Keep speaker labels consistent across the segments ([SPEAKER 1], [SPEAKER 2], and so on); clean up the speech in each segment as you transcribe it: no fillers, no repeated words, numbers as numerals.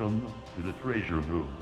[SPEAKER 1] Welcome to the treasure room.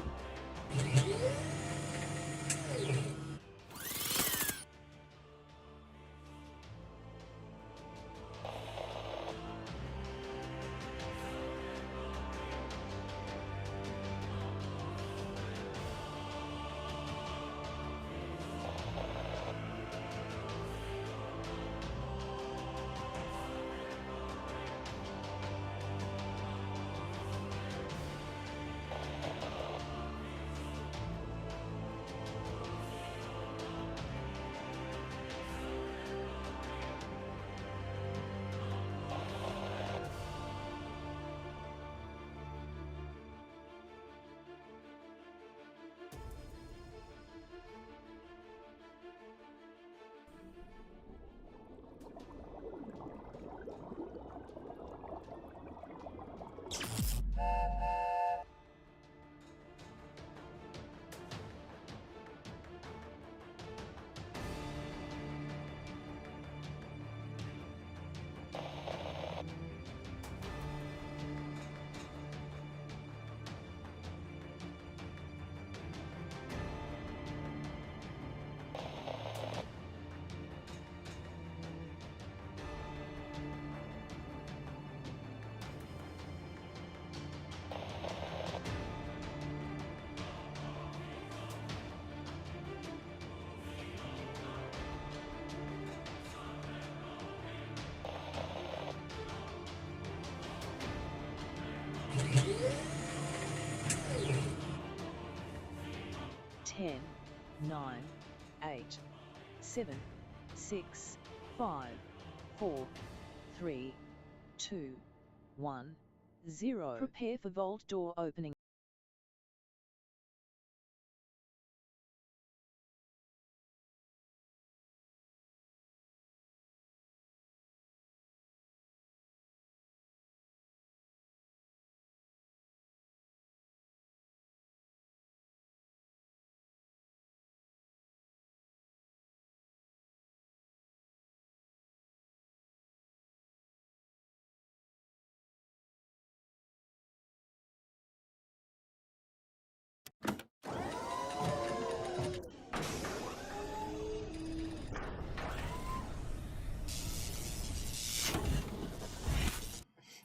[SPEAKER 2] Ten, 9, 8, 7, 6, 5, 4, 3, 2, 1, 0. Prepare for vault door opening.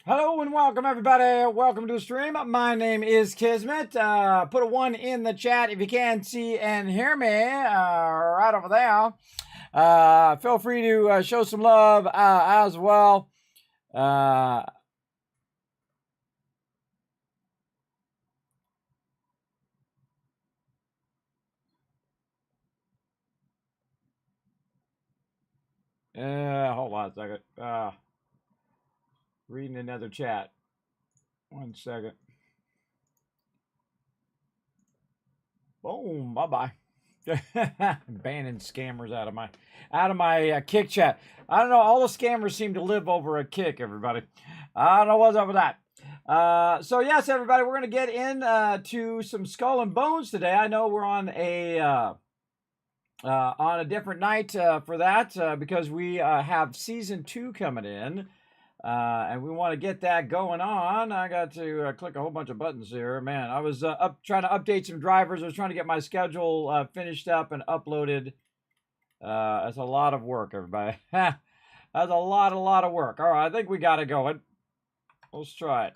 [SPEAKER 3] Hello and welcome everybody. Welcome to the stream. My name is Kismet. Put a 1 in the chat if you can see and hear me right over there. Feel free to show some love as well. Hold on a second. Reading another chat. 1 second. Boom. Bye-bye. Banning scammers out of my Kick chat. I don't know. All the scammers seem to live over a Kick, everybody. I don't know what's up with that. So yes, everybody, we're going to get into some Skull and Bones today. I know we're on a different night for that because we have season 2 coming in. And we want to get that going on. I got to click a whole bunch of buttons here. Man, I was trying to update some drivers. I was trying to get my schedule finished up and uploaded. That's a lot of work, everybody. That's a lot of work. All right, I think we got it going. Let's try it.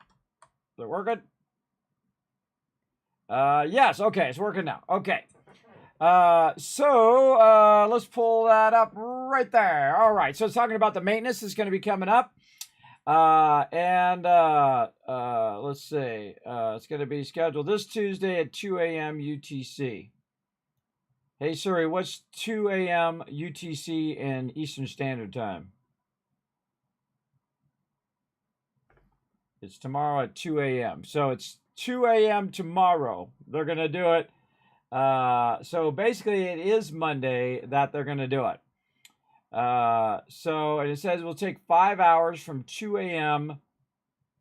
[SPEAKER 3] Is it working? Yes, okay, it's working now. Okay. So let's pull that up right there. All right, so it's talking about the maintenance that's going to be coming up. Let's see, it's going to be scheduled this Tuesday at 2 a.m. UTC. Hey Siri, what's 2 a.m. UTC in Eastern Standard Time? It's tomorrow at 2 a.m. So it's 2 a.m. tomorrow. They're going to do it. So basically it is Monday that they're going to do it. And it says it will take 5 hours from 2 a.m.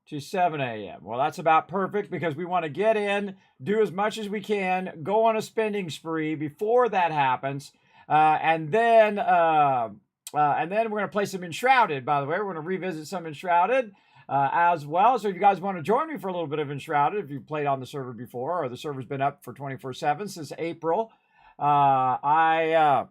[SPEAKER 3] to 7 a.m. Well, that's about perfect because we want to get in, do as much as we can, go on a spending spree before that happens, and then we're going to play some Enshrouded. By the way, we're going to revisit some Enshrouded. as well. So if you guys want to join me for a little bit of Enshrouded, if you've played on the server before, or the server's been up for 24/7 since April, I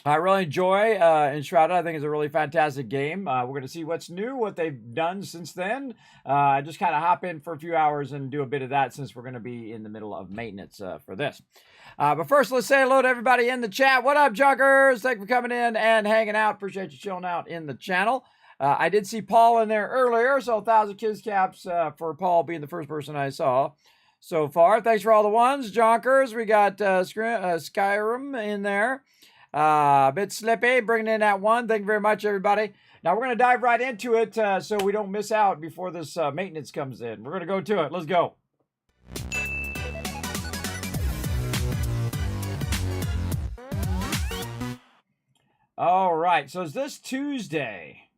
[SPEAKER 3] really enjoy Enshrouded. I think it's a really fantastic game. We're going to see what's new, what they've done since then. I just kind of hop in for a few hours and do a bit of that since we're going to be in the middle of maintenance for this. But first, let's say hello to everybody in the chat. What up, Junkers? Thank you for coming in and hanging out. Appreciate you chilling out in the channel. I did see Paul in there earlier, so 1,000 kids caps for Paul being the first person I saw so far. Thanks for all the ones, Jonkers. We got Skyrim in there. A bit slippy, bringing in that one. Thank you very much, everybody. Now, we're going to dive right into it so we don't miss out before this maintenance comes in. We're going to go to it. Let's go. All right, so is this Tuesday?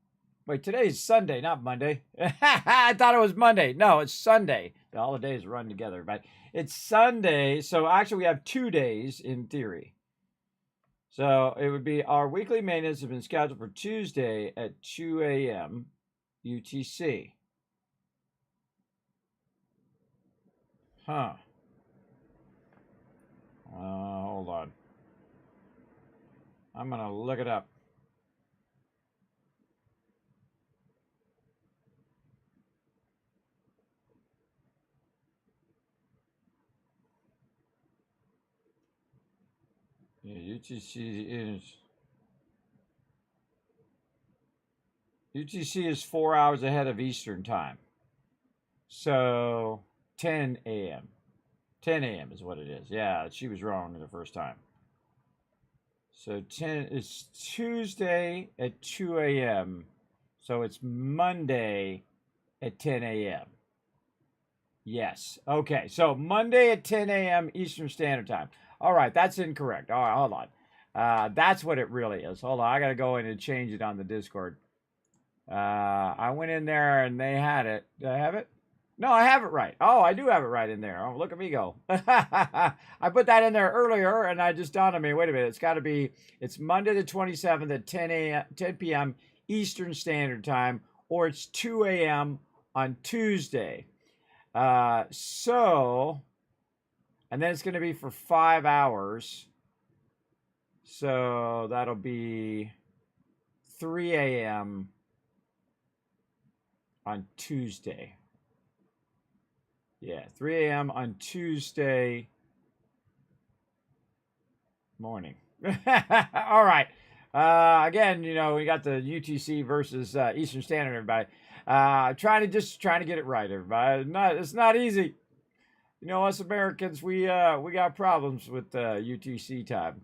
[SPEAKER 3] Wait, today's Sunday, not Monday. I thought it was Monday. No, it's Sunday. All the days run together, but it's Sunday. So actually, we have 2 days in theory. So it would be our weekly maintenance has been scheduled for Tuesday at 2 a.m. UTC. Huh. Hold on. I'm going to look it up. Yeah, UTC is 4 hours ahead of Eastern time. So 10 a.m. 10 a.m. is what it is. Yeah, she was wrong the first time. So 10 is Tuesday at 2 a.m. So it's Monday at 10 a.m. Yes. Okay. So Monday at 10 a.m. Eastern Standard Time. All right. That's incorrect. All right. Hold on. That's what it really is. Hold on. I got to go in and change it on the Discord. I went in there and they had it. Do I have it? No, I have it right. Oh, I do have it right in there. Oh, look at me go. I put that in there earlier and I just dawned on me, wait a minute, it's got to be, it's Monday the 27th at 10 p.m. Eastern Standard Time, or it's 2 a.m. on Tuesday. So, and then it's going to be for 5 hours. So that'll be 3 a.m. on Tuesday. Yeah, 3 a.m. on Tuesday morning. All right. Again, you know, we got the UTC versus Eastern Standard, everybody. Trying to get it right, everybody. It's not easy. You know, us Americans, we got problems with UTC time.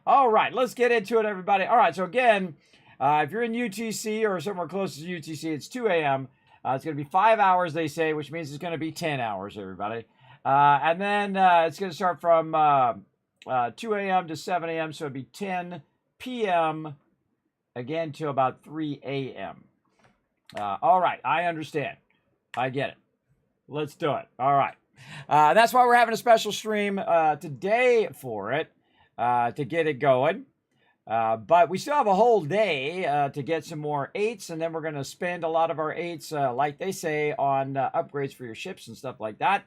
[SPEAKER 3] All right, let's get into it, everybody. All right, so again, if you're in UTC or somewhere close to UTC, it's 2 a.m. It's going to be 5 hours, they say, which means it's going to be 10 hours, everybody. And then it's going to start from 2 a.m. to 7 a.m., so it'll be 10 p.m. again to about 3 a.m. All right, I understand. I get it. Let's do it. All right. That's why we're having a special stream today for it, to get it going. But we still have a whole day to get some more 8s, and then we're going to spend a lot of our 8s, like they say, on upgrades for your ships and stuff like that.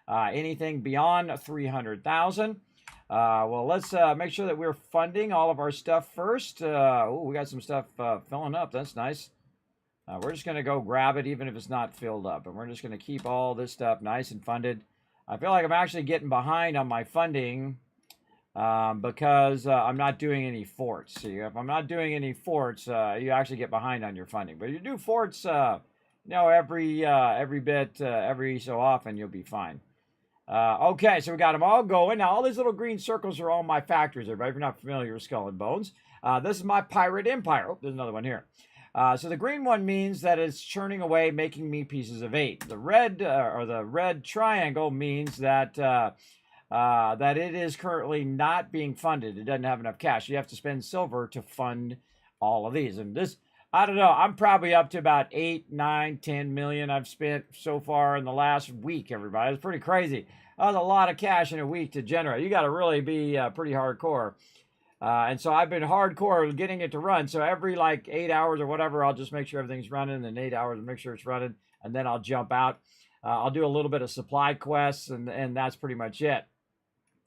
[SPEAKER 3] Anything beyond 300,000. Well, let's make sure that we're funding all of our stuff first. Oh, we got some stuff filling up. That's nice. We're just going to go grab it even if it's not filled up. And we're just going to keep all this stuff nice and funded. I feel like I'm actually getting behind on my funding. Because I'm not doing any forts. See, if I'm not doing any forts, you actually get behind on your funding. But if you do forts, every bit, every so often, you'll be fine. Okay, so we got them all going. Now, all these little green circles are all my factories, everybody. If you're not familiar with Skull and Bones, this is my pirate empire. Oh, there's another one here. So the green one means that it's churning away, making me pieces of 8. The red, or the red triangle means that that it is currently not being funded. It doesn't have enough cash. You have to spend silver to fund all of these. And this, I don't know, I'm probably up to about 8, 9, 10 million I've spent so far in the last week, everybody. It's pretty crazy. That was a lot of cash in a week to generate. You got to really be pretty hardcore. And so I've been hardcore getting it to run. So every like 8 hours or whatever, I'll just make sure everything's running. And then 8 hours, I'll make sure it's running. And then I'll jump out. I'll do a little bit of supply quests, and that's pretty much it.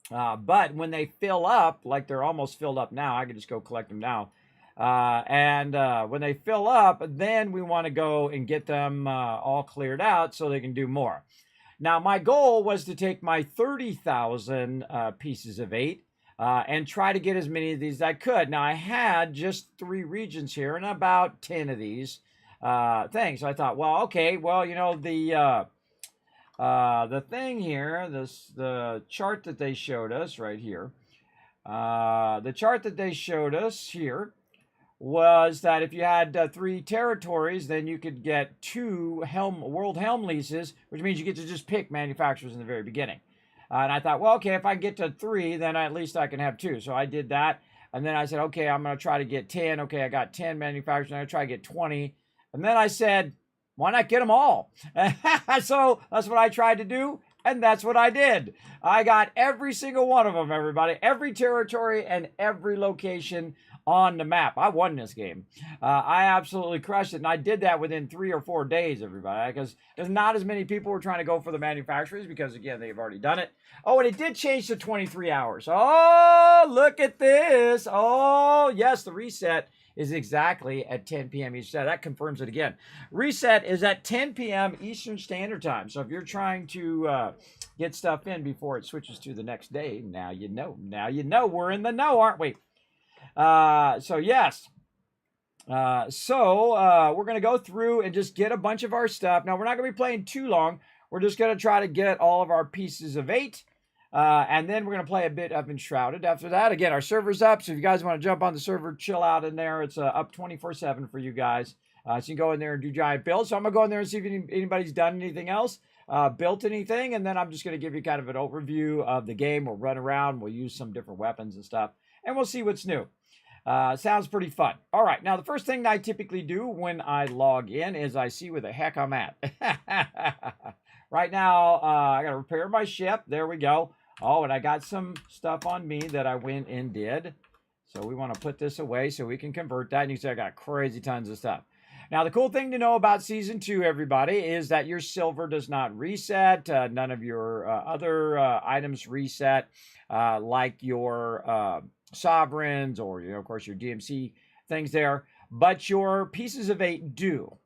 [SPEAKER 3] But when they fill up, like they're almost filled up now, I can just go collect them now. When they fill up, then we want to go and get them all cleared out so they can do more. Now, my goal was to take my 30,000 pieces of 8 and try to get as many of these as I could. Now, I had just 3 regions here and about 10 of these things. So I thought, well, okay, well, you know, the thing here, the chart that they showed us right here, the chart that they showed us here was that if you had 3 territories, then you could get 2 world helm leases, which means you get to just pick manufacturers in the very beginning. And I thought, well, okay, if I get to 3, then at least I can have 2. So I did that. And then I said, okay, I'm going to try to get 10. Okay, I got 10 manufacturers. I'm going to try to get 20. And then I said, why not get them all? So that's what I tried to do. And that's what I did. I got every single one of them, everybody. Every territory and every location on the map. I won this game. I absolutely crushed it. And I did that within 3 or 4 days, everybody. Because there's not as many people who are trying to go for the manufacturers because, again, they've already done it. Oh, and it did change to 23 hours. Oh, look at this. Oh, yes, the reset is exactly at 10 p.m. Eastern Standard. That confirms it again. Reset is at 10 p.m. Eastern Standard Time. So if you're trying to get stuff in before it switches to the next day, now you know. Now you know. We're in the know, aren't we? So yes. We're going to go through and just get a bunch of our stuff. Now, we're not going to be playing too long. We're just going to try to get all of our pieces of 8. And then we're going to play a bit of Enshrouded. After that, again, our server's up. So if you guys want to jump on the server, chill out in there. It's up 24/7 for you guys. So you can go in there and do giant builds. So I'm going to go in there and see if anybody's done anything else, built anything. And then I'm just going to give you kind of an overview of the game. We'll run around. We'll use some different weapons and stuff. And we'll see what's new. Sounds pretty fun. All right. Now, the first thing I typically do when I log in is I see where the heck I'm at. Right now, I got to repair my ship. There we go. Oh, and I got some stuff on me that I went and did. So we want to put this away so we can convert that. And you see I got crazy tons of stuff. Now, the cool thing to know about Season 2, everybody, is that your silver does not reset. None of your other items reset, like your sovereigns or, you know, of course, your DMC things there. But your pieces of 8 do.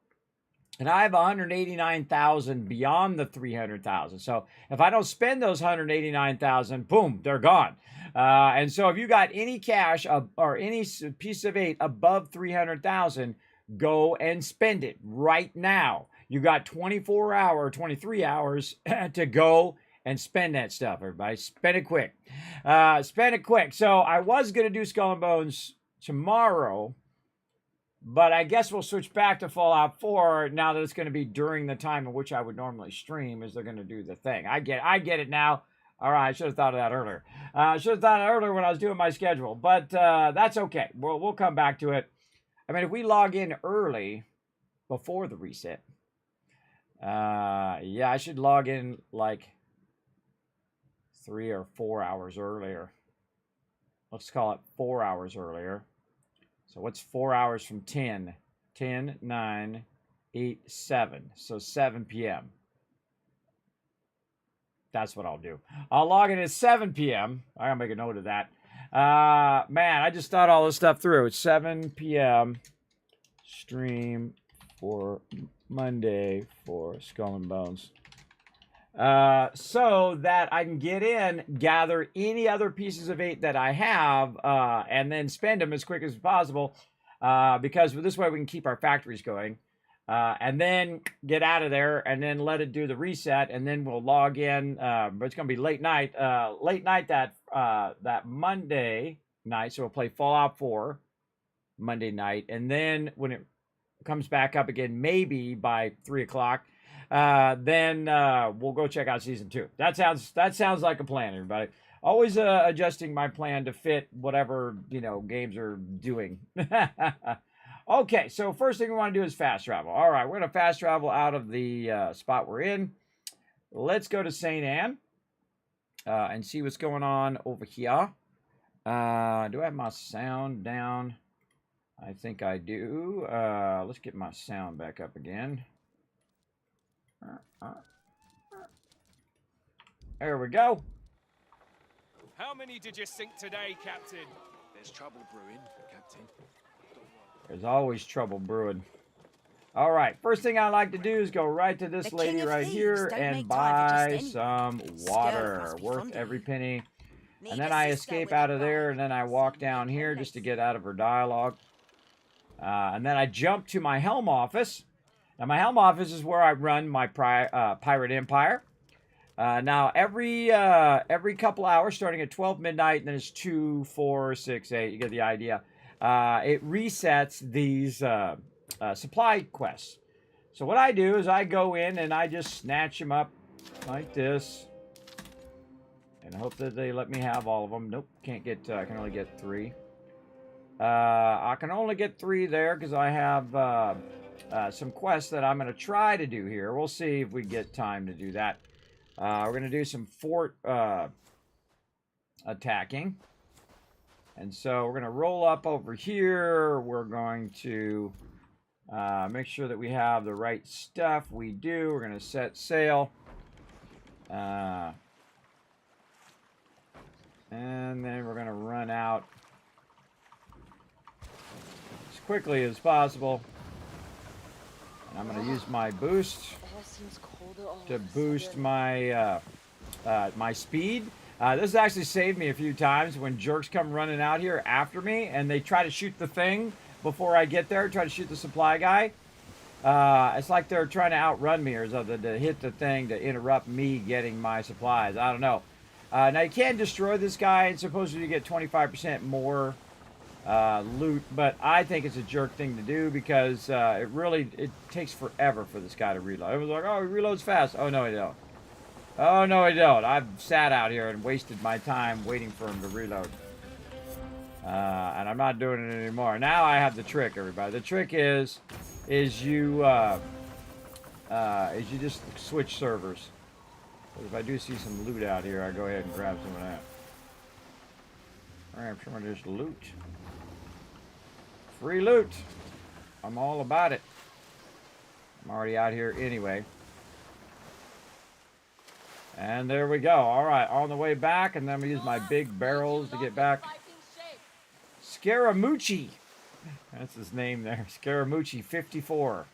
[SPEAKER 3] And I have 189,000 beyond the 300,000. So if I don't spend those 189,000, boom, they're gone. And so if you got any cash or any piece of 8 above 300,000, go and spend it right now. You got 23 hours to go and spend that stuff, everybody. Spend it quick. Spend it quick. So I was going to do Skull and Bones tomorrow, but I guess we'll switch back to Fallout 4 now that it's going to be during the time in which I would normally stream, as they're going to do the thing. I get it now. All right, I should have thought of that earlier. I should have thought of it earlier when I was doing my schedule, but that's okay. We'll come back to it. I mean, if we log in early before the reset, yeah, I should log in like 3 or 4 hours earlier. Let's call it 4 hours earlier. So what's 4 hours from 10? 10, 9, 8, 7. So 7 p.m. That's what I'll do. I'll log in at 7 p.m. I gotta make a note of that. Man, I just thought all this stuff through. It's 7 p.m. stream for Monday for Skull and Bones. So that I can get in, gather any other pieces of 8 that I have, and then spend them as quick as possible, because this way we can keep our factories going, and then get out of there and then let it do the reset, and then we'll log in, but it's going to be late night that Monday night, so we'll play Fallout 4 Monday night, and then when it comes back up again, maybe by 3 o'clock, then we'll go check out Season 2. That sounds like a plan, everybody. Always adjusting my plan to fit whatever, you know, games are doing. Okay, so first thing we want to do is fast travel. All right, we're going to fast travel out of the spot we're in. Let's go to St. Anne and see what's going on over here. Do I have my sound down? I think I do. Let's get my sound back up again. There we go.
[SPEAKER 4] How many did you sink today, Captain?
[SPEAKER 5] There's trouble brewing, Captain.
[SPEAKER 3] There's always trouble brewing. All right, first thing I like to do is go right to this
[SPEAKER 6] The
[SPEAKER 3] lady
[SPEAKER 6] king of
[SPEAKER 3] right
[SPEAKER 6] thieves
[SPEAKER 3] here
[SPEAKER 6] don't
[SPEAKER 3] and
[SPEAKER 6] make time for
[SPEAKER 3] buy
[SPEAKER 6] just
[SPEAKER 3] some
[SPEAKER 6] anyone.
[SPEAKER 3] water.
[SPEAKER 6] must be
[SPEAKER 3] Worth
[SPEAKER 6] fond of
[SPEAKER 3] every
[SPEAKER 6] you.
[SPEAKER 3] penny.
[SPEAKER 6] Need
[SPEAKER 3] And then
[SPEAKER 6] a
[SPEAKER 3] I
[SPEAKER 6] sister
[SPEAKER 3] escape
[SPEAKER 6] with
[SPEAKER 3] out
[SPEAKER 6] a
[SPEAKER 3] of there,
[SPEAKER 6] pride.
[SPEAKER 3] and then I walk down here just to get out of her dialogue. And then I jump to my helm office. Now, my helm office is where I run my pirate empire. Now, every couple hours, starting at 12 midnight, and then it's 2, 4, 6, 8, you get the idea. It resets these supply quests. So what I do is I go in and I just snatch them up like this. And I hope that they let me have all of them. Nope, can't get, I can only get 3. I can only get 3 there because I have some quests that I'm going to try to do here. We'll see if we get time to do that. We're going to do some fort attacking. And so we're going to roll up over here. We're going to make sure that we have the right stuff. We do. We're going to set sail. And then we're going to run out as quickly as possible. And I'm going to use my boost to boost my my speed. This has actually saved me a few times when jerks come running out here after me and they try to shoot the thing before I get there, try to shoot the supply guy. It's like they're trying to outrun me or something, to hit the thing to interrupt me getting my supplies. I don't know. Now, you can destroy this guy and supposedly you get 25% more loot, but I think it's a jerk thing to do because it takes forever for this guy to reload. It was like, oh, he reloads fast. Oh, no, he don't. Oh, no, I don't. I've sat out here and wasted my time waiting for him to reload. And I'm not doing it anymore. Now I have the trick, everybody. The trick is you just switch servers. But if I do see some loot out here, I go ahead and grab some of that. Grab some of this loot. Free loot. I'm all about it. I'm already out here anyway. And there we go. All right, on the way back, and then I'm going to use my big barrels to get back. Scaramucci. That's his name there. Scaramucci 54.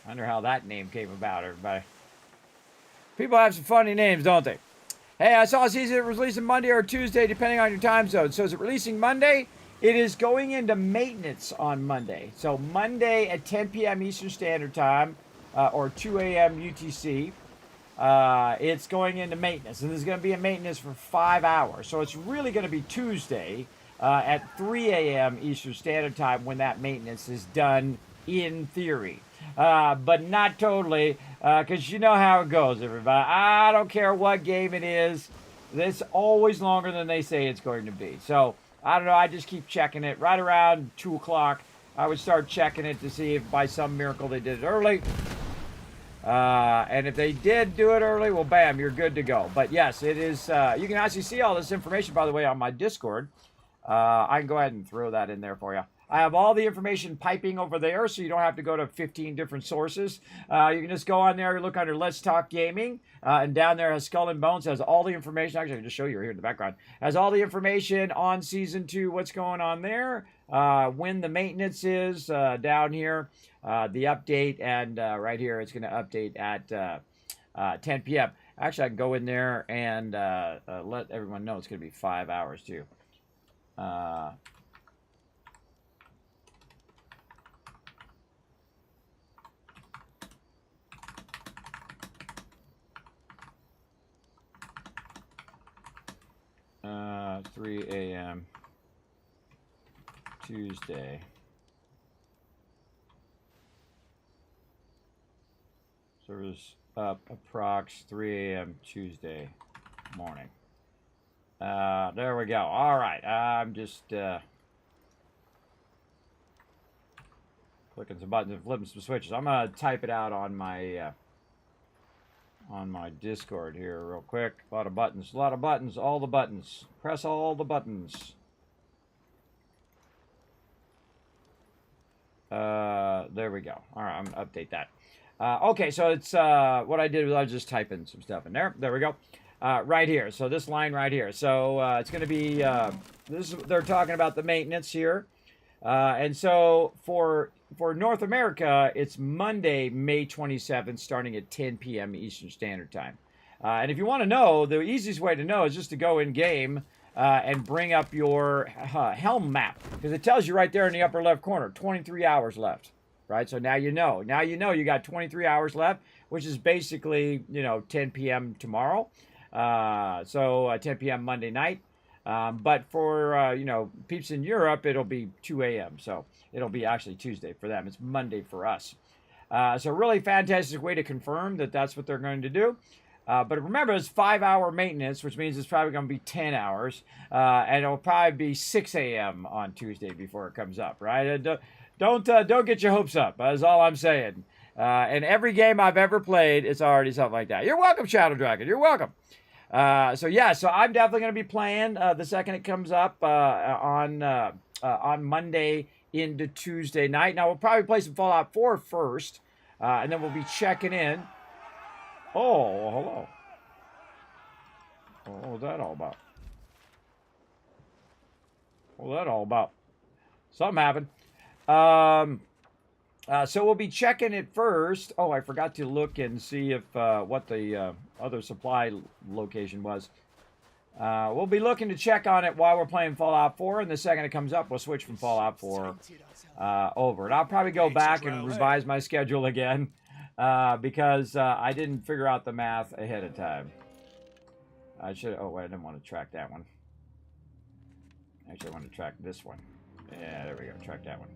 [SPEAKER 3] I wonder how that name came about, everybody. People have some funny names, don't they? Hey, I saw season it was releasing Monday or Tuesday, depending on your time zone. So is it releasing Monday? It is going into maintenance on Monday. So Monday at 10 p.m. Eastern Standard Time, or 2 a.m. UTC. It's going into maintenance, and this is going to be a maintenance for 5 hours. So it's really going to be Tuesday at 3 a.m. Eastern Standard Time when that maintenance is done, in theory. But not totally, because you know how it goes, everybody. I don't care what game it is. It's always longer than they say it's going to be. So, I don't know. I just keep checking it. Right around 2 o'clock, I would start checking it to see if by some miracle they did it early. And if they did do it early, well, bam, you're good to go. But yes, it is. You can actually see all this information, by the way, on my Discord. I can go ahead and throw that in there for you. I have all the information piping over there, so you don't have to go to 15 different sources. You can just go on there, look under Let's Talk Gaming, and down there has Skull and Bones, has all the information. Actually, I can just show you here in the background. Has all the information on Season 2, what's going on there, when the maintenance is down here, the update, and right here it's going to update at 10 p.m. Actually, I can go in there and let everyone know it's going to be 5 hours, too. 3 a.m. Tuesday. Service up approx 3 a.m. Tuesday morning. There we go. All right. I'm just clicking some buttons and flipping some switches. I'm going to type it out on my on my Discord here real quick. A lot of buttons, all the buttons. Press all the buttons. There we go. All right, I'm going to update that. Okay, so it's what I did was I was just typing some stuff in there. There we go. Right here. So this line right here. So it's going to be they're talking about the maintenance here. And so for North America, it's Monday, May 27th, starting at 10 p.m. Eastern Standard Time. And if you want to know, the easiest way to know is just to go in game and bring up your helm map, because it tells you right there in the upper left corner, 23 hours left. Right, so now you know. Now you know you got 23 hours left, which is basically 10 p.m. tomorrow. So 10 p.m. Monday night. But for peeps in Europe, it'll be 2 a.m. So it'll be actually Tuesday for them. It's Monday for us. So really fantastic way to confirm that that's what they're going to do. But remember, it's 5-hour maintenance, which means it's probably going to be 10 hours. And it'll probably be 6 a.m. on Tuesday before it comes up, right? Don't get your hopes up. That's all I'm saying. And every game I've ever played, it's already something like that. You're welcome, Shadow Dragon. You're welcome. So I'm definitely going to be playing the second it comes up on Monday into Tuesday night. Now we'll probably play some Fallout 4 first, and then we'll be checking in. Oh, hello. What was that all about? What was that all about? Something happened. So we'll be checking it first. Oh, I forgot to look and see if what the other supply location was. We'll be looking to check on it while we're playing Fallout 4, and the second it comes up, we'll switch from Fallout 4 over. And I'll probably go back and revise my schedule again because I didn't figure out the math ahead of time. I should. Oh, wait, I didn't want to track that one. Actually, I want to track this one. Yeah, there we go. Track that one.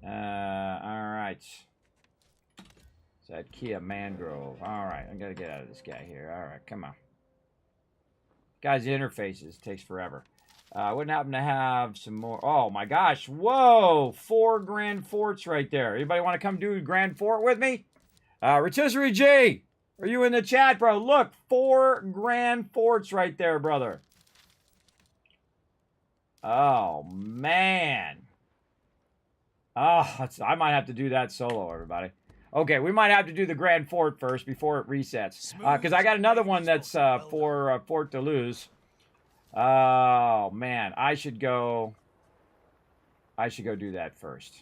[SPEAKER 3] All right. It's that Kia Mangrove. All right, I got to get out of this guy here. All right, come on. Guy's interfaces takes forever. Wouldn't happen to have some more. Oh my gosh! Whoa, 4 Grand Forts right there. Anybody want to come do Grand Fort with me? Rotisserie G, are you in the chat, bro? Look, 4 Grand Forts right there, brother. Oh man. Oh, I might have to do that solo, everybody. Okay, we might have to do the Grand Fort first before it resets. Because I got another one that's for Fort de Luz. Oh, man. I should go do that first.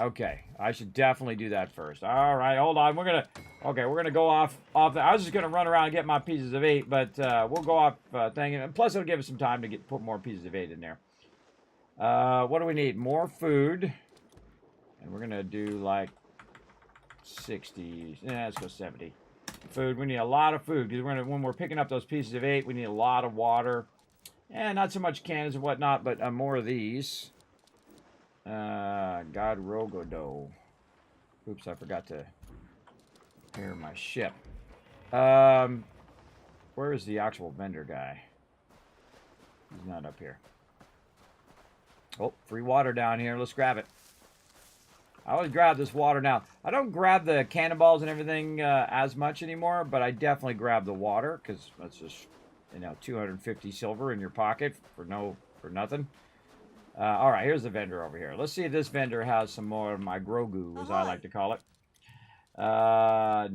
[SPEAKER 3] Okay, I should definitely do that first. All right, hold on. We're going to go off the... I was just going to run around and get my pieces of 8, but we'll go off thing. And plus, it'll give us some time to put more pieces of 8 in there. What do we need? More food. And we're going to do like 60. Yeah, let's go 70. Food. We need a lot of food because when we're picking up those pieces of 8, we need a lot of water. And not so much cannons and whatnot, but more of these. God Rogodo. Oops, I forgot to repair my ship. Where is the actual vendor guy? He's not up here. Oh, free water down here. Let's grab it. I always grab this water now. I don't grab the cannonballs and everything as much anymore, but I definitely grab the water because that's just, 250 silver in your pocket for nothing. All right, here's the vendor over here. Let's see if this vendor has some more of my Grogu, as I like to call it. No,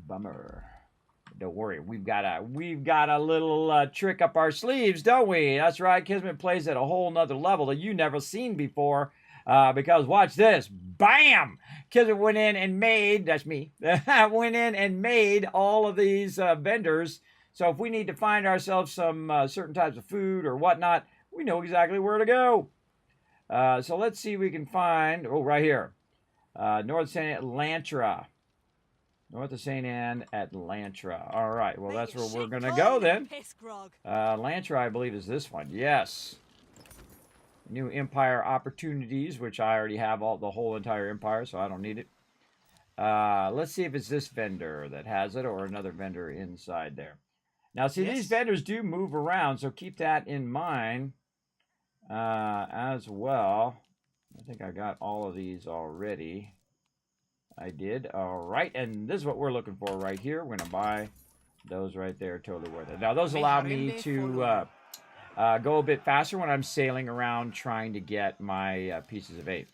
[SPEAKER 3] bummer. Don't worry, we've got a little trick up our sleeves, don't we? That's right, Kismet plays at a whole nother level that you never seen before. Because watch this, bam! Kismet went in and made, that's me, went in and made all of these vendors. So if we need to find ourselves some certain types of food or whatnot, we know exactly where to go. So let's see if we can find, right here, North St. Atlantra. North of St. Anne at Lantra. All right, well, that's where we're going to go then. Lantra, I believe, is this one. Yes. New Empire opportunities, which I already have the whole entire Empire, so I don't need it. Let's see if it's this vendor that has it or another vendor inside there. Now, see, these vendors do move around, so keep that in mind as well. I think I got all of these already. I did. All right, and this is what we're looking for right here. We're going to buy those right there. Totally worth it. Now, those allow me to go a bit faster when I'm sailing around trying to get my pieces of 8.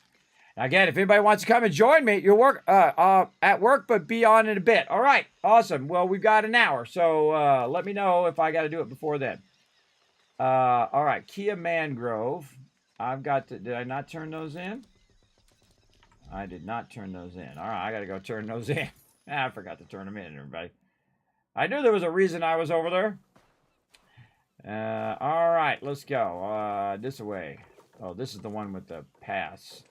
[SPEAKER 3] Now, again, if anybody wants to come and join me, you'll work at work, but be on in a bit. All right, awesome. Well, we've got an hour, so let me know if I got to do it before then. All right, Kia Mangrove. I've got to, did I not turn those in? I did not turn those in. All right, I got to go turn those in. I forgot to turn them in, everybody. I knew there was a reason I was over there. All right, let's go. This way. Oh, this is the one with the pass.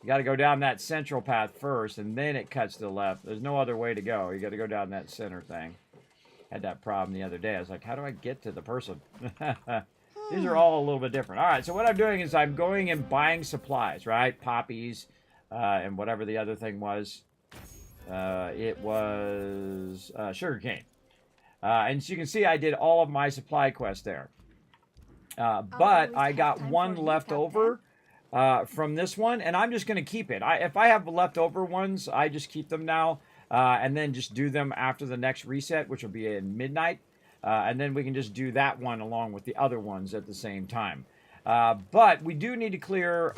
[SPEAKER 3] You got to go down that central path first, and then it cuts to the left. There's no other way to go. You got to go down that center thing. Had that problem the other day. I was like, how do I get to the person? These are all a little bit different. All right, so what I'm doing is I'm going and buying supplies, right? Poppies and whatever the other thing was. It was sugarcane. And so you can see I did all of my supply quests there. But I got one left over from this one, and I'm just going to keep it. If I have leftover ones, I just keep them now, and then just do them after the next reset, which will be at midnight. And then we can just do that one along with the other ones at the same time. But we do need to clear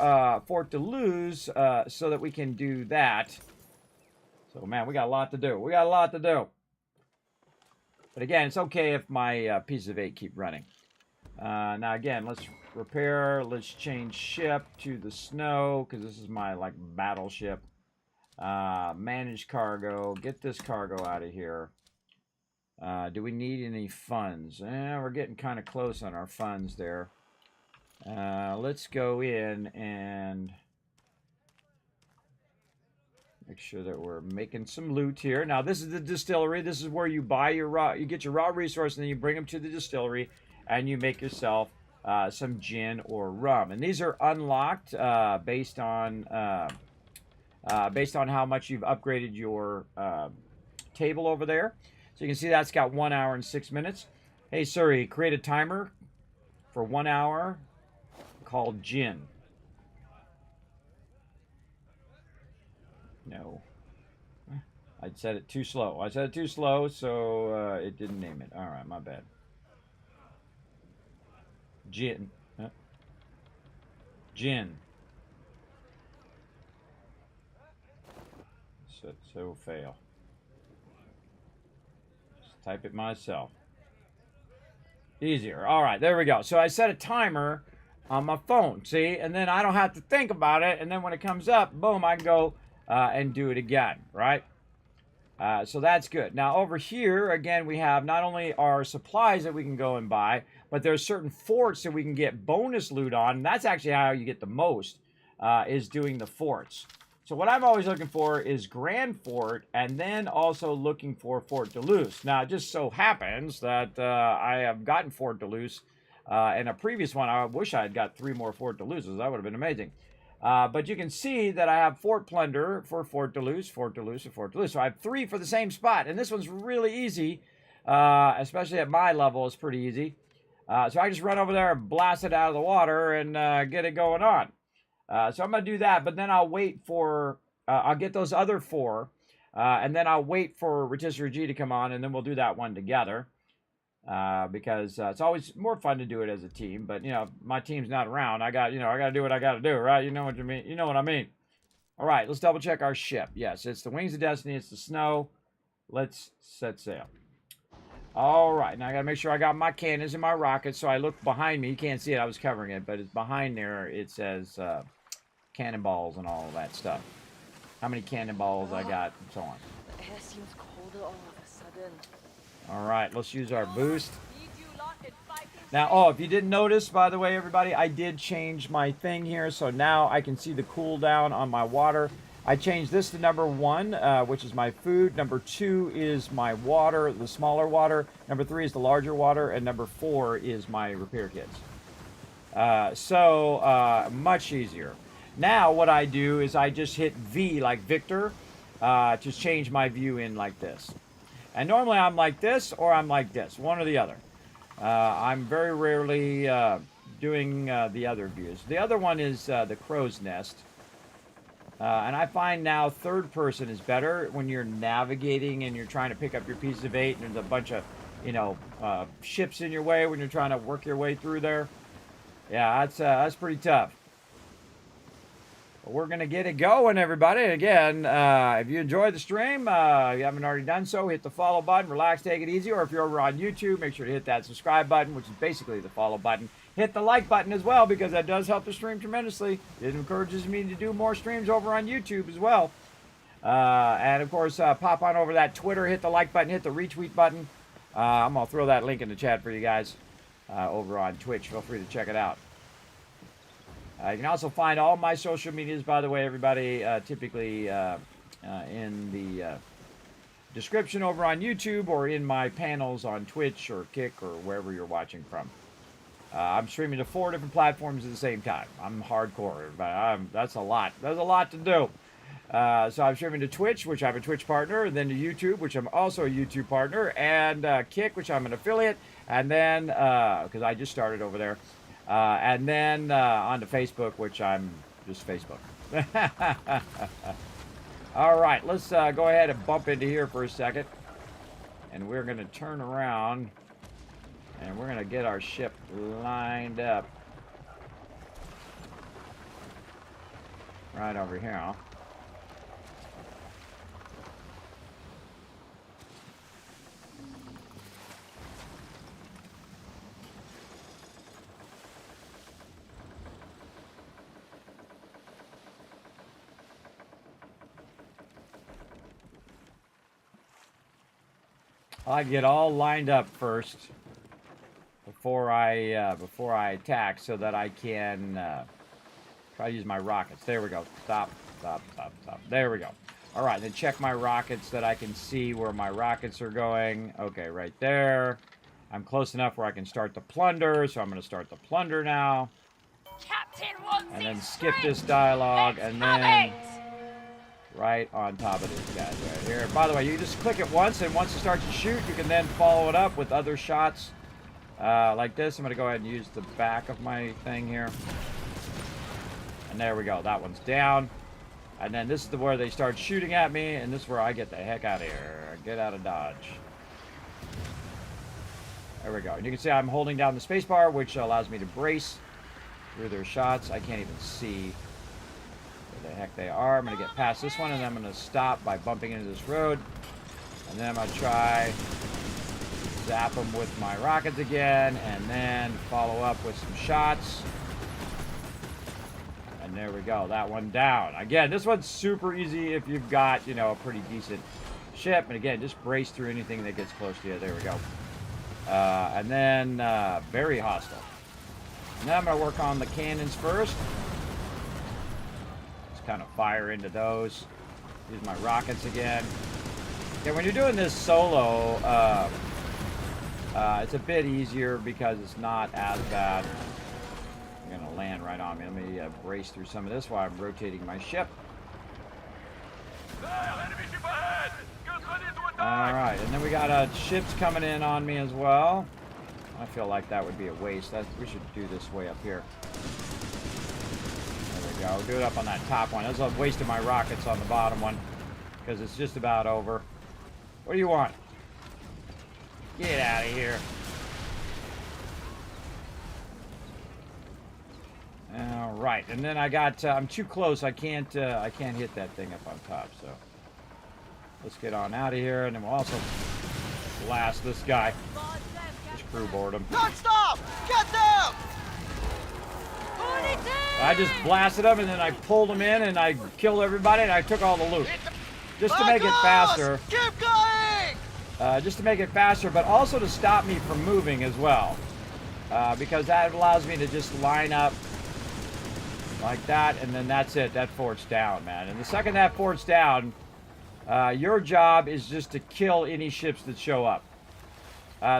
[SPEAKER 3] Fort de Luz so that we can do that. So, man, we got a lot to do. We got a lot to do. But again, it's okay if my pieces of 8 keep running. Now, again, let's repair. Let's change ship to the snow, because this is my, like, battleship. Manage cargo. Get this cargo out of here. Do we need any funds? We're getting kind of close on our funds there. Let's go in and make sure that we're making some loot here. Now, this is the distillery. This is where you buy your you get your raw resource, and then you bring them to the distillery, and you make yourself some gin or rum. And these are unlocked based on how much you've upgraded your table over there. So you can see that's got 1 hour and 6 minutes. Hey Siri, create a timer for 1 hour called gin. No. I said it too slow. I said it too slow, so it didn't name it. All right, my bad. Gin. Gin. So fail. Just type it myself. Easier. All right, there we go. So I set a timer on my phone, see? And then I don't have to think about it. And then when it comes up, boom, I can go and do it again, right? So that's good. Now over here, again, we have not only our supplies that we can go and buy, but there's certain forts that we can get bonus loot on. And that's actually how you get the most, is doing the forts. So what I'm always looking for is Grand Fort, and then also looking for Fort de Luz. Now, it just so happens that I have gotten Fort de Luz in a previous one. I wish I had got 3 more Fort de Luzes. That would have been amazing. But you can see that I have Fort Plunder for Fort de Luz, Fort de Luz, and Fort de Luz. So I have 3 for the same spot. And this one's really easy, especially at my level. It's pretty easy. So I just run over there and blast it out of the water and get it going on. So I'm going to do that, but then I'll wait for, I'll get those other 4, and then I'll wait for Rotisserie G to come on, and then we'll do that one together. Because it's always more fun to do it as a team, but, you know, my team's not around. I got to do what I got to do, right? You know what you mean? You know what I mean? All right, let's double check our ship. Yes, it's the Wings of Destiny. It's the snow. Let's set sail. All right, now I got to make sure I got my cannons and my rockets, so I look behind me. You can't see it. I was covering it, but it's behind there. It says cannonballs and all of that stuff. How many cannonballs I got and so on.
[SPEAKER 6] The air seems colder all of a sudden.
[SPEAKER 3] All right, let's use our boost. Now, if you didn't notice, by the way, everybody, I did change my thing here, so now I can see the cooldown on my water. I changed this to number 1, which is my food. Number 2 is my water, the smaller water. Number 3 is the larger water, and number 4 is my repair kits. Much easier. Now, what I do is I just hit V like Victor to change my view in like this. And normally I'm like this or I'm like this, one or the other. I'm very rarely doing the other views. The other one is the crow's nest. And I find now third person is better when you're navigating and you're trying to pick up your piece of 8 and there's a bunch of, ships in your way when you're trying to work your way through there. Yeah, that's pretty tough. But we're going to get it going, everybody. Again, if you enjoyed the stream, if you haven't already done so, hit the follow button, relax, take it easy. Or if you're over on YouTube, make sure to hit that subscribe button, which is basically the follow button. Hit the like button as well, because that does help the stream tremendously. It encourages me to do more streams over on YouTube as well. And of course, pop on over that Twitter, hit the like button, hit the retweet button. I'm going to throw that link in the chat for you guys over on Twitch. Feel free to check it out. You can also find all my social medias, by the way, everybody, typically in the description over on YouTube or in my panels on Twitch or Kick or wherever you're watching from. I'm streaming to 4 different platforms at the same time. I'm hardcore, but that's a lot. There's a lot to do. So I'm streaming to Twitch, which I'm a Twitch partner, and then to YouTube, which I'm also a YouTube partner, and Kick, which I'm an affiliate, and then, because I just started over there, and then onto Facebook, which I'm just Facebook. All right, let's go ahead and bump into here for a second, and we're going to turn around, and we're going to get our ship lined up right over here. I get all lined up first before I attack, so that I can try to use my rockets. There we go. Stop. There we go. All right, then check my rockets that I can see where my rockets are going. Okay, right there. I'm close enough where I can start the plunder, so I'm going to start the plunder now.
[SPEAKER 6] Captain wants
[SPEAKER 3] and then
[SPEAKER 6] his
[SPEAKER 3] skip
[SPEAKER 6] strength.
[SPEAKER 3] this dialogue,
[SPEAKER 6] Let's
[SPEAKER 3] and
[SPEAKER 6] have
[SPEAKER 3] then
[SPEAKER 6] it.
[SPEAKER 3] right on top of these guys right here. By the way, you just click it once, and once you start to shoot, you can then follow it up with other shots like this. I'm going to go ahead and use the back of my thing here. And there we go. That one's down. And then this is where they start shooting at me, and this is where I get the heck out of here. Get out of Dodge. There we go. And you can see I'm holding down the spacebar, which allows me to brace through their shots. I can't even see where the heck they are. I'm going to get past this one, and then I'm going to stop by bumping into this road. And then I'm going to try zap them with my rockets again, and then follow up with some shots. And there we go. That one down. Again, this one's super easy if you've got, you know, a pretty decent ship. And again, just brace through anything that gets close to you. There we go. And then very hostile. And then I'm going to work on the cannons first. Just kind of fire into those. Use my rockets again. Yeah, when you're doing this solo, it's a bit easier because it's not as bad. They're going to land right on me. Let me brace through some of this while I'm rotating my ship. Alright, and then we got ships coming in on me as well. I feel like that would be a waste. We should do this way up here. There we go. Do it up on that top one. That's a waste of my rockets on the bottom one, because it's just about over. What do you want? Get out of here. All right, and then I got. I'm too close. I can't hit that thing up on top. So let's get on out of here, and then we'll also blast this guy. Just crew board him.
[SPEAKER 5] Non-stop! Get them!
[SPEAKER 3] I just blasted him, and then I pulled him in, and I killed everybody, and I took all the loot. Just to make it faster.
[SPEAKER 5] Keep going!
[SPEAKER 3] Just to make it faster, but also to stop me from moving as well. Because that allows me to just line up like that, and then that's it. That fort's down, man. And the second that fort's down, your job is just to kill any ships that show up.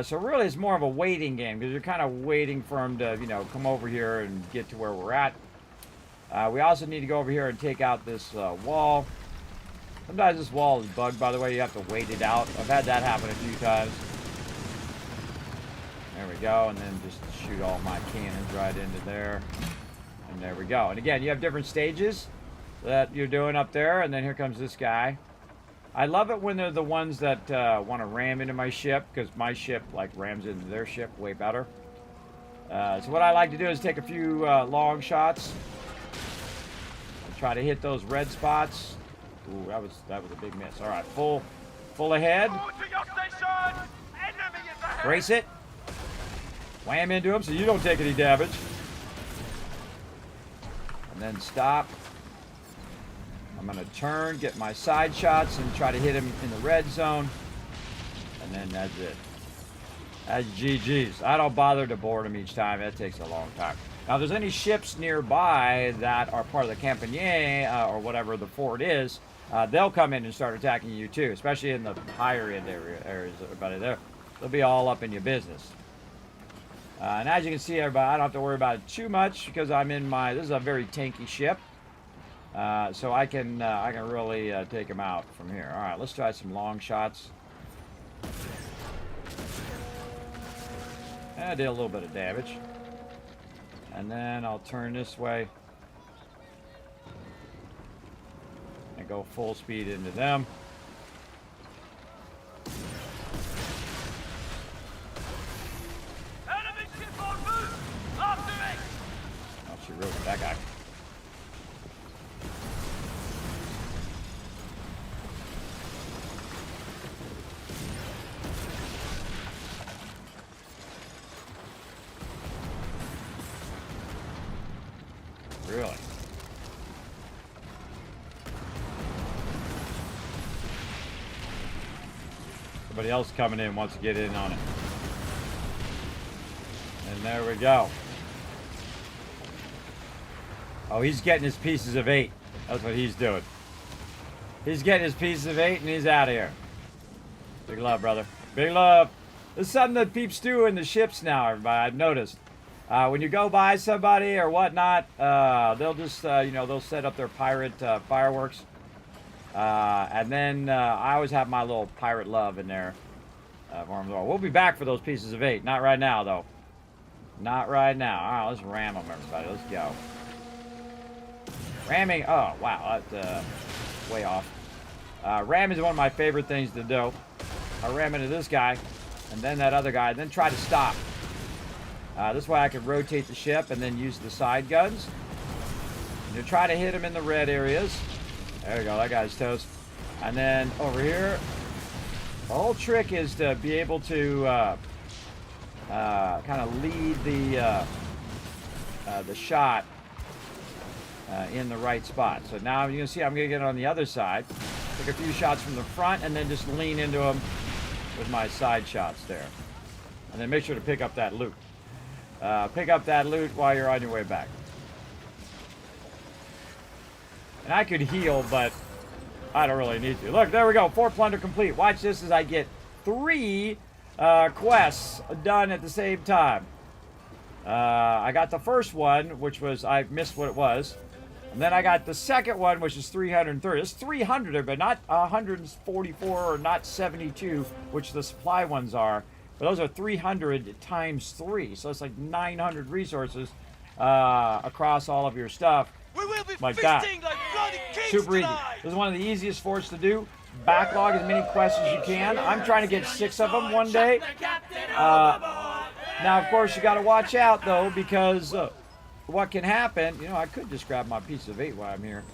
[SPEAKER 3] So really, it's more of a waiting game, because you're kind of waiting for them to, you know, come over here and get to where we're at. We also need to go over here and take out this wall. Sometimes this wall is bugged, by the way. You have to wait it out. I've had that happen a few times. There we go, and then just shoot all my cannons right into there. And there we go. And again, you have different stages. that you're doing up there. And then here comes this guy. I love it when they're the ones that want to ram into my ship, because my ship like rams into their ship way better. So what I like to do is take a few long shots and try to hit those red spots. Ooh, that was a big miss. All right, full ahead. Brace it. Wham into him so you don't take any damage. And then stop. I'm going to turn, get my side shots, and try to hit him in the red zone. And then that's it. That's GG's. I don't bother to board him each time. That takes a long time. Now, if there's any ships nearby that are part of the Campanier or whatever the fort is, they'll come in and start attacking you too, especially in the higher end areas. Everybody there, they'll be all up in your business. And as you can see, everybody, I don't have to worry about it too much because I'm in my. This is a very tanky ship. So I can really take him out from here. All right, let's try some long shots. I did a little bit of damage. And then I'll turn this way and go full speed into them.
[SPEAKER 5] Enemy ship on move! After me!
[SPEAKER 3] Oh, she really that guy. Really? Somebody else coming in wants to get in on it. And there we go. Oh, he's getting his pieces of 8. That's what he's doing. He's getting his pieces of 8 and he's out of here. Big love, brother. Big love. This is something that peeps do in the ships now, everybody. I've noticed. When you go by somebody or whatnot, they'll just, they'll set up their pirate fireworks. And then I always have my little pirate love in there for them. We'll be back for those pieces of 8. Not right now, though. Not right now. All right, let's ram them, everybody. Let's go. Ramming. Oh, wow. That's way off. Ramming is one of my favorite things to do. I ram into this guy and then that other guy, and then try to stop. This way I can rotate the ship and then use the side guns. And you try to hit him in the red areas. There you go, that guy's toast. And then over here, the whole trick is to be able to kind of lead the shot in the right spot. So now you can see I'm going to get on the other side. Take a few shots from the front and then just lean into him with my side shots there. And then make sure to pick up that loot. Pick up that loot while you're on your way back. And I could heal, but I don't really need to. Look, there we go. 4 plunder complete. Watch this as I get 3 quests done at the same time. I got the first one, which was, I missed what it was. And then I got the second one, which is 330. It's 300, but not 144 or not 72, which the supply ones are. But those are 300 times 3. So it's like 900 resources across all of your stuff.
[SPEAKER 5] We will be
[SPEAKER 3] like that.
[SPEAKER 5] feasting like bloody kings
[SPEAKER 3] Super easy.
[SPEAKER 5] tonight!
[SPEAKER 3] This is one of the easiest forts to do. Backlog as many quests as you can. I'm trying to get 6 of them one day. Now, of course, you got to watch out, though, because what can happen, I could just grab my piece of 8 while I'm here.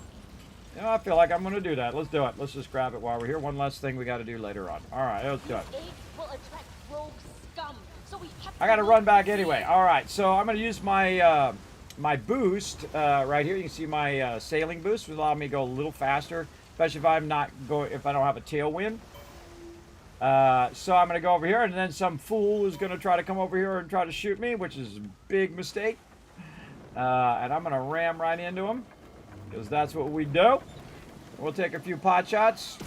[SPEAKER 3] I feel like I'm going to do that. Let's do it. Let's just grab it while we're here. One less thing we got to do later on. All right, let's do it. I got to run back anyway. All right, so I'm going to use my my boost right here. You can see my sailing boost will allow me to go a little faster, especially if I don't have a tailwind. So I'm going to go over here, and then some fool is going to try to come over here and try to shoot me, which is a big mistake. And I'm going to ram right into him, because that's what we do. We'll take a few pot shots.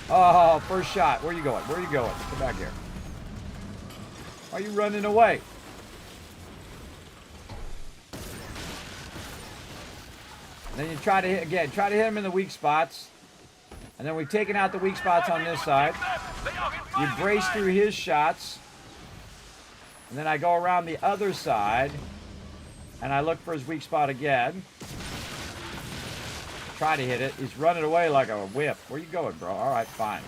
[SPEAKER 3] Oh, first shot. Where are you going? Where are you going? Come back here. Why are you running away? And then you try to hit him in the weak spots. And then we've taken out the weak spots on this side. You brace through his shots. And then I go around the other side. And I look for his weak spot again. try to hit it. He's running away like a whip. Where you going, bro? All right, fine.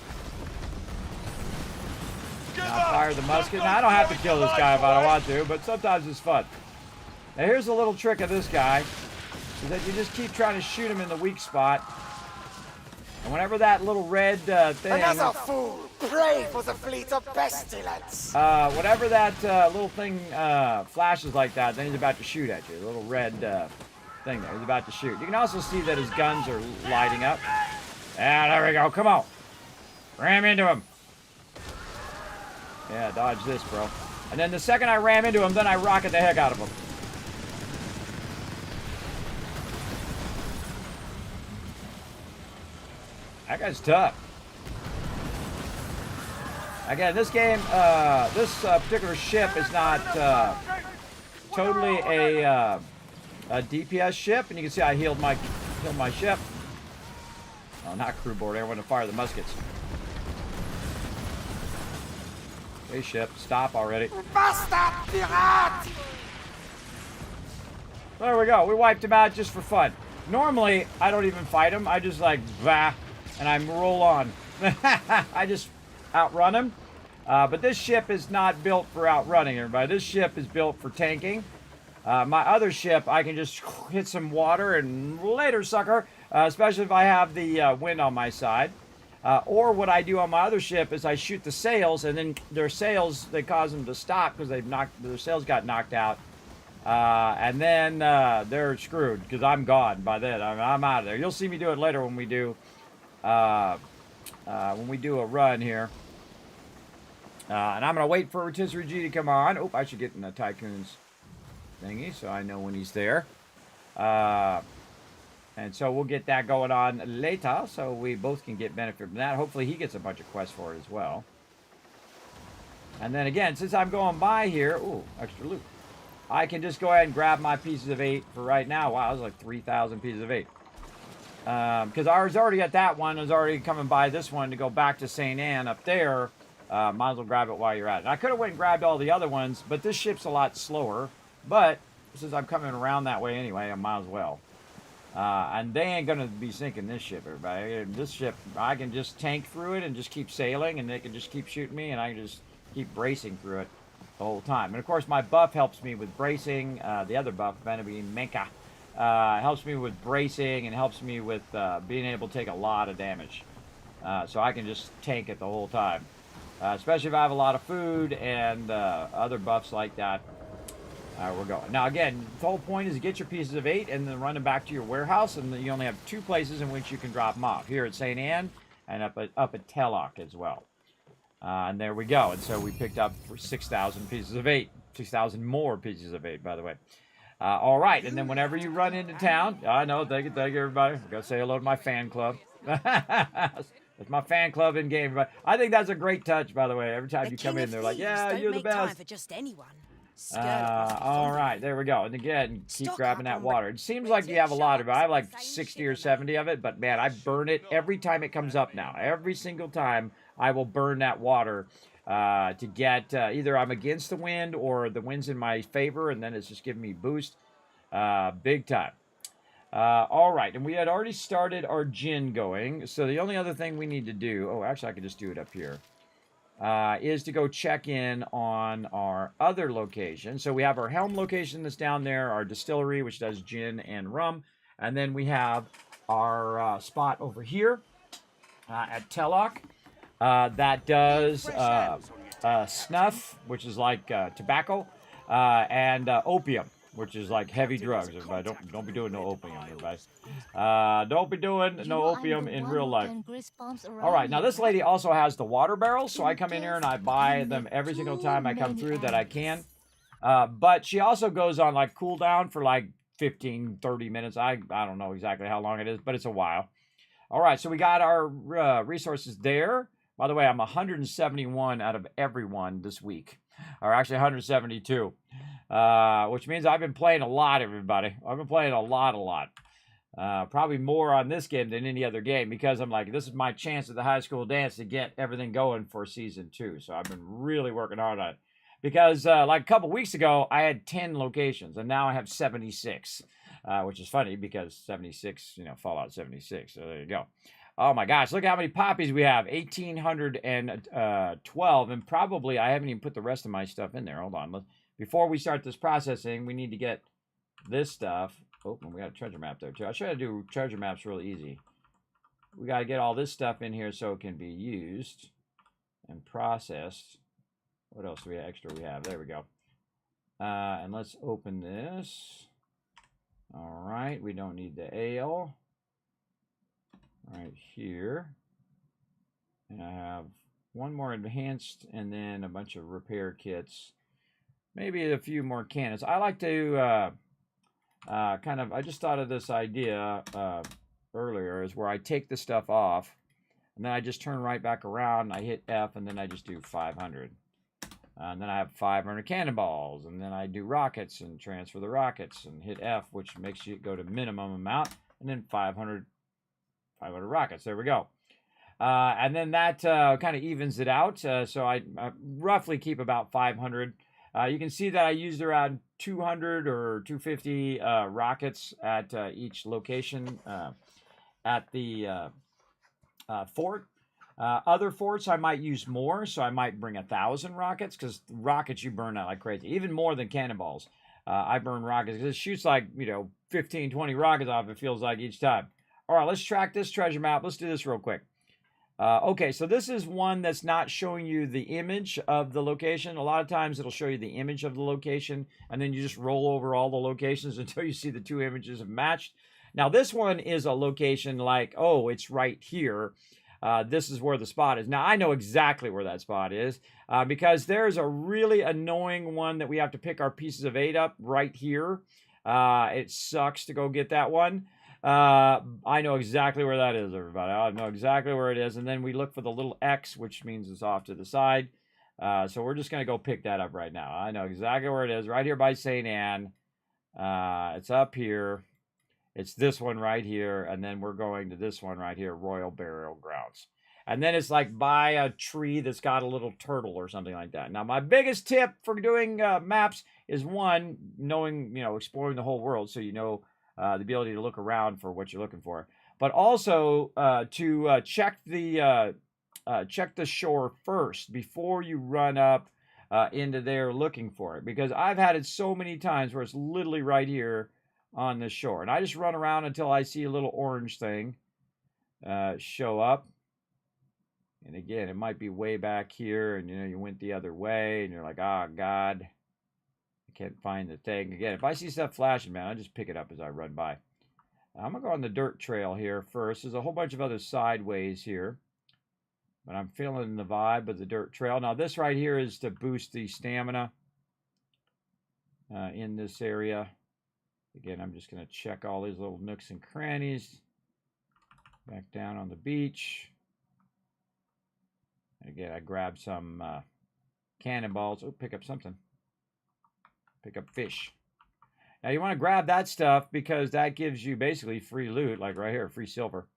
[SPEAKER 3] Now fire the musket. Now, I don't have to kill this guy if I don't want to, but sometimes it's fun. Now, here's a little trick of this guy, is that you just keep trying to shoot him in the weak spot. And whenever that little red thing...
[SPEAKER 7] Another fool! Pray for the fleet of pestilence!
[SPEAKER 3] Whenever that little thing flashes like that, then he's about to shoot at you. The little red thing there. He's about to shoot. You can also see that his guns are lighting up. Yeah, there we go. Come on. Ram into him. Yeah, dodge this, bro. And then the second I ram into him, then I rocket the heck out of him. That guy's tough. Again, this game, this particular ship is not totally a DPS ship, and you can see I healed my ship. Oh, not crew board. I want to fire the muskets. Hey, ship, stop already.
[SPEAKER 7] Bastard pirate!
[SPEAKER 3] There we go. We wiped him out just for fun. Normally, I don't even fight him. I just like, bah, and I roll on. I just outrun him. But this ship is not built for outrunning, everybody. This ship is built for tanking. My other ship, I can just hit some water and later, sucker. Especially if I have the wind on my side. Or what I do on my other ship is I shoot the sails, and then their sails, they cause them to stop because their sails got knocked out. And then they're screwed because I'm gone by then. I'm out of there. You'll see me do it later when we do a run here. And I'm going to wait for Rotisserie G to come on. Oh, I should get in the Tycoons thingy so I know when he's there. And so we'll get that going on later so we both can get benefit from that. Hopefully he gets a bunch of quests for it as well. And then again, since I'm going by here, ooh, extra loot. I can just go ahead and grab my pieces of 8 for right now. Wow, it was like 3,000 pieces of 8. Because I was already at that one. I was already coming by this one to go back to St. Anne up there. Might as well grab it while you're at it. I could have went and grabbed all the other ones, but this ship's a lot slower. But since I'm coming around that way anyway, I might as well. And they ain't going to be sinking this ship, everybody. This ship, I can just tank through it and just keep sailing, and they can just keep shooting me, and I can just keep bracing through it the whole time. And of course, my buff helps me with bracing. The other buff, Vanity Menka, helps me with bracing and helps me with being able to take a lot of damage. So I can just tank it the whole time. Especially if I have a lot of food and other buffs like that. We're going. Now, again, the whole point is to get your pieces of 8 and then run them back to your warehouse, and then you only have 2 places in which you can drop them off. Here at St. Anne and up at Tellock as well. And there we go. And so we picked up 6,000 pieces of 8. 6,000 more pieces of 8, by the way. All right. And then whenever you run into town, I know, thank you, everybody. I've got to say hello to my fan club. That's my fan club in game. I think that's a great touch, by the way. Every time you come in, they're like, yeah, you're the best.
[SPEAKER 6] Time for just anyone.
[SPEAKER 3] All right, there we go. And again, keep grabbing that water. It seems like you have a lot of it. I have like 60 or 70 of it, but man, I burn it every time it comes up now. Every single time I will burn that water to get either I'm against the wind or the wind's in my favor, and then it's just giving me boost big time. All right, and we had already started our gin going, so the only other thing we need to do, oh, actually I could just do it up here. Is to go check in on our other location. So we have our helm location that's down there, our distillery, which does gin and rum. And then we have our spot over here at Tellock that does snuff, which is like tobacco, and opium, which is like heavy drugs. Everybody, don't be doing no opium, everybody. Don't be doing no opium in real life. All right, now this lady also has the water barrels, so I come in here and I buy them every single time I come through that I can. But she also goes on like cooldown for like 15, 30 minutes. I don't know exactly how long it is, but it's a while. All right, so we got our resources there. By the way, I'm 171 out of everyone this week. Or actually 172. Which means I've been playing a lot, everybody. I've been playing a lot. Probably more on this game than any other game because I'm like, this is my chance at the high school dance to get everything going for season 2. So I've been really working hard on it. Because like a couple weeks ago, I had 10 locations and now I have 76. which is funny because 76, you know, Fallout 76. So there you go. Oh my gosh, look how many poppies we have. 1,812. And probably I haven't even put the rest of my stuff in there. Hold on. Before we start this processing, we need to get this stuff. Oh, and we got a treasure map there too. I should do treasure maps really easy. We got to get all this stuff in here so it can be used and processed. What else do we have extra we have? There we go. And let's open this. All right, we don't need the ale. Right here. And I have one more enhanced and then a bunch of repair kits. Maybe a few more cannons. I like to I just thought of this idea earlier, is where I take the stuff off and then I just turn right back around and I hit F and then I just do 500. And then I have 500 cannonballs, and then I do rockets and transfer the rockets and hit F, which makes you go to minimum amount, and then 500 rockets. There we go. And then that kind of evens it out. So I roughly keep about 500. You can see that I used around 200 or 250 rockets at each location at the fort. Other forts I might use more, so I might bring 1,000 rockets, because rockets you burn out like crazy, even more than cannonballs. I burn rockets because it shoots like, 15, 20 rockets off, it feels like, each time. All right, let's track this treasure map. Let's do this real quick. Okay, so this is one that's not showing you the image of the location. A lot of times it'll show you the image of the location, and then you just roll over all the locations until you see the two images have matched. Now, this one is a location like, oh, it's right here. This is where the spot is. Now, I know exactly where that spot is because there's a really annoying one that we have to pick our pieces of 8 up right here. It sucks to go get that one. I know exactly where that is, everybody. I know exactly where it is. And then we look for the little X, which means it's off to the side. So we're just going to go pick that up right now. I know exactly where it is, right here by St. Anne. It's up here. It's this one right here, and then we're going to this one right here, Royal Burial Grounds. And then it's like by a tree that's got a little turtle or something like that. Now, my biggest tip for doing maps is, one, knowing, exploring the whole world, so you know the ability to look around for what you're looking for. But also to check the shore first before you run up into there looking for it. Because I've had it so many times where it's literally right here on the shore, and I just run around until I see a little orange thing show up. And again, it might be way back here, and you went the other way, and you're like, oh God, I can't find the thing. Again, if I see stuff flashing, man, I just pick it up as I run by. I'm gonna go on the dirt trail here first. There's a whole bunch of other sideways here, but I'm feeling the vibe of the dirt trail. Now, this right here is to boost the stamina in this area. Again, I'm just going to check all these little nooks and crannies. Back down on the beach. And again, I grab some cannonballs. Oh, pick up something. Pick up fish. Now, you want to grab that stuff because that gives you basically free loot, like right here, free silver.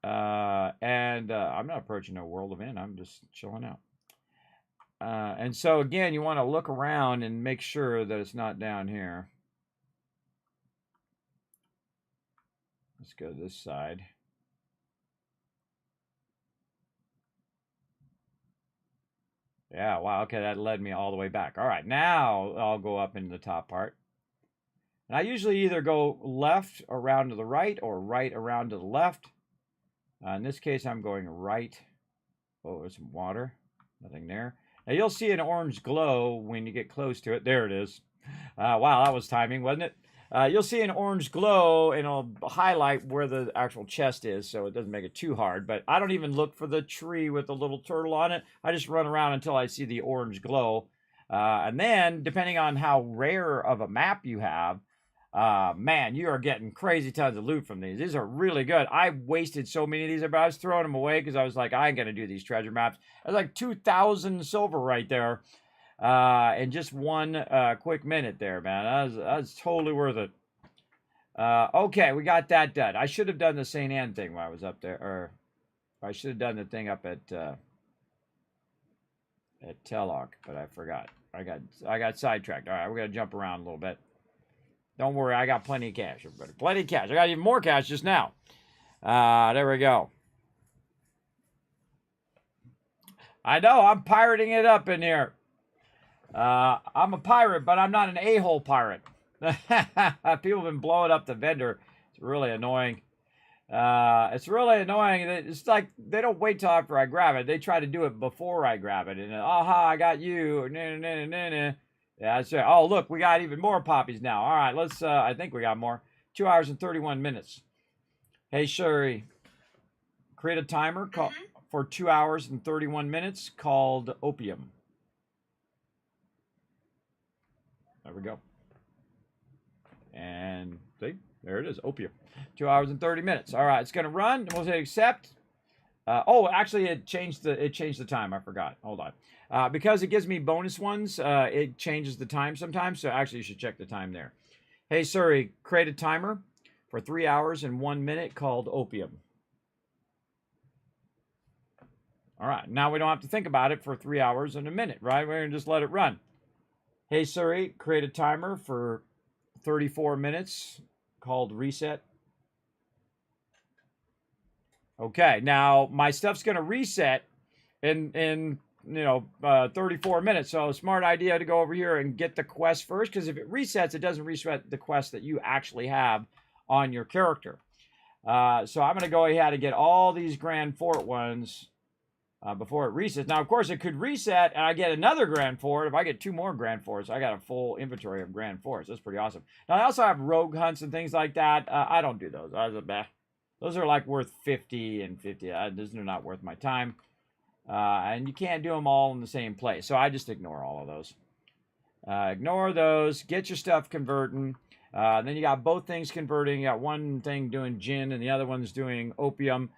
[SPEAKER 3] And I'm not approaching no world event. I'm just chilling out. And so, again, you want to look around and make sure that it's not down here. Let's go to this side. Yeah, wow, okay, that led me all the way back. All right, now I'll go up into the top part. And I usually either go left around to the right or right around to the left. In this case, I'm going right. Oh, there's some water. Nothing there. Now, you'll see an orange glow when you get close to it. There it is. Wow, that was timing, wasn't it? You'll see an orange glow, and it'll highlight where the actual chest is, so it doesn't make it too hard. But I don't even look for the tree with the little turtle on it. I just run around until I see the orange glow. And then, depending on how rare of a map you have, man, you are getting crazy tons of loot from these. These are really good. I wasted so many of these, but I was throwing them away because I was like, I ain't going to do these treasure maps. There's like 2,000 silver right there. In just one quick minute there, man. That was totally worth it. Okay, we got that done. I should have done the St. Anne thing while I was up there, or I should have done the thing up at Tellock, but I forgot. I got sidetracked. All right, we're gonna jump around a little bit. Don't worry, I got plenty of cash, everybody. Plenty of cash. I got even more cash just now. There we go. I know, I'm pirating it up in here. I'm a pirate, but I'm not an a-hole pirate. People have been blowing up the vendor. It's really annoying. It's really annoying. It's like they don't wait till after I grab it. They try to do it before I grab it. And aha, I got you. Yeah, that's it. Oh, look, we got even more poppies now. All right, let's. I think we got more. 2 hours and 31 minutes. Hey, Sherry, create a timer for 2 hours and 31 minutes called opium. There we go. And see, there it is, opium. 2 hours and 30 minutes. All right, it's gonna run. We'll hit accept. Oh, actually, it changed the time. I forgot. Hold on. Because it gives me bonus ones, it changes the time sometimes. So actually, you should check the time there. Hey Siri, create a timer for 3 hours and 1 minute called opium. All right, now we don't have to think about it for 3 hours and a minute, right? We're gonna just let it run. Hey Siri, create a timer for 34 minutes called reset. Okay, now my stuff's going to reset in 34 minutes. So smart idea to go over here and get the quest first, because if it resets, it doesn't reset the quest that you actually have on your character. So I'm going to go ahead and get all these Grand Fort ones before it resets. Now, of course, it could reset and I get another Grand Fort. If I get 2 more Grand Forts, I got a full inventory of Grand Forts. That's pretty awesome. Now, I also have rogue hunts and things like that. I don't do those. Those are like worth 50 and 50. Those are not worth my time. And you can't do them all in the same place. So I just ignore all of those. Ignore those. Get your stuff converting. Then you got both things converting. You got one thing doing gin and the other one's doing opium.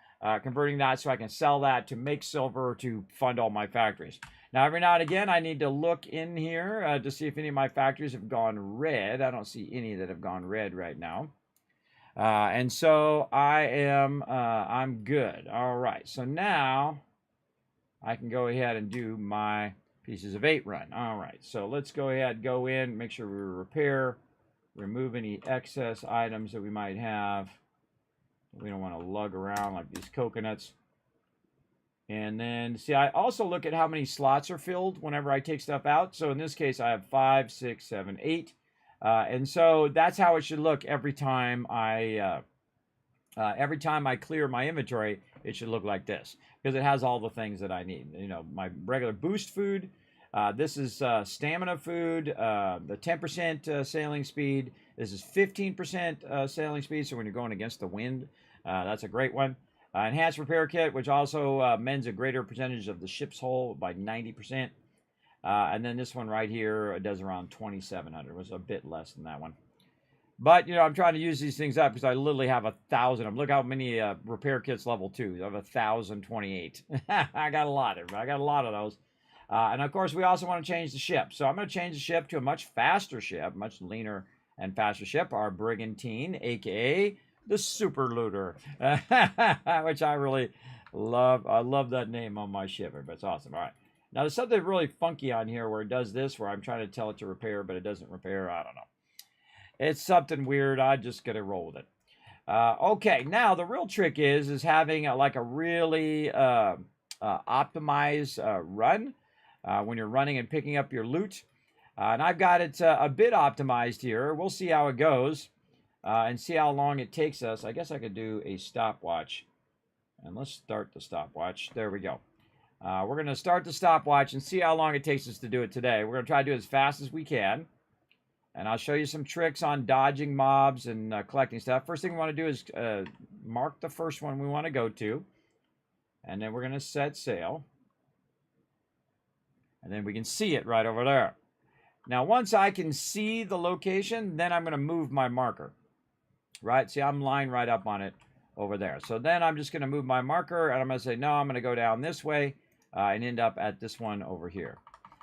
[SPEAKER 3] Converting that so I can sell that to make silver to fund all my factories. Now, every now and again, I need to look in here to see if any of my factories have gone red. I don't see any that have gone red right now. And so I'm good. All right, so now I can go ahead and do my Pieces of 8 run. All right, so let's go ahead, go in, make sure we repair, remove any excess items that we might have. We don't want to lug around like these coconuts. And then, see, I also look at how many slots are filled whenever I take stuff out. So in this case, I have 5, 6, 7, 8. And so that's how it should look every time I clear my inventory. It should look like this, because it has all the things that I need. You know, my regular boost food. This is stamina food. The 10% sailing speed. This is 15% sailing speed. So when you're going against the wind, that's a great one. Enhanced repair kit, which also mends a greater percentage of the ship's hull by 90%. And then this one right here does around 2,700. It was a bit less than that one. But, you know, I'm trying to use these things up because I literally have 1,000 of them. Look how many repair kits level 2. I have 1,028. I got a lot of them. I got a lot of those. And, of course, we also want to change the ship. So I'm going to change the ship to a much faster ship, much leaner and faster ship, our Brigantine, a.k.a. the Super Looter, which I really love. I love that name on my ship. It's awesome. All right. Now, there's something really funky on here where it does this, where I'm trying to tell it to repair, but it doesn't repair. I don't know. It's something weird. I'm just going to roll with it. Okay, now the real trick is having like a really optimized run when you're running and picking up your loot. And I've got it a bit optimized here. We'll see how it goes and see how long it takes us. I guess I could do a stopwatch. And let's start the stopwatch. There we go. We're going to start the stopwatch and see how long it takes us to do it today. We're going to try to do it as fast as we can. And I'll show you some tricks on dodging mobs and collecting stuff. First thing we want to do is mark the first one we want to go to. And then we're going to set sail. And then we can see it right over there. Now, once I can see the location, then I'm going to move my marker. Right? See, I'm lying right up on it over there. So then I'm just going to move my marker, and I'm going to say, no, I'm going to go down this way and end up at this one over here.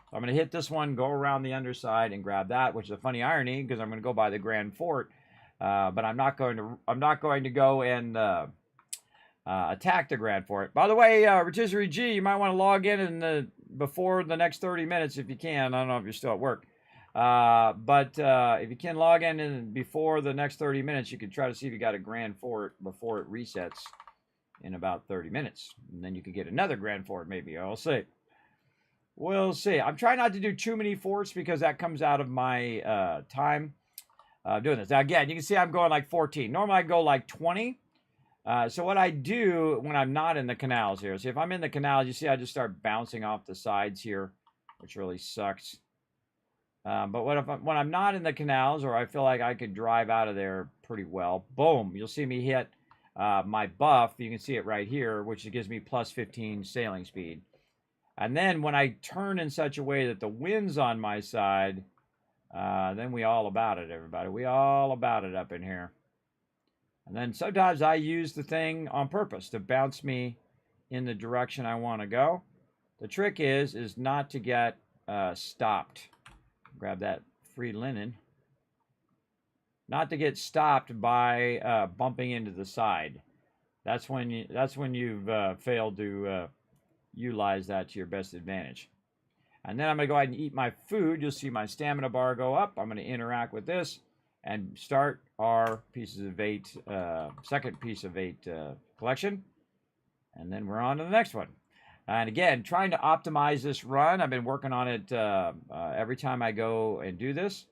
[SPEAKER 3] So I'm going to hit this one, go around the underside, and grab that, which is a funny irony because I'm going to go by the Grand Fort, but I'm not going to go and attack the Grand Fort. By the way, Rotisserie G, you might want to log in before the next 30 minutes if you can. I don't know if you're still at work. But if you can log in before the next 30 minutes, you can try to see if you got a grand fort before it resets in about 30 minutes. And then you can get another grand fort, maybe. I'll see. We'll see. I'm trying not to do too many forts because that comes out of my time doing this. Now, again, you can see I'm going like 14. Normally, I go like 20. So what I do when I'm not in the canals here, see if I'm in the canals, you see I just start bouncing off the sides here, which really sucks. But when I'm not in the canals, or I feel like I could drive out of there pretty well, boom, you'll see me hit my buff. You can see it right here, which gives me plus 15 sailing speed. And then when I turn in such a way that the wind's on my side, then we all about it, everybody. We all about it up in here. And then sometimes I use the thing on purpose to bounce me in the direction I want to go. The trick is not to get stopped. Grab that free linen. Not to get stopped by bumping into the side. That's when you've failed to utilize that to your best advantage. And then I'm going to go ahead and eat my food. You'll see my stamina bar go up. I'm going to interact with this and start our pieces of 8, second piece of 8 collection. And then we're on to the next one. And again, trying to optimize this run. I've been working on it every time I go and do this.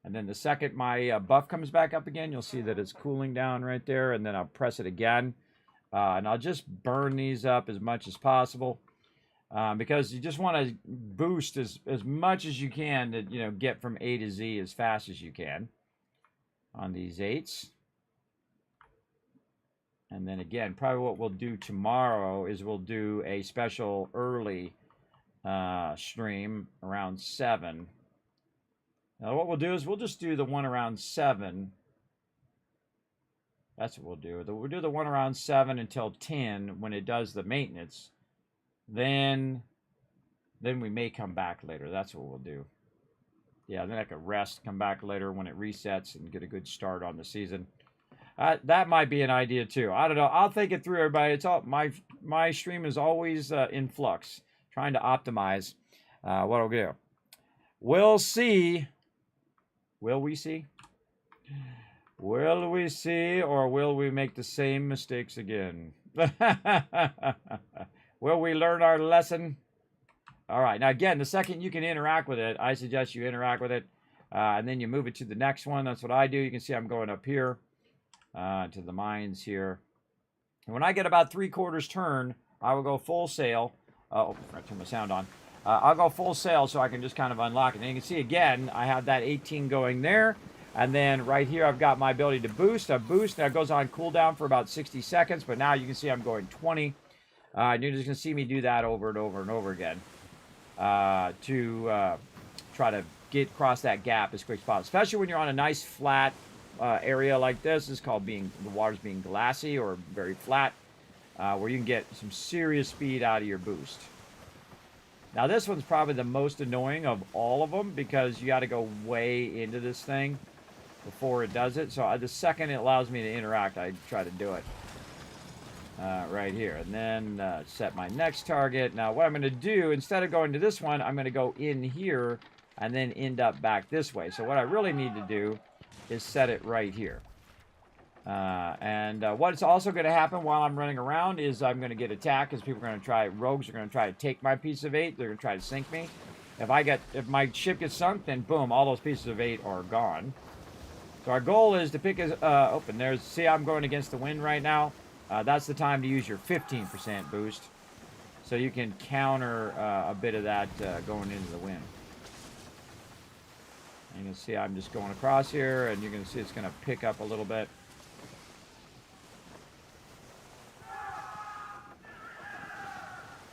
[SPEAKER 3] And then the second my buff comes back up again, you'll see that it's cooling down right there. And then I'll press it again. And I'll just burn these up as much as possible. Because you just want to boost as much as you can to, get from A to Z as fast as you can on these 8s. And then again, probably what we'll do tomorrow is we'll do a special early stream around 7. Now what we'll do is we'll just do the one around 7. That's what we'll do. We'll do the one around 7 until 10 when it does the maintenance. Then we may come back later. That's what we'll do. Yeah, then I can rest, come back later when it resets and get a good start on the season. That might be an idea too. I don't know. I'll think it through, everybody. It's all my stream is always in flux, trying to optimize what I'll do. We'll see. Will we see? Will we see, or will we make the same mistakes again? Will we learn our lesson? All right. Now, again, the second you can interact with it, I suggest you interact with it, and then you move it to the next one. That's what I do. You can see I'm going up here to the mines here. And when I get about 3/4 turn, I will go full sail. Oh, I turn my sound on. I'll go full sail so I can just kind of unlock it. And you can see, again, I have that 18 going there. And then right here, I've got my ability to boost. I boost. Now, it goes on cooldown for about 60 seconds. But now you can see I'm going 20. And you're just going to see me do that over and over and over again to try to get across that gap as quick as possible. Especially when you're on a nice flat area like this. This is called the water's being glassy or very flat, where you can get some serious speed out of your boost. Now this one's probably the most annoying of all of them because you got to go way into this thing before it does it. So the second it allows me to interact, I try to do it right here. And then set my next target. Now what I'm going to do, instead of going to this one, I'm going to go in here and then end up back this way. So what I really need to do is set it right here. What's also going to happen while I'm running around is I'm going to get attacked because people are going to try, rogues are going to try to take my piece of 8. They're going to try to sink me. If my ship gets sunk, then boom, all those pieces of 8 are gone. So our goal is to pick open. See, I'm going against the wind right now. That's the time to use your 15% boost. So you can counter a bit of that going into the wind. And you can see I'm just going across here, and you're going to see it's going to pick up a little bit.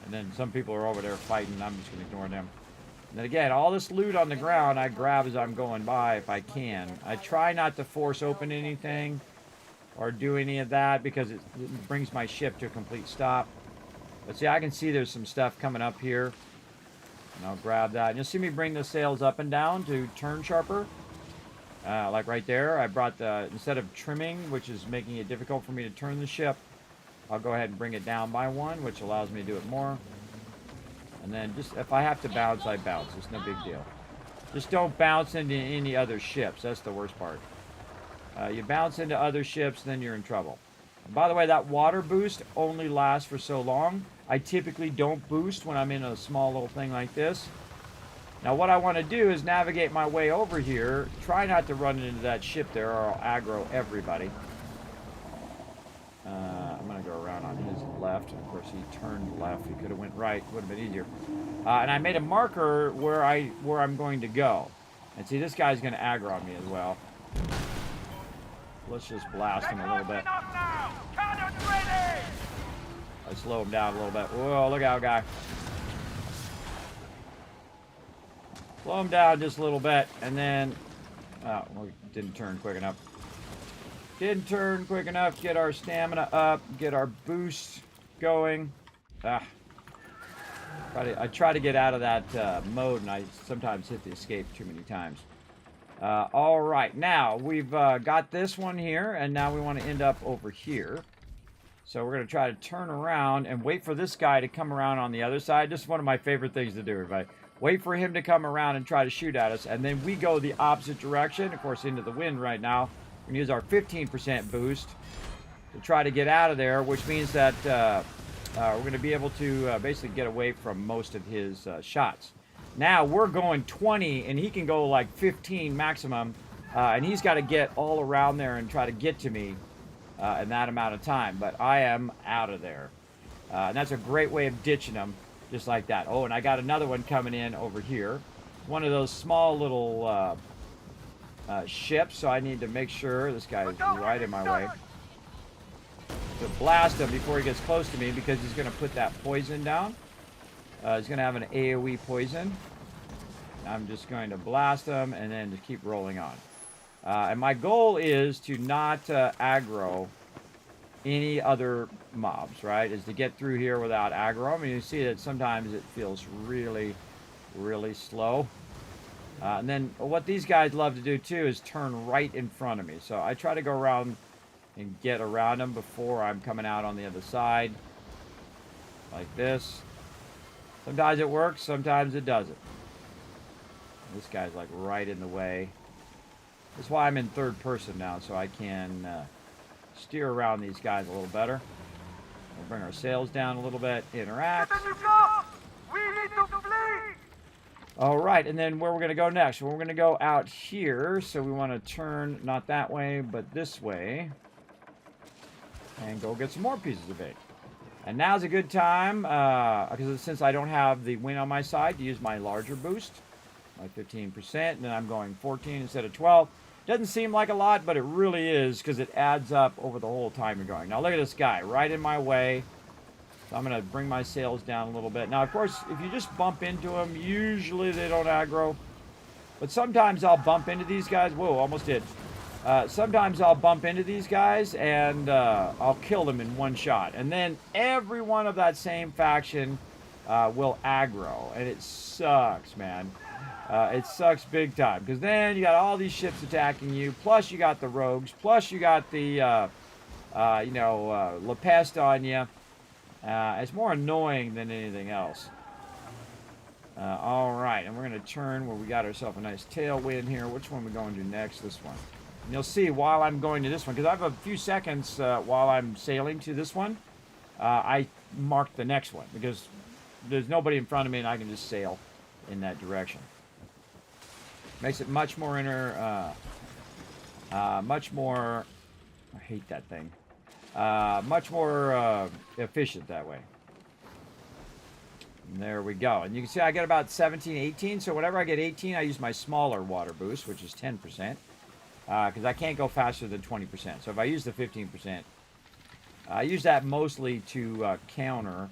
[SPEAKER 3] And then some people are over there fighting, and I'm just going to ignore them. And then again, all this loot on the ground I grab as I'm going by if I can. I try not to force open anything or do any of that because it brings my ship to a complete stop. But see, I can see there's some stuff coming up here. And I'll grab that. And you'll see me bring the sails up and down to turn sharper. Like right there, I brought instead of trimming, which is making it difficult for me to turn the ship, I'll go ahead and bring it down by 1, which allows me to do it more. And then just, if I have to bounce, I bounce. It's no big deal. Just don't bounce into any other ships. That's the worst part. You bounce into other ships, then you're in trouble. And by the way, that water boost only lasts for so long. I typically don't boost when I'm in a small little thing like this. Now what I want to do is navigate my way over here. Try not to run into that ship there or I'll aggro everybody. I'm going to go around on his left. And of course he turned left. He could have went right. Would have been easier. And I made a marker where I'm going to go. And see, this guy's going to aggro on me as well. Let's just blast him a little bit. I slow him down a little bit. Whoa, look out, guy. Slow him down just a little bit, and then... Oh, well, didn't turn quick enough. Didn't turn quick enough. Get our stamina up. Get our boost going. Ah. I try to get out of that mode, and I sometimes hit the escape too many times. All right, now we've got this one here, and now we want to end up over here. So we're going to try to turn around and wait for this guy to come around on the other side. This is one of my favorite things to do, everybody. Wait for him to come around and try to shoot at us, and then we go the opposite direction, of course, into the wind right now. We're going to use our 15% boost to try to get out of there, which means that we're going to be able to basically get away from most of his shots. Now we're going 20, and he can go like 15 maximum, and he's got to get all around there and try to get to me in that amount of time. But I am out of there. And that's a great way of ditching them, just like that. Oh, and I got another one coming in over here. One of those small little ships, so I need to make sure this guy is right in my way. To blast him before he gets close to me, because he's going to put that poison down. He's going to have an AoE poison. I'm just going to blast him and then just keep rolling on. And my goal is to not aggro any other mobs, right? Is to get through here without aggro. I mean, you see that sometimes it feels really, really slow. And then what these guys love to do too is turn right in front of me. So I try to go around and get around them before I'm coming out on the other side. Like this. Sometimes it works, sometimes it doesn't. This guy's like right in the way. That's why I'm in third person now, so I can steer around these guys a little better. We'll bring our sails down a little bit, interact.
[SPEAKER 5] We need to flee!
[SPEAKER 3] Alright, and then where we're going to go next? Well, we're going to go out here, so we want to turn not that way, but this way. And go get some more pieces of bait. And now's a good time, because since I don't have the wind on my side, to use my larger boost, my 15%, and then I'm going 14 instead of 12. Doesn't seem like a lot, but it really is, because it adds up over the whole time you're going. Now look at this guy, right in my way. So I'm going to bring my sails down a little bit. Now, of course, if you just bump into them, usually they don't aggro. But sometimes I'll bump into these guys. Whoa, almost did. Sometimes I'll bump into these guys and I'll kill them in one shot. And then every one of that same faction will aggro. And it sucks, man. It sucks big time. Because then you got all these ships attacking you. Plus you got the rogues. Plus you got the, La Peste on you. It's more annoying than anything else. Alright, and we're going to turn where we got ourselves a nice tailwind here. Which one are we going to next? This one. And you'll see while I'm going to this one, because I have a few seconds while I'm sailing to this one, I mark the next one, because there's nobody in front of me and I can just sail in that direction. Makes it much more much more, I hate that thing, much more efficient that way. And there we go. And you can see I get about 17, 18. So whenever I get 18, I use my smaller water boost, which is 10%. Because I can't go faster than 20%. So if I use the 15%, I use that mostly to counter.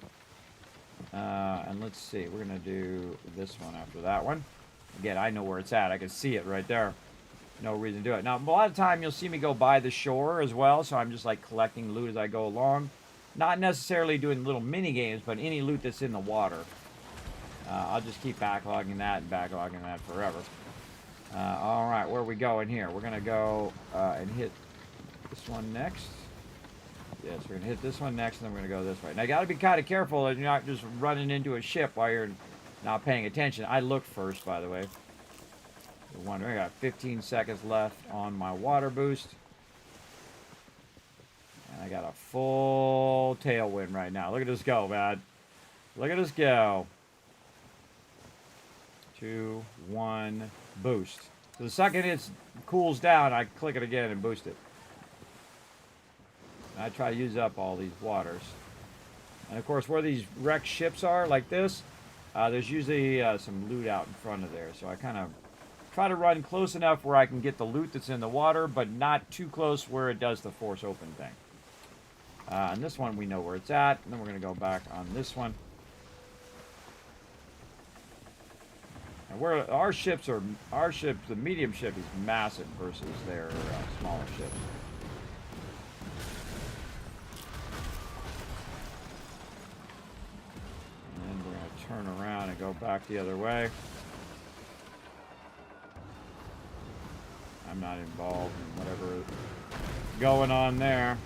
[SPEAKER 3] And let's see. We're going to do this one after that one. Again, I know where it's at. I can see it right there. No reason to do it. Now, a lot of time you'll see me go by the shore as well. So I'm just like collecting loot as I go along. Not necessarily doing little mini games, but any loot that's in the water. I'll just keep backlogging that and backlogging that forever. Alright, where are we going here? We're going to go and hit this one next. Yes, we're going to hit this one next, and then we're going to go this way. Now, you got to be kind of careful that you're not just running into a ship while you're not paying attention. I looked first, by the way. I got 15 seconds left on my water boost. And I got a full tailwind right now. Look at this go, man. Look at this go. 2, 1, boost. So the second it cools down, I click it again and boost it. And I try to use up all these waters. And of course, where these wrecked ships are, like this, there's usually some loot out in front of there. So I kind of try to run close enough where I can get the loot that's in the water, but not too close where it does the force open thing. And this one, we know where it's at. And then we're going to go back on this one. And where our ship, the medium ship, is massive versus their smaller ships. And then we're going to turn around and go back the other way. I'm not involved in whatever going on there.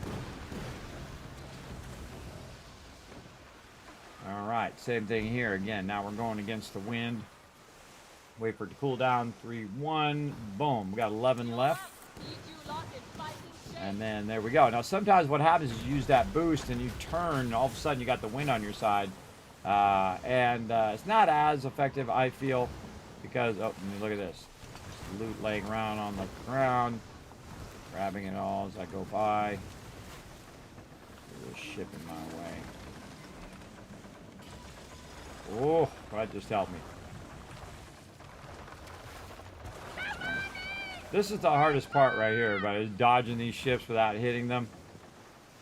[SPEAKER 3] All right, same thing here. Again, now we're going against the wind. Wait for it to cool down. 3, 1, boom. We got 11 left. And then there we go. Now, sometimes what happens is you use that boost and you turn, and all of a sudden you got the wind on your side. It's not as effective, I feel, because, oh, look at this. Loot laying around on the ground, grabbing it all as I go by. There's a ship in my way. Oh, that just helped me. This is the hardest part right here, but is dodging these ships without hitting them.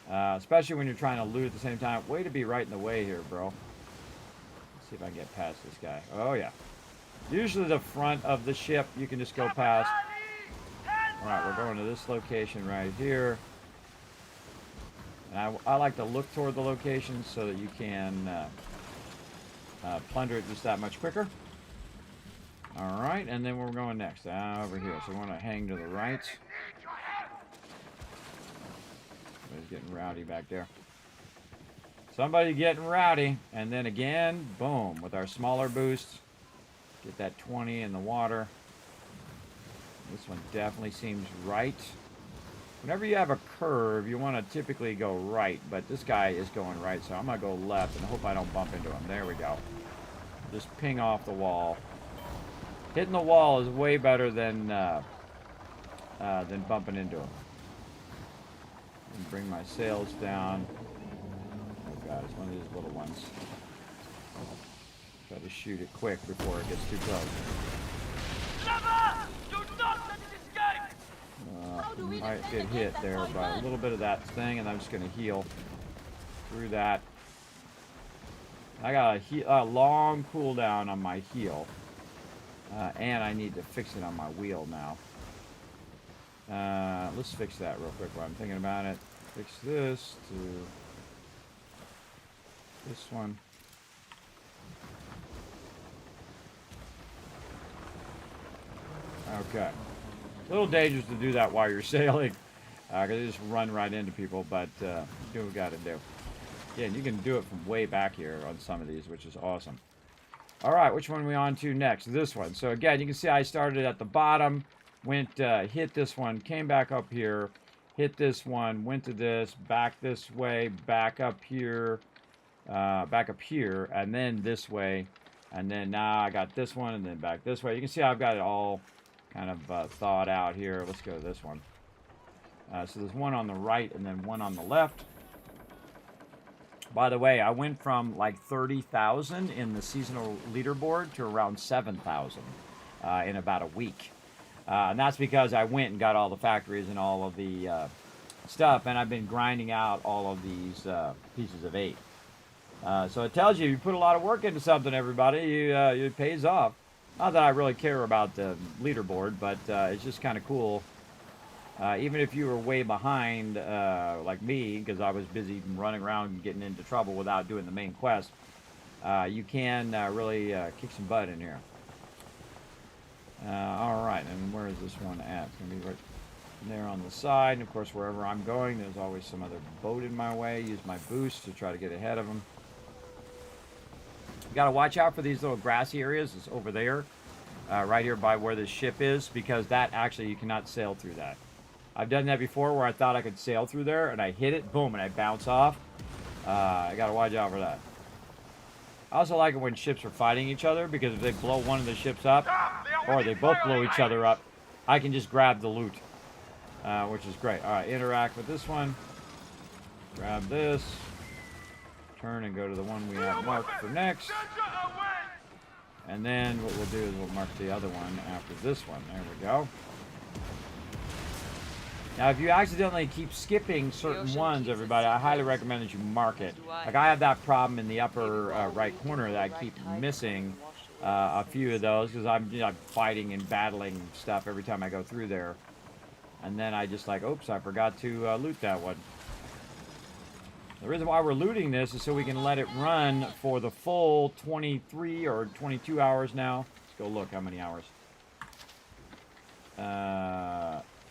[SPEAKER 3] Especially when you're trying to loot at the same time. Way to be right in the way here, bro. Let's see if I can get past this guy. Oh, yeah. Usually the front of the ship, you can just go past. Alright, we're going to this location right here. And I like to look toward the location so that you can plunder it just that much quicker. Alright, and then we're going next. Over here. So we want to hang to the right. Somebody's getting rowdy back there. Somebody getting rowdy. And then again, boom, with our smaller boosts. Get that 20 in the water. This one definitely seems right. Whenever you have a curve, you want to typically go right, but this guy is going right, so I'm going to go left and hope I don't bump into him. There we go. Just ping off the wall. Hitting the wall is way better than bumping into him. And bring my sails down. Oh god, it's one of these little ones. Try to shoot it quick before it gets too close. Might get hit there by a little bit of that thing, and I'm just going to heal through that. I got a long cooldown on my heal, and I need to fix it on my wheel now. Let's fix that real quick while I'm thinking about it. Fix this to this one. Okay. A little dangerous to do that while you're sailing, because you just run right into people, but do what we got to do. Again, you can do it from way back here on some of these, which is awesome. All right, which one are we on to next? This one. So again, you can see I started at the bottom, went, hit this one, came back up here, hit this one, went to this, back this way, back up here, and then this way, and then now I got this one, and then back this way. You can see I've got it all kind of thawed out here. Let's go to this one. So there's one on the right and then one on the left. By the way, I went from like 30,000 in the seasonal leaderboard to around 7,000 in about a week. And that's because I went and got all the factories and all of the stuff, and I've been grinding out all of these pieces of 8. So it tells you put a lot of work into something, everybody. It pays off. Not that I really care about the leaderboard, but it's just kind of cool. Even if you were way behind, like me, because I was busy running around and getting into trouble without doing the main quest, you can really kick some butt in here. All right, and where is this one at? It's going to be right there on the side. And of course, wherever I'm going, there's always some other boat in my way. Use my boost to try to get ahead of them. You got to watch out for these little grassy areas. It's over there. right here by where the ship is, because that actually you cannot sail through that. I've done that before where I thought I could sail through there, and I hit it, boom, and I bounce off. I gotta watch out for that. I also like it when ships are fighting each other, because if they blow one of the ships up, or they both blow each other up, I can just grab the loot, which is great. Alright, interact with this one. Grab this. Turn and go to the one we have marked for next. And then what we'll do is we'll mark the other one after this one. There we go. Now, if you accidentally keep skipping certain ones, everybody, I highly recommend that you mark it. Like, I have that problem in the upper right corner that I keep missing a few of those because I'm fighting and battling stuff every time I go through there. And then I just like, oops, I forgot to loot that one. The reason why we're looting this is so we can let it run for the full 23 or 22 hours now. Let's go look how many hours.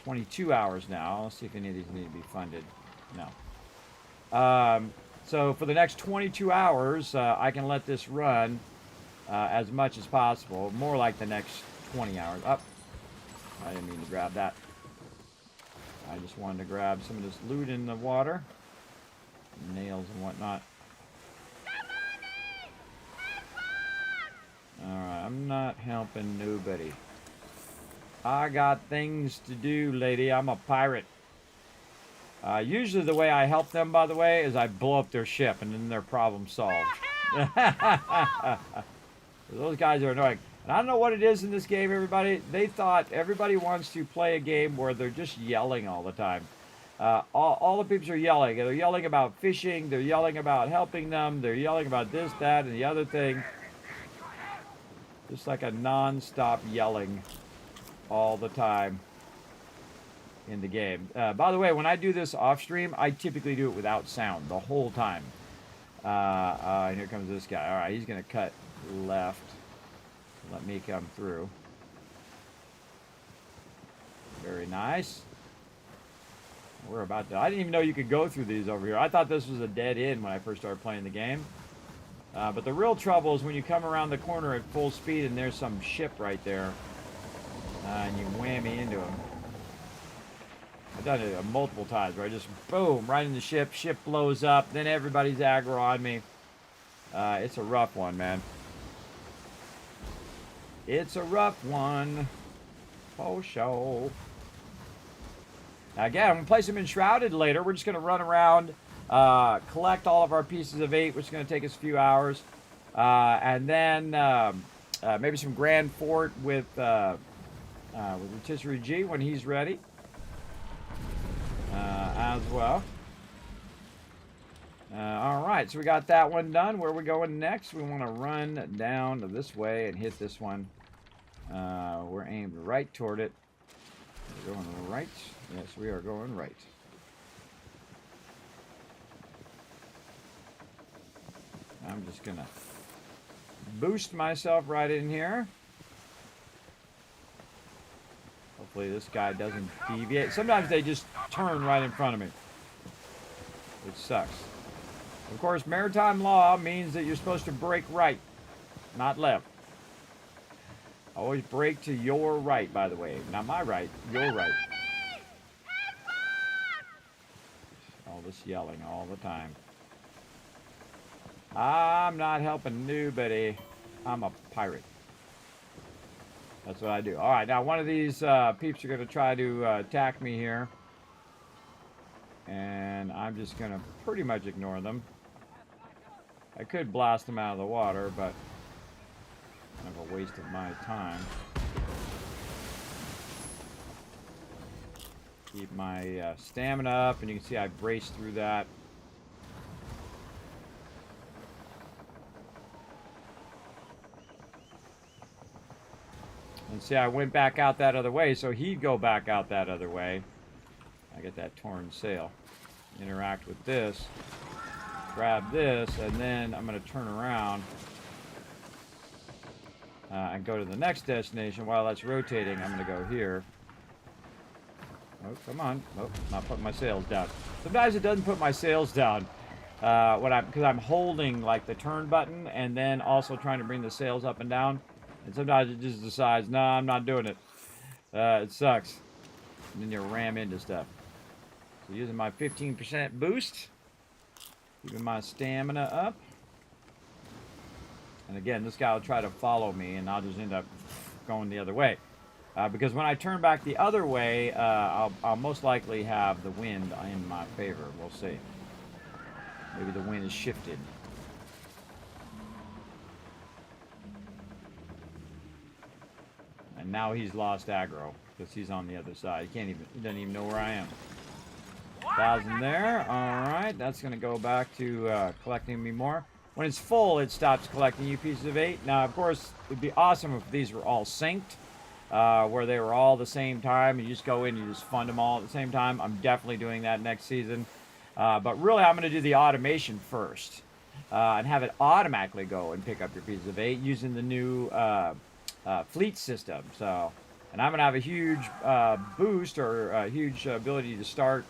[SPEAKER 3] 22 hours now. Let's see if any of these need to be funded. No. So for the next 22 hours, I can let this run as much as possible. More like the next 20 hours. Oh, I didn't mean to grab that. I just wanted to grab some of this loot in the water. Nails and whatnot. Alright, I'm not helping nobody. I got things to do, lady. I'm a pirate. Usually the way I help them, by the way, is I blow up their ship and then their problem solved. Those guys are annoying. And I don't know what it is in this game, everybody. They thought everybody wants to play a game where they're just yelling all the time. All the peeps are yelling. They're yelling about fishing. They're yelling about helping them. They're yelling about this, that, and the other thing. Just like a non-stop yelling all the time in the game. By the way, when I do this off stream, I typically do it without sound the whole time. And here comes this guy. All right, he's going to cut left. Let me come through. Very nice. We're about to... I didn't even know you could go through these over here. I thought this was a dead end when I first started playing the game. But the real trouble is when you come around the corner at full speed and there's some ship right there. And you whammy into them. I've done it multiple times where I just, boom, right in the ship. Ship blows up. Then everybody's aggro on me. It's a rough one, man. It's a rough one. For sure. Now again, I'm going to play some Enshrouded later. We're just going to run around, collect all of our pieces of 8, which is going to take us a few hours. And then maybe some Grand Fort with Rotisserie G when he's ready. As well. Alright, so we got that one done. Where are we going next? We want to run down this way and hit this one. We're aimed right toward it. We're going right. Yes, we are going right. I'm just going to boost myself right in here. Hopefully this guy doesn't deviate. Sometimes they just turn right in front of me, which sucks. Of course, maritime law means that you're supposed to brake right, not left. Always brake to your right, by the way. Not my right, your right. All this yelling all the time. I'm not helping nobody. I'm a pirate. That's what I do. Alright, now one of these peeps are going to try to attack me here. And I'm just going to pretty much ignore them. I could blast them out of the water, but kind of a waste of my time. Keep my stamina up, and you can see I braced through that. And see, I went back out that other way, so he'd go back out that other way. I get that torn sail. Interact with this. Grab this, and then I'm going to turn around and go to the next destination. While that's rotating, I'm going to go here. Oh, come on. Oh, not putting my sails down. Sometimes it doesn't put my sails down because I'm holding like the turn button and then also trying to bring the sails up and down. And sometimes it just decides, no, I'm not doing it. It sucks. And then you ram into stuff. So using my 15% boost. Keeping my stamina up. And again, this guy will try to follow me, and I'll just end up going the other way. Because when I turn back the other way, I'll most likely have the wind in my favor. We'll see. Maybe the wind is shifted. And now he's lost aggro because he's on the other side. He doesn't even know where I am. 1,000 there. All right, that's going to go back to collecting me more. When it's full, it stops collecting you pieces of 8. Now, of course, it'd be awesome if these were all synced, where they were all the same time. You just go in, you just fund them all at the same time. I'm definitely doing that next season. But really, I'm going to do the automation first and have it automatically go and pick up your pieces of 8 using the new fleet system. So, and I'm going to have a huge boost or a huge ability to start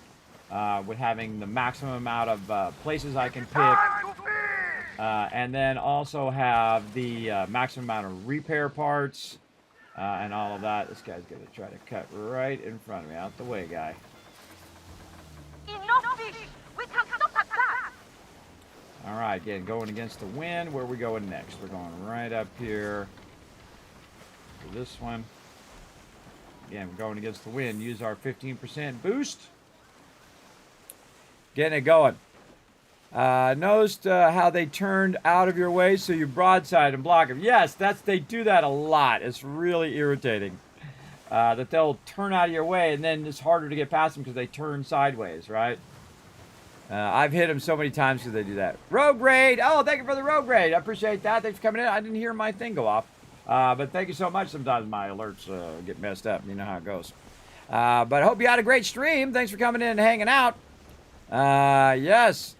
[SPEAKER 3] with having the maximum amount of places I can pick. And then also have the maximum amount of repair parts and all of that. This guy's going to try to cut right in front of me. Out the way, guy.
[SPEAKER 6] Enough fish! We can stop at that!
[SPEAKER 3] All right, again, going against the wind. Where are we going next? We're going right up here to this one. Again, we're going against the wind. Use our 15% boost. Getting it going. Noticed how they turned out of your way, so you broadside and block them. Yes, they do that a lot. It's really irritating that they'll turn out of your way, and then it's harder to get past them because they turn sideways, right? I've hit them so many times because they do that. Rogue raid! Oh, thank you for the rogue raid. I appreciate that. Thanks for coming in. I didn't hear my thing go off, but thank you so much. Sometimes my alerts get messed up. You know how it goes. But I hope you had a great stream. Thanks for coming in and hanging out. Yes.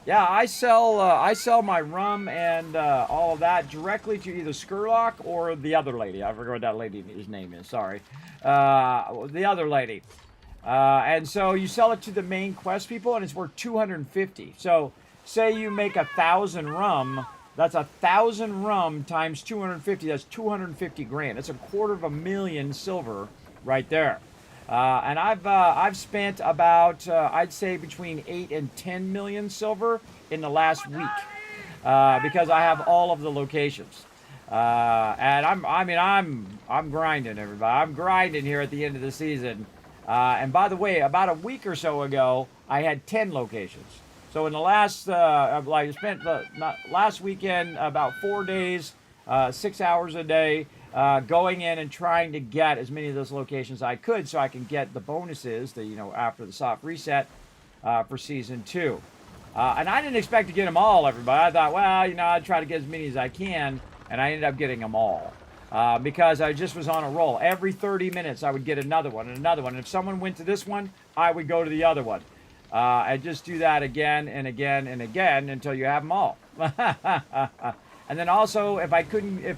[SPEAKER 3] Yeah, I sell my rum and all of that directly to either Skurlock or the other lady. I forgot what that lady's name is. Sorry, the other lady. And so you sell it to the main quest people, and it's worth 250. So say you make 1,000 rum. That's 1,000 rum times 250. That's 250 grand. That's $250,000 silver right there. And I've spent about I'd say between 8 and 10 million silver in the last week because I have all of the locations. And I'm grinding, everybody. I'm grinding here at the end of the season. And by the way, about a week or so ago, I had 10 locations. So in the last I spent last weekend about 4 days, 6 hours a day. Going in and trying to get as many of those locations as I could so I can get the bonuses after the soft reset for season 2. And I didn't expect to get them all, everybody. I thought, well, I'd try to get as many as I can, and I ended up getting them all because I just was on a roll. Every 30 minutes I would get another one and another one. And if someone went to this one, I would go to the other one. I just do that again and again and again until you have them all. And then also, if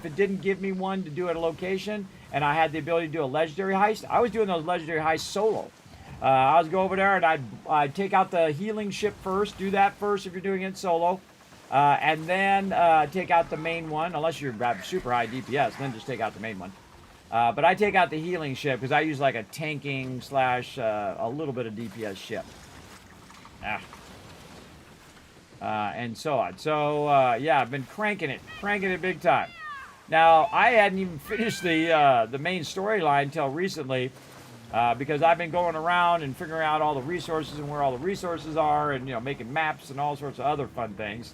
[SPEAKER 3] it didn't give me one to do at a location, and I had the ability to do a legendary heist, I was doing those legendary heists solo. I was go over there and I'd take out the healing ship first. Do that first if you're doing it solo, and then take out the main one. Unless you're super high DPS, then just take out the main one. But I take out the healing ship because I use like a tanking / a little bit of DPS ship. And so on. So, yeah, I've been cranking it big time. Now, I hadn't even finished the main storyline until recently because I've been going around and figuring out all the resources and where all the resources are and, making maps and all sorts of other fun things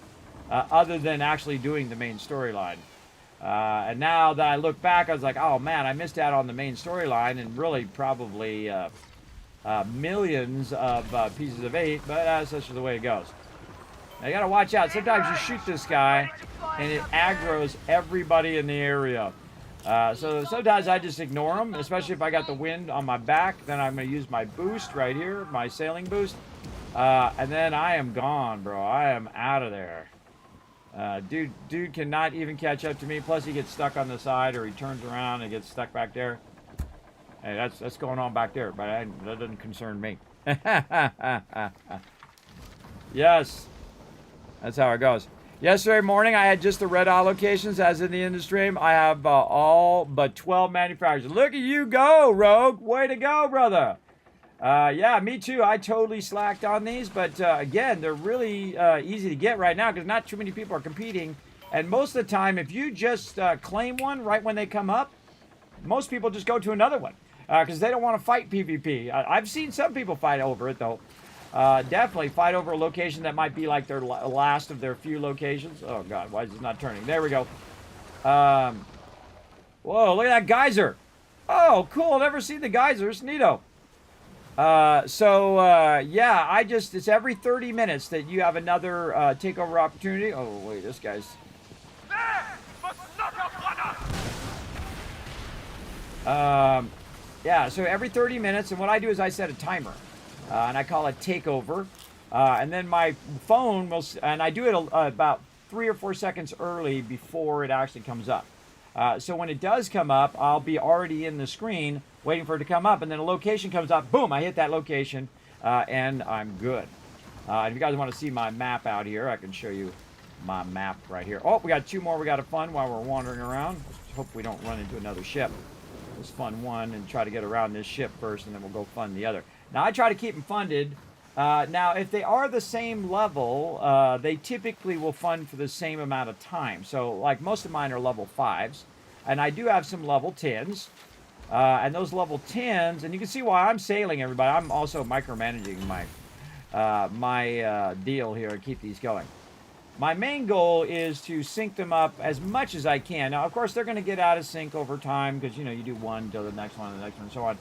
[SPEAKER 3] other than actually doing the main storyline. And now that I look back, I was like, oh, man, I missed out on the main storyline and really probably millions of pieces of 8, but that's just the way it goes. Now you gotta watch out. Sometimes you shoot this guy and it aggroes everybody in the area. So sometimes I just ignore him, especially if I got the wind on my back. Then I'm gonna use my boost right here, my sailing boost. And then I am gone, bro. I am out of there. Dude cannot even catch up to me. Plus he gets stuck on the side or he turns around and gets stuck back there. Hey, that's going on back there, but that doesn't concern me. Yes. That's how it goes. Yesterday morning, I had just the red allocations as in the end of the stream. I have all but 12 manufacturers. Look at you go, Rogue. Way to go, brother. Yeah, me too. I totally slacked on these, but again, they're really easy to get right now because not too many people are competing. And most of the time, if you just claim one right when they come up, most people just go to another one because they don't want to fight PvP. I've seen some people fight over it, though. Definitely fight over a location that might be like their last of their few locations. Oh, God, why is this not turning? There we go. Whoa, look at that geyser. Oh, cool. Never seen the geysers. Neato. Yeah, it's every 30 minutes that you have another takeover opportunity. Oh, wait, this guy's... Yeah, so every 30 minutes, and what I do is I set a timer, and I call it takeover, and then my phone will, and I do it about 3 or 4 seconds early before it actually comes up. So when it does come up, I'll be already in the screen waiting for it to come up, and then a location comes up, boom, I hit that location, and I'm good. If you guys want to see my map out here, I can show you my map right here. Oh, we got 2 more we got to fund while we're wandering around. Let's hope we don't run into another ship. Let's fund one and try to get around this ship first, and then we'll go fund the other. Now, I try to keep them funded. Now, if they are the same level, they typically will fund for the same amount of time. So, like, most of mine are level 5s, and I do have some level 10s. And those level 10s, and you can see why I'm sailing, everybody. I'm also micromanaging my deal here and keep these going. My main goal is to sync them up as much as I can. Now, of course, they're going to get out of sync over time because, you know, you do one to the next one, and so on.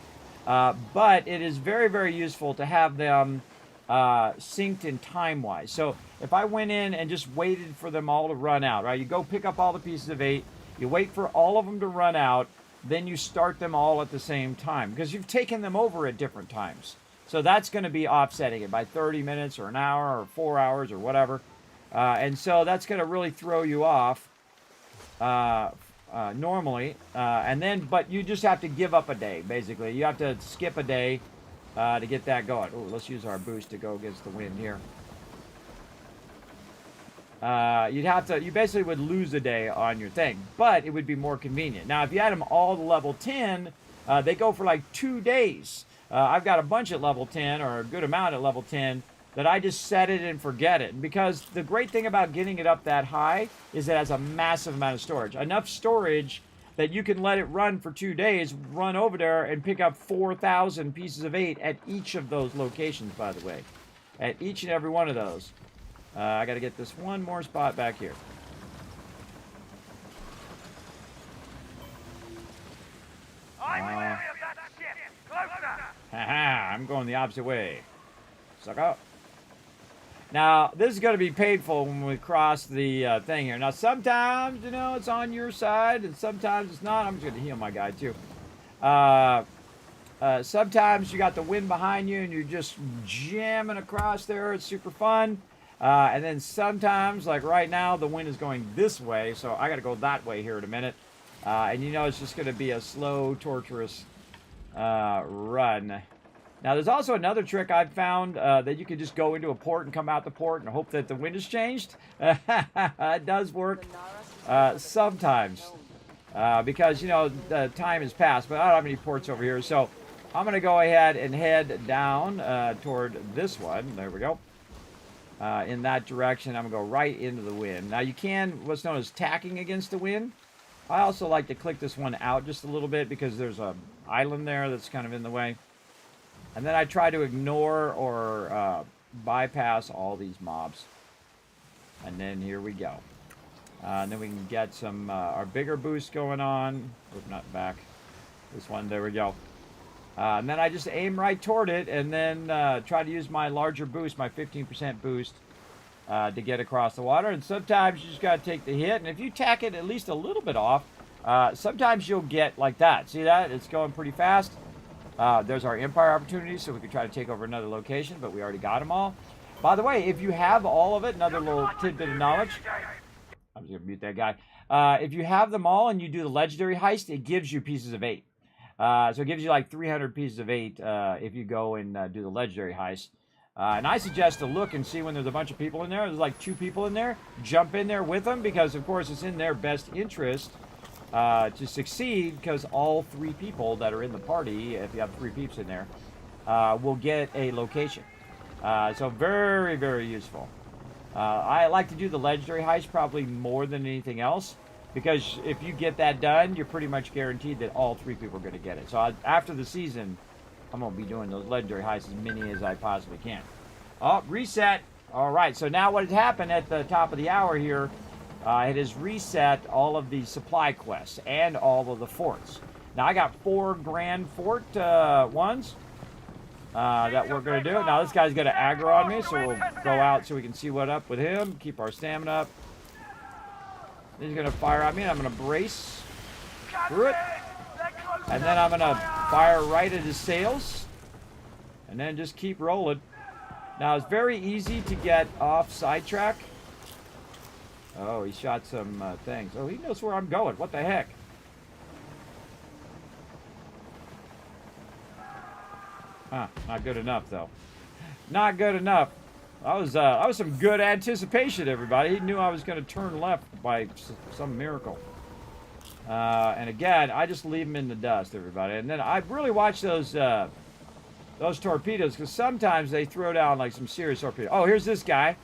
[SPEAKER 3] But it is very, very useful to have them synced in time-wise. So if I went in and just waited for them all to run out, right? You go pick up all the pieces of 8, you wait for all of them to run out, then you start them all at the same time because you've taken them over at different times. So that's going to be offsetting it by 30 minutes or an hour or 4 hours or whatever. And so that's going to really throw you off normally. But you just have to give up a day, basically. You have to skip a day to get that going. Oh, let's use our boost to go against the wind here. You basically would lose a day on your thing, but it would be more convenient. Now, if you had them all to level 10, they go for like 2 days. I've got a bunch at level 10 or a good amount at level 10 that I just set it and forget it. Because the great thing about getting it up that high is it has a massive amount of storage. Enough storage that you can let it run for 2 days, run over there and pick up 4,000 pieces of 8 at each of those locations, by the way. At each and every one of those. I got to get this one more spot back here. Haha, I'm going the opposite way. Suck up. Now, this is going to be painful when we cross the thing here. Now, sometimes, you know, it's on your side, and sometimes it's not. I'm just going to heal my guy, too. Sometimes you got the wind behind you, and you're just jamming across there. It's super fun. And then sometimes, like right now, the wind is going this way, so I got to go that way here in a minute. And you know it's just going to be a slow, torturous run. Now, there's also another trick I've found that you can just go into a port and come out the port and hope that the wind has changed. It does work sometimes because, you know, the time has passed, but I don't have any ports over here. So I'm going to go ahead and head down toward this one. There we go. In that direction, I'm going to go right into the wind. Now, you can, what's known as tacking against the wind. I also like to click this one out just a little bit because there's an island there that's kind of in the way. And then I try to ignore or bypass all these mobs. And then here we go. And then we can get some our bigger boost going on. Oop, not back. This one, there we go. And then I just aim right toward it and then try to use my larger boost, my 15% boost, to get across the water. And sometimes you just got to take the hit. And if you tack it at least a little bit off, sometimes you'll get like that. See that? It's going pretty fast. There's our Empire opportunity, so we could try to take over another location, but we already got them all. By the way, if you have all of it, another little tidbit of knowledge. I'm just going to mute that guy. If you have them all and you do the legendary heist, it gives you pieces of 8. So it gives you like 300 pieces of 8 if you go and do the legendary heist. And I suggest to look and see when there's a bunch of people in there. There's like 2 people in there. Jump in there with them because, of course, it's in their best interest to succeed because all 3 people that are in the party, if you have 3 peeps in there, will get a location. So very, very useful. I like to do the legendary heist probably more than anything else because if you get that done, you're pretty much guaranteed that all 3 people are going to get it. So after the season, I'm going to be doing those legendary heists as many as I possibly can. Oh, reset. All right, so now what had happened at the top of the hour here, it has reset all of the supply quests and all of the forts. Now, I got 4 grand fort ones that we're going to do. Now, this guy's going to aggro on me, so we'll go out so we can see what's up with him, keep our stamina up. He's going to fire at me, and I'm going to brace through it. And then I'm going to fire right at his sails. And then just keep rolling. Now, it's very easy to get off sidetrack. Oh, he shot some things. Oh, he knows where I'm going. What the heck? Huh, not good enough, though. Not good enough. That was some good anticipation, everybody. He knew I was going to turn left by some miracle. And again, I just leave them in the dust, everybody. And then I really watch those torpedoes because sometimes they throw down like some serious torpedoes. Oh, here's this guy.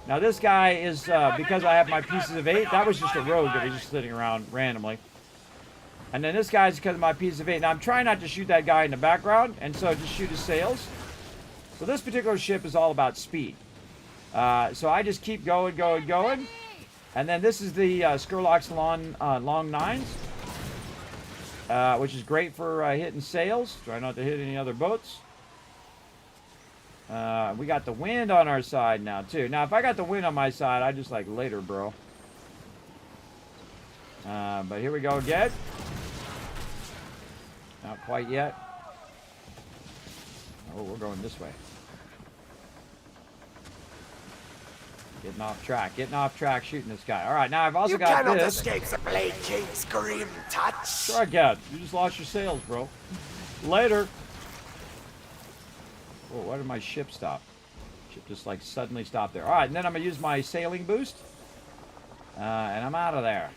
[SPEAKER 3] Now this guy is because I have my pieces of 8. That was just a rogue that was just sitting around randomly. And then this guy's because of my piece of 8. Now I'm trying not to shoot that guy in the background, and so just shoot his sails. So this particular ship is all about speed. So I just keep going. And then this is the Skurlock's long 9s, which is great for hitting sails. Try not to hit any other boats. We got the wind on our side now, too. Now, if I got the wind on my side, I'd just like, later, bro. But here we go again. Not quite yet. Oh, we're going this way. Getting off track, shooting this guy. All right, now I've also got this.
[SPEAKER 7] You cannot escape the Blade King's grim touch.
[SPEAKER 3] Sure I can. You just lost your sails, bro. Later. Oh, why did my ship stop? Ship just like suddenly stopped there. All right, and then I'm gonna use my sailing boost, and I'm out of there.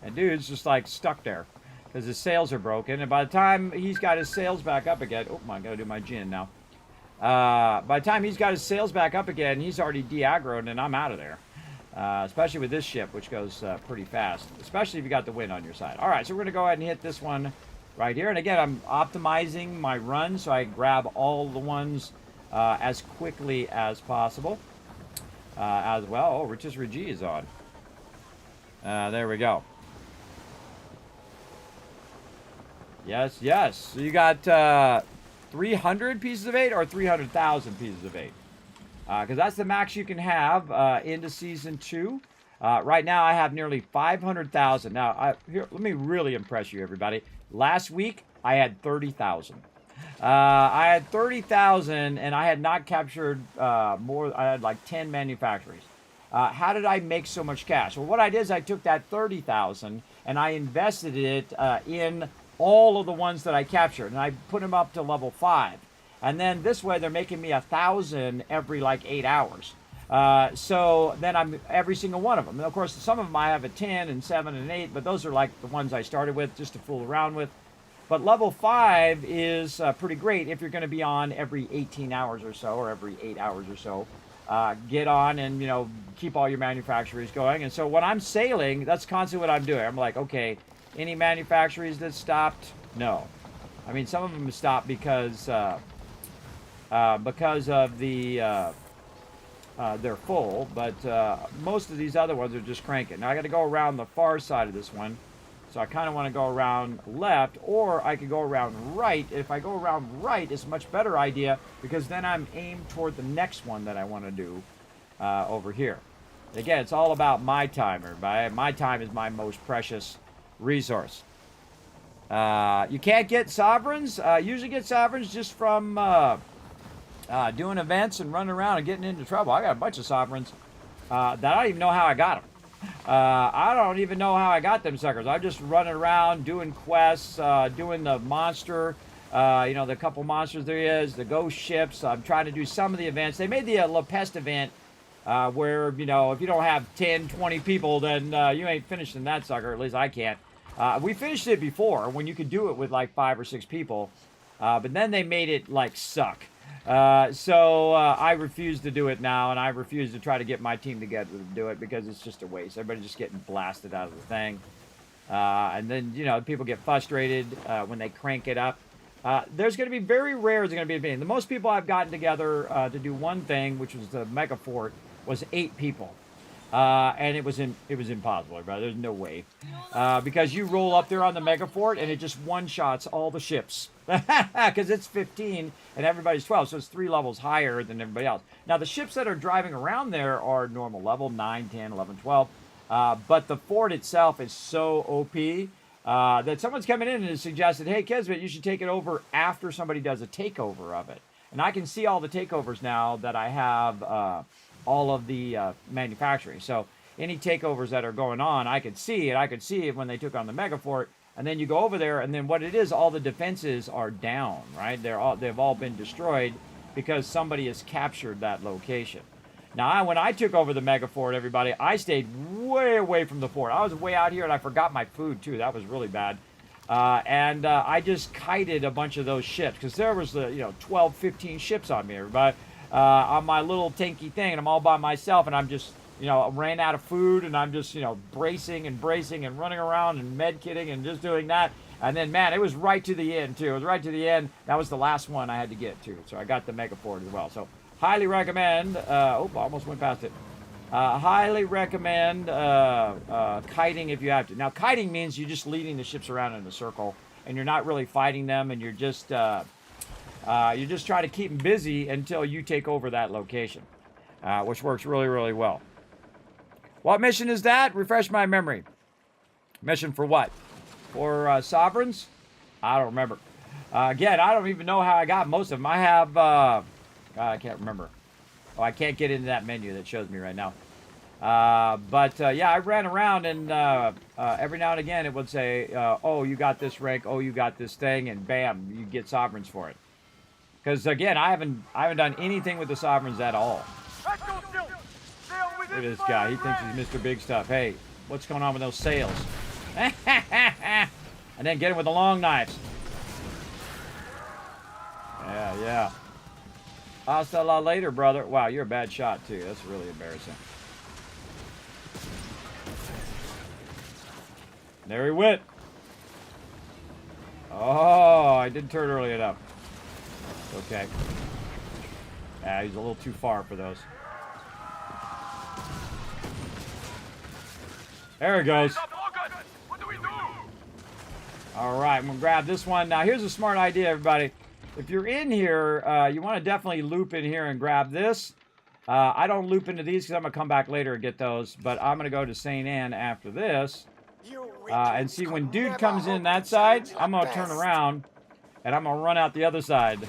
[SPEAKER 3] And dude's just like stuck there because his sails are broken. And by the time he's got his sails back up again, oh, I gotta do my gin now. By the time he's got his sails back up again, he's already de-aggroed, and I'm out of there. Especially with this ship, which goes pretty fast, especially if you got the wind on your side. All right, so we're going to go ahead and hit this one right here. And again, I'm optimizing my run so I grab all the ones as quickly as possible. As well. Oh, Rotisserie G is on. There we go. Yes. So you got 300 pieces of 8 or 300,000 pieces of 8. Because that's the max you can have into Season 2. Right now, I have nearly 500,000. Now, here, let me really impress you, everybody. Last week, I had 30,000. I had 30,000, and I had not captured more. I had like 10 manufactories. How did I make so much cash? Well, what I did is I took that 30,000, and I invested it in all of the ones that I captured, and I put them up to level 5. And then this way, they're making me 1,000 every like 8 hours. So then I'm every single one of them. And of course, some of them I have a 10 and 7 and 8, but those are like the ones I started with just to fool around with. But level 5 is pretty great if you're going to be on every 18 hours or so, or every 8 hours or so. Get on and, you know, keep all your manufactories going. And so when I'm sailing, that's constantly what I'm doing. I'm like, okay, any manufactories that stopped? No. I mean, some of them stopped because of the they're full, but most of these other ones are just cranking. Now I got to go around the far side of this one, so I kind of want to go around left, or I could go around right. If I go around right, it's a much better idea because then I'm aimed toward the next one that I want to do over here. Again, it's all about my time, everybody. My time is my most precious resource. You can't get sovereigns. Usually get sovereigns just from doing events and running around and getting into trouble. I got a bunch of sovereigns that I don't even know how I got them. I don't even know how I got them suckers. I'm just running around doing quests, doing the monster You know, the couple monsters there is, the ghost ships. I'm trying to do some of the events. They made the La Peste event where, you know, if you don't have 10, 20 people, then you ain't finishing that sucker. At least I can't. We finished it before when you could do it with like 5 or 6 people. But then they made it like suck. So I refuse to do it now, and I refuse to try to get my team together to do it because it's just a waste. Everybody's just getting blasted out of the thing. And then, you know, people get frustrated when they crank it up. There's going to be very rare. There's going to be a meeting. The most people I've gotten together to do one thing, which was the Mega Fort, was 8 people. And it was impossible, bro. There's no way. Because you roll up there on the Mega Fort and it just one-shots all the ships. Because it's 15 and everybody's 12, so it's 3 levels higher than everybody else. Now, the ships that are driving around there are normal level, 9, 10, 11, 12. But the fort itself is so OP that someone's coming in and has suggested, hey, Kismet, you should take it over after somebody does a takeover of it. And I can see all the takeovers now that I have all of the manufacturing. So any takeovers that are going on, I could see it. I could see it when they took on the Mega Fort. And then you go over there, and then what it is, all the defenses are down, right? They've all been destroyed because somebody has captured that location. Now, when I took over the Mega Fort, everybody, I stayed way away from the fort. I was way out here, and I forgot my food, too. That was really bad. And I just kited a bunch of those ships, because there was, 12, 15 ships on me, everybody, on my little tanky thing, and I'm all by myself, and I'm just, I ran out of food, and I'm just, bracing and running around and med-kitting and just doing that. And then, man, it was right to the end, too. It was right to the end. That was the last one I had to get to. So I got the Mega Fort as well. So highly recommend. I almost went past it. Highly recommend kiting if you have to. Now, kiting means you're just leading the ships around in a circle, and you're not really fighting them, and you're just trying to keep them busy until you take over that location, which works really, really well. What mission is that? Refresh my memory. Mission for what? For sovereigns? I don't remember. Again, I don't even know how I got most of them. I have, God, I can't remember. Oh, I can't get into that menu that shows me right now. Yeah, I ran around and every now and again it would say, oh, you got this rank, oh, you got this thing, and bam, you get sovereigns for it. Because again, I haven't done anything with the sovereigns at all. Look at this guy. He thinks he's Mr. Big Stuff. Hey, what's going on with those sails? And then get him with the long knives. Yeah. Hasta la later, brother. Wow, you're a bad shot, too. That's really embarrassing. There he went. Oh, I didn't turn early enough. Okay. He's a little too far for those. There he goes. All right, I'm going to grab this one. Now, here's a smart idea, everybody. If you're in here, you want to definitely loop in here and grab this. I don't loop into these because I'm going to come back later and get those. But I'm going to go to St. Anne after this. And see, when dude comes in that side, I'm going to turn around. And I'm going to run out the other side.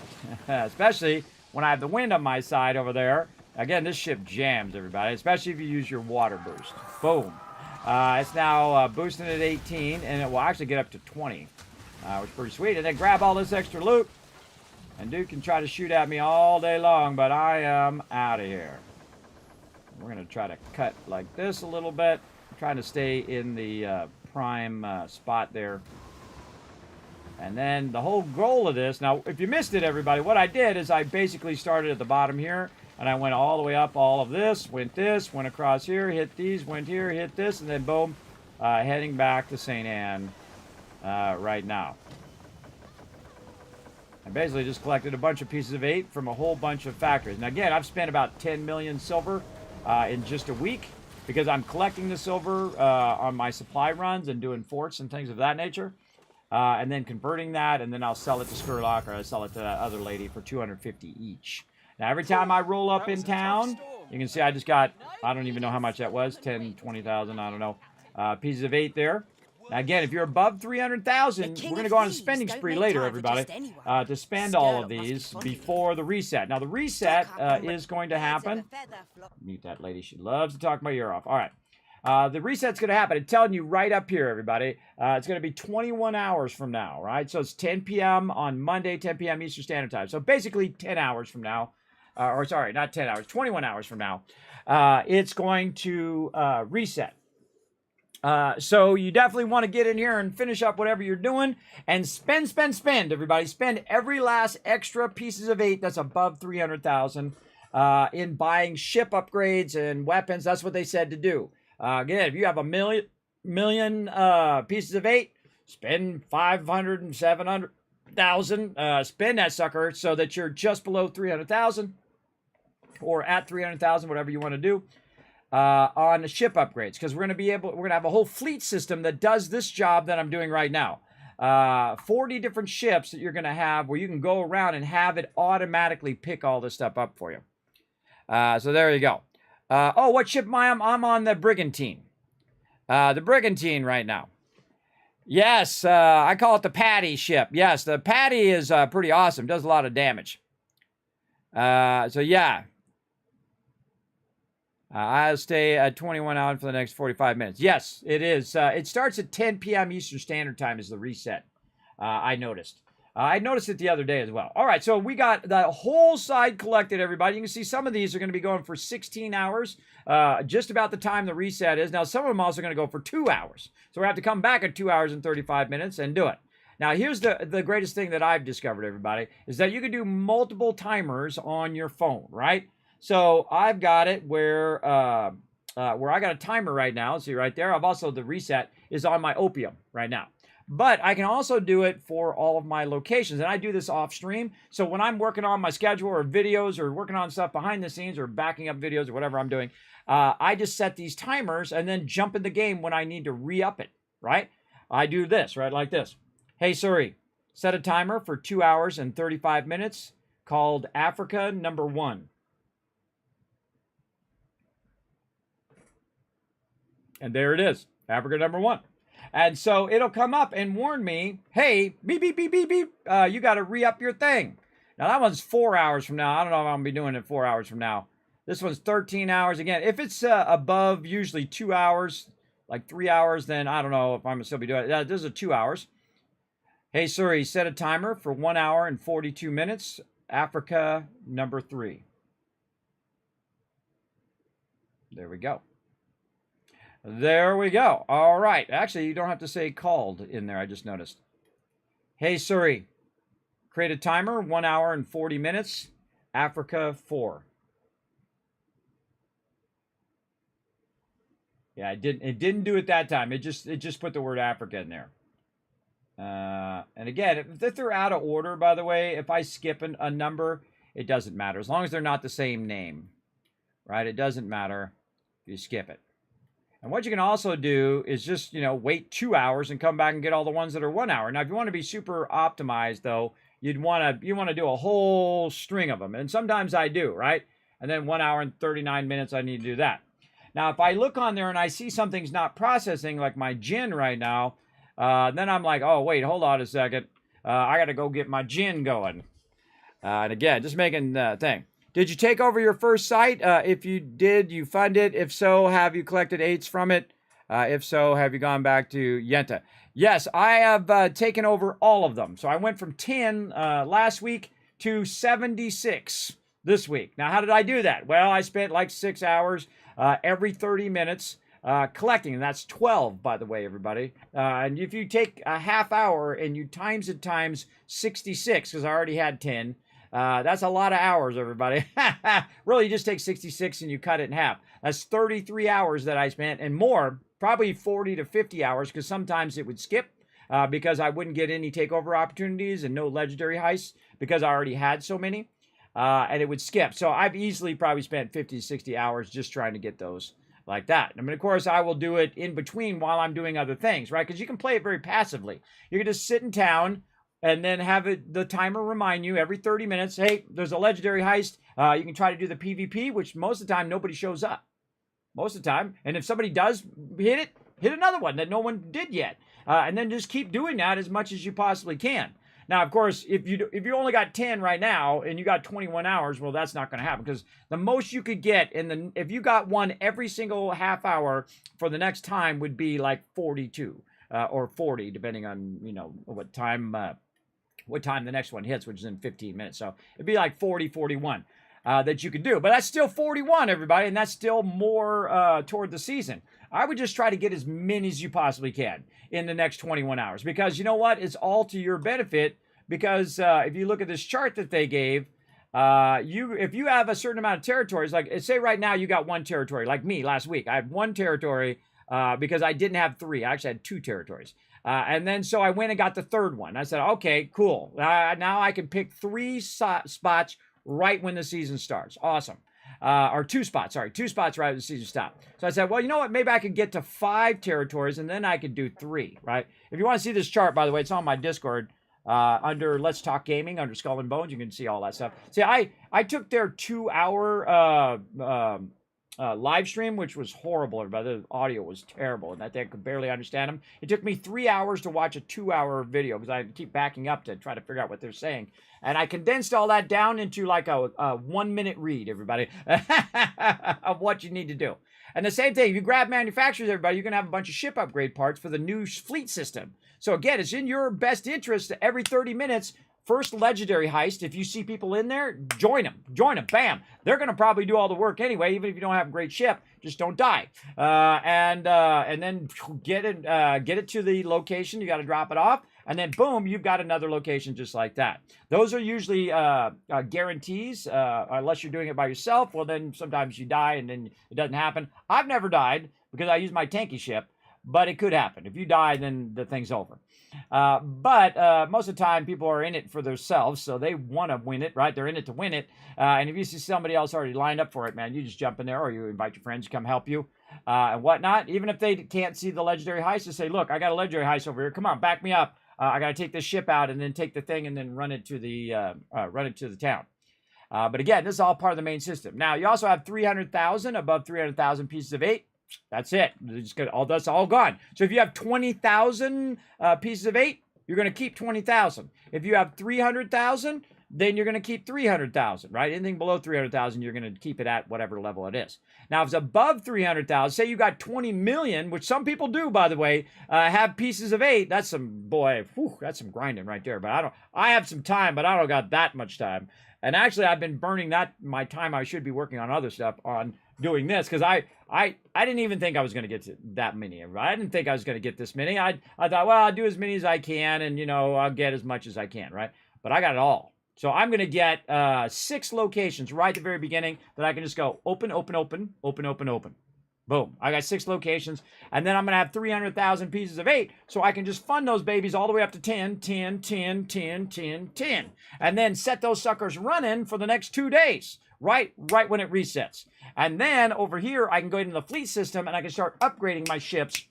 [SPEAKER 3] Especially when I have the wind on my side over there. Again, this ship jams, everybody. Especially if you use your water boost. Boom. It's now boosting at 18, and it will actually get up to 20, which is pretty sweet. And then grab all this extra loot, and dude can try to shoot at me all day long, but I am out of here. We're going to try to cut like this a little bit, trying to stay in the prime spot there. And then the whole goal of this, now, if you missed it, everybody, what I did is I basically started at the bottom here, and I went all the way up all of this, went across here, hit these, went here, hit this, and then boom, heading back to St. Anne right now. I basically just collected a bunch of pieces of 8 from a whole bunch of factories. Now again, I've spent about 10 million silver in just a week because I'm collecting the silver on my supply runs and doing forts and things of that nature. And then converting that, and then I'll sell it to Skurlock or I sell it to that other lady for 250 each. Now, every time I roll up in town, you can see I just got, I don't even know how much that was, 10, 20,000, I don't know, pieces of 8 there. Now, again, if you're above 300,000, we're going to go on a spending spree later, everybody, to spend all of these before the reset. Now, the reset is going to happen. Mute that lady. She loves to talk my ear off. All right. The reset's going to happen. It's telling you right up here, everybody. It's going to be 21 hours from now, right? So it's 10 p.m. on Monday, 10 p.m. Eastern Standard Time. So basically 10 hours from now, or sorry, not 10 hours, 21 hours from now, it's going to reset. So you definitely want to get in here and finish up whatever you're doing and spend, everybody. Spend every last extra pieces of 8 that's above 300,000 in buying ship upgrades and weapons. That's what they said to do. Again, if you have a million pieces of 8, spend 500 and 700,000. Spend that sucker so that you're just below 300,000 or at 300,000, whatever you want to do. On the ship upgrades, because we're going to have a whole fleet system that does this job that I'm doing right now. 40 different ships that you're going to have where you can go around and have it automatically pick all this stuff up for you. So there you go. Oh, what ship am I on? I'm on the Brigantine. The Brigantine right now. Yes, I call it the Patty ship. Yes, the Patty is pretty awesome. Does a lot of damage. So yeah. I'll stay at 21 hours for the next 45 minutes. Yes, it is. It starts at 10 p.m. Eastern Standard Time is the reset. I noticed. I noticed it the other day as well. All right, so we got the whole side collected, everybody. You can see some of these are going to be going for 16 hours, just about the time the reset is. Now, some of them also going to go for 2 hours. So we have to come back at 2 hours and 35 minutes and do it. Now, here's the greatest thing that I've discovered, everybody, is that you can do multiple timers on your phone, right? So I've got it where I got a timer right now. See right there. I've also, the reset is on my opium right now. But I can also do it for all of my locations. And I do this off stream. So when I'm working on my schedule or videos or working on stuff behind the scenes or backing up videos or whatever I'm doing, I just set these timers and then jump in the game when I need to re-up it, right? I do this, right, like this. Hey, Siri, set a timer for 2 hours and 35 minutes called Africa number 1. And there it is, Africa number 1. And so it'll come up and warn me, hey, beep, beep, beep, beep, beep, you got to re-up your thing. Now, that one's 4 hours from now. I don't know if I'm going to be doing it 4 hours from now. This one's 13 hours. Again, if it's above usually 2 hours, like 3 hours, then I don't know if I'm going to still be doing it. This is 2 hours. Hey, Siri, set a timer for 1 hour and 42 minutes, Africa number 3. There we go. There we go. All right. Actually, you don't have to say called in there. I just noticed. Hey, Siri, create a timer, 1 hour and 40 minutes, Africa 4. Yeah, it didn't do it that time. It just put the word Africa in there. And again, if they're out of order, by the way, if I skip a number, it doesn't matter. As long as they're not the same name, right? It doesn't matter if you skip it. And what you can also do is just, wait 2 hours and come back and get all the ones that are 1 hour. Now, if you want to be super optimized, though, you want to do a whole string of them. And sometimes I do, right? And then 1 hour and 39 minutes, I need to do that. Now, if I look on there and I see something's not processing, like my gin right now, then I'm like, oh, wait, hold on a second. I got to go get my gin going. And again, just making the thing. Did you take over your first site? If you did, you fund it. If so, have you collected 8s from it? If so, have you gone back to Yenta? Yes, I have taken over all of them. So I went from 10 last week to 76 this week. Now, how did I do that? Well, I spent like 6 hours every 30 minutes collecting. And that's 12, by the way, everybody. And if you take a half hour and you times it times 66, because I already had 10, that's a lot of hours, everybody. Really, you just take 66 and you cut it in half. That's 33 hours that I spent and more, probably 40 to 50 hours, because sometimes it would skip because I wouldn't get any takeover opportunities and no legendary heists because I already had so many, and it would skip. So I've easily probably spent 50 to 60 hours just trying to get those like that. I mean, of course, I will do it in between while I'm doing other things, right? Because you can play it very passively. You can just sit in town and then have the timer remind you every 30 minutes, hey, there's a legendary heist. You can try to do the PvP, which most of the time nobody shows up. Most of the time. And if somebody does hit it, hit another one that no one did yet. And then just keep doing that as much as you possibly can. Now, of course, if you only got 10 right now and you got 21 hours, well, that's not going to happen because the most you could get if you got one every single half hour for the next time would be like 42 or 40, depending on what time the next one hits, which is in 15 minutes. So it'd be like 40, 41 that you could do, but that's still 41, everybody, and that's still more toward the season. I would just try to get as many as you possibly can in the next 21 hours because you know what? It's all to your benefit because if you look at this chart that they gave, if you have a certain amount of territories, like say right now you got one territory, like me last week, I had one territory because I didn't have 3. I actually had 2 territories. And then so I went and got the third one. I said, okay, cool. Now I can pick 3 spots right when the season starts. Awesome. Or 2 spots, sorry, 2 spots right when the season stopped. So I said, well, you know what? Maybe I could get to 5 territories and then I could do 3, right? If you want to see this chart, by the way, it's on my Discord under Let's Talk Gaming, under Skull and Bones. You can see all that stuff. See, I took their 2-hour live stream, which was horrible. Everybody, the audio was terrible, and I could barely understand them. It took me 3 hours to watch a 2-hour video because I keep backing up to try to figure out what they're saying. And I condensed all that down into like a 1-minute read, everybody, of what you need to do. And the same thing, if you grab manufacturers, everybody, you're going to have a bunch of ship upgrade parts for the new fleet system. So again, it's in your best interest to every 30 minutes, first legendary heist. If you see people in there, join them, bam. They're going to probably do all the work anyway, even if you don't have a great ship, just don't die. And then get it to the location. You got to drop it off. And then boom, you've got another location just like that. Those are usually guarantees, unless you're doing it by yourself. Well, then sometimes you die and then it doesn't happen. I've never died because I use my tanky ship, but it could happen. If you die, then the thing's over. But most of the time, people are in it for themselves, so they want to win it, right? They're in it to win it. And if you see somebody else already lined up for it, man, you just jump in there or you invite your friends to come help you and whatnot. Even if they can't see the legendary heist, just say, look, I got a legendary heist over here. Come on, back me up. I got to take this ship out and then take the thing and then run it to the town. But again, this is all part of the main system. Now, you also have 300,000, above 300,000 pieces of 8. That's it. That's all gone. So if you have 20,000 pieces of 8, you're going to keep 20,000. If you have 300,000, then you're going to keep 300,000, right? Anything below 300,000, you're going to keep it at whatever level it is. Now, if it's above 300,000, say you got 20 million, which some people do, by the way, have pieces of 8. That's some that's some grinding right there. But I have some time, but I don't got that much time. And actually, I've been burning my time. I should be working on other stuff on doing this because I didn't even think I was going to get to that many. I didn't think I was going to get this many. I thought, well, I'll do as many as I can, and I'll get as much as I can, right? But I got it all. So I'm going to get 6 locations right at the very beginning that I can just go open, open, open, open, open, open. Boom. I got 6 locations. And then I'm going to have 300,000 pieces of 8. So I can just fund those babies all the way up to 10, 10, 10, 10, 10, 10. And then set those suckers running for the next 2 days. Right when it resets. And then over here, I can go into the fleet system and I can start upgrading my ships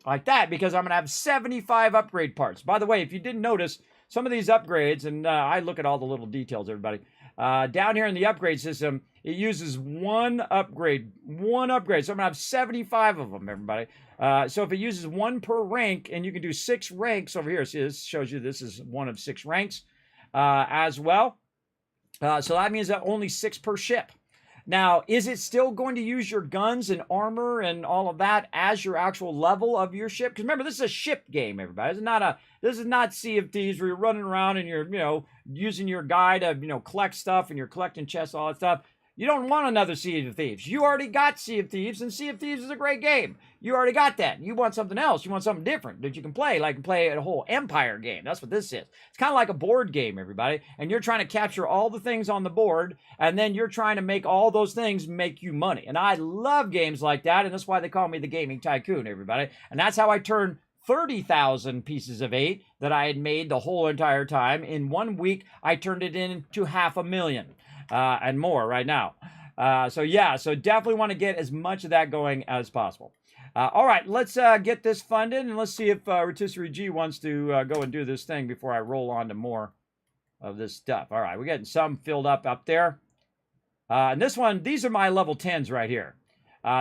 [SPEAKER 3] like that because I'm going to have 75 upgrade parts. By the way, if you didn't notice, some of these upgrades, and I look at all the little details, everybody. Down here in the upgrade system, it uses one upgrade. So I'm going to have 75 of them, everybody. So if it uses 1 per rank, and you can do 6 ranks over here. See, this shows you this is 1 of 6 ranks as well. So that means that only 6 per ship. Now, is it still going to use your guns and armor and all of that as your actual level of your ship? Because remember, this is a ship game, everybody. This is not Sea of Thieves where you're running around and you're, using your guy to, collect stuff and you're collecting chests, all that stuff. You don't want another Sea of Thieves. You already got Sea of Thieves, and Sea of Thieves is a great game. You already got that. You want something else. You want something different that you can play, like play a whole Empire game. That's what this is. It's kind of like a board game, everybody, and you're trying to capture all the things on the board, and then you're trying to make all those things make you money. And I love games like that, and that's why they call me the Gaming Tycoon, everybody. And that's how I turn 30,000 pieces of 8 that I had made the whole entire time. In 1 week, I turned it into 500,000. And more right now. So definitely want to get as much of that going as possible. All right, let's get this funded, and let's see if Rotisserie G wants to go and do this thing before I roll on to more of this stuff. All right, we're getting some filled up there. And this one, these are my level 10s right here.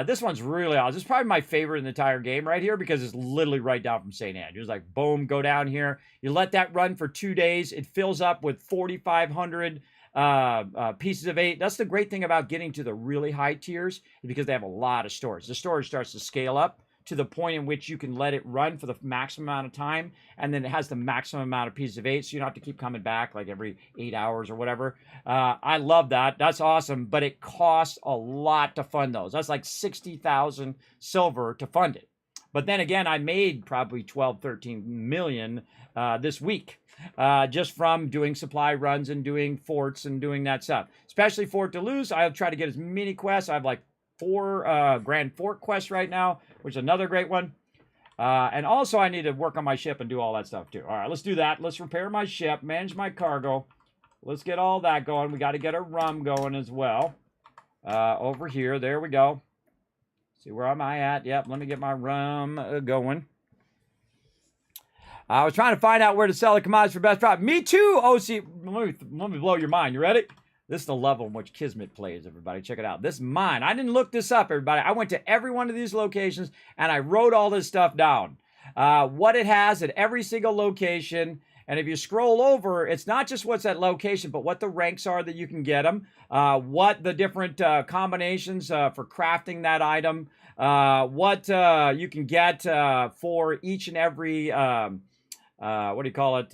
[SPEAKER 3] This one's really awesome. This is probably my favorite in the entire game right here because it's literally right down from St. Andrews. Like, boom, go down here. You let that run for 2 days. It fills up with 4,500 pieces of 8. That's the great thing about getting to the really high tiers because they have a lot of storage. The storage starts to scale up to the point in which you can let it run for the maximum amount of time, and then it has the maximum amount of pieces of 8, so you don't have to keep coming back like every 8 hours or whatever. I love that. That's awesome, but it costs a lot to fund those. That's like 60,000 silver to fund it. But then again, I made probably 12, 13 million this week just from doing supply runs and doing forts and doing that stuff. Especially Fort Duluth, I'll try to get as many quests. I have like 4 Grand Fort quests right now, which is another great one. And also I need to work on my ship and do all that stuff too. All right, let's do that. Let's repair my ship, manage my cargo. Let's get all that going. We got to get a rum going as well. Over here, there we go. See, where am I at? Yep, let me get my rum going. I was trying to find out where to sell the commodities for best profit. Me too, OC. Let me blow your mind. You ready? This is the level in which Kismet plays, everybody. Check it out. This is mine. I didn't look this up, everybody. I went to every one of these locations, and I wrote all this stuff down. What it has at every single location. And if you scroll over, it's not just what's at location, but what the ranks are that you can get them, what the different combinations for crafting that item, what you can get for each and every what do you call it,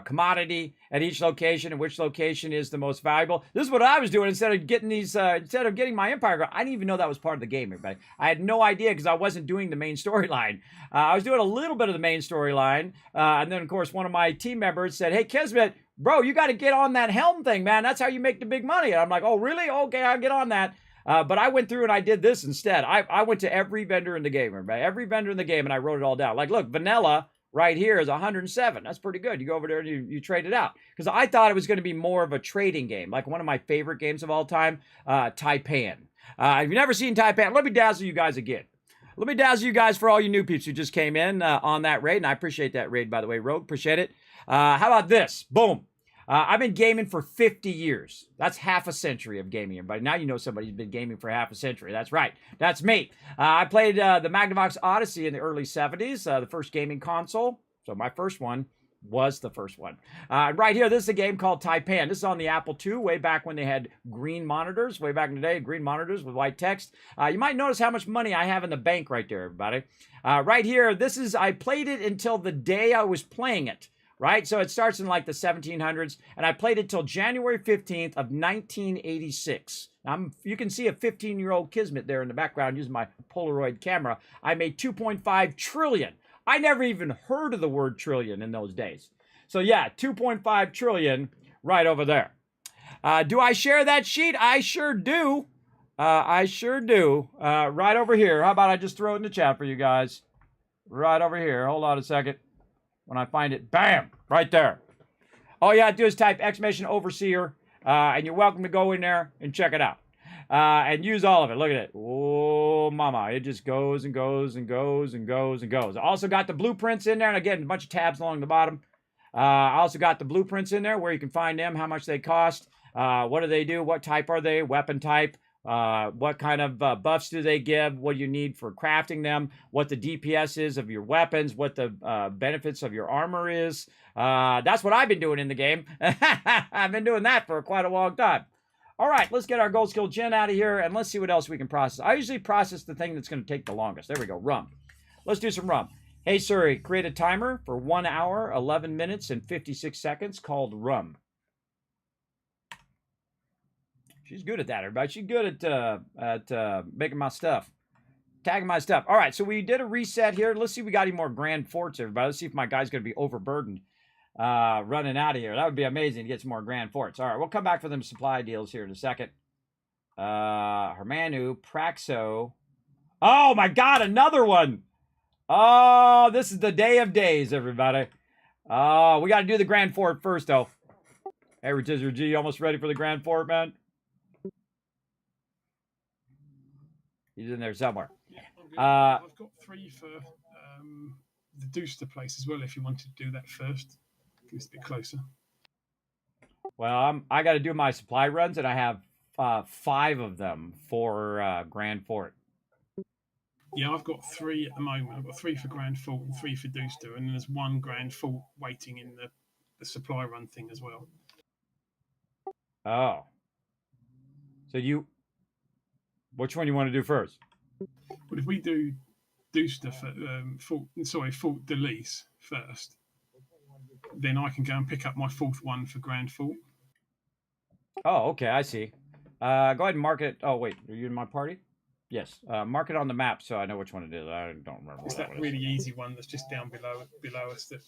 [SPEAKER 3] commodity at each location, and which location is the most valuable. This is what I was doing instead of getting these, instead of getting my Empire. I didn't even know that was part of the game, everybody. I had no idea because I wasn't doing the main storyline. I was doing a little bit of the main storyline, and then, of course, one of my team members said, hey, Kismet, bro, you got to get on that helm thing, man. That's how you make the big money. And I'm like, oh, really? Okay, I'll get on that. But I went through and I did this instead. I went to every vendor in the game, everybody. Every vendor in the game, and I wrote it all down. Like, look, vanilla right here is 107. That's pretty good. You go over there and you trade it out. Because I thought it was going to be more of a trading game, like one of my favorite games of all time, Taipan. If you've never seen Taipan, let me dazzle you guys again. Let me dazzle you guys for all you new peeps who just came in on that raid. And I appreciate that raid, by the way, Rogue. Appreciate it. How about this? Boom. I've been gaming for 50 years. That's half a century of gaming, everybody. Now you know somebody who's been gaming for half a century. That's right. That's me. I played the Magnavox Odyssey in the early 70s, the first gaming console. So my first one was the first one. Right here, this is a game called Taipan. This is on the Apple II, way back when they had green monitors, way back in the day, green monitors with white text. You might notice how much money I have in the bank right there, everybody. Right here, I played it until the day I was playing it. Right? So it starts in like the 1700s, and I played it till January 15th of 1986. You can see a 15-year-old Kismet there in the background using my Polaroid camera. I made 2.5 trillion. I never even heard of the word trillion in those days. So yeah, 2.5 trillion right over there. Do I share that sheet? I sure do. I sure do. Right over here. How about I just throw it in the chat for you guys? Right over here. Hold on a second. When I find it, bam, right there. All you have to do is type exclamation overseer, and you're welcome to go in there and check it out. And use all of it. Look at it. Oh, mama. It just goes and goes and goes and goes and goes. I also got the blueprints in there, and again, a bunch of tabs along the bottom. I also got the blueprints in there where you can find them, how much they cost, what do they do, what type are they, weapon type, what kind of buffs do they give, what do you need for crafting them, what the DPS is of your weapons, what the benefits of your armor is. That's what I've been doing in the game. I've been doing that for quite a long time. All right, let's get our gold skill gen out of here, and let's see what else we can process. I usually process the thing that's going to take the longest. There we go, rum. Let's do some rum. Hey, Siri, create a timer for 1 hour, 11 minutes, and 56 seconds called rum. She's good at that, everybody. She's good at making my stuff, tagging my stuff. All right, so we did a reset here. Let's see if we got any more grand forts, everybody. Let's see if my guy's going to be overburdened running out of here. That would be amazing to get some more grand forts. All right, we'll come back for them supply deals here in a second. Hermanu, Praxo. Oh, my God, another one. Oh, this is the day of days, everybody. Oh, we got to do the grand fort first, though. Hey, Rotizer G, almost ready for the grand fort, man? He's in there somewhere.
[SPEAKER 8] Yeah, I've got 3 for the Deuster place as well, if you wanted to do that first. It's a bit closer.
[SPEAKER 3] Well, I got to do my supply runs, and I have 5 of them for Grand Fort.
[SPEAKER 8] Yeah, I've got 3 at the moment. I've got 3 for Grand Fault and 3 for Dooster, and then there's 1 Grand Fault waiting in the supply run thing as well.
[SPEAKER 3] Oh. So which one you want to do first?
[SPEAKER 8] But if we do Dooster for Fault Delise first, then I can go and pick up my 4th one for Grand Fault.
[SPEAKER 3] Oh, okay, I see. Go ahead and mark it. Oh, wait, are you in my party? Yes. Mark it on the map so I know which one it is. I don't remember.
[SPEAKER 8] It's that really easy one that's just down below us that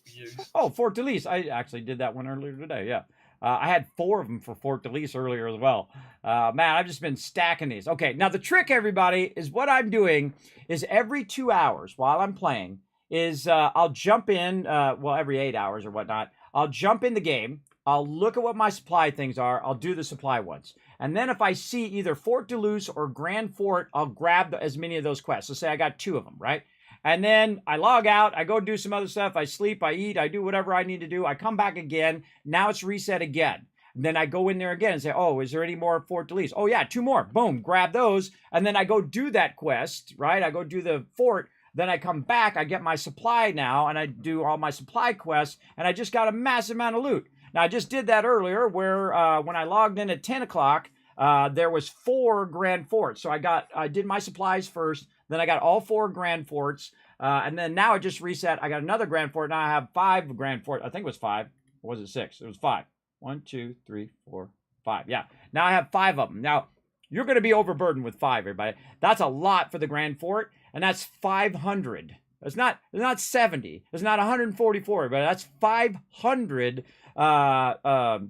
[SPEAKER 8] we use.
[SPEAKER 3] Oh, Fort Delise. I actually did that one earlier today. Yeah. I had 4 of them for Fort Delise earlier as well. Man, I've just been stacking these. Okay, now the trick, everybody, is what I'm doing is every 2 hours while I'm playing is I'll jump in, every 8 hours or whatnot. I'll jump in the game. I'll look at what my supply things are. I'll do the supply ones. And then if I see either Fort Deluse or Grand Fort, I'll grab as many of those quests. So say I got 2 of them, right? And then I log out, I go do some other stuff, I sleep, I eat, I do whatever I need to do, I come back again, now it's reset again. And then I go in there again and say, oh, is there any more Fort Delise? Oh yeah, 2 more, boom, grab those, and then I go do that quest, right? I go do the fort, then I come back, I get my supply now, and I do all my supply quests, and I just got a massive amount of loot. Now, I just did that earlier where when I logged in at 10 o'clock, there was 4 Grand Forts. So I did my supplies first, then I got all 4 Grand Forts, and then now I just reset. I got another Grand Fort. Now I have 5 Grand Fort. I think it was 5. Or was it 6? It was 5. 1, 2, 3, 4, 5. Yeah. Now I have 5 of them. Now, you're going to be overburdened with 5, everybody. That's a lot for the Grand Fort, and that's 500. It's not 70. It's not 144, but that's 500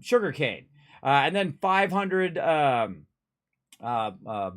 [SPEAKER 3] sugarcane. And then 500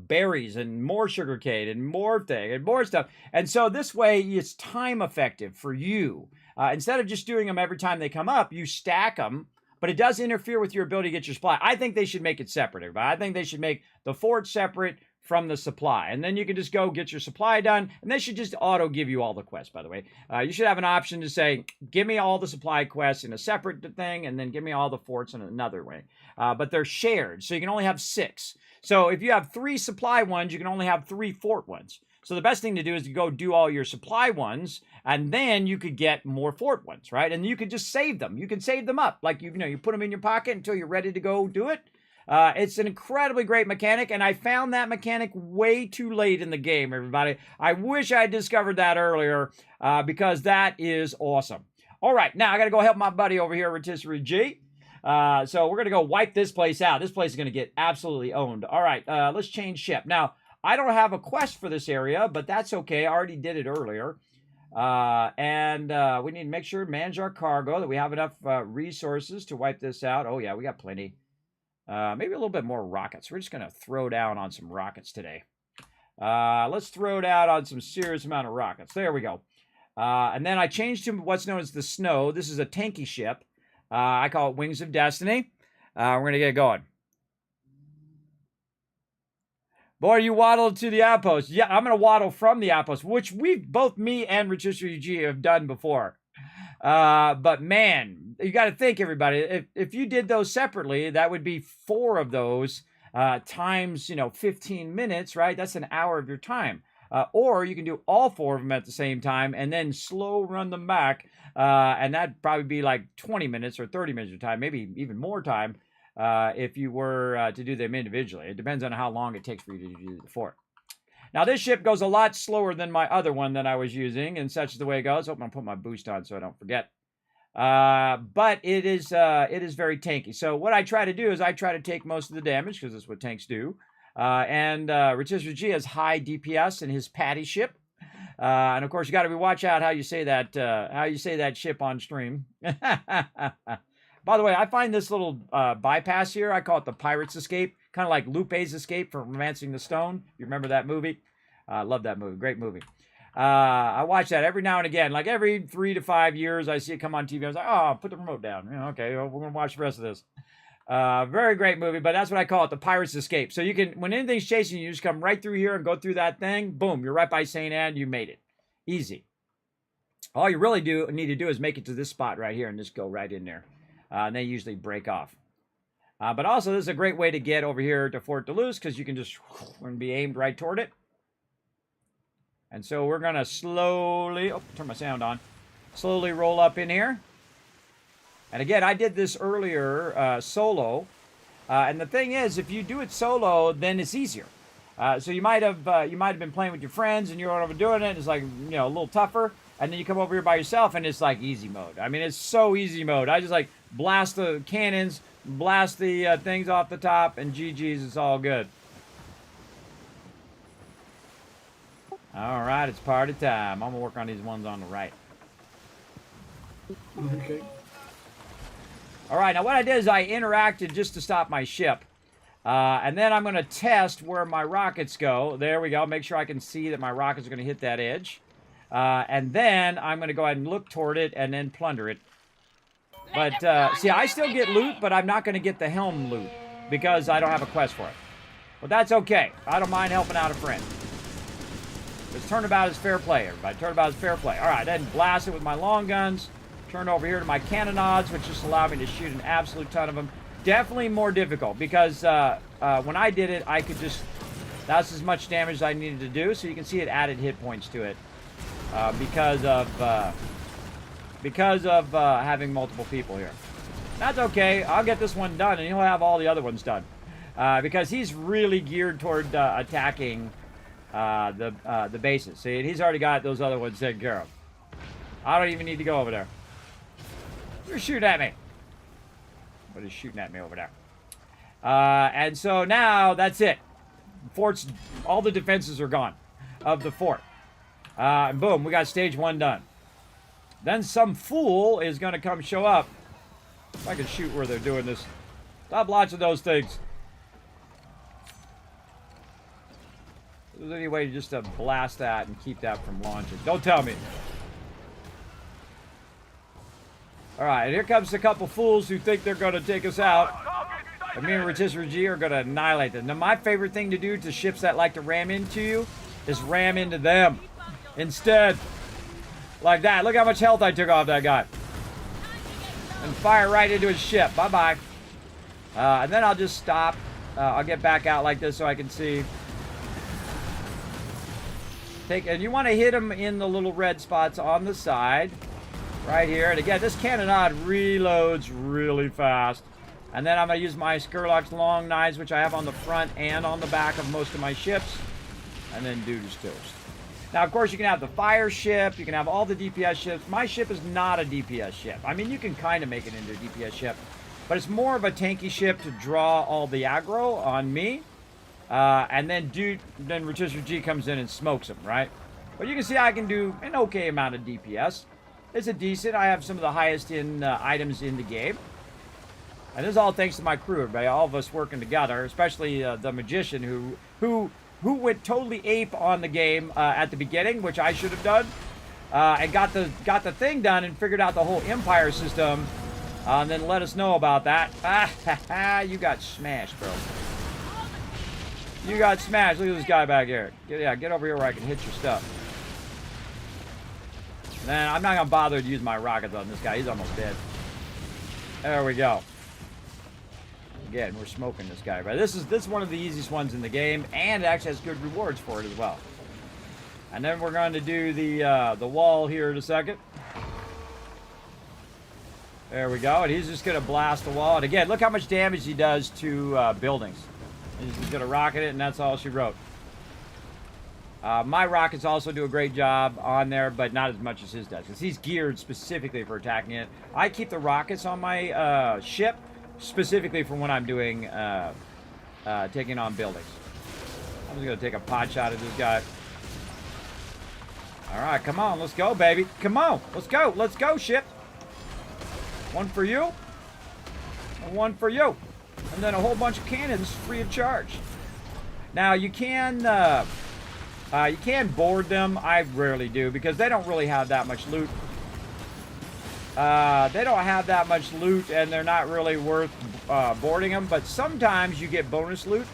[SPEAKER 3] berries and more sugarcane and more thing and more stuff. And so this way it's time effective for you. Instead of just doing them every time they come up, you stack them, but it does interfere with your ability to get your supply. I think they should make it separate, everybody. I think they should make the fort separate from the supply. And then you can just go get your supply done. And they should just auto give you all the quests, by the way. You should have an option to say, give me all the supply quests in a separate thing, and then give me all the forts in another way. But they're shared, so you can only have 6. So if you have 3 supply ones, you can only have 3 fort ones. So the best thing to do is to go do all your supply ones, and then you could get more fort ones, right? And you could just save them. You can save them up. Like, you put them in your pocket until you're ready to go do it. It's an incredibly great mechanic, and I found that mechanic way too late in the game, everybody. I wish I had discovered that earlier, because that is awesome. All right, now I got to go help my buddy over here, Rotisserie G. So we're going to go wipe this place out. This place is going to get absolutely owned. All right, let's change ship. Now, I don't have a quest for this area, but that's okay. I already did it earlier. And we need to make sure to manage our cargo, that we have enough resources to wipe this out. Oh, yeah, we got plenty. Maybe a little bit more rockets. We're just going to throw down on some rockets today. Let's throw down on some serious amount of rockets. There we go. And then I changed to what's known as the Snow. This is a tanky ship. I call it Wings of Destiny. We're going to get going. Boy, you waddled to the outpost. Yeah, I'm going to waddle from the outpost, which both me and Rotisserie G have done before. But man, you got to think, everybody, if you did those separately, that would be 4 of those times, 15 minutes, right? That's an hour of your time. Or you can do all 4 of them at the same time and then slow run them back. And that'd probably be like 20 minutes or 30 minutes of time, maybe even more time if you were to do them individually. It depends on how long it takes for you to do the fort. Now, this ship goes a lot slower than my other one that I was using, and such is the way it goes. Hope I'm put my boost on so I don't forget. But it is very tanky. So what I try to do is I try to take most of the damage, because that's what tanks do. And Rotisserie G has high DPS in his patty ship. And of course, you got to watch out how you say that ship on stream. By the way, I find this little bypass here, I call it the Pirate's Escape, kind of like Lupe's Escape from Romancing the Stone. You remember that movie? I love that movie. Great movie. I watch that every now and again. Like every 3 to 5 years, I see it come on TV. I was like, oh, put the remote down. Okay, well, we're going to watch the rest of this. Very great movie, but that's what I call it, the Pirate's Escape. So you can, when anything's chasing you, just come right through here and go through that thing. Boom, you're right by St. Anne. You made it. Easy. All you really need to do is make it to this spot right here and just go right in there. And they usually break off. But also, this is a great way to get over here to Fort Deluse, because you can just be aimed right toward it. And so we're going to slowly... Oh, turn my sound on. Slowly roll up in here. And again, I did this earlier solo. And the thing is, if you do it solo, then it's easier. So you might have been playing with your friends and you're over doing it. And it's like, you know, a little tougher. And then you come over here by yourself and it's like easy mode. I mean, it's so easy mode. I just like blast the cannons, blast the things off the top, and GG's, it's all good. All right, it's party time. I'm gonna work on these ones on the right.
[SPEAKER 8] Okay.
[SPEAKER 3] All right, now what I did is I interacted just to stop my ship. And then I'm going to test where my rockets go. There we go. Make sure I can see that my rockets are going to hit that edge. And then I'm going to go ahead and look toward it and then plunder it. But, see, I still get loot, but I'm not going to get the helm loot because I don't have a quest for it. But that's okay. I don't mind helping out a friend. Because turnabout is fair play, everybody. Turnabout is fair play. All right, then blast it with my long guns. Turn over here to my cannonades, which just allow me to shoot an absolute ton of them. Definitely more difficult because when I did it, I could just... That's as much damage as I needed to do. So you can see it added hit points to it because of having multiple people here. That's okay. I'll get this one done, and he'll have all the other ones done. Because he's really geared toward attacking the bases. See, he's already got those other ones taken care of. I don't even need to go over there. You're shooting at me. But he's shooting at me over there. And so now that's it. Fort's, all the defenses are gone of the fort. And boom, we got stage 1 done. Then some fool is going to come show up. If I can shoot where they're doing this. Stop launching those things. If there's any way just to blast that and keep that from launching. Don't tell me. Alright, here comes a couple fools who think they're going to take us out. And me and Rotisserie G are going to annihilate them. Now, my favorite thing to do to ships that like to ram into you is ram into them. Instead. Like that. Look how much health I took off that guy. And fire right into his ship. Bye-bye. And then I'll just stop. I'll get back out like this so I can see. And you want to hit them in the little red spots on the side. Right here. And again, this cannonade reloads really fast. And then I'm going to use my Skurlock's long knives, which I have on the front and on the back of most of my ships. And then do just toast. Now, of course, you can have the fire ship. You can have all the DPS ships. My ship is not a DPS ship. I mean, you can kind of make it into a DPS ship. But it's more of a tanky ship to draw all the aggro on me. And then Rotisserie G comes in and smokes them, right? But you can see I can do an okay amount of DPS. It's a decent. I have some of the highest in items in the game. And this is all thanks to my crew, everybody. All of us working together, especially the magician who went totally ape on the game at the beginning, which I should have done, and got the thing done and figured out the whole empire system, and then let us know about that. You got smashed, bro. You got smashed. Look at this guy back here. Get over here where I can hit your stuff. Man, I'm not going to bother to use my rockets on this guy. He's almost dead. There we go. Again, we're smoking this guy. But this is one of the easiest ones in the game, and it actually has good rewards for it as well. And then we're going to do the wall here in a second. There we go. And he's just going to blast the wall. And again, look how much damage he does to buildings. He's just going to rocket it, and that's all she wrote. My rockets also do a great job on there, but not as much as his does, because he's geared specifically for attacking it. I keep the rockets on my ship specifically for when I'm doing taking on buildings. I'm just going to take a pot shot at this guy. All right, come on, let's go, baby. Come on, let's go, ship. One for you, and one for you, and then a whole bunch of cannons free of charge. Now you can board them. I rarely do because they don't really have that much loot. They don't have that much loot, and they're not really worth boarding them. But sometimes you get bonus loot.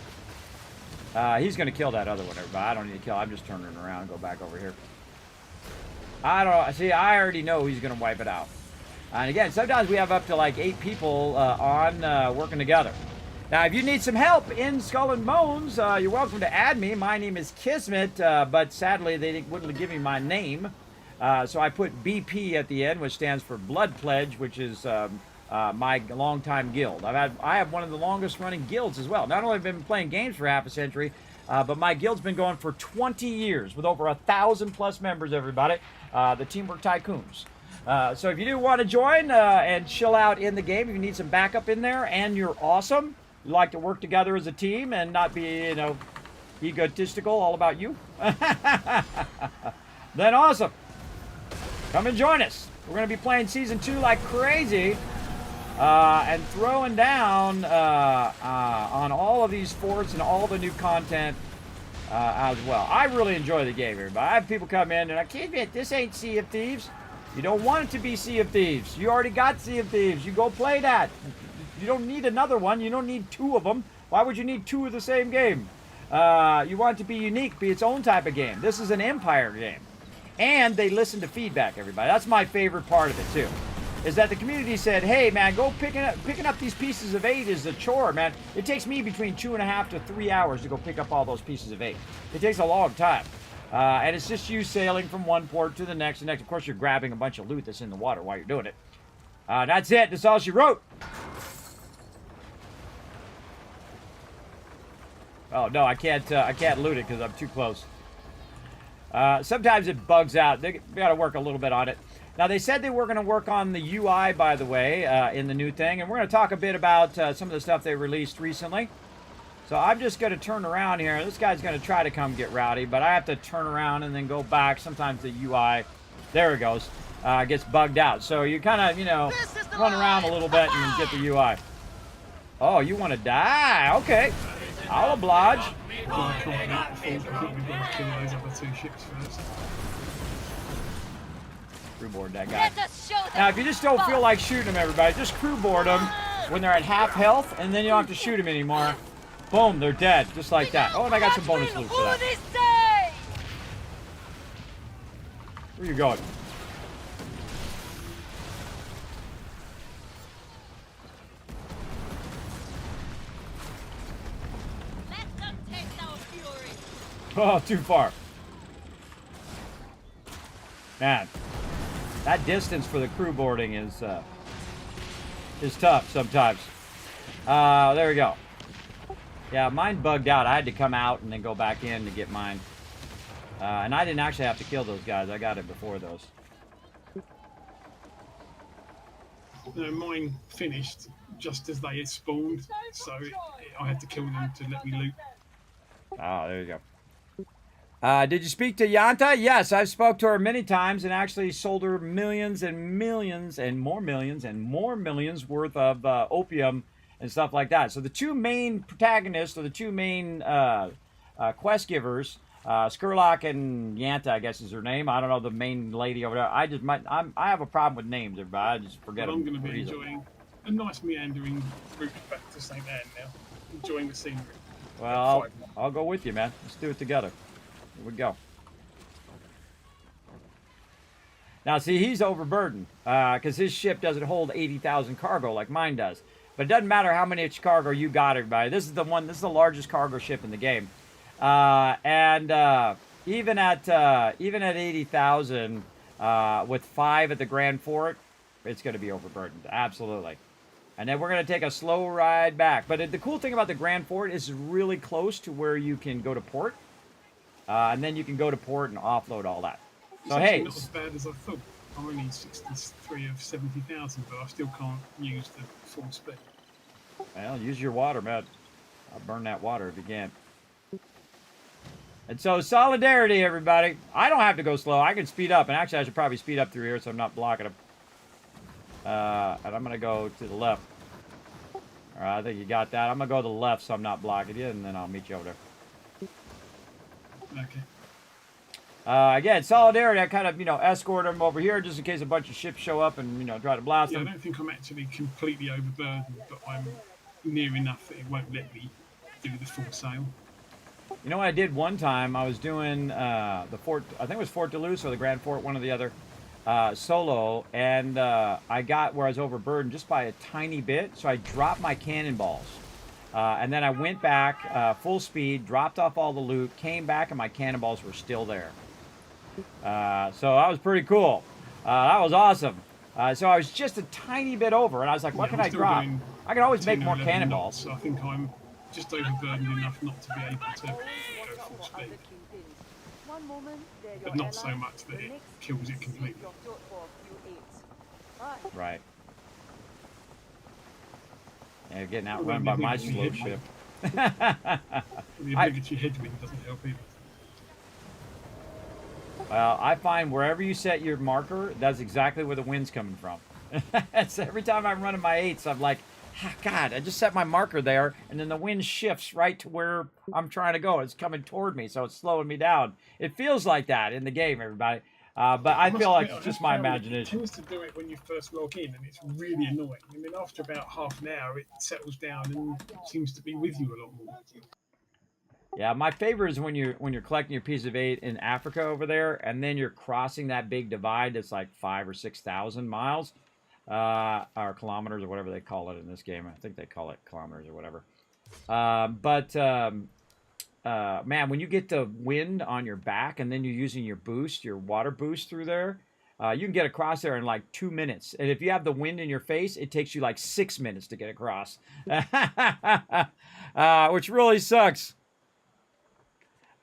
[SPEAKER 3] He's going to kill that other one, everybody. I don't need to kill. I'm just turning around and go back over here. I don't see. I already know he's going to wipe it out. And again, sometimes we have up to like 8 people on working together. Now, if you need some help in Skull and Bones, you're welcome to add me. My name is Kismet, but sadly they wouldn't give me my name. So I put BP at the end, which stands for Blood Pledge, which is my longtime guild. I have one of the longest running guilds as well. Not only have I been playing games for half a century, but my guild's been going for 20 years with over 1,000+ members, everybody. The Teamwork Tycoons. So if you do want to join and chill out in the game, if you need some backup in there and you're awesome, you like to work together as a team and not be, you know, egotistical, all about you, then awesome. Come and join us. We're going to be playing Season 2 like crazy and throwing down on all of these forts and all the new content as well. I really enjoy the game, everybody. I have people come in and I can't admit, this ain't Sea of Thieves. You don't want it to be Sea of Thieves. You already got Sea of Thieves. You go play that. You don't need another one. You don't need 2 of them. Why would you need 2 of the same game? You want it to be unique, be its own type of game. This is an Empire game. And they listen to feedback, everybody. That's my favorite part of it, too. Is that the community said, hey, man, go picking up these pieces of 8 is a chore, man. It takes me between 2.5 to 3 hours to go pick up all those pieces of 8. It takes a long time. And it's just you sailing from one port to the next. And next, of course, you're grabbing a bunch of loot that's in the water while you're doing it. That's it. That's all she wrote. Oh, no, I can't loot it because I'm too close. Sometimes it bugs out. They got to work a little bit on it. Now, they said they were going to work on the UI, by the way, in the new thing. And we're going to talk a bit about some of the stuff they released recently. So I'm just going to turn around here. This guy's going to try to come get rowdy, but I have to turn around and then go back. Sometimes the UI, there it goes, gets bugged out. So you kind of, you know, run around a little bit and get the UI. Oh, you want to die? Okay. I'll oblige.
[SPEAKER 8] Well, I can't beat the full. I think we've got to kill those other 2 ships first.
[SPEAKER 3] Crewboard that guy. Now, if you just don't feel like shooting them, everybody, just crewboard them when they're at half health, and then you don't have to shoot them anymore. Boom, they're dead, just like that. Oh, and I got some bonus loot for that. Where you going? Oh, too far. Man, that distance for the crew boarding is tough sometimes. There we go. Yeah, mine bugged out. I had to come out and then go back in to get mine. And I didn't actually have to kill those guys. I got it before those.
[SPEAKER 8] No, mine finished just as they had spawned, so I had to kill them to let me loot.
[SPEAKER 3] Oh, there you go. Did you speak to Yanta? Yes, I've spoke to her many times and actually sold her millions and millions and more millions worth of opium and stuff like that. So the 2 main protagonists, or the 2 main quest givers, Skurlock and Yanta, I guess is her name. I don't know the main lady over there. I have a problem with names, everybody. I just forget them.
[SPEAKER 8] I'm going to be enjoying a nice meandering route back to St. Anne now. Enjoying the scenery.
[SPEAKER 3] Well, I'll go with you, man. Let's do it together. Here we go. Now, see, he's overburdened because his ship doesn't hold 80,000 cargo like mine does. But it doesn't matter how much cargo you got, everybody. This is the one. This is the largest cargo ship in the game. Even at 80,000, with 5 at the Grand Fort, it's going to be overburdened. Absolutely. And then we're going to take a slow ride back. But the cool thing about the Grand Fort is it's really close to where you can go to port. And then you can go to port and offload all that. So,
[SPEAKER 8] it's
[SPEAKER 3] hey.
[SPEAKER 8] not as bad as I thought. I'm only 63 of 70,000, but I still can't use the full speed.
[SPEAKER 3] Well, use your water, man. I'll burn that water if you can. And so, solidarity, everybody. I don't have to go slow. I can speed up. And actually, I should probably speed up through here so I'm not blocking them. And I'm going to go to the left. All right, I think you got that. I'm going to go to the left so I'm not blocking you, and then I'll meet you over there.
[SPEAKER 8] Okay.
[SPEAKER 3] Again, solidarity, I kind of, escort them over here just in case a bunch of ships show up and, try to blast them.
[SPEAKER 8] I don't think I'm actually completely overburdened, but I'm near enough that it won't let me do the full sail.
[SPEAKER 3] You know what I did one time? I was doing the Fort, I think it was Fort Duluth or the Grand Fort, one or the other, solo, and I got where I was overburdened just by a tiny bit, so I dropped my cannonballs. And then I went back full speed, dropped off all the loot, came back, and my cannonballs were still there. So that was pretty cool. That was awesome. So I was just a tiny bit over, and I was like, what can I drop? I can always make more cannonballs.
[SPEAKER 8] So I think I'm just overburdened enough not to be able to go full speed. But not so much that it kills it completely.
[SPEAKER 3] Right. Yeah, you're getting outrun by my slow ship.
[SPEAKER 8] The obligatory headwind doesn't help either.
[SPEAKER 3] Well, I find wherever you set your marker, that's exactly where the wind's coming from. So every time I'm running my 8s, I'm like, ah, God, I just set my marker there, and then the wind shifts right to where I'm trying to go. It's coming toward me, so it's slowing me down. It feels like that in the game, everybody. But I feel like it's just my imagination.
[SPEAKER 8] It tends to do it when you first log in, and it's really annoying. And then after about half an hour, it settles down and seems to be with you a lot more.
[SPEAKER 3] Yeah, my favorite is when you're collecting your piece of 8 in Africa over there, and then you're crossing that big divide that's like 5,000 or 6,000 miles, or kilometers, or whatever they call it in this game. I think they call it kilometers or whatever. Man, when you get the wind on your back, and then you're using your boost, your water boost through there, you can get across there in like 2 minutes. And if you have the wind in your face, it takes you like 6 minutes to get across, which really sucks.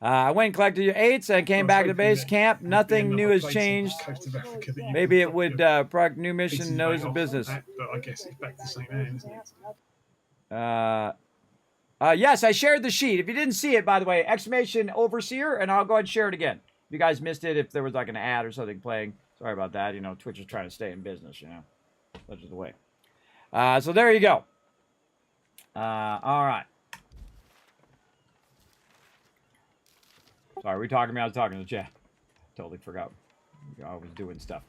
[SPEAKER 3] I went and collected your 8s and came back to base camp. Nothing new has changed. Maybe it would proc new mission knows the business.
[SPEAKER 8] But I guess it's back to St. Anne, isn't it?
[SPEAKER 3] Yes, I shared the sheet. If you didn't see it, by the way, exclamation overseer, and I'll go ahead and share it again. If you guys missed it, if there was like an ad or something playing, sorry about that. You know, Twitch is trying to stay in business, you know. That's just the way. So there you go. All right. Sorry, were we talking to me? I was talking to the chat. Totally forgot. I was doing stuff.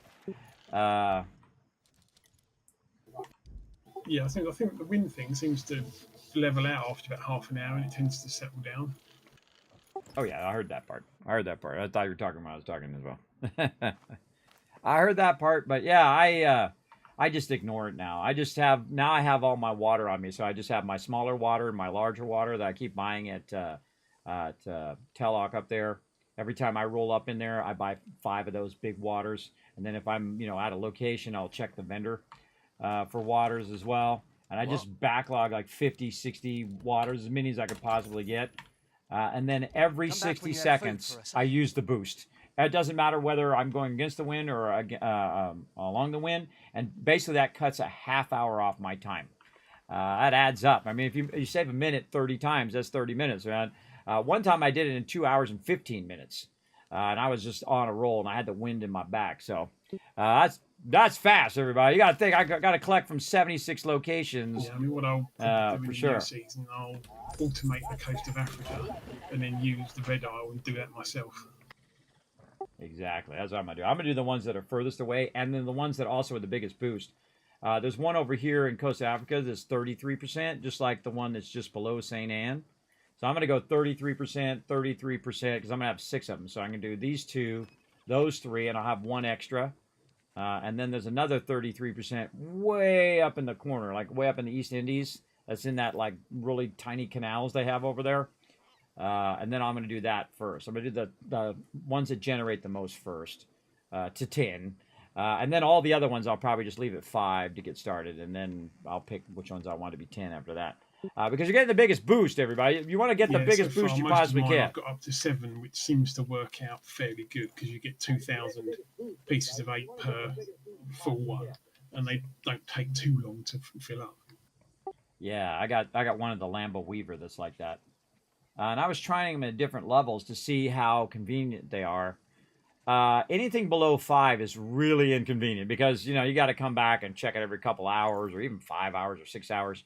[SPEAKER 8] Yeah, I think the wind thing seems to level out after about half an hour, and it tends to settle down.
[SPEAKER 3] Oh yeah, I heard that part. I thought you were talking when I was talking as well. I heard that part, but yeah, I just ignore it now. I have all my water on me, so I just have my smaller water and my larger water that I keep buying at Tellock up there. Every time I roll up in there, I buy 5 of those big waters, and then if I'm at a location, I'll check the vendor for waters as well. And I just backlog like 50, 60 waters, as many as I could possibly get. And then every 60 seconds, I use the boost. It doesn't matter whether I'm going against the wind or along the wind. And basically that cuts a half hour off my time. That adds up. I mean, if you save a minute 30 times, that's 30 minutes, man. One time I did it in 2 hours and 15 minutes. And I was just on a roll, and I had the wind in my back. So that's fast, everybody. You got to think, I got to collect from 76 locations.
[SPEAKER 8] Yeah, I mean, what I'll do
[SPEAKER 3] for
[SPEAKER 8] in
[SPEAKER 3] sure.
[SPEAKER 8] the season, I'll automate the coast of Africa and then use the red isle and do that myself.
[SPEAKER 3] Exactly. That's what I'm going to do. I'm going to do the ones that are furthest away, and then the ones that also are the biggest boost. There's one over here in Costa Africa that's 33%, just like the one that's just below St. Anne. So I'm going to go 33%, 33%, because I'm going to have 6 of them. So I'm going to do these 2, those 3, and I'll have 1 extra. And then there's another 33% way up in the corner, like way up in the East Indies. That's in that like really tiny canals they have over there. And then I'm going to do that first. I'm going to do the ones that generate the most first to 10. And then all the other ones I'll probably just leave at 5 to get started. And then I'll pick which ones I want to be 10 after that. Because you're getting the biggest boost, everybody. You want to get the biggest boost you possibly can.
[SPEAKER 8] I've got up to 7, which seems to work out fairly good because you get 2,000 pieces of 8 per full one, and they don't take too long to fill up.
[SPEAKER 3] Yeah, I got one of the Lambo Weaver that's like that, and I was trying them at different levels to see how convenient they are. Anything below 5 is really inconvenient because you got to come back and check it every couple hours, or even 5 hours or 6 hours.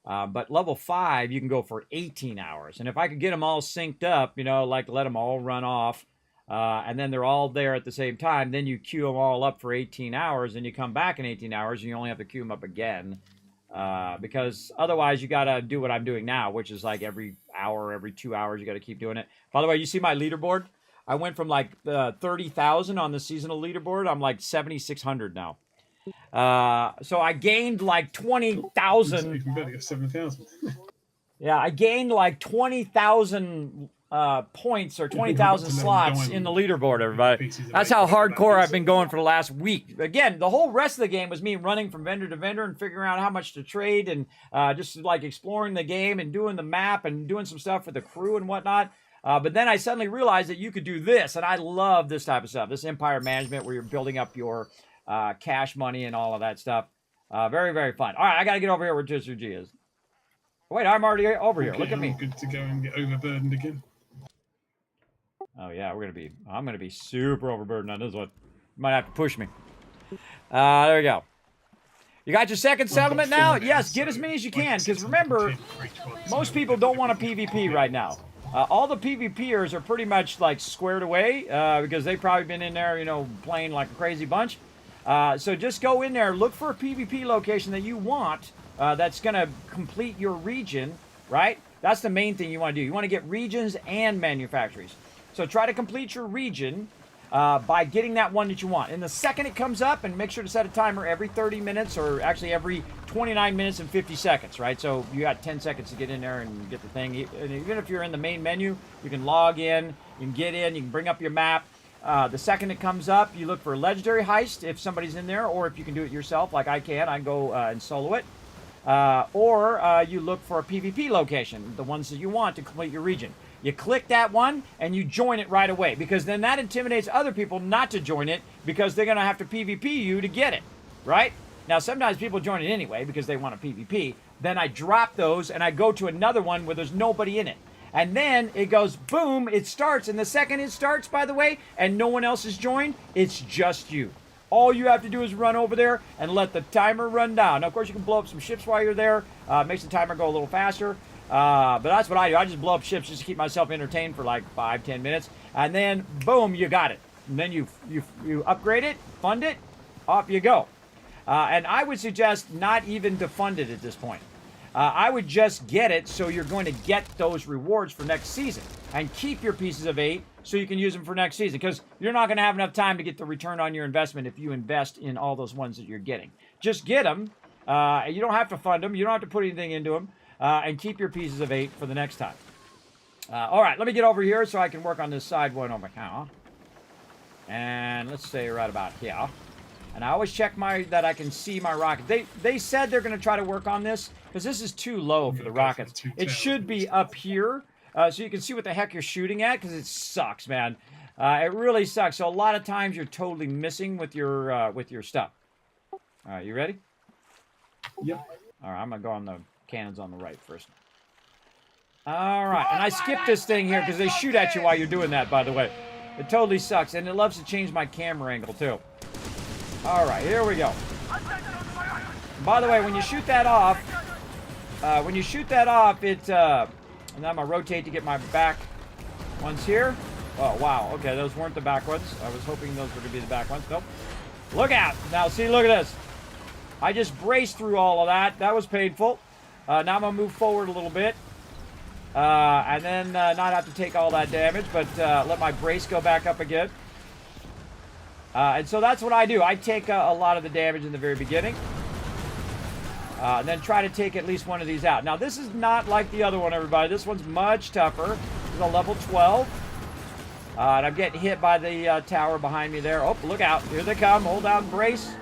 [SPEAKER 3] But level 5, you can go for 18 hours. And if I could get them all synced up, like let them all run off, and then they're all there at the same time, then you queue them all up for 18 hours, and you come back in 18 hours, and you only have to queue them up again. Because otherwise, you got to do what I'm doing now, which is like every hour, every 2 hours, you got to keep doing it. By the way, you see my leaderboard? I went from like 30,000 on the seasonal leaderboard. I'm like 7,600 now. So I gained like 20,000.
[SPEAKER 8] You can barely get 7,000.
[SPEAKER 3] Yeah, I gained like 20,000 points or 20,000 slots in the leaderboard, everybody. That's how hardcore I've been going for the last week. Again, the whole rest of the game was me running from vendor to vendor and figuring out how much to trade and just like exploring the game and doing the map and doing some stuff for the crew and whatnot. But then I suddenly realized that you could do this, and I love this type of stuff, this empire management where you're building up your cash money and all of that stuff. Very, very fun. All right, I got to get over here where Jizu G is. Wait, I'm already over here. Look at me.
[SPEAKER 8] Good to go and get overburdened again.
[SPEAKER 3] Oh yeah, I'm gonna be super overburdened on this one. You might have to push me. There we go. You got your second settlement now? Yes, get as many as you can, because remember, most people don't want a PvP right now. All the PvPers are pretty much like squared away because they've probably been in there, you know, playing like a crazy bunch. So just go in there, look for a PvP location that you want that's going to complete your region, right? That's the main thing you want to do. You want to get regions and manufactories. So try to complete your region by getting that one that you want. And the second it comes up, and make sure to set a timer every 30 minutes or actually every 29 minutes and 50 seconds, right? So you got 10 seconds to get in there and get the thing. And even if you're in the main menu, you can log in, you can get in, you can bring up your map. The second it comes up, you look for a legendary heist if somebody's in there, or if you can do it yourself like I can. I go and solo it. Or you look for a PvP location, the ones that you want to complete your region. You click that one and you join it right away, because then that intimidates other people not to join it because they're going to have to PvP you to get it, right? Now, sometimes people join it anyway because they want a PvP. Then I drop those and I go to another one where there's nobody in it. And then it goes, boom, it starts. And the second it starts, by the way, and no one else is joined, it's just you. All you have to do is run over there and let the timer run down. Now, of course, you can blow up some ships while you're there. Makes the timer go a little faster. But that's what I do. I just blow up ships just to keep myself entertained for like 5-10 minutes. And then, boom, you got it. And then you upgrade it, fund it, off you go. And I would suggest not even to fund it at this point. I would just get it so you're going to get those rewards for next season. And keep your pieces of 8 so you can use them for next season. Because you're not going to have enough time to get the return on your investment if you invest in all those ones that you're getting. Just get them. You don't have to fund them. You don't have to put anything into them. And keep your pieces of 8 for the next time. All right, let me get over here so I can work on this side one over here. And let's say right about here. And I always check that I can see my rocket. They said they're going to try to work on this because this is too low for the rockets. It should be up here so you can see what the heck you're shooting at, because it sucks, man. It really sucks. So a lot of times you're totally missing with your stuff. All right, you ready?
[SPEAKER 8] Yep.
[SPEAKER 3] All right, I'm going to go on the cannons on the right first. All right, and I skipped this thing here because they shoot at you while you're doing that, by the way. It totally sucks, and it loves to change my camera angle, too. All right, here we go. By the way, when you shoot that off, it, and I'm going to rotate to get my back ones here. Oh, wow. Okay, those weren't the back ones. I was hoping those were going to be the back ones. Nope. Look out. Now, see, look at this. I just braced through all of that. That was painful. Now I'm going to move forward a little bit. And then not have to take all that damage, but let my brace go back up again. And so that's what I do. I take a lot of the damage in the very beginning. And then try to take at least one of these out. Now, this is not like the other one, everybody. This one's much tougher. This is a level 12. And I'm getting hit by the tower behind me there. Oh, look out. Here they come. Hold down, brace.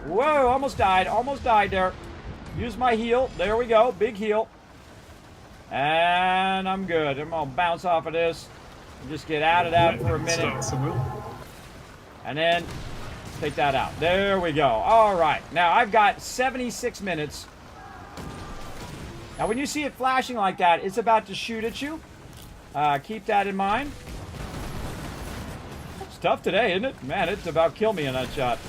[SPEAKER 3] Whoa, almost died. Almost died there. Use my heal. There we go. Big heal. And I'm good. I'm going to bounce off of this. And just get out of that for a minute. And then take that out. There we go. All right. Now, I've got 76 minutes. Now, when you see it flashing like that, it's about to shoot at you. Keep that in mind. It's tough today, isn't it? Man, it's about kill me in that shot.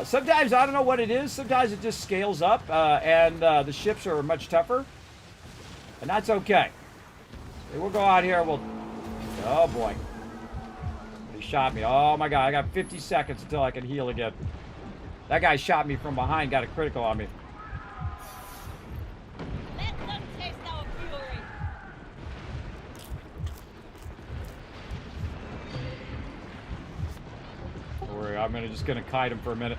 [SPEAKER 3] Sometimes, I don't know what it is. Sometimes it just scales up, and the ships are much tougher. And that's okay. We'll go out here. Oh, boy. He shot me. Oh, my God. I got 50 seconds until I can heal again. That guy shot me from behind, got a critical on me.
[SPEAKER 6] Let them taste our fury.
[SPEAKER 3] Don't worry, I'm just gonna kite him for a minute.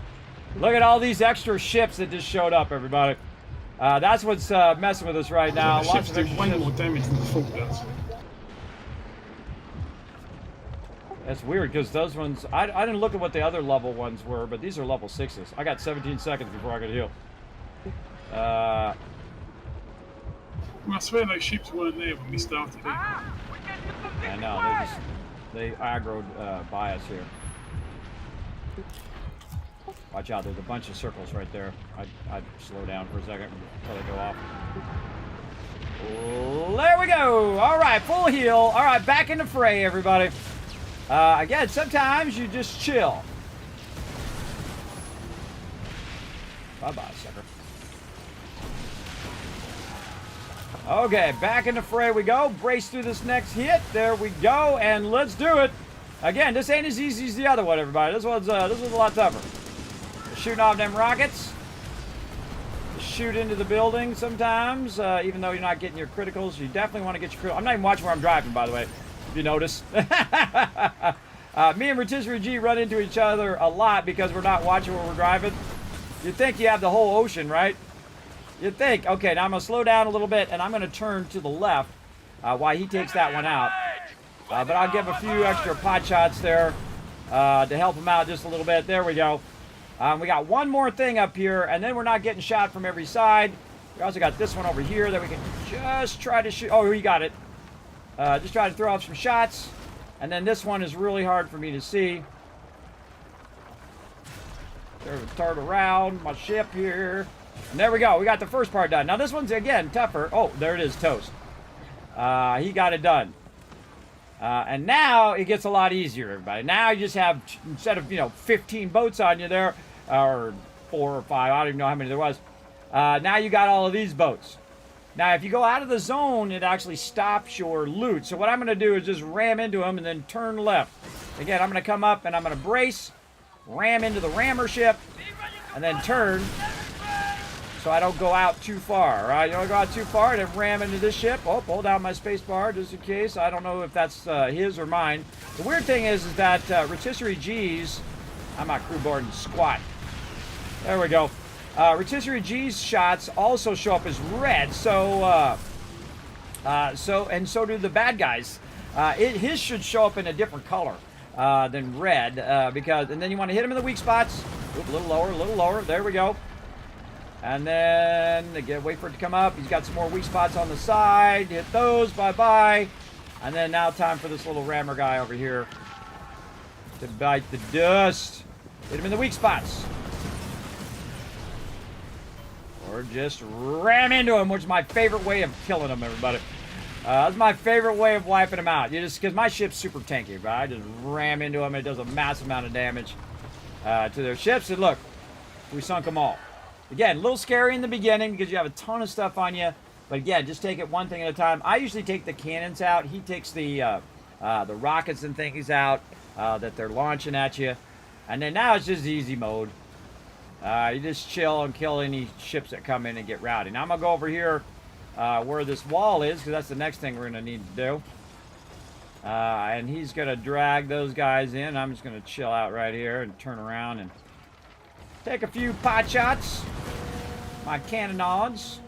[SPEAKER 3] Look at all these extra ships that just showed up, everybody. That's what's messing with us right now.
[SPEAKER 8] The
[SPEAKER 3] Lots
[SPEAKER 8] ships
[SPEAKER 3] of
[SPEAKER 8] do way more damage than the fort does.
[SPEAKER 3] That's weird because those ones, I didn't look at what the other level ones were, but these are level 6s. I got 17 seconds before I could heal.
[SPEAKER 8] Well, I swear those ships weren't there when we started.
[SPEAKER 5] Ah, we get to position
[SPEAKER 3] I know,
[SPEAKER 5] fire.
[SPEAKER 3] they aggroed by us here. Watch out, there's a bunch of circles right there. I'd slow down for a second until they go off. There we go! Alright, full heal. Alright, back in the fray, everybody. Again, sometimes you just chill. Bye-bye, sucker. Okay, back in the fray we go. Brace through this next hit. There we go, and let's do it. Again, this ain't as easy as the other one, everybody. This one's a lot tougher. Shooting off them rockets. Shoot into the building sometimes, even though you're not getting your criticals. You definitely want to get your criticals. I'm not even watching where I'm driving, by the way, if you notice. Me and Rotisserie G run into each other a lot because we're not watching where we're driving. You'd think you have the whole ocean, right? You'd think, okay, now I'm going to slow down a little bit, and I'm going to turn to the left while he takes that one out. But I'll give a few extra pot shots there to help him out just a little bit. There we go. We got one more thing up here, and then we're not getting shot from every side. We also got this one over here that we can just try to shoot. Oh, he got it. Just try to throw off some shots. And then this one is really hard for me to see. There's a turn around my ship here. And there we go. We got the first part done. Now this one's, again, tougher. Oh, there it is, toast. He got it done. And now it gets a lot easier, everybody. Now you just have, instead of, 15 boats on you there, or 4 or 5, I don't even know how many there was. Now you got all of these boats. Now, if you go out of the zone, it actually stops your loot. So what I'm going to do is just ram into them and then turn left. Again, I'm going to come up and I'm going to brace, ram into the rammer ship, and then turn so I don't go out too far. All right, you don't go out too far and then ram into this ship. Oh, hold down my space bar just in case. I don't know if that's his or mine. The weird thing is that Rotisserie G's, I'm not crew boarding squat. There we go. Rotisserie G's shots also show up as red, so do the bad guys. His should show up in a different color than red, and then you want to hit him in the weak spots. Oop, a little lower. There we go. And then again, wait for it to come up. He's got some more weak spots on the side. Hit those. Bye. And then now time for this little rammer guy over here to bite the dust. Hit him in the weak spots. Or just ram into him, which is my favorite way of killing him, everybody. That's my favorite way of wiping him out. Because my ship's super tanky, right? I just ram into him. It does a massive amount of damage to their ships. And look, we sunk them all. Again, a little scary in the beginning because you have a ton of stuff on you. But again, just take it one thing at a time. I usually take the cannons out. He takes the rockets and things out that they're launching at you. And then now it's just easy mode. You just chill and kill any ships that come in and get rowdy. Now I'm going to go over here where this wall is, because that's the next thing we're going to need to do. And he's going to drag those guys in. I'm just going to chill out right here and turn around and take a few pot shots, my cannonades,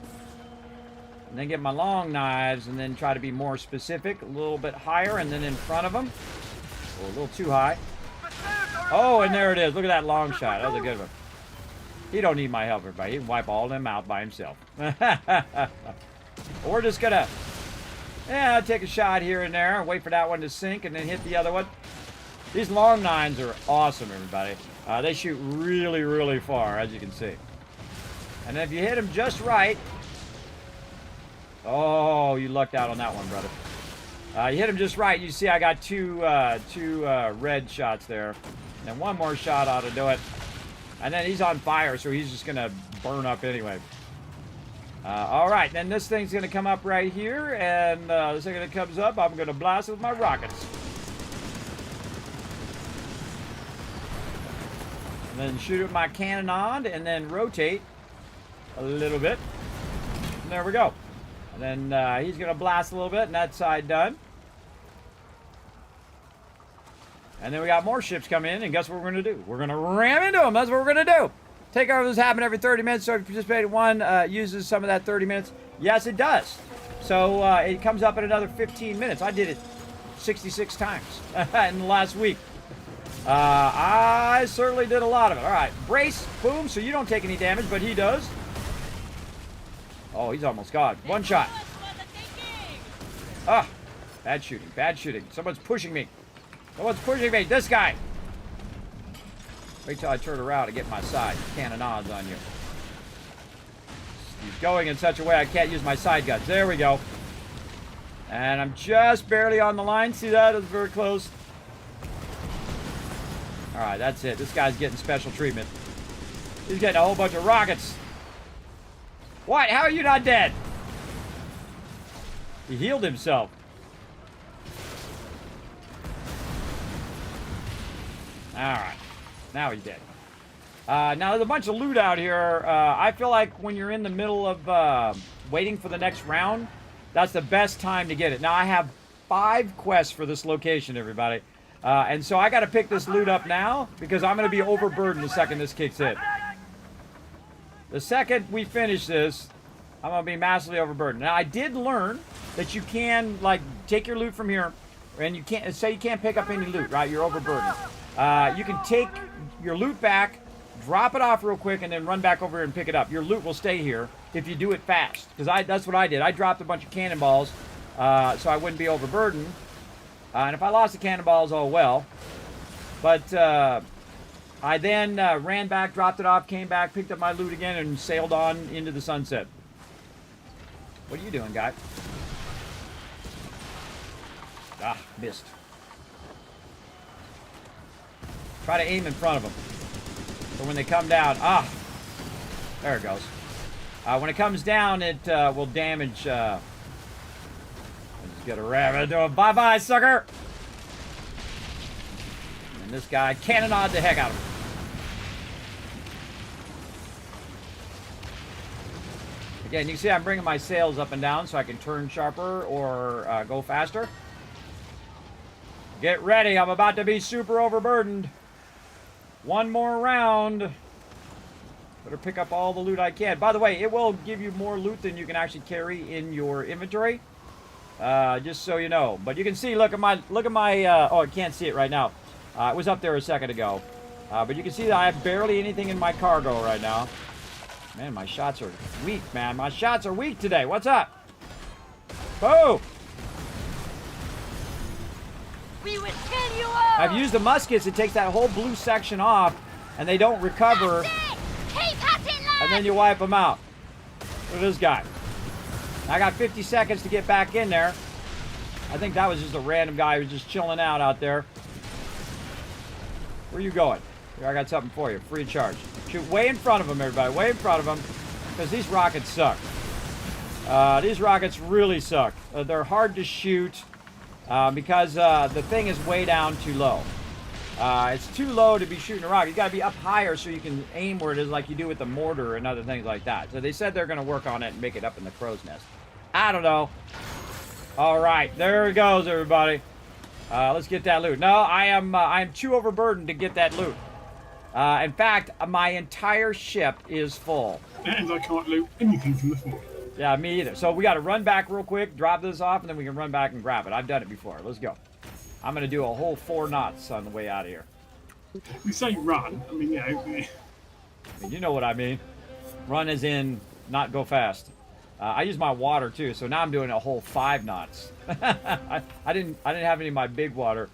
[SPEAKER 3] and then get my long knives and then try to be more specific, a little bit higher, and then in front of them. Oh, a little too high. Oh, and there it is. Look at that long shot. That was a good one. He don't need my help, everybody. He can wipe all them out by himself. We're just gonna, take a shot here and there and wait for that one to sink and then hit the other one. These long nines are awesome, everybody. They shoot really, really far, as you can see. And if you hit them just right, oh, you lucked out on that one, brother. You hit them just right. You see, I got two red shots there, and one more shot ought to do it. And then he's on fire, so he's just going to burn up anyway. All right, then this thing's going to come up right here, and the second it comes up, I'm going to blast it with my rockets. And then shoot it with my cannonade, and then rotate a little bit. And there we go. And then he's going to blast a little bit, and that side done. And then we got more ships coming in, and guess what we're going to do? We're going to ram into them. That's what we're going to do. Takeovers happen every 30 minutes, so if you participate in one, uses some of that 30 minutes. Yes, it does. So it comes up in another 15 minutes. I did it 66 times in the last week. I certainly did a lot of it. All right, brace, boom, so you don't take any damage, but he does. Oh, he's almost gone. One shot. Ah, bad shooting, bad shooting. Someone's pushing me. Someone's pushing me. This guy. Wait till I turn around and get my side cannonades on you. He's going in such a way I can't use my side guns. There we go. And I'm just barely on the line. See that? It's very close. All right, that's it. This guy's getting special treatment. He's getting a whole bunch of rockets. What? How are you not dead? He healed himself. All right. Now he's dead. Now, there's a bunch of loot out here. I feel like when you're in the middle of waiting for the next round, that's the best time to get it. Now, I have 5 quests for this location, everybody. And so I got to pick this loot up now because I'm going to be overburdened the second this kicks in. The second we finish this, I'm going to be massively overburdened. Now, I did learn that you can, like, take your loot from here, and you can't, say you can't pick up any loot, right? You're overburdened. You can take your loot back, drop it off real quick, and then run back over here and pick it up. Your loot will stay here if you do it fast. Because that's what I did. I dropped a bunch of cannonballs so I wouldn't be overburdened. And if I lost the cannonballs, oh well. But I then ran back, dropped it off, came back, picked up my loot again, and sailed on into the sunset. What are you doing, guy? Ah, missed. Try to aim in front of them. So when they come down, there it goes. When it comes down, it will damage. Let's get a rabbit. Bye-bye, sucker. And this guy cannonade the heck out of him. Again, you can see I'm bringing my sails up and down so I can turn sharper or go faster. Get ready. I'm about to be super overburdened. One more round. Better pick up all the loot I can. By the way, it will give you more loot than you can actually carry in your inventory. Just so you know. But you can see, look at my, oh, I can't see it right now. It was up there a second ago. But you can see that I have barely anything in my cargo right now. Man, my shots are weak, man. My shots are weak today. What's up? Boom!
[SPEAKER 6] We would kill you all!
[SPEAKER 3] I've used the muskets. It takes that whole blue section off, and they don't recover.
[SPEAKER 6] Keep at it, lad!
[SPEAKER 3] And then you wipe them out. Look at this guy. I got 50 seconds to get back in there. I think that was just a random guy who was just chilling out there. Where are you going? Here, I got something for you. Free of charge. Shoot way in front of him, everybody. Way in front of him. Because these rockets suck. These rockets really suck. They're hard to shoot because the thing is way down too low. It's too low to be shooting a rocket. You got to be up higher so you can aim where it is like you do with the mortar and other things like that. So they said they're going to work on it and make it up in the crow's nest. I don't know. All right, there it goes, everybody. Let's get that loot. No, I am too overburdened to get that loot. In fact, my entire ship is full.
[SPEAKER 8] And I can't loot anything from the fort.
[SPEAKER 3] Yeah, me either. So we got to run back real quick, drop this off, and then we can run back and grab it. I've done it before. Let's go. I'm going to do a whole 4 knots on the way out of here.
[SPEAKER 8] We say run. I mean,
[SPEAKER 3] You know what I mean. Run as in not go fast. I use my water too, so now I'm doing a whole 5 knots. I didn't have any of my big water.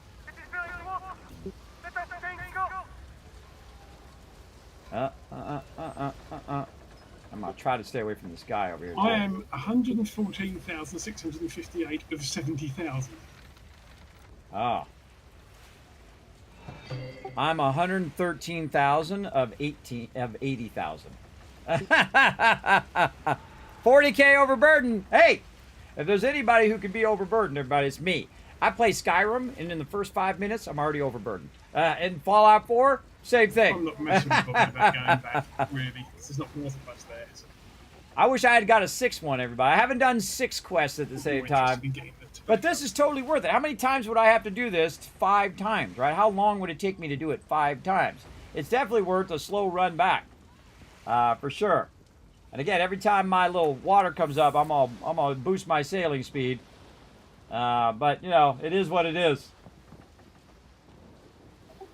[SPEAKER 3] I'm gonna try to stay away from this guy over here.
[SPEAKER 8] I am 114,658 of 70,000.
[SPEAKER 3] Oh. I'm 113,000 of 80,000. 40K overburden. Hey, if there's anybody who can be overburdened, everybody, it's me. I play Skyrim, and in the first 5 minutes, I'm already overburdened. In Fallout 4, same thing.
[SPEAKER 8] I'm not messing with about going back, really. There's not much there. So.
[SPEAKER 3] I wish I had got a 6th one, everybody. I haven't done 6 quests at the same time. But this is totally worth it. How many times would I have to do this? 5 times, right? How long would it take me to do it 5 times? It's definitely worth a slow run back. for sure. And again, every time my little water comes up, I'm gonna boost my sailing speed. But you know, it is what it is.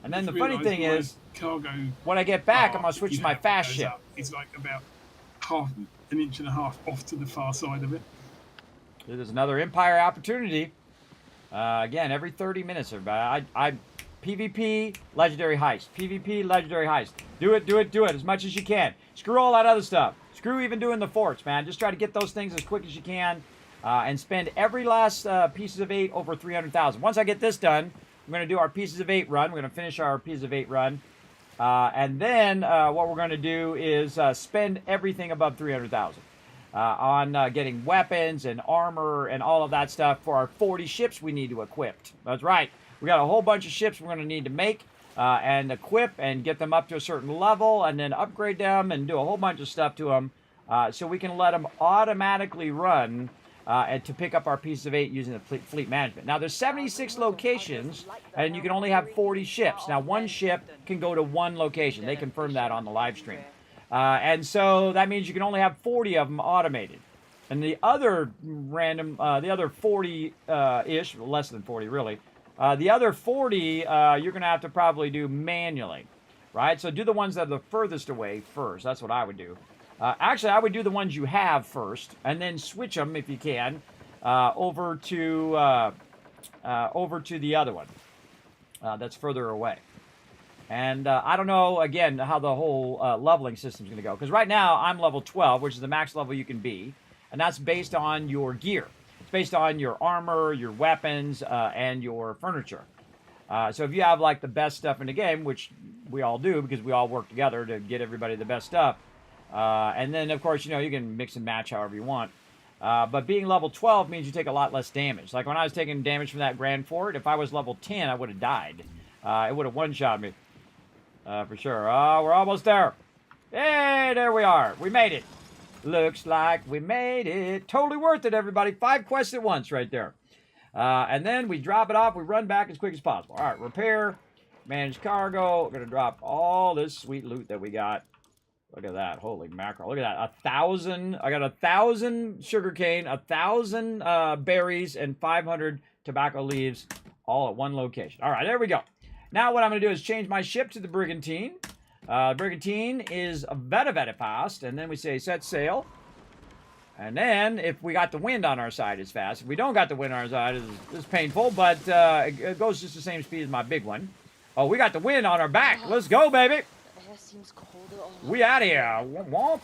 [SPEAKER 3] And then the funny thing is,
[SPEAKER 8] cargo
[SPEAKER 3] when I get back, I'm
[SPEAKER 8] bar
[SPEAKER 3] gonna switch
[SPEAKER 8] you
[SPEAKER 3] to my
[SPEAKER 8] have
[SPEAKER 3] fast
[SPEAKER 8] goes
[SPEAKER 3] ship.
[SPEAKER 8] up, it's like about an inch and a half off to the far side of it.
[SPEAKER 3] There's another Empire opportunity. Again, every 30 minutes, everybody. I PvP, legendary heist. PvP, legendary heist. Do it, do it, do it as much as you can. Screw all that other stuff. Screw even doing the forts, man. Just try to get those things as quick as you can and spend every last pieces of 8 over 300,000. Once I get this done, we're going to do our pieces of 8 run. We're going to finish our pieces of 8 run. And then what we're going to do is spend everything above 300,000 on getting weapons and armor and all of that stuff for our 40 ships we need to equip. That's right. We got a whole bunch of ships we're going to need to make and equip and get them up to a certain level and then upgrade them and do a whole bunch of stuff to them so we can let them automatically run and to pick up our pieces of 8 using the fleet management. Now, there's 76 locations, and you can only have 40 ships. Now, one ship can go to one location. They confirmed that on the live stream. And so that means you can only have 40 of them automated. And the other the other 40-ish, less than 40 really, the other 40 you're going to have to probably do manually, right? So do the ones that are the furthest away first. That's what I would do. Actually, I would do the ones you have first, and then switch them if you can over to the other one that's further away. And I don't know again how the whole leveling system is going to go because right now I'm level 12, which is the max level you can be, and that's based on your gear. It's based on your armor, your weapons, and your furniture. So if you have like the best stuff in the game, which we all do because we all work together to get everybody the best stuff. And then, of course, you know, you can mix and match however you want. But being level 12 means you take a lot less damage. Like when I was taking damage from that Grand Fort, if I was level 10, I would have died. It would have one-shot me. For sure. Oh, we're almost there. Hey, there we are. We made it. Looks like we made it. Totally worth it, everybody. 5 quests at once right there. And then we drop it off. We run back as quick as possible. All right, repair, manage cargo. We're going to drop all this sweet loot that we got. Look at that. Holy mackerel. Look at that. 1,000. I got 1,000 sugarcane, 1,000 berries, and 500 tobacco leaves all at one location. All right, there we go. Now what I'm going to do is change my ship to the Brigantine. Brigantine is very fast. And then we say set sail. And then if we got the wind on our side, it's fast. If we don't got the wind on our side, it's painful. But it goes just the same speed as my big one. Oh, we got the wind on our back. Let's go, baby.
[SPEAKER 6] Seems colder all
[SPEAKER 3] We out of here. Womp.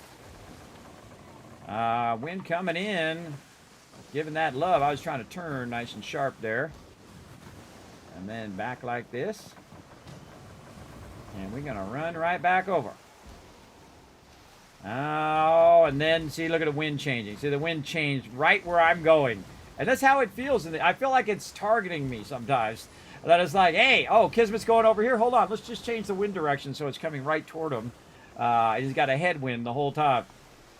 [SPEAKER 3] Wind coming in. Giving that love. I was trying to turn nice and sharp there. And then back like this. And we're going to run right back over. Oh, and then, see, look at the wind changing. See, the wind changed right where I'm going. And that's how it feels. I feel like it's targeting me sometimes. That is like, hey, oh, Kismet's going over here. Hold on, let's just change the wind direction so it's coming right toward him. He's got a headwind the whole time.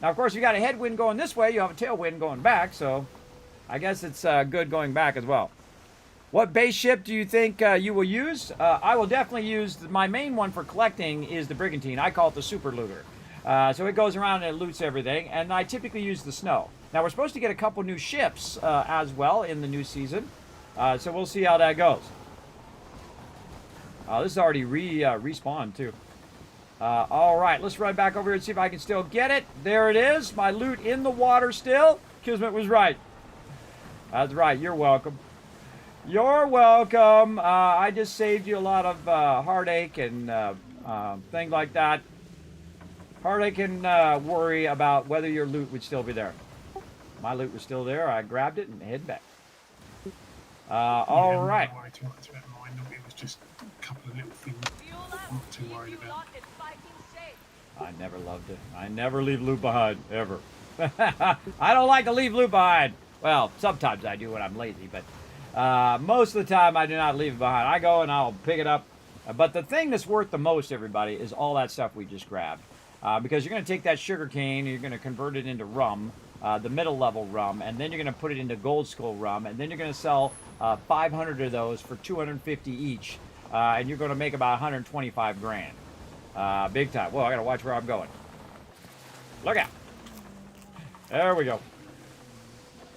[SPEAKER 3] Now, of course, if you got a headwind going this way, you have a tailwind going back, so I guess it's good going back as well. What base ship do you think you will use? I will definitely use, my main one for collecting is the Brigantine. I call it the Super Looter. So it goes around and it loots everything, and I typically use the Snow. Now, we're supposed to get a couple new ships as well in the new season, so we'll see how that goes. This is already respawned, too. All right, let's run back over here and see if I can still get it. There it is. My loot in the water still. Kismet was right. That's right. You're welcome. You're welcome. I just saved you a lot of heartache and things like that. Heartache and worry about whether your loot would still be there. My loot was still there. I grabbed it and head back. All right.
[SPEAKER 8] Don't worry too much about mine. It was just a couple of little things I'm not too worried about.
[SPEAKER 3] I never loved it. I never leave loot behind, ever. I don't like to leave loot behind. Well, sometimes I do when I'm lazy, but most of the time I do not leave it behind. I go and I'll pick it up. But the thing that's worth the most, everybody, is all that stuff we just grabbed. Because you're going to take that sugar cane and you're going to convert it into rum, the middle level rum, and then you're going to put it into gold skull rum, and then you're going to sell 500 of those for 250 each, and you're going to make about 125 grand. Big time. Whoa, I got to watch where I'm going. Look out. There we go.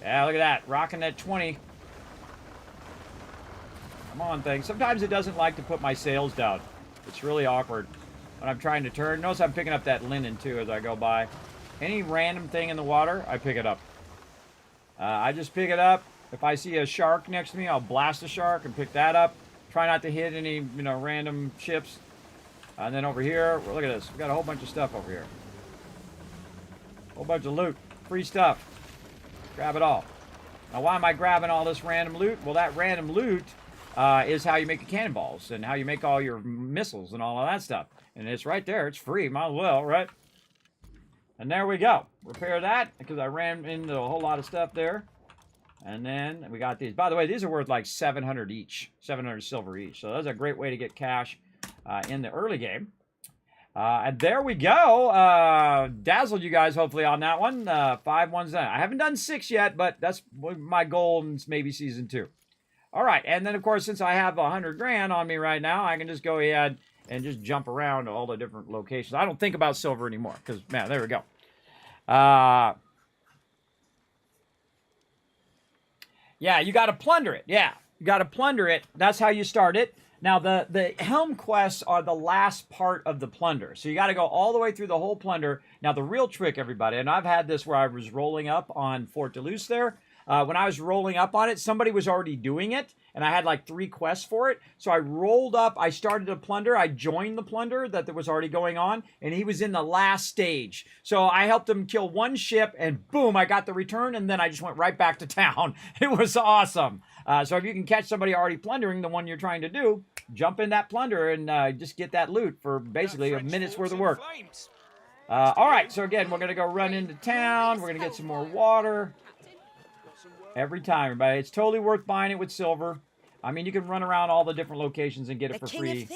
[SPEAKER 3] Yeah, look at that. Rocking that 20. Come on, thing. Sometimes it doesn't like to put my sails down. It's really awkward when I'm trying to turn. Notice I'm picking up that linen, too, as I go by. Any random thing in the water, I pick it up. I just pick it up. If I see a shark next to me, I'll blast the shark and pick that up. Try not to hit any, random ships. And then over here, well, look at this. We've got a whole bunch of stuff over here. Whole bunch of loot. Free stuff. Grab it all. Now, why am I grabbing all this random loot? Well, that random loot is how you make the cannonballs and how you make all your missiles and all of that stuff. And it's right there. It's free. Might as well, right? And there we go. Repair that because I ran into a whole lot of stuff there. And then we got these. By the way, these are worth like 700 each. 700 silver each. So that's a great way to get cash in the early game. And there we go. Dazzled you guys, hopefully, on that one. 5 ones done. I haven't done 6 yet, but that's my goal in maybe season 2. All right. And then, of course, since I have 100 grand on me right now, I can just go ahead and just jump around to all the different locations. I don't think about silver anymore because, man, there we go. Yeah, you got to plunder it. Yeah, you got to plunder it. That's how you start it. Now, the helm quests are the last part of the plunder. So you got to go all the way through the whole plunder. Now, the real trick, everybody, and I've had this where I was rolling up on Fort de Luce there. When I was rolling up on it, somebody was already doing it, and I had like 3 quests for it. So I rolled up, I started to plunder, I joined the plunder that was already going on, and he was in the last stage. So I helped him kill 1 ship, and boom, I got the return, and then I just went right back to town. It was awesome. So if you can catch somebody already plundering the one you're trying to do, jump in that plunder and just get that loot for basically a minute's worth of work. All right, so again, we're going to go run into town. We're going to get some more water. Every time, everybody. It's totally worth buying it with silver. I mean, you can run around all the different locations and get it for free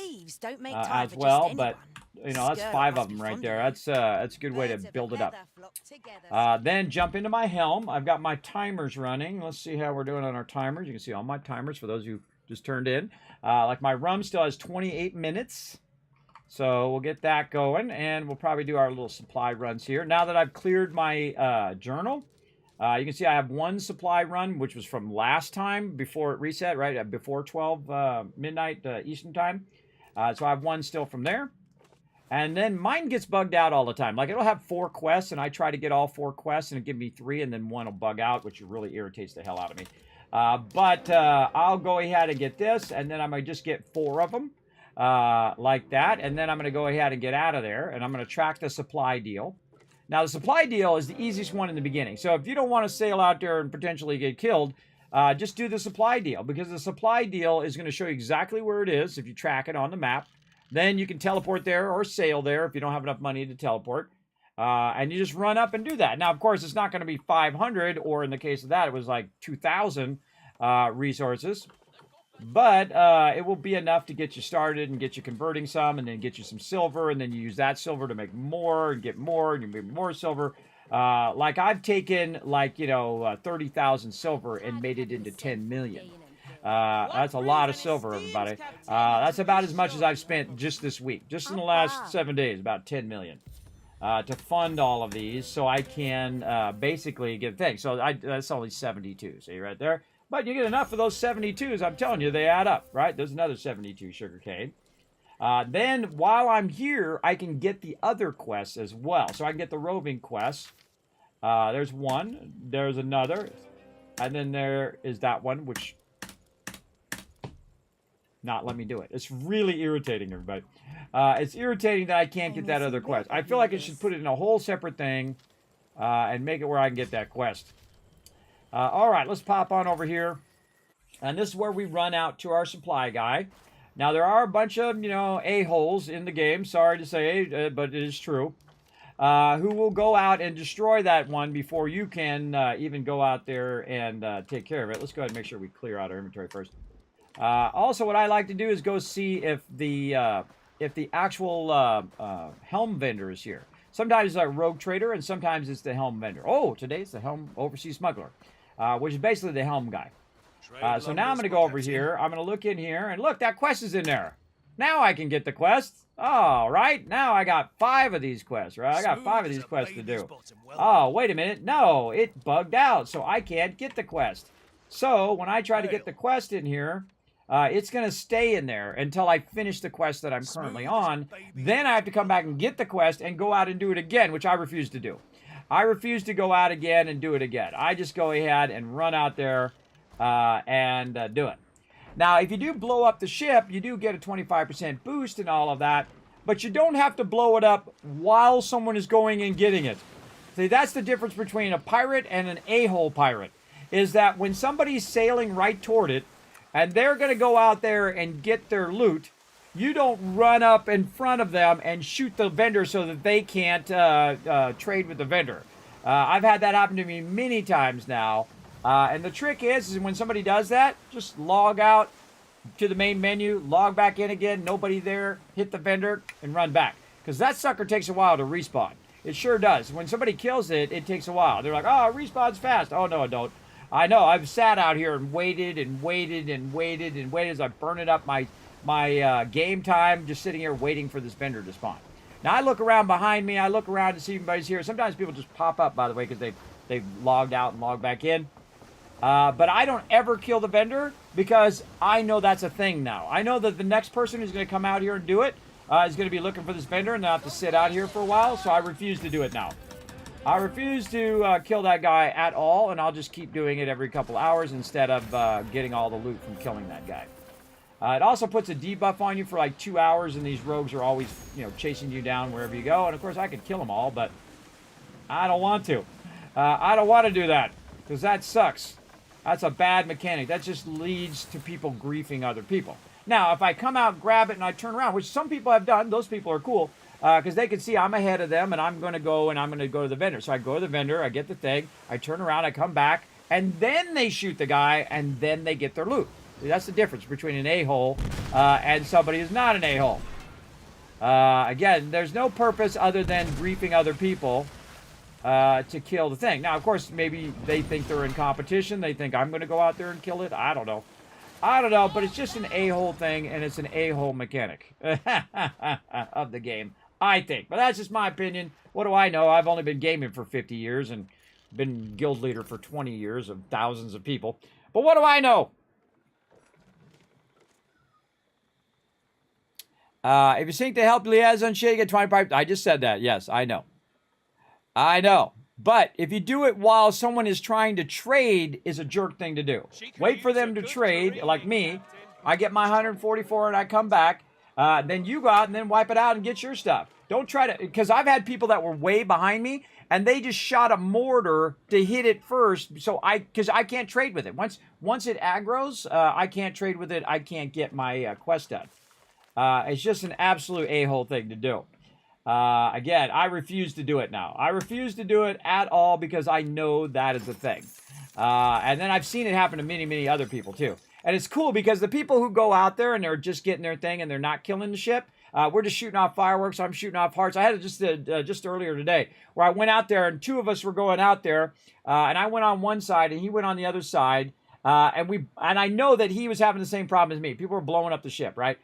[SPEAKER 3] as well. But, that's 5 of them right there. That's a good way to build it up. Then jump into my helm. I've got my timers running. Let's see how we're doing on our timers. You can see all my timers for those who just turned in. Like my rum still has 28 minutes. So we'll get that going. And we'll probably do our little supply runs here. Now that I've cleared my journal, you can see I have 1 supply run, which was from last time before it reset, right? Before 12 midnight Eastern time. So I have 1 still from there. And then mine gets bugged out all the time. Like it'll have 4 quests, and I try to get all 4 quests, and it give me 3, and then 1 will bug out, which really irritates the hell out of me. But I'll go ahead and get this, and then I might just get 4 of them like that. And then I'm going to go ahead and get out of there, and I'm going to track the supply deal. Now, the supply deal is the easiest one in the beginning. So if you don't want to sail out there and potentially get killed, just do the supply deal. Because the supply deal is going to show you exactly where it is if you track it on the map. Then you can teleport there or sail there if you don't have enough money to teleport. And you just run up and do that. Now, of course, it's not going to be 500, or in the case of that, it was like 2,000 resources. But it will be enough to get you started and get you converting some, and then get you some silver, and then you use that silver to make more and get more, and you make more silver. Like I've taken 30,000 silver and made it into 10 million. That's a lot of silver, everybody. That's about as much as I've spent just this week, just in the last 7 days, about 10 million. To fund all of these, so I can basically get things. So that's only 72. See right there. But you get enough of those 72s, I'm telling you, they add up, right? There's another 72 sugarcane. Then, while I'm here, I can get the other quests as well. So I can get the roving quests. There's 1. There's another. And then there is that one, which not let me do it. It's really irritating, everybody. It's irritating that I can't get that other quest. I feel like I should put it in a whole separate thing and make it where I can get that quest. All right, let's pop on over here. And this is where we run out to our supply guy. Now, there are a bunch of, a-holes in the game. Sorry to say, but it is true. Who will go out and destroy that one before you can even go out there and take care of it. Let's go ahead and make sure we clear out our inventory first. Also, what I like to do is go see if the actual helm vendor is here. Sometimes it's a rogue trader, and sometimes it's the helm vendor. Oh, today it's the helm overseas smuggler, which is basically the helm guy. So now I'm going to go over here. I'm going to look in here, and look, that quest is in there. Now I can get the quest. All right, now I got 5 of these quests, right? I got 5 of these quests to do. Oh, wait a minute. No, it bugged out, so I can't get the quest. So when I try to get the quest in here, it's going to stay in there until I finish the quest that I'm currently on. Then I have to come back and get the quest and go out and do it again, which I refuse to do. I refuse to go out again and do it again. I just go ahead and run out there and do it. Now, if you do blow up the ship, you do get a 25% boost and all of that, but you don't have to blow it up while someone is going and getting it. See, that's the difference between a pirate and an a-hole pirate, is that when somebody's sailing right toward it, and they're going to go out there and get their loot, you don't run up in front of them and shoot the vendor so that they can't trade with the vendor. I've had that happen to me many times now. And the trick is when somebody does that, just log out to the main menu, log back in again, nobody there, hit the vendor, and run back. Because that sucker takes a while to respawn. It sure does. When somebody kills it, it takes a while. They're like, oh, it respawns fast. Oh, no, it don't. I know. I've sat out here and waited and waited and waited and waited as I burn it up my game time, just sitting here waiting for this vendor to spawn. Now, I look around behind me. I look around to see if anybody's here. Sometimes people just pop up, by the way, because they've logged out and logged back in. But I don't ever kill the vendor because I know that's a thing now. I know that the next person who's going to come out here and do it is going to be looking for this vendor and they'll have to sit out here for a while, so I refuse to do it now. I refuse to kill that guy at all, and I'll just keep doing it every couple hours instead of getting all the loot from killing that guy. It also puts a debuff on you for like 2 hours, and these rogues are always, chasing you down wherever you go. And of course, I could kill them all, but I don't want to. I don't want to do that because that sucks. That's a bad mechanic. That just leads to people griefing other people. Now, if I come out, grab it, and I turn around, which some people have done, those people are cool, because they can see I'm ahead of them, and I'm going to go to the vendor. So I go to the vendor, I get the thing, I turn around, I come back, and then they shoot the guy, and then they get their loot. See, that's the difference between an a-hole and somebody who's not an a-hole. Again, there's no purpose other than griefing other people to kill the thing. Now, of course, maybe they think they're in competition. They think I'm going to go out there and kill it. I don't know. But it's just an a-hole thing, and it's an a-hole mechanic of the game, I think. But that's just my opinion. What do I know? I've only been gaming for 50 years and been guild leader for 20 years of thousands of people. But what do I know? If you sync to help Liaison, you get 25. I just said that. Yes, I know. But if you do it while someone is trying to trade, is a jerk thing to do. Wait for them to trade, like me. I get my 144 and I come back. Then you go out and then wipe it out and get your stuff. Don't try to, because I've had people that were way behind me and they just shot a mortar to hit it first. So because I can't trade with it. Once it aggroes, I can't trade with it. I can't get my quest done. It's just an absolute a-hole thing to do. Again, I refuse to do it now. I refuse to do it at all because I know that is the thing. And then I've seen it happen to many, many other people too. And it's cool because the people who go out there and they're just getting their thing and they're not killing the ship, we're just shooting off fireworks. I'm shooting off hearts. I had it just earlier today where I went out there and 2 of us were going out there, and I went on one side and he went on the other side, and I know that he was having the same problem as me. People were blowing up the ship, right?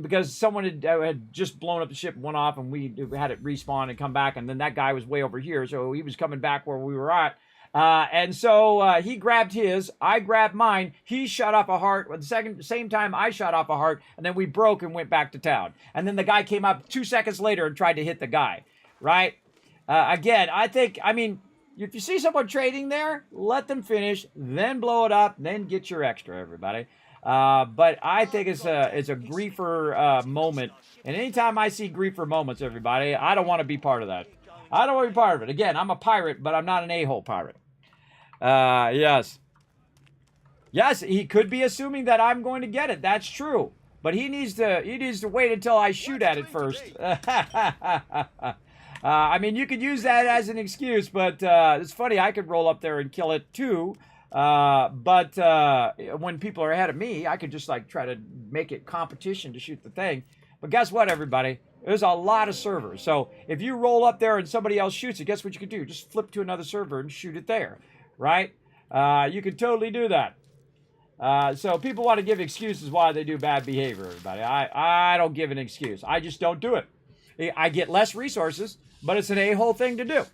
[SPEAKER 3] Because someone had just blown up the ship, went off, and we had it respawn and come back, and then that guy was way over here, so he was coming back where we were at. And so he grabbed his, I grabbed mine, he shot off a heart, at the same time I shot off a heart, and then we broke and went back to town. And then the guy came up 2 seconds later and tried to hit the guy, right? Again, if you see someone trading there, let them finish, then blow it up, then get your extra, everybody. But I think it's a griefer moment. And anytime I see griefer moments, everybody, I don't want to be part of that. I don't want to be part of it. Again, I'm a pirate, but I'm not an a-hole pirate. Yes. Yes, he could be assuming that I'm going to get it. That's true. But he needs to wait until I shoot at it first. You could use that as an excuse, but it's funny. I could roll up there and kill it too. But when people are ahead of me, I could just try to make it competition to shoot the thing. But guess what, everybody? There's a lot of servers. So if you roll up there and somebody else shoots it, guess what you can do? Just flip to another server and shoot it there, right? You can totally do that. So people want to give excuses why they do bad behavior, everybody. I don't give an excuse. I just don't do it. I get less resources, but it's an a-hole thing to do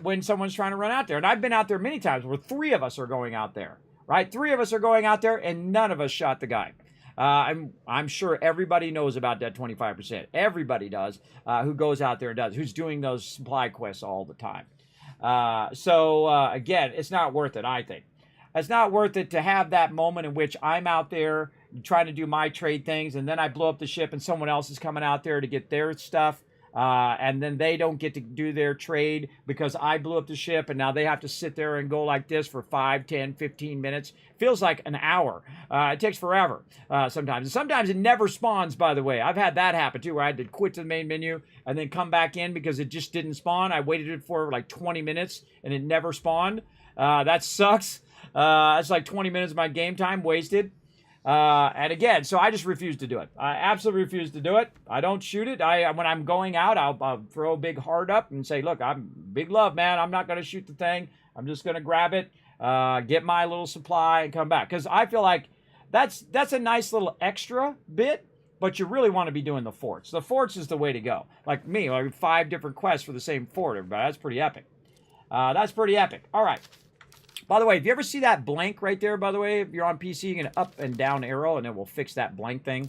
[SPEAKER 3] when someone's trying to run out there. And I've been out there many times where 3 of us are going out there, right? 3 of us are going out there, and none of us shot the guy. I'm sure everybody knows about that 25%. Everybody does who goes out there and does, who's doing those supply quests all the time. Again, it's not worth it, I think. It's not worth it to have that moment in which I'm out there trying to do my trade things, and then I blow up the ship and someone else is coming out there to get their stuff, and then they don't get to do their trade because I blew up the ship, and now they have to sit there and go like this for 5, 10, 15 minutes. Feels like an hour. It takes forever sometimes. And sometimes it never spawns, by the way. I've had that happen too, where I had to quit to the main menu and then come back in because it just didn't spawn. I waited for like 20 minutes and it never spawned. That sucks. It's like 20 minutes of my game time wasted. And again, so I just refuse to do it. I absolutely refuse to do it. I don't shoot it. When I'm going out, I'll throw a big heart up and say, look, I'm big love, man. I'm not going to shoot the thing. I'm just going to grab it, get my little supply and come back. Because I feel like that's a nice little extra bit, but you really want to be doing the forts. The forts is the way to go. Like me, like 5 different quests for the same fort, everybody. That's pretty epic. That's pretty epic. All right. By the way, if you ever see that blank right there, by the way, if you're on PC, you can up and down arrow, and it will fix that blank thing.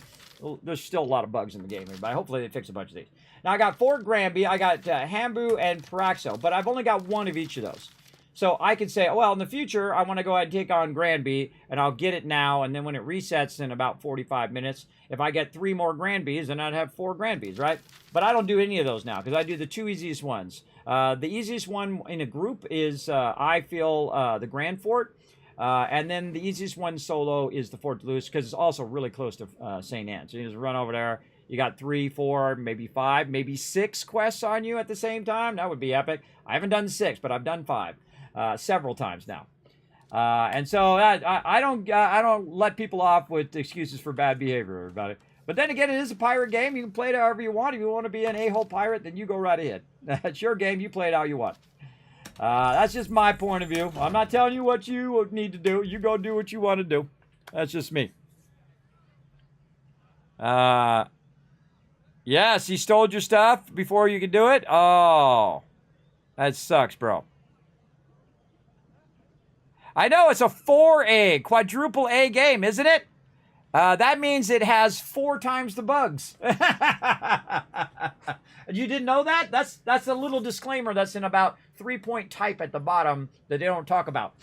[SPEAKER 3] There's still a lot of bugs in the game, but hopefully they fix a bunch of these. Now, I got 4 Granby, I got Hambu and Paraxo, but I've only got 1 of each of those. So I could say, well, in the future, I want to go ahead and take on Granby, and I'll get it now, and then when it resets in about 45 minutes, if I get 3 more Granbys, then I'd have 4 Granbys, right? But I don't do any of those now, because I do the 2 easiest ones. The easiest one in a group is, I feel, the Grand Fort. And then the easiest one solo is the Fort de Luz, because it's also really close to St. Anne. So you just run over there. You got 3, 4, maybe 5, maybe 6 quests on you at the same time. That would be epic. I haven't done 6, but I've done 5 several times now. And so I don't let people off with excuses for bad behavior about it. But then again, it is a pirate game. You can play it however you want. If you want to be an a-hole pirate, then you go right ahead. That's your game. You play it how you want. That's just my point of view. I'm not telling you what you need to do. You go do what you want to do. That's just me. Yes, he stole your stuff before you could do it? Oh, that sucks, bro. I know, it's a 4A, quadruple A game, isn't it? That means it has 4 times the bugs. You didn't know that? That's a little disclaimer that's in about 3-point type at the bottom that they don't talk about.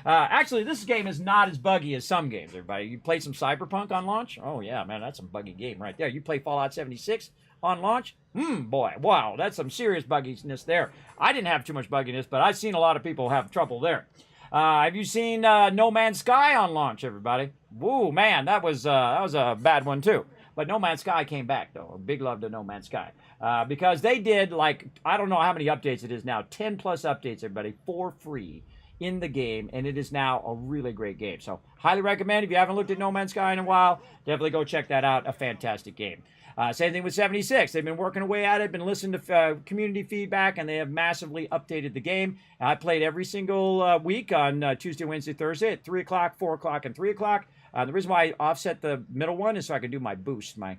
[SPEAKER 3] Actually, this game is not as buggy as some games, everybody. You played some Cyberpunk on launch? Oh, yeah, man, that's a buggy game right there. You play Fallout 76 on launch? Boy, wow, that's some serious bugginess there. I didn't have too much bugginess, but I've seen a lot of people have trouble there. Have you seen No Man's Sky on launch, everybody? Woo, man, that was a bad one too. But No Man's Sky came back, though. Big love to No Man's Sky. Because they did, like, I don't know how many updates it is now. 10 plus updates, everybody, for free in the game. And it is now a really great game. So, highly recommend. If you haven't looked at No Man's Sky in a while, definitely go check that out. A fantastic game. Same thing with 76. They've been working away at it, been listening to community feedback, and they have massively updated the game. I played every single week on Tuesday, Wednesday, Thursday at 3 o'clock, 4 o'clock, and 3 o'clock. The reason why I offset the middle one is so I can do my boost, my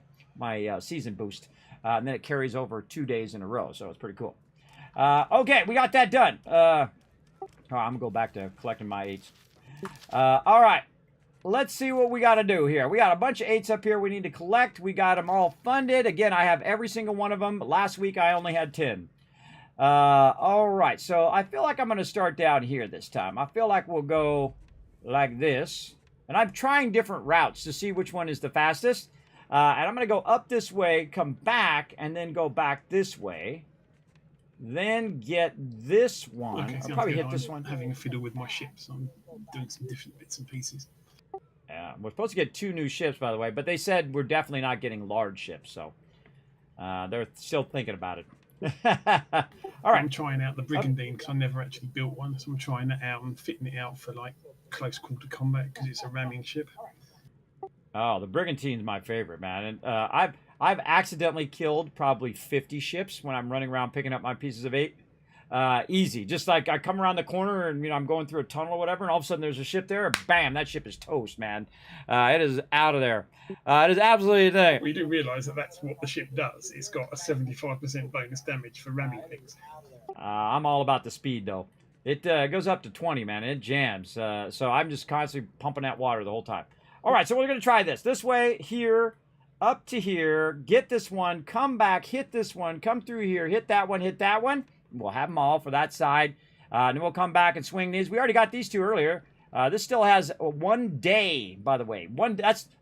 [SPEAKER 3] season boost. And then it carries over 2 days in a row, so it's pretty cool. Okay, we got that done. I'm going to go back to collecting my 8s. All right. Let's see what we got to do here. We got a bunch of 8s up here we need to collect. We got them all funded. Again, I have every single one of them. Last week, I only had 10. All right, so I feel like I'm going to start down here this time. I feel like we'll go like this. And I'm trying different routes to see which one is the fastest. And I'm going to go up this way, come back, and then go back this way. Then get this one.
[SPEAKER 8] Okay,
[SPEAKER 3] I'll probably hit this
[SPEAKER 8] I'm
[SPEAKER 3] one.
[SPEAKER 8] having a fiddle with my ships. I'm doing some different bits and pieces.
[SPEAKER 3] We're supposed to get 2 new ships, by the way, but they said we're definitely not getting large ships, so they're still thinking about it. All right.
[SPEAKER 8] I'm trying out the Brigandine because I never actually built one, so I'm trying that out and fitting it out for like close quarter combat because it's a ramming ship.
[SPEAKER 3] Oh, the Brigantine's my favorite, man. And I've accidentally killed probably 50 ships when I'm running around picking up my pieces of 8. easy. Just like I come around the corner and, you know, I'm going through a tunnel or whatever, and all of a sudden there's a ship there, and bam, that ship is toast, man. It is out of there. It is absolutely there.
[SPEAKER 8] We do realise that that's what the ship does. It's got a 75% bonus damage for ramming things.
[SPEAKER 3] I'm all about the speed, though. It goes up to 20, man. It jams. So I'm just constantly pumping that water the whole time. All right, so we're going to try this. This way, here, up to here, get this one, come back, hit this one, come through here, hit that one, hit that one. We'll have them all for that side. And then we'll come back and swing these. We already got these two earlier. This still has 1 day, by the way.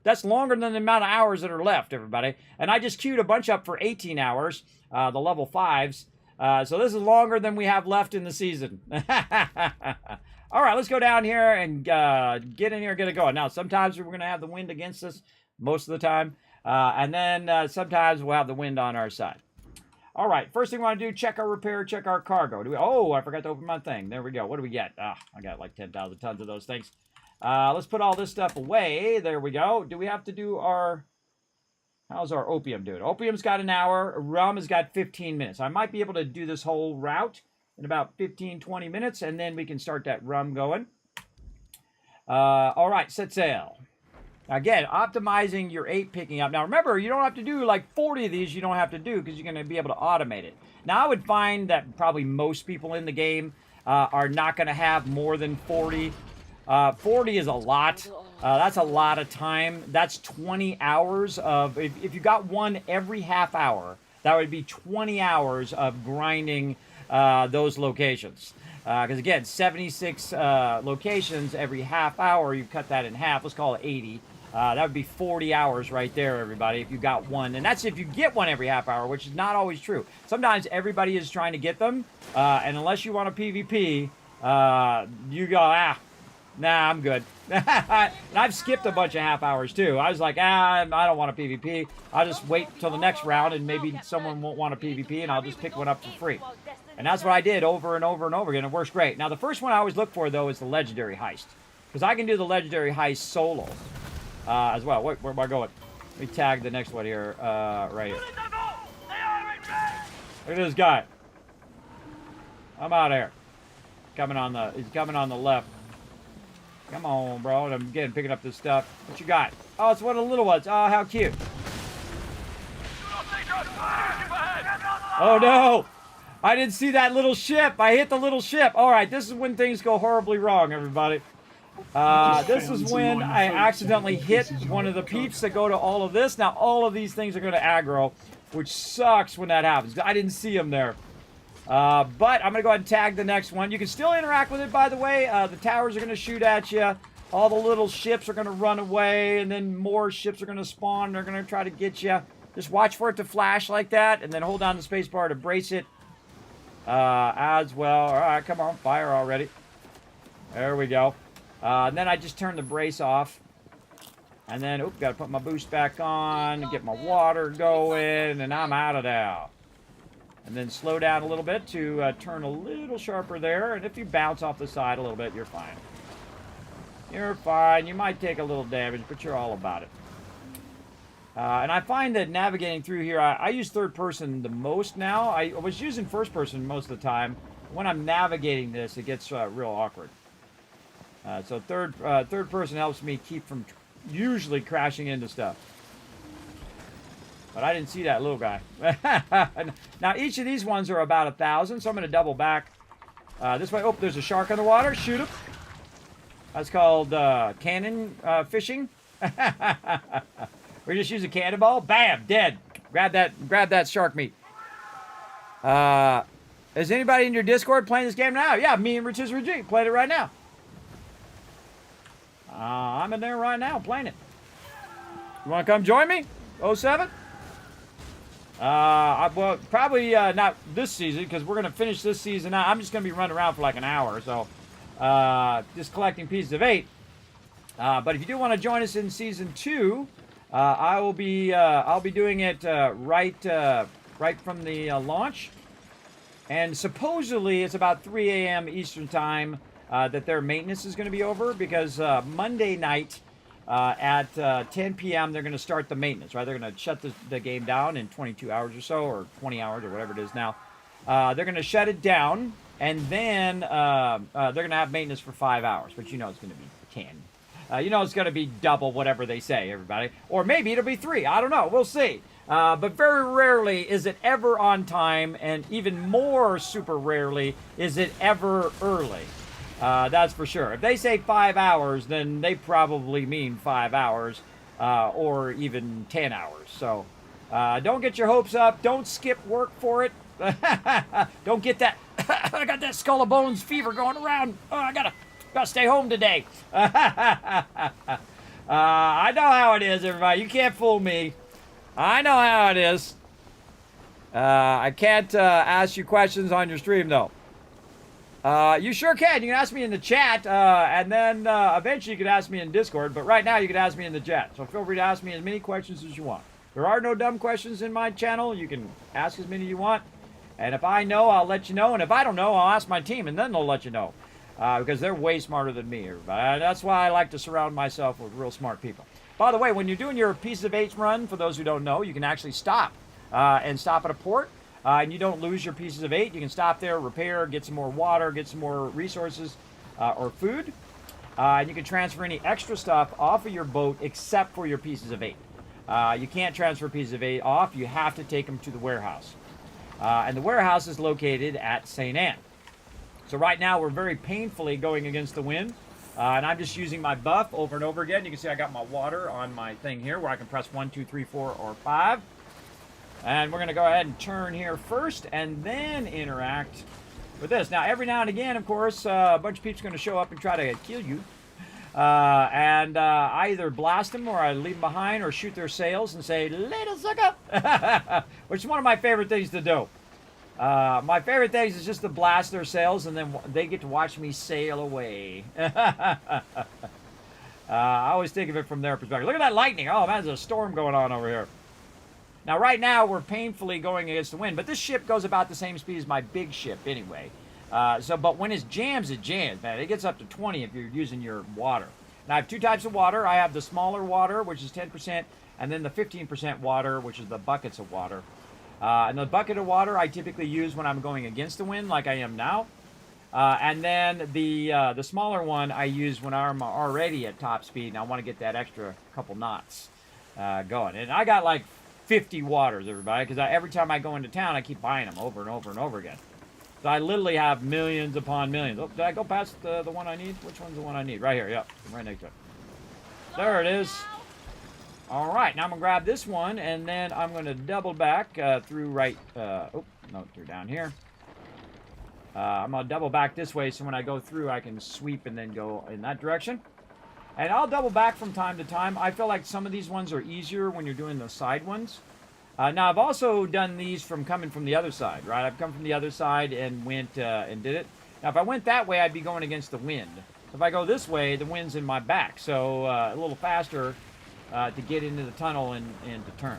[SPEAKER 3] That's longer than the amount of hours that are left, everybody. And I just queued a bunch up for 18 hours, the level 5s. So this is longer than we have left in the season. All right, let's go down here and get in here and get it going. Now, sometimes we're going to have the wind against us, most of the time. And then sometimes we'll have the wind on our side. All right, first thing we want to do, check our repair, check our cargo. Oh, I forgot to open my thing. There we go. What do we get? I got like 10,000 tons of those things. Let's put all this stuff away. There we go. Do we have to do our... How's our opium doing? Opium's got an hour. Rum has got 15 minutes. I might be able to do this whole route in about 15, 20 minutes, and then we can start that rum going. All right, set sail. Again, optimizing your 8 picking up. Now, remember, you don't have to do like 40 of these. You don't have to do because you're going to be able to automate it. Now, I would find that probably most people in the game are not going to have more than 40. 40 is a lot. That's a lot of time. That's 20 hours of... If you got one every half hour, that would be 20 hours of grinding those locations. Because, again, 76 locations every half hour. You cut that in half. Let's call it 80. That would be 40 hours right there, everybody, if you got one. And that's if you get one every half hour, which is not always true. Sometimes everybody is trying to get them. And unless you want a PvP, you go, nah, I'm good. And I've skipped a bunch of half hours, too. I was like, I don't want a PvP. I'll just wait till the next round, and maybe someone won't want a PvP, and I'll just pick one up for free. And that's what I did over and over and over again. It works great. Now, the first one I always look for, though, is the Legendary Heist. Because I can do the Legendary Heist solo as well. Where am I going? Let me tag the next one here, right here. Look at this guy. I'm out of here. He's coming on the left. Come on, bro. And I'm again picking up this stuff. What you got? Oh, it's one of the little ones. Oh, how cute. Oh, no. I didn't see that little ship. I hit the little ship. All right, this is when things go horribly wrong, everybody. This is when I accidentally hit one of the peeps that go to all of this. Now, all of these things are going to aggro, which sucks when that happens. I didn't see them there. But I'm going to go ahead and tag the next one. You can still interact with it, by the way. The towers are going to shoot at you. All the little ships are going to run away, and then more ships are going to spawn. They're going to try to get you. Just watch for it to flash like that, and then hold down the space bar to brace it as well. All right, come on, fire already. There we go. And then I just turn the brace off. And then, got to put my boost back on, get my water going, and I'm out of there. And then slow down a little bit to turn a little sharper there. And if you bounce off the side a little bit, you're fine. You're fine. You might take a little damage, but you're all about it. And I find that navigating through here, I use third person the most now. I was using first person most of the time. When I'm navigating this, it gets real awkward. So third person helps me keep from usually crashing into stuff. But I didn't see that little guy. Now, each of these ones are about 1,000, so I'm going to double back this way. Oh, there's a shark in the water. Shoot him. That's called cannon fishing. We just use a cannonball. Bam, dead. Grab that shark meat. Is anybody in your Discord playing this game now? Yeah, me and Rotisserie G played it right now. I'm in there right now playing it. You want to come join me? 07? Well, probably not this season because we're going to finish this season out. I'm just going to be running around for like an hour or so, just collecting pieces of 8. But if you do want to join us in season 2, I'll be doing it right from the launch, and supposedly it's about 3 a.m. Eastern time that their maintenance is going to be over because Monday night. At 10 p.m., they're going to start the maintenance, right? They're going to shut the game down in 22 hours or so, or 20 hours, or whatever it is now. They're going to shut it down, and then they're going to have maintenance for 5 hours, but you know it's going to be 10. You know it's going to be double whatever they say, everybody. Or maybe it'll be 3. I don't know. We'll see. But very rarely is it ever on time, and even more super rarely is it ever early. That's for sure. If they say 5 hours, then they probably mean 5 hours, or even 10 hours. So don't get your hopes up. Don't skip work for it. Don't get that. I got that skull of bones fever going around. Oh, I gotta stay home today. I know how it is, everybody. You can't fool me. I know how it is. I can't ask you questions on your stream, though. You sure can. You can ask me in the chat, and then eventually you can ask me in Discord. But right now you can ask me in the chat. So feel free to ask me as many questions as you want. There are no dumb questions in my channel. You can ask as many as you want. And if I know, I'll let you know. And if I don't know, I'll ask my team, and then they'll let you know. Because they're way smarter than me, everybody. That's why I like to surround myself with real smart people. By the way, when you're doing your Pieces of 8 run, for those who don't know, you can actually stop and stop at a port. And you don't lose your Pieces of 8. You can stop there, repair, get some more water, get some more resources or food. And you can transfer any extra stuff off of your boat except for your Pieces of 8. You can't transfer Pieces of 8 off. You have to take them to the warehouse. And the warehouse is located at St. Anne. So right now we're very painfully going against the wind. And I'm just using my buff over and over again. You can see I got my water on my thing here where I can press 1, 2, 3, 4, or 5. And we're going to go ahead and turn here first and then interact with this. Now, every now and again, of course, a bunch of people are going to show up and try to kill you. I either blast them or I leave them behind or shoot their sails and say, "Little sucker," which is one of my favorite things to do. My favorite things is just to blast their sails and then they get to watch me sail away. I always think of it from their perspective. Look at that lightning. Oh, man, there's a storm going on over here. Now, right now, we're painfully going against the wind, but this ship goes about the same speed as my big ship anyway. But when it jams, man. It gets up to 20 if you're using your water. Now, I have 2 types of water. I have the smaller water, which is 10%, and then the 15% water, which is the buckets of water. And the bucket of water I typically use when I'm going against the wind, like I am now. And then the smaller one I use when I'm already at top speed, and I want to get that extra couple knots going. And I got like 50 waters, everybody, because every time I go into town, I keep buying them over and over and over again. So I literally have millions upon millions. Oh, did I go past the one I need? Which one's the one I need? Right here, yep. Right next to it. There it is. All right, now I'm going to grab this one, and then I'm going to double back through right... oh, no, through down here. I'm going to double back this way, so when I go through, I can sweep and then go in that direction. And I'll double back from time to time. I feel like some of these ones are easier when you're doing the side ones. Now, I've also done these from coming from the other side, right? I've come from the other side and went and did it. Now, if I went that way, I'd be going against the wind. If I go this way, the wind's in my back. So a little faster to get into the tunnel and to turn.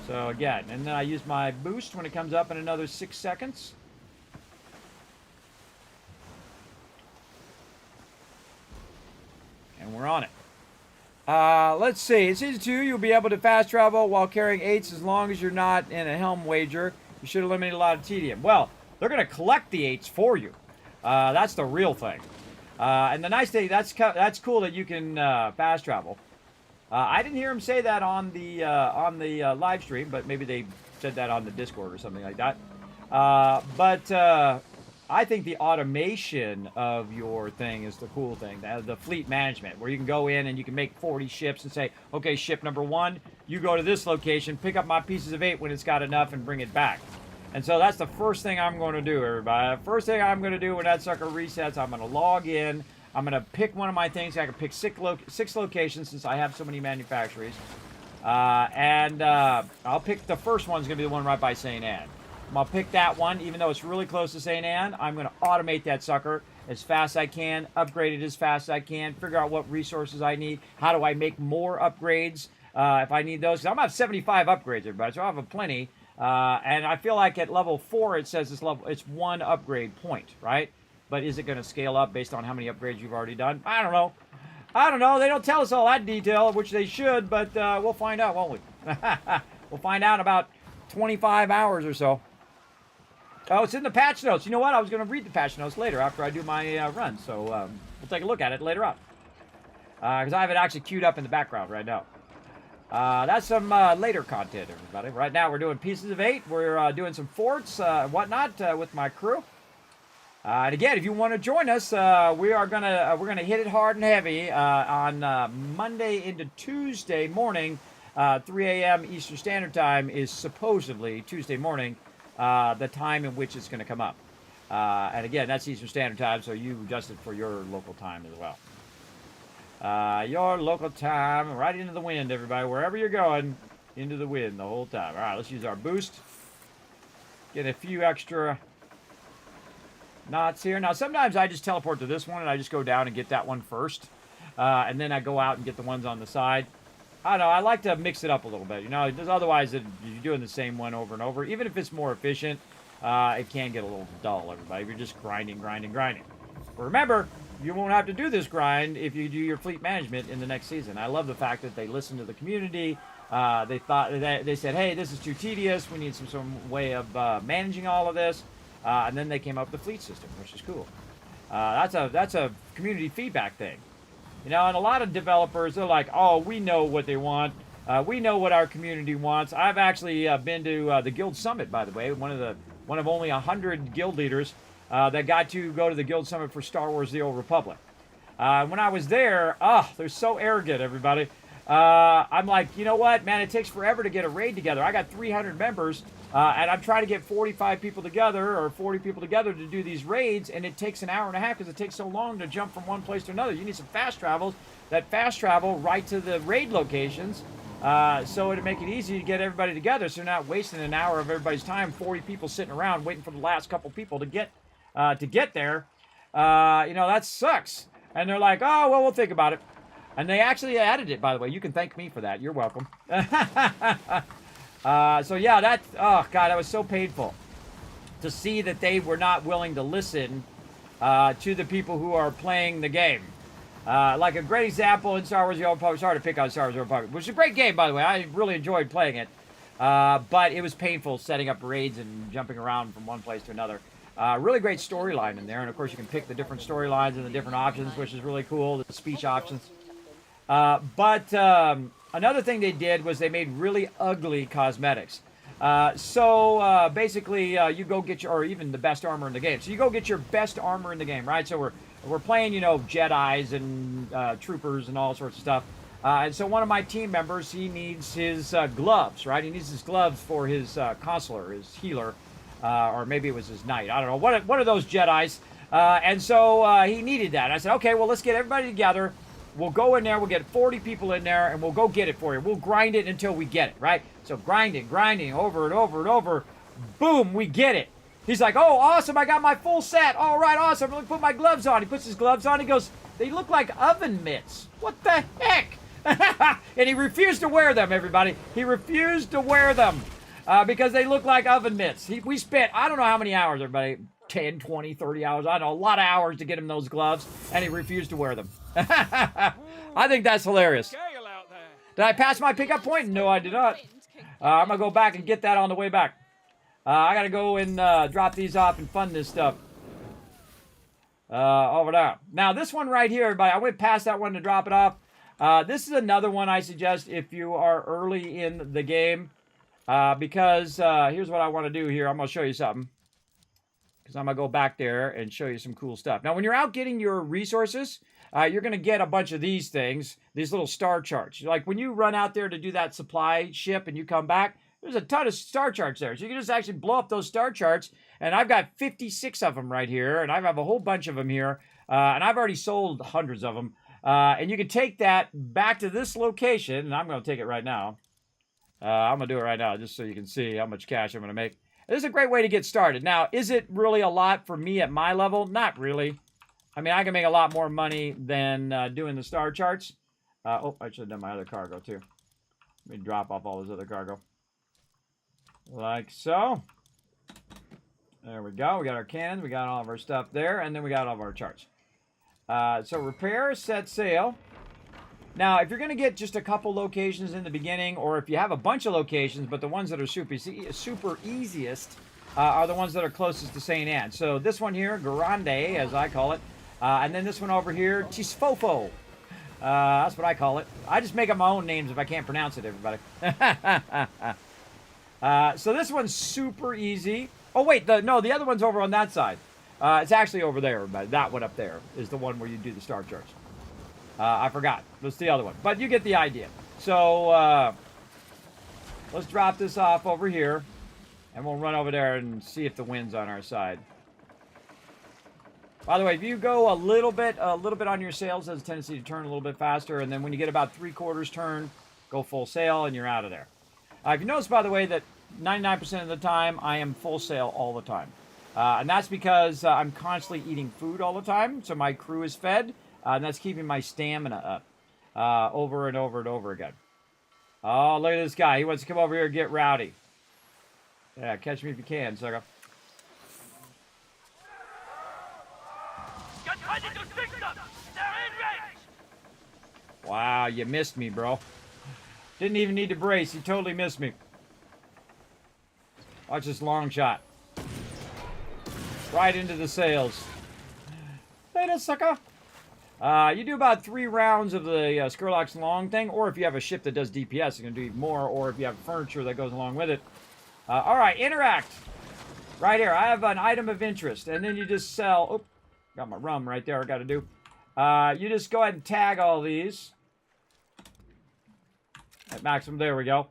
[SPEAKER 3] So again, and then I use my boost when it comes up in another 6 seconds. And we're on it. Let's see. In Season 2, you'll be able to fast travel while carrying 8s as long as you're not in a helm wager. You should eliminate a lot of tedium. Well, they're going to collect the 8s for you. That's the real thing. And the nice thing, that's cool that you can fast travel. I didn't hear him say that on the live stream, but maybe they said that on the Discord or something like that. I think the automation of your thing is the cool thing. The fleet management, where you can go in and you can make 40 ships and say, okay, ship number 1, you go to this location, pick up my pieces of 8 when it's got enough and bring it back. And so that's the first thing I'm going to do, everybody. The first thing I'm going to do when that sucker resets, I'm going to log in. I'm going to pick one of my things. I can pick 6 locations since I have so many manufactories. I'll pick the first one's going to be the one right by St. Anne. I'll pick that one, even though it's really close to St. Anne. I'm going to automate that sucker as fast as I can, upgrade it as fast as I can, figure out what resources I need, how do I make more upgrades if I need those. 'Cause I'm going to have 75 upgrades, everybody, so I have plenty. And I feel like at level 4, it says it's 1 upgrade point, right? But is it going to scale up based on how many upgrades you've already done? I don't know. They don't tell us all that detail, which they should, but we'll find out, won't we? We'll find out in about 25 hours or so. Oh, it's in the patch notes. You know what? I was going to read the patch notes later after I do my run. So we'll take a look at it later on. Because I have it actually queued up in the background right now. That's some later content, everybody. Right now we're doing Pieces of 8. We're doing some forts and whatnot with my crew. And again, if you want to join us, we're gonna hit it hard and heavy on Monday into Tuesday morning. 3 a.m. Eastern Standard Time is supposedly Tuesday morning, the time in which it's going to come up. And again, that's Eastern Standard Time, so you adjust it for your local time as well. Your local time, right into the wind, everybody. Wherever you're going, into the wind the whole time. All right, let's use our boost. Get a few extra knots here. Now, sometimes I just teleport to this one, and I just go down and get that one first. And then I go out and get the ones on the side. I don't know. I like to mix it up a little bit. You know, because otherwise you're doing the same one over and over. Even if it's more efficient, it can get a little dull, everybody. If you're just grinding. But remember, you won't have to do this grind if you do your fleet management in the next season. I love the fact that they listened to the community. They said, hey, this is too tedious. We need some way of managing all of this. And then they came up with the fleet system, which is cool. That's a community feedback thing. You know, and a lot of developers, they're like, oh, we know what they want. We know what our community wants. I've actually been to the Guild Summit, by the way, one of only 100 guild leaders that got to go to the Guild Summit for Star Wars: The Old Republic. When I was there, they're so arrogant, everybody. I'm like, you know what, man, it takes forever to get a raid together. I got 300 members, and I'm trying to get 45 people together or 40 people together to do these raids, and it takes an hour and a half because it takes so long to jump from one place to another. You need some fast travels that fast travel right to the raid locations, so it'll make it easy to get everybody together, so you're not wasting an hour of everybody's time, 40 people sitting around waiting for the last couple people to get there. You know, that sucks. And they're like, oh, well, we'll think about it. And they actually added it, by the way. You can thank me for that. You're welcome. So, yeah, oh, God, that was so painful to see that they were not willing to listen to the people who are playing the game. Like a great example in Star Wars: The Old Republic. Sorry to pick on Star Wars: The Old Republic, which is a great game, by the way. I really enjoyed playing it. But it was painful setting up raids and jumping around from one place to another. Really great storyline in there. And, of course, you can pick the different storylines and the different options, which is really cool, the speech options. But another thing they did was they made really ugly cosmetics. So basically, you go get or even the best armor in the game. So you go get your best armor in the game, right? So we're playing, you know, Jedis and troopers and all sorts of stuff. And so one of my team members, he needs his gloves, right? He needs his gloves for his consular, his healer, or maybe it was his knight. I don't know. What are those Jedis? And so he needed that. I said, okay, well, let's get everybody together. We'll go in there, we'll get 40 people in there, and we'll go get it for you. We'll grind it until we get it, right? So grinding over and over and over. Boom, we get it. He's like, oh, awesome, I got my full set. All right, awesome, let me put my gloves on. He puts his gloves on, he goes, they look like oven mitts. What the heck? And he refused to wear them, everybody. He refused to wear them because they look like oven mitts. We spent, I don't know how many hours, everybody, 10, 20, 30 hours. I don't know, a lot of hours to get him those gloves, and he refused to wear them. I think that's hilarious. Did I pass my pickup point? No, I did not. I'm going to go back and get that on the way back. I got to go and drop these off and fund this stuff. Over there. Now, this one right here, everybody, I went past that one to drop it off. This is another one I suggest if you are early in the game. Because here's what I want to do here. I'm going to show you something. Because I'm going to go back there and show you some cool stuff. Now, when you're out getting your resources, you're going to get a bunch of these things, these little star charts. Like when you run out there to do that supply ship and you come back, there's a ton of star charts there. So you can just actually blow up those star charts. And I've got 56 of them right here. And I have a whole bunch of them here. And I've already sold hundreds of them. And you can take that back to this location. And I'm going to take it right now. I'm going to do it right now just so you can see how much cash I'm going to make. This is a great way to get started. Now, is it really a lot for me at my level? Not really. I mean, I can make a lot more money than doing the star charts. Oh, I should have done my other cargo, too. Let me drop off all this other cargo. Like so. There we go. We got our cannons. We got all of our stuff there. And then we got all of our charts. So, repair, set sail. Now, if you're going to get just a couple locations in the beginning, or if you have a bunch of locations, but the ones that are super easiest are the ones that are closest to St. Anne. So this one here, Grande, as I call it. And then this one over here, Tisfofo. That's what I call it. I just make up my own names if I can't pronounce it, everybody. So this one's super easy. Oh, wait, no, the other one's over on that side. It's actually over there, everybody. That one up there is the one where you do the star charts. I forgot. That's the other one. But you get the idea. So, let's drop this off over here. And we'll run over there and see if the wind's on our side. By the way, if you go a little bit on your sails, it has a tendency to turn a little bit faster. And then when you get about 3/4 turn, go full sail and you're out of there. If you notice, by the way, that 99% of the time, I am full sail all the time. And that's because I'm constantly eating food all the time. So my crew is fed. And that's keeping my stamina up over and over and over again. Oh, look at this guy. He wants to come over here and get rowdy. Yeah, catch me if you can, sucker.
[SPEAKER 5] Get ready to sink them! They're in range!
[SPEAKER 3] Wow, you missed me, bro. Didn't even need to brace. You totally missed me. Watch this long shot. Right into the sails. Later, sucker. You do about 3 rounds of the Skurlock's long thing, or if you have a ship that does DPS, you can do even more, or if you have furniture that goes along with it. All right, interact. Right here, I have an item of interest, and then you just sell. Oh, got my rum right there. I got to do. You just go ahead and tag all these. At maximum, there we go.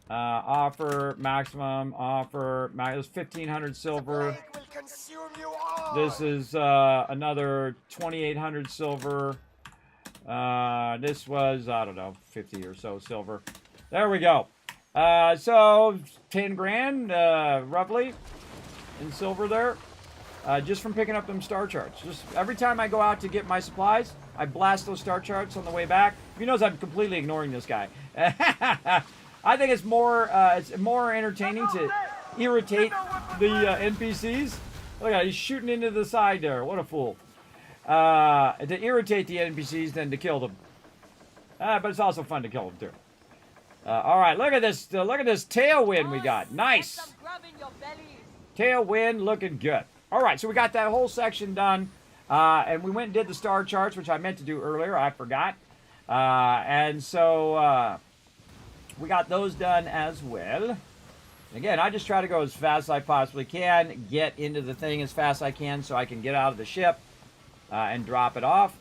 [SPEAKER 3] Offer maximum. Offer. There's 1,500 silver. This is another 2,800 silver. This was, I don't know, 50 or so silver. There we go. So 10 grand, roughly, in silver there, just from picking up them star charts. Just every time I go out to get my supplies, I blast those star charts on the way back. You notice I'm completely ignoring this guy. I think it's more entertaining to irritate the NPCs. Look at it, he's shooting into the side there. What a fool. To irritate the NPCs than to kill them. But it's also fun to kill them too. All right, look at this tailwind we got. Nice. Tailwind looking good. All right, so we got that whole section done. And we went and did the star charts, which I meant to do earlier. I forgot. And so we got those done as well. Again, I just try to go as fast as I possibly can, get into the thing as fast as I can so I can get out of the ship and drop it off.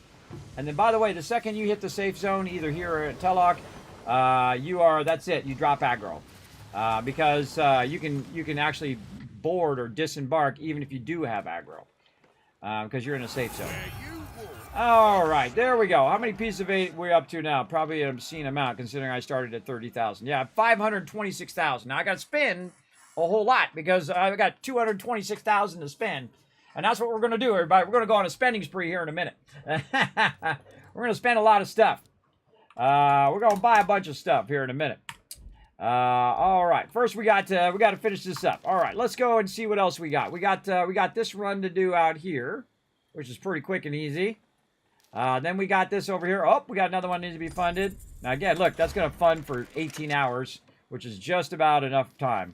[SPEAKER 3] And then, by the way, the second you hit the safe zone, either here or at Telok, that's it. You drop aggro. Because you can actually board or disembark even if you do have aggro. Because you're in a safe zone. All right, there we go. How many pieces of 8 we're up to now? Probably an obscene amount, considering I started at 30,000. Yeah, 526,000. Now, I got to spend a whole lot, because I've got 226,000 to spend. And that's what we're going to do, everybody. We're going to go on a spending spree here in a minute. We're going to spend a lot of stuff. We're going to buy a bunch of stuff here in a minute. All right, first we got to finish this up. All right, let's go and see what else we got. We got this run to do out here, which is pretty quick and easy. Then we got this over here. Oh, we got another one that needs to be funded. Now, again, look, that's going to fund for 18 hours, which is just about enough time.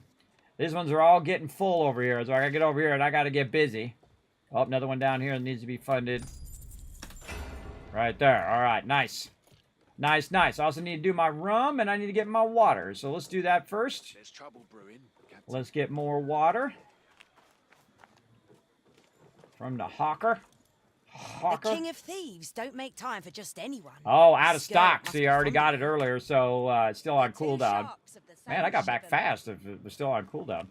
[SPEAKER 3] These ones are all getting full over here, so I got to get over here and I got to get busy. Oh, another one down here that needs to be funded. Right there. All right, nice. Nice, nice. I also need to do my rum, and I need to get my water. So let's do that first.
[SPEAKER 9] There's trouble brewing.
[SPEAKER 3] Let's get more water. From the hawker.
[SPEAKER 10] The King of Thieves don't make time for just anyone.
[SPEAKER 3] Oh, out of stock. See, I already got it earlier, so it's still on cooldown. Man, I got back fast if it was still on cooldown.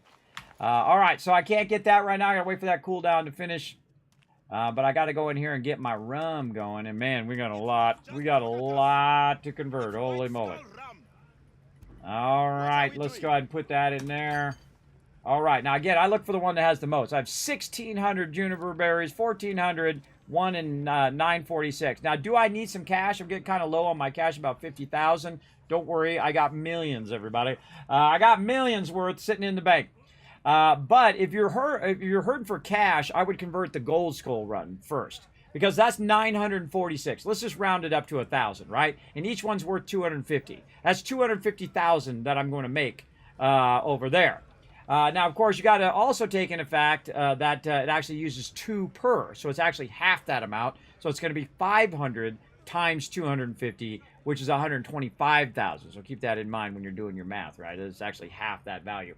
[SPEAKER 3] All right, so I can't get that right now. I got to wait for that cooldown to finish. But I got to go in here and get my rum going. And, man, we got a lot. We got a lot to convert. Holy moly. All right, let's go ahead and put that in there. All right, now, again, I look for the one that has the most. I have 1,600 juniper berries, 1,400, 1 in 946. Now, do I need some cash? I'm getting kind of low on my cash, about 50,000. Don't worry, I got millions, everybody. I got millions worth sitting in the bank. But if you're hurting for cash, I would convert the Gold Skull run first, because that's 946. Let's just round it up to 1,000, right? And each one's worth 250. That's 250,000 that I'm going to make over there. Now, of course, you got to also take into fact that it actually uses 2 per. So it's actually half that amount. So it's going to be 500 times 250, which is 125,000. So keep that in mind when you're doing your math, right? It's actually half that value.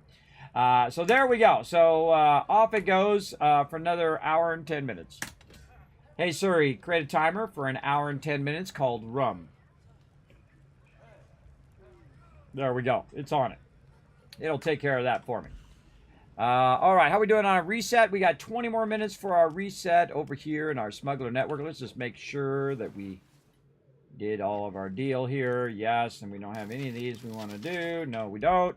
[SPEAKER 3] So there we go. So off it goes for another hour and 10 minutes. Hey, Siri, create a timer for an hour and 10 minutes called rum. There we go. It's on it. It'll take care of that for me. All right, how we doing on a reset? We got 20 more minutes for our reset over here in our Smuggler Network. Let's just make sure that we did all of our deal here. Yes, and we don't have any of these we want to do. No, we don't.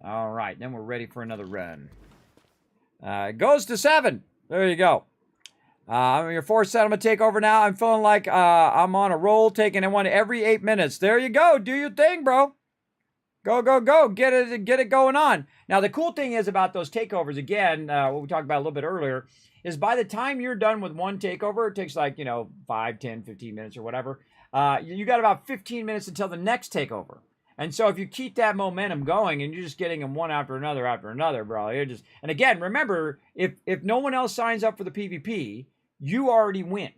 [SPEAKER 3] All right, then we're ready for another run. It goes to 7. There you go. I'm your 4th settlement takeover now. I'm feeling like I'm on a roll, taking one every 8 minutes. There you go. Do your thing, bro. Go, go, go. Get it going on. Now, the cool thing is about those takeovers, again, what we talked about a little bit earlier, is by the time you're done with one takeover, it takes like, 5, 10, 15 minutes or whatever. You got about 15 minutes until the next takeover. And so if you keep that momentum going and you're just getting them one after another, bro, you're just... And again, remember, if no one else signs up for the PvP, you already win.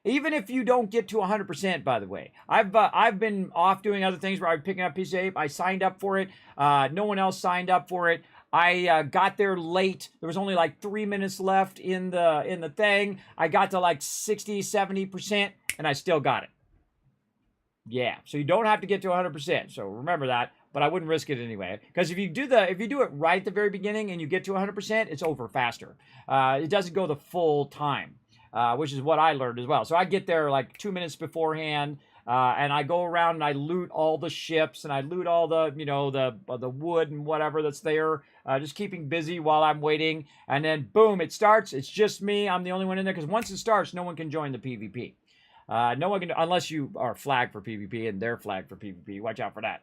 [SPEAKER 3] Even if you don't get to 100%, by the way. I've been off doing other things where I'm picking up PCA. I signed up for it. No one else signed up for it. I got there late. There was only like 3 minutes left in the thing. I got to like 60, 70%, and I still got it. Yeah, so you don't have to get to 100%. So remember that, but I wouldn't risk it anyway. Because if you do it right at the very beginning and you get to 100%, it's over faster. It doesn't go the full time, which is what I learned as well. So I get there like 2 minutes beforehand, and I go around and I loot all the ships and I loot all the the wood and whatever that's there, just keeping busy while I'm waiting. And then boom, it starts. It's just me. I'm the only one in there because once it starts, no one can join the PvP. No one can, unless you are flagged for PvP and they're flagged for PvP. Watch out for that.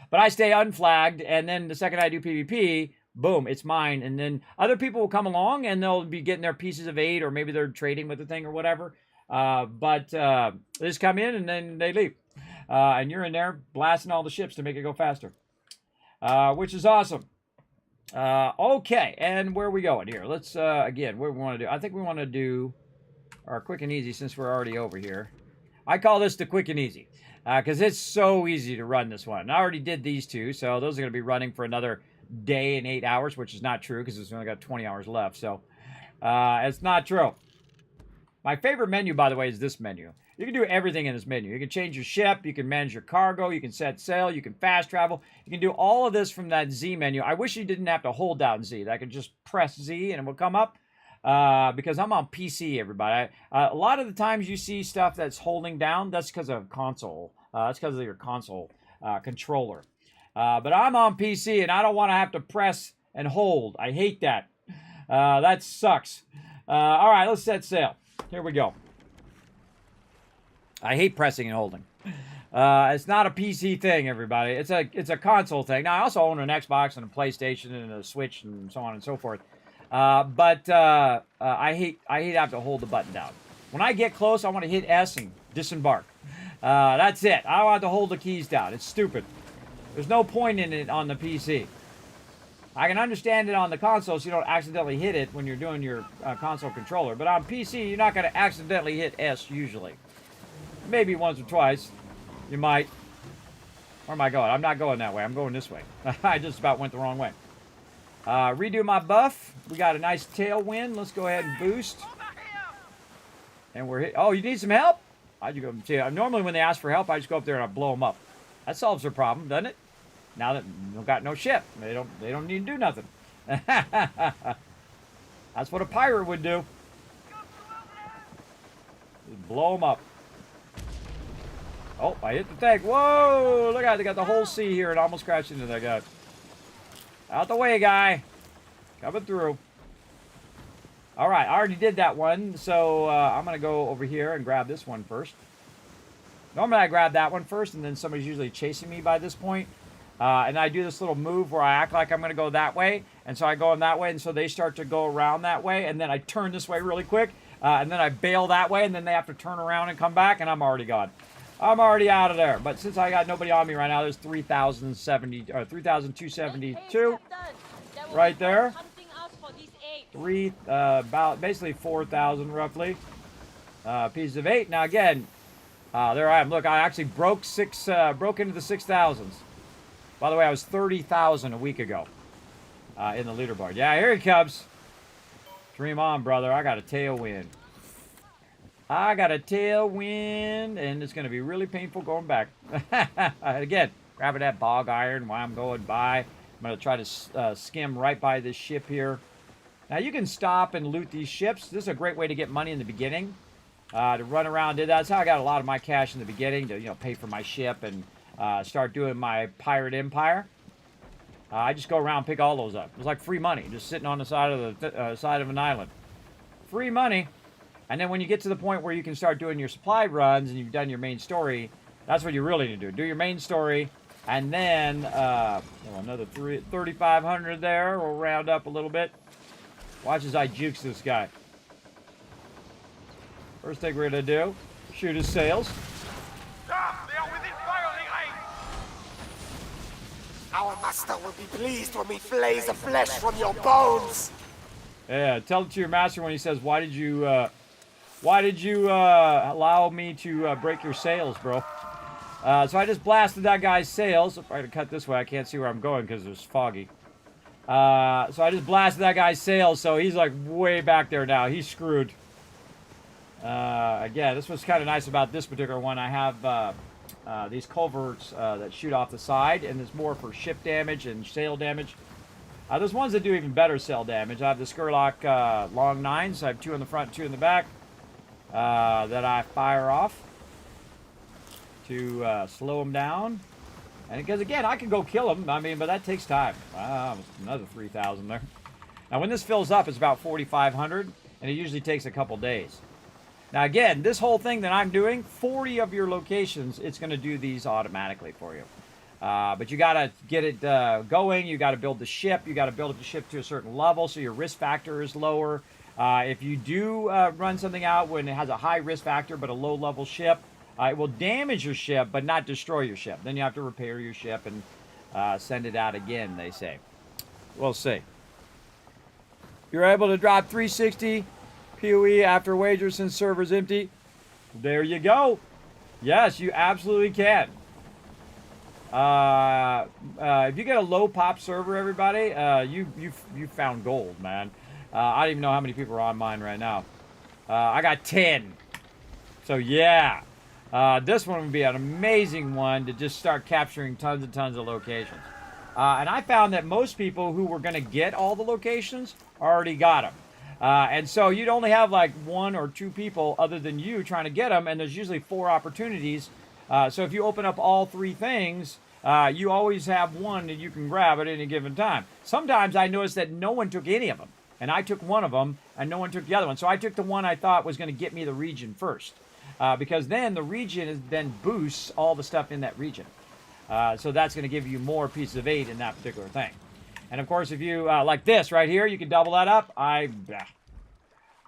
[SPEAKER 3] But I stay unflagged, and then the second I do PvP, boom, it's mine. And then other people will come along and they'll be getting their pieces of 8, or maybe they're trading with the thing or whatever. But they just come in and then they leave. And you're in there blasting all the ships to make it go faster, which is awesome. Okay, and where are we going here? Let's, again, what we want to do. I think we want to do our quick and easy since we're already over here. I call this the quick and easy because it's so easy to run this one. I already did these two, so those are going to be running for another day and 8 hours, which is not true because it's only got 20 hours left. So it's not true. My favorite menu, by the way, is this menu. You can do everything in this menu. You can change your ship, you can manage your cargo, you can set sail, you can fast travel. You can do all of this from that Z menu. I wish you didn't have to hold down Z. I could just press Z and it will come up. Because I'm on PC, everybody. A lot of the times you see stuff that's holding down, that's because of console. That's because of your console controller. But I'm on PC, and I don't want to have to press and hold. I hate that. That sucks. All right, let's set sail. Here we go. I hate pressing and holding. It's not a PC thing, everybody. It's a console thing. Now, I also own an Xbox and a PlayStation and a Switch and so on and so forth. But I hate to have to hold the button down. When I get close, I want to hit S and disembark. That's it. I don't want to hold the keys down. It's stupid. There's no point in it on the PC. I can understand it on the console so you don't accidentally hit it when you're doing your console controller. But on PC, you're not going to accidentally hit S usually. Maybe once or twice. You might. Where am I going? I'm not going that way. I'm going this way. I just about went the wrong way. Redo my buff. We got a nice tailwind. Let's go ahead and boost. And we're hit. Oh, you need some help? How'd you go? Normally when they ask for help, I just go up there and I blow them up. That solves their problem, doesn't it? Now that they've got no ship, they don't need to do nothing. That's what a pirate would do. Just blow them up. Oh, I hit the tank. Whoa! Look at it. They got the whole sea here and almost crashed into that guy. Out the way, guy. Coming through. All right, I already did that one, so I'm going to go over here and grab this one first. Normally, I grab that one first, and then somebody's usually chasing me by this point. And I do this little move where I act like I'm going to go that way, and so I go in that way, and so they start to go around that way, and then I turn this way really quick, and then I bail that way, and then they have to turn around and come back, and I'm already gone. I'm already out of there. But since I got nobody on me right now, there's 3,070 or 3,272. right there. About basically 4,000 roughly pieces of 8. Now again, there I am. Look, I actually broke into the 6,000s. By the way, I was 30,000 a week ago in the leaderboard. Yeah, here he comes. Dream on, brother. I got a tailwind. I got a tailwind, and it's going to be really painful going back. Again, grabbing that bog iron while I'm going by. I'm going to try to skim right by this ship here. Now, you can stop and loot these ships. This is a great way to get money in the beginning. To run around. That's how I got a lot of my cash in the beginning, to pay for my ship and start doing my pirate empire. I just go around and pick all those up. It was like free money, just sitting on the side of the side of an island. Free money. And then when you get to the point where you can start doing your supply runs and you've done your main story, that's what you really need to do. Do your main story, and then another 3,500 there. We'll round up a little bit. Watch as I jukes this guy. First thing we're going to do, shoot his sails.
[SPEAKER 5] They are within firing range.
[SPEAKER 7] Our master will be pleased when we flays the flesh from your bones.
[SPEAKER 3] Yeah, tell it to your master when he says, why did you allow me to break your sails, bro? So I just blasted that guy's sails. If I had to cut this way, I can't see where I'm going because it's foggy. So I just blasted that guy's sails, so he's like way back there now. He's screwed. Again, this was kind of nice about this particular one. I have these culverts that shoot off the side, and it's more for ship damage and sail damage. There's ones that do even better sail damage. I have the Skurlock long 9s. I have 2 in the front, 2 in the back that I fire off to slow them down. And because, again, I can go kill them, but that takes time. Another 3,000 there. Now, when this fills up, it's about 4,500, and it usually takes a couple days. Now, again, this whole thing that I'm doing, 40 of your locations, it's going to do these automatically for you. But you got to get it going. You got to build the ship. You got to build the ship to a certain level so your risk factor is lower. If you do run something out when it has a high risk factor but a low level ship, it will damage your ship but not destroy your ship. Then you have to repair your ship and send it out again, they say. We'll see. You're able to drop 360 PoE after wager since server's empty. There you go. Yes, you absolutely can. If you get a low pop server, everybody, you found gold, man. I don't even know how many people are on mine right now. I got 10. So yeah, this one would be an amazing one to just start capturing tons and tons of locations. And I found that most people who were going to get all the locations already got them. And so you'd only have like 1 or 2 people other than you trying to get them, and there's usually 4 opportunities. So if you open up all 3 things, you always have one that you can grab at any given time. Sometimes I noticed that no one took any of them, and I took one of them, and no one took the other one. So I took the one I thought was going to get me the region first, because then the region then boosts all the stuff in that region. So that's going to give you more pieces of 8 in that particular thing. And of course, if you like this right here, you can double that up.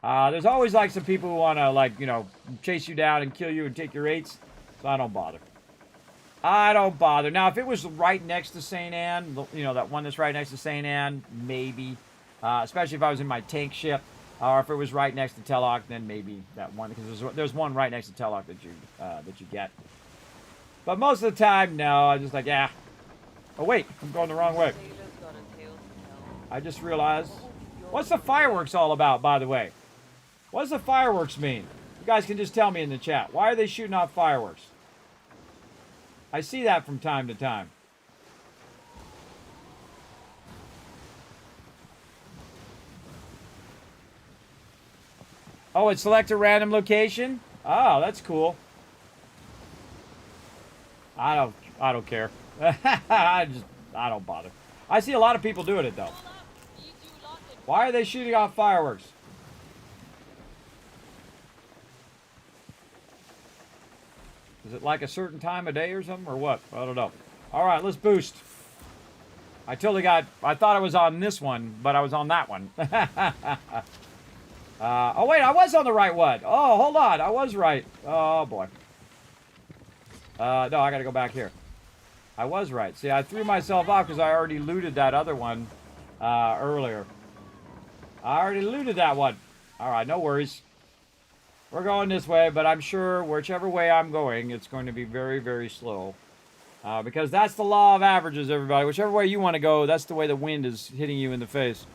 [SPEAKER 3] There's always like some people who want to chase you down and kill you and take your 8s. So I don't bother. I don't bother. Now, if it was right next to St. Anne, that one that's right next to St. Anne, maybe. Especially if I was in my tank ship, or if it was right next to Telok, then maybe that one, because there's one right next to Telok that you get. But most of the time, no. I'm just like, yeah. Oh wait, I'm going the wrong way. I just realized. What's the fireworks all about, by the way? What does the fireworks mean? You guys can just tell me in the chat. Why are they shooting off fireworks? I see that from time to time. Oh, it's select a random location? Oh, that's cool. I don't care. I don't bother. I see a lot of people doing it though. Why are they shooting off fireworks? Is it like a certain time of day or something, or what? I don't know. All right, let's boost. I thought I was on this one, but I was on that one. Oh, wait, I was on the right one. Oh, hold on. I was right. Oh, boy. No, I got to go back here. I was right. See, I threw myself off because I already looted that other one earlier. I already looted that one. All right, no worries. We're going this way, but I'm sure whichever way I'm going, it's going to be very, very slow. Because that's the law of averages, everybody. Whichever way you want to go, that's the way the wind is hitting you in the face.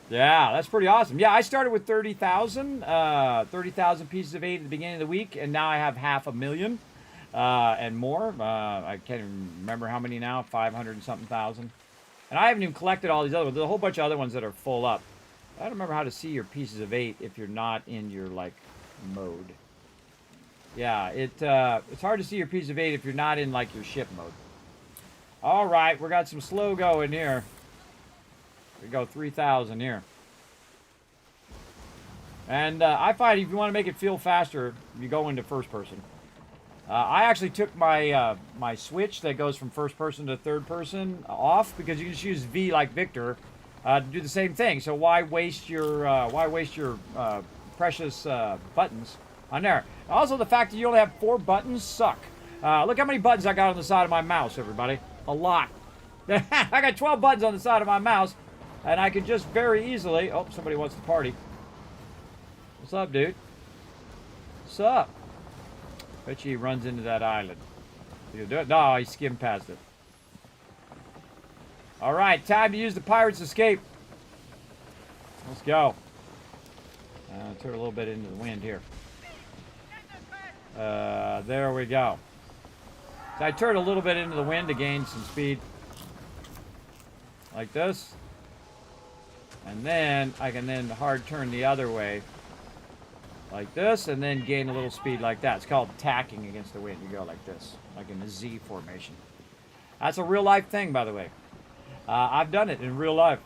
[SPEAKER 3] Yeah, that's pretty awesome. Yeah, I started with 30,000 pieces of 8 at the beginning of the week, and now I have 500,000 and more. I can't even remember how many now, 500 and something thousand. And I haven't even collected all these other ones. There's a whole bunch of other ones that are full up. I don't remember how to see your pieces of 8 if you're not in your, like, mode. Yeah, it's hard to see your piece of 8 if you're not in, like, your ship mode. All right, we got some slow going here. We go 3,000 here. And I find if you want to make it feel faster, you go into first person. I actually took my my switch that goes from first person to third person off because you can just use V like Victor to do the same thing. So why waste your precious buttons on there? Also, the fact that you only have 4 buttons suck. Look how many buttons I got on the side of my mouse, everybody. A lot. I got 12 buttons on the side of my mouse, and I could just very easily... Oh, somebody wants to party. What's up, dude? What's up? Bet you he runs into that island. You do it? No, he skimmed past it. All right, time to use the pirate's escape. Let's go. Turn a little bit into the wind here. There we go. So I turned a little bit into the wind to gain some speed. Like this. And then I can then hard turn the other way. Like this, and then gain a little speed like that. It's called tacking against the wind. You go like this, like in a Z formation. That's a real life thing, by the way. I've done it in real life.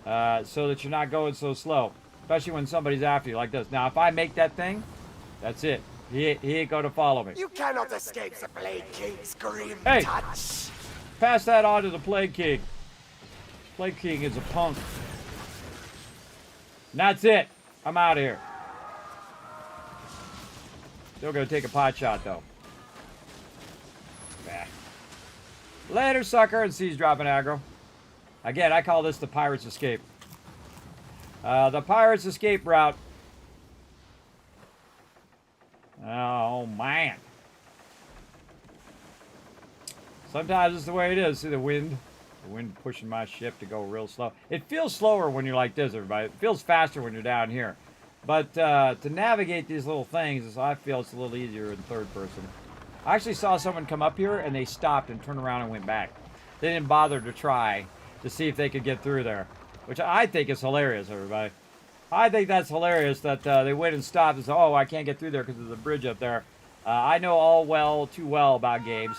[SPEAKER 3] So that you're not going so slow. Especially when somebody's after you like this. Now, if I make that thing, that's it. He ain't going to follow me.
[SPEAKER 7] You cannot escape the Plague King's grim
[SPEAKER 3] Hey,
[SPEAKER 7] touch.
[SPEAKER 3] pass that on to the Plague King. Plague King is a punk. And that's it. I'm out of here. Still gonna take a pot shot, though. Bah. Later, sucker, and sees dropping aggro. Again, I call this the Pirate's Escape. The Pirate's Escape route. Oh, man. Sometimes it's the way it is. See the wind? The wind pushing my ship to go real slow. It feels slower when you're like this, everybody. It feels faster when you're down here. But to navigate these little things, I feel it's a little easier in third person. I actually saw someone come up here, and they stopped and turned around and went back. They didn't bother to try to see if they could get through there, which I think is hilarious, everybody. I think that's hilarious that they went and stopped and said, oh, I can't get through there because there's a bridge up there. I know too well about games.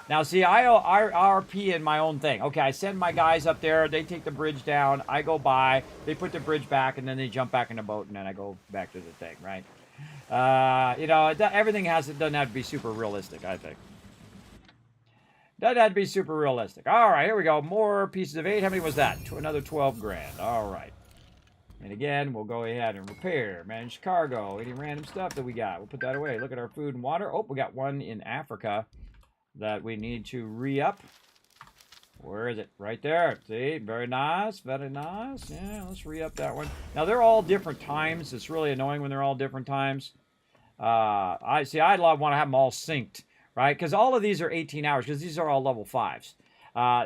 [SPEAKER 3] Now, see, I RP in my own thing. Okay, I send my guys up there. They take the bridge down. I go by. They put the bridge back, and then they jump back in the boat, and then I go back to the thing, right? You know, everything doesn't have to be super realistic, I think. Doesn't have to be super realistic. All right, here we go. More pieces of 8. How many was that? Another 12 grand. All right. And again, we'll go ahead and repair, manage cargo, any random stuff that we got. We'll put that away. Look at our food and water. Oh, we got one in Africa that we need to re-up. Where is it? Right there. See? Very nice. Very nice. Yeah, let's re-up that one. Now, they're all different times. It's really annoying when they're all different times. I'd want to have them all synced, right? Because all of these are 18 hours, because these are all level 5s.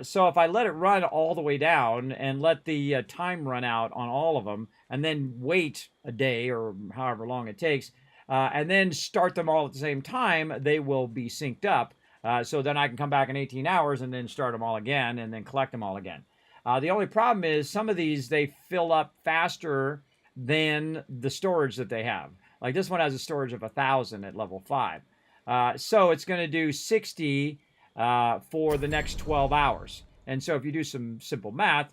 [SPEAKER 3] So if I let it run all the way down and let the time run out on all of them, and then wait a day or however long it takes, and then start them all at the same time, they will be synced up. So then I can come back in 18 hours and then start them all again and then collect them all again. The only problem is some of these, they fill up faster than the storage that they have. Like this one has a storage of 1,000 at level 5. So it's going to do 60 for the next 12 hours. And so if you do some simple math,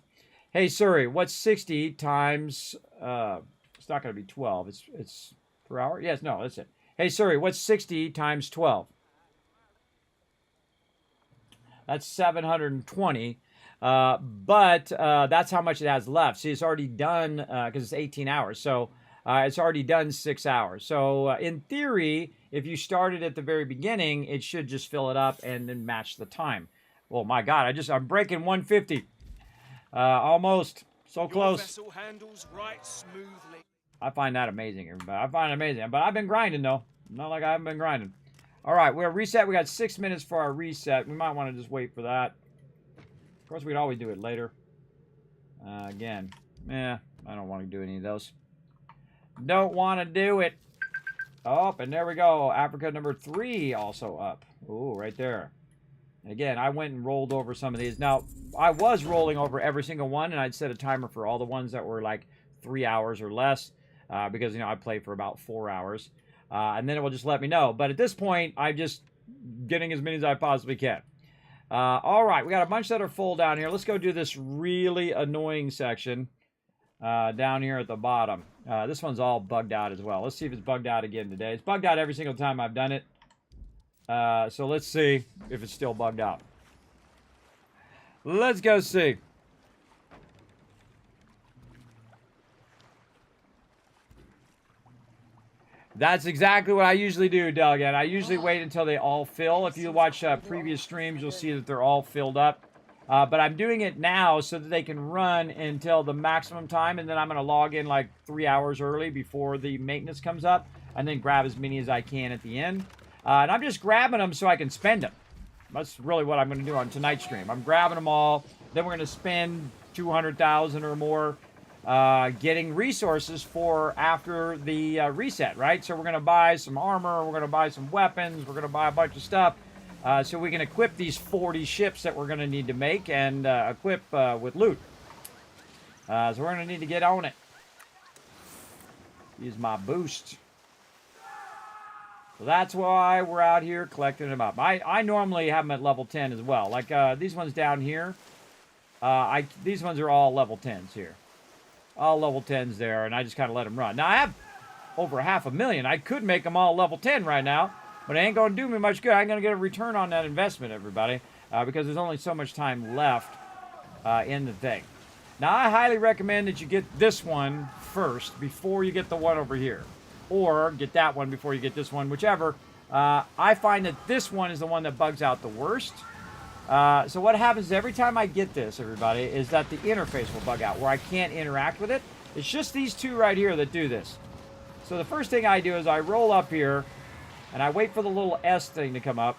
[SPEAKER 3] hey Siri, what's 60 times, it's not going to be 12, it's per hour? Yes, no, that's it. Hey Siri, what's 60 times 12? That's 720, but that's how much it has left. See, it's already done because it's 18 hours. So it's already done 6 hours. So in theory, if you started at the very beginning, it should just fill it up and then match the time. Oh my God, I'm breaking 150. Almost. So close.
[SPEAKER 4] Your vessel handles right smoothly.
[SPEAKER 3] I find that amazing, everybody. I find it amazing. But I've been grinding, though. Not like I haven't been grinding. All right, we're reset. We got 6 minutes for our reset. We might want to just wait for that. Of course, we'd always do it later. Again, I don't want to do any of those. Don't want to do it. Oh, and there we go. Africa number 3 also up. Ooh, right there. Again, I went and rolled over some of these. Now, I was rolling over every single one, and I'd set a timer for all the ones that were like 3 hours or less, because, I play for about 4 hours. And then it will just let me know. But at this point, I'm just getting as many as I possibly can. All right, we got a bunch that are full down here. Let's go do this really annoying section down here at the bottom. This one's all bugged out as well. Let's see if it's bugged out again today. It's bugged out every single time I've done it. So let's see if it's still bugged out. Let's go see. That's exactly what I usually do, Delegate. I usually wait until they all fill. If you watch previous streams, you'll see that they're all filled up. But I'm doing it now so that they can run until the maximum time, and then I'm going to log in like 3 hours early before the maintenance comes up, and then grab as many as I can at the end. And I'm just grabbing them so I can spend them. That's really what I'm going to do on tonight's stream. I'm grabbing them all. Then we're going to spend 200,000 or more getting resources for after the reset, right? So we're going to buy some armor. We're going to buy some weapons. We're going to buy a bunch of stuff so we can equip these 40 ships that we're going to need to make and equip with loot. So we're going to need to get on it. Use my boost. So that's why we're out here collecting them up. I normally have them at level 10 as well. Like these ones down here. These ones are all level 10s here. All level 10s there, and I just kind of let them run. Now, I have over 500,000. I could make them all level 10 right now, but it ain't going to do me much good. I'm going to get a return on that investment, everybody, because there's only so much time left in the thing. Now, I highly recommend that you get this one first before you get the one over here. Or get that one before you get this one, whichever. I find that this one is the one that bugs out the worst. So what happens is every time I get this, everybody, is that the interface will bug out where I can't interact with it. It's just these two right here that do this. So the first thing I do is I roll up here, and I wait for the little S thing to come up.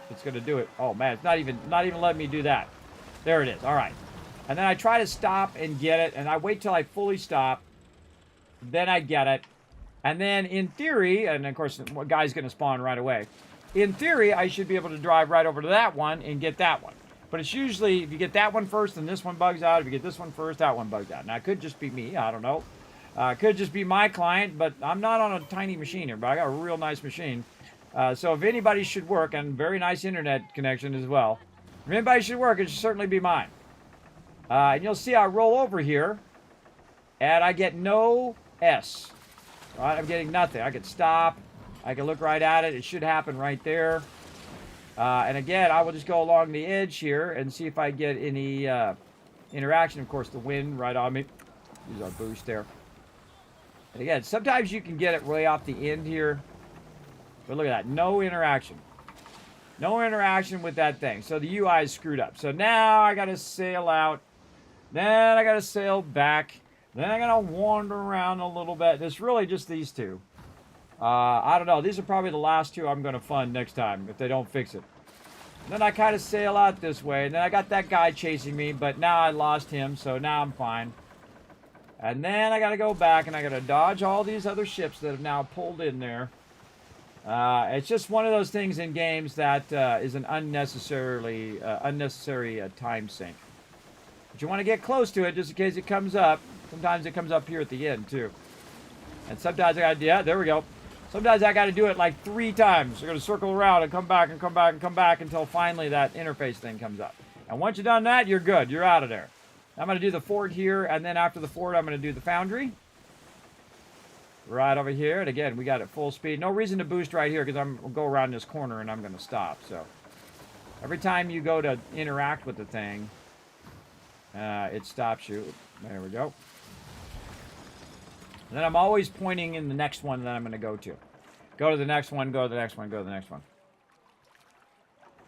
[SPEAKER 3] It's going to do it. Oh, man, it's not even letting me do that. There it is. All right. And then I try to stop and get it, and I wait till I fully stop. Then I get it. And then, in theory, and of course, the guy's going to spawn right away. In theory, I should be able to drive right over to that one and get that one. But it's usually, if you get that one first, then this one bugs out. If you get this one first, that one bugs out. Now, it could just be me. I don't know. It could just be my client, but I'm not on a tiny machine here, but I got a real nice machine. So if anybody should work, and very nice internet connection as well, if anybody should work, it should certainly be mine. And you'll see I roll over here, and I get no S. Right, I'm getting nothing. I can stop. I can look right at it. It should happen right there. And again, I will just go along the edge here and see if I get any interaction. Of course, the wind right on me. Use our boost there. And again, sometimes you can get it way off the end here. But look at that. No interaction. No interaction with that thing. So the UI is screwed up. So now I got to sail out. Then I got to sail back. Then I gotta wander around a little bit. It's really just these two. I don't know. These are probably the last two I'm gonna fund next time if they don't fix it. And then I kind of sail out this way. And then I got that guy chasing me, but now I lost him, so now I'm fine. And then I gotta go back and I gotta dodge all these other ships that have now pulled in there. It's just one of those things in games that is an unnecessary time sink. But you want to get close to it just in case it comes up. Sometimes it comes up here at the end, too. And sometimes I got to, yeah, there we go. Sometimes I got to do it like 3 times. You're going to circle around and come back and come back and come back until finally that interface thing comes up. And once you've done that, you're good. You're out of there. I'm going to do the fort here, and then after the fort, I'm going to do the foundry. Right over here. And again, we got it full speed. No reason to boost right here because I'm going to go around this corner and I'm going to stop. So every time you go to interact with the thing, it stops you. There we go. And then I'm always pointing in the next one that I'm going to go to. Go to the next one, go to the next one, go to the next one.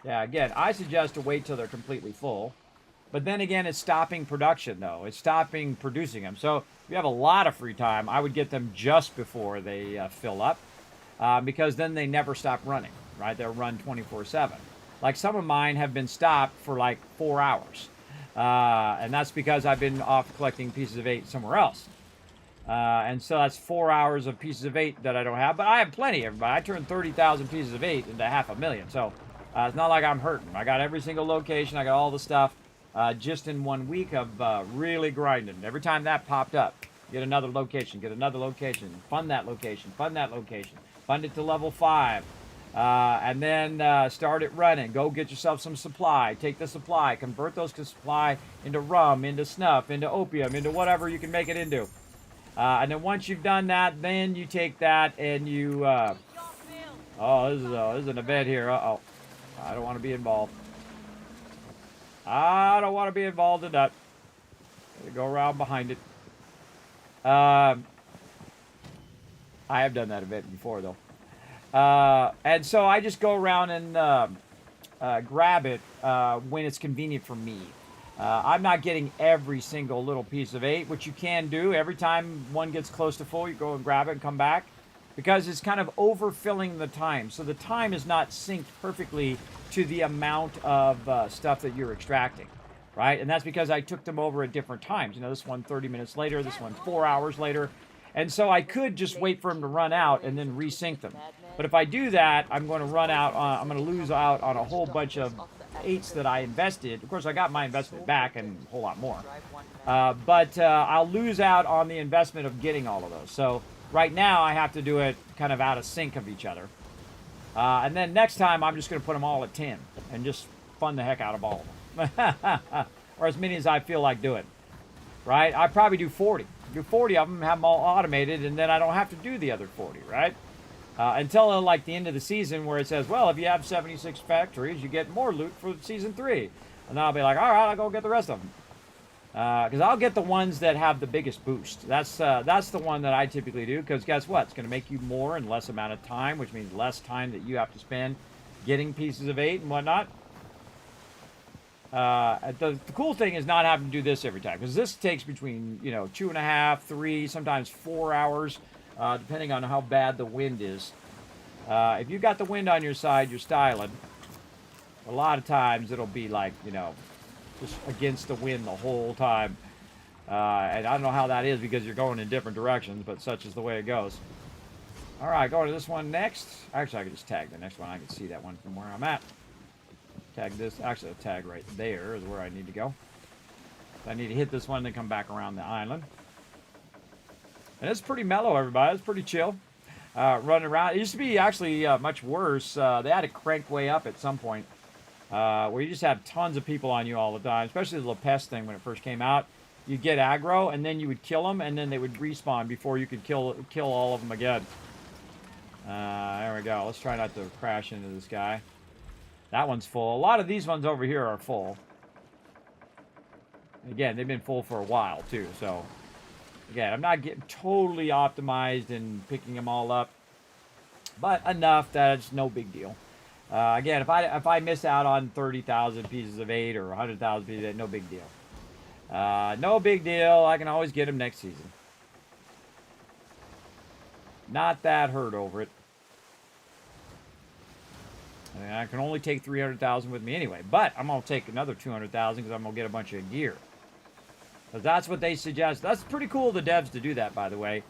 [SPEAKER 3] Yeah, again, I suggest to wait till they're completely full. But then again, it's stopping production, though. It's stopping producing them. So if you have a lot of free time, I would get them just before they fill up. Because then they never stop running, right? They'll run 24/7. Like some of mine have been stopped for like 4 hours. And that's because I've been off collecting pieces of 8 somewhere else. And so that's 4 hours of pieces of 8 that I don't have. But I have plenty, everybody. I turned 30,000 pieces of 8 into 500,000. So it's not like I'm hurting. I got every single location. I got all the stuff just in 1 week of really grinding. Every time that popped up, get another location, fund that location, fund it to level 5. And then start it running. Go get yourself some supply. Take the supply. Convert those supply into rum, into snuff, into opium, into whatever you can make it into. And then once you've done that, then you take that and you... oh, this is an event here. Uh-oh. I don't want to be involved. I don't want to be involved in that. Gotta go around behind it. I have done that event before, though. And so I just go around and grab it when it's convenient for me. I'm not getting every single little piece of 8, which you can do. Every time one gets close to full, you go and grab it and come back. Because it's kind of overfilling the time. So the time is not synced perfectly to the amount of stuff that you're extracting. Right? And that's because I took them over at different times. You know, this one 30 minutes later, this one's 4 hours later. And so I could just wait for them to run out and then resync them. But if I do that, I'm going to run out, I'm going to lose out on a whole bunch of 8s that I invested. Of course, I got my investment back and a whole lot more. But I'll lose out on the investment of getting all of those. So right now, I have to do it kind of out of sync of each other. And then next time, I'm just going to put them all at 10 and just fund the heck out of all of them. Or as many as I feel like doing. Right? I probably do 40. Do 40 of them, have them all automated, and then I don't have to do the other 40, right? Until like the end of the season where it says, well, if you have 76 factories, you get more loot for season 3. And then I'll be like, all right, I'll go get the rest of them. Because I'll get the ones that have the biggest boost. That's the one that I typically do, because guess what? It's going to make you more in less amount of time, which means less time that you have to spend getting pieces of 8 and whatnot. The cool thing is not having to do this every time, because this takes between 2.5, 3, sometimes 4 hours, depending on how bad the wind is. If you got the wind on your side, you're styling. A lot of times it'll be like just against the wind the whole time, and I don't know how that is because you're going in different directions, but such is the way it goes. All right, going to this one next. Actually, I can just tag the next one. I can see that one from where I'm at. Tag this. Actually, a tag right there is where I need to go. I need to hit this one and then come back around the island. And it's pretty mellow, everybody. It's pretty chill. Running around. It used to be actually much worse. They had to crank way up at some point. Where you just have tons of people on you all the time. Especially the La Peste thing when it first came out. You'd get aggro, and then you would kill them, and then they would respawn before you could kill all of them again. There we go. Let's try not to crash into this guy. That one's full. A lot of these ones over here are full. Again, they've been full for a while, too. So, again, I'm not getting totally optimized and picking them all up. But enough that it's no big deal. Again, if I miss out on 30,000 pieces of 8 or 100,000 pieces of 8, no big deal. No big deal. I can always get them next season. Not that hurt over it. I can only take 300,000 with me anyway, but I'm going to take another 200,000 because I'm going to get a bunch of gear. Because that's what they suggest. That's pretty cool of the devs to do that, by the way.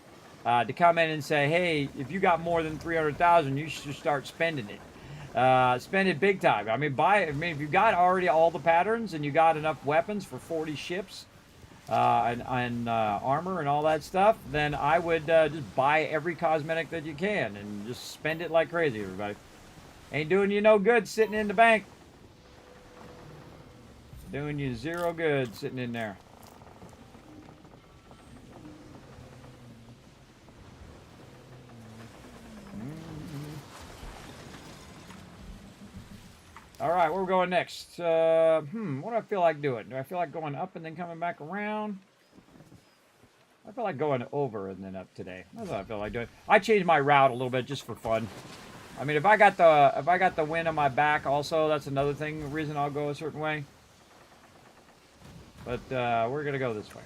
[SPEAKER 3] To come in and say, hey, if you got more than 300,000, you should start spending it. Spend it big time. I mean, if you got already all the patterns and you got enough weapons for 40 ships and armor and all that stuff, then I would just buy every cosmetic that you can and just spend it like crazy, everybody. Ain't doing you no good sitting in the bank. Doing you zero good sitting in there. All right, where are we going next? What do I feel like doing? Do I feel like going up and then coming back around? I feel like going over and then up today. That's what I feel like doing. I changed my route a little bit just for fun. I mean, if I got the wind on my back, also that's another thing. The reason I'll go a certain way. But we're gonna go this way.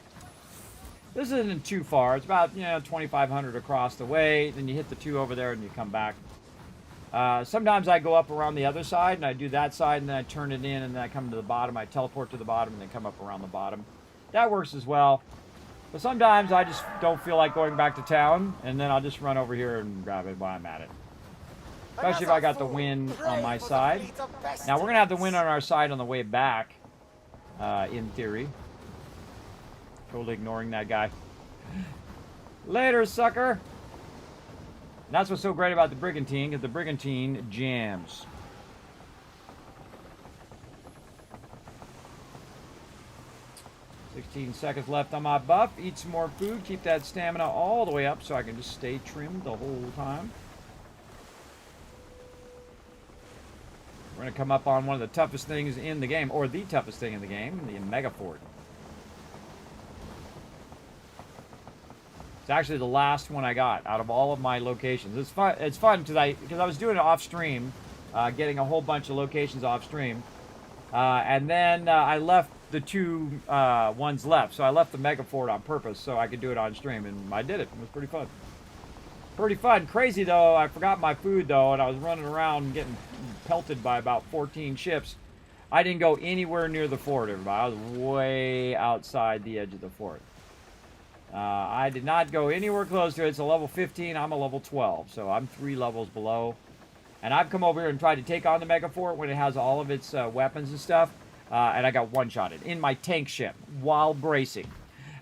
[SPEAKER 3] This isn't too far. It's about 2,500 across the way. Then you hit the 2 over there and you come back. Sometimes I go up around the other side and I do that side and then I turn it in and then I come to the bottom. I teleport to the bottom and then come up around the bottom. That works as well. But sometimes I just don't feel like going back to town and then I'll just run over here and grab it while I'm at it. Especially if I got the wind on my side. Now we're going to have the wind on our side on the way back, in theory. Totally ignoring that guy. Later, sucker! And that's what's so great about the Brigantine, because the Brigantine jams. "16 seconds left on my buff. Eat some more food. Keep that stamina all the way up so I can just stay trimmed the whole time. We're going to come up on one of the toughest things in the game, or the toughest thing in the game, the Mega Fort. It's actually the last one I got out of all of my locations. It's fun. It's fun because I was doing it off stream, getting a whole bunch of locations off stream, and then I left the 2 ones left. So I left the Mega Fort on purpose so I could do it on stream, and I did it. It was pretty fun. Pretty fun. Crazy though. I forgot my food though, and I was running around getting pelted by about 14 ships. I didn't go anywhere near the fort, everybody. I was way outside the edge of the fort. I did not go anywhere close to it. It's a level 15. I'm a level 12, so I'm 3 levels below. And I've come over here and tried to take on the Mega Fort when it has all of its weapons and stuff, and I got one-shotted in my tank ship while bracing.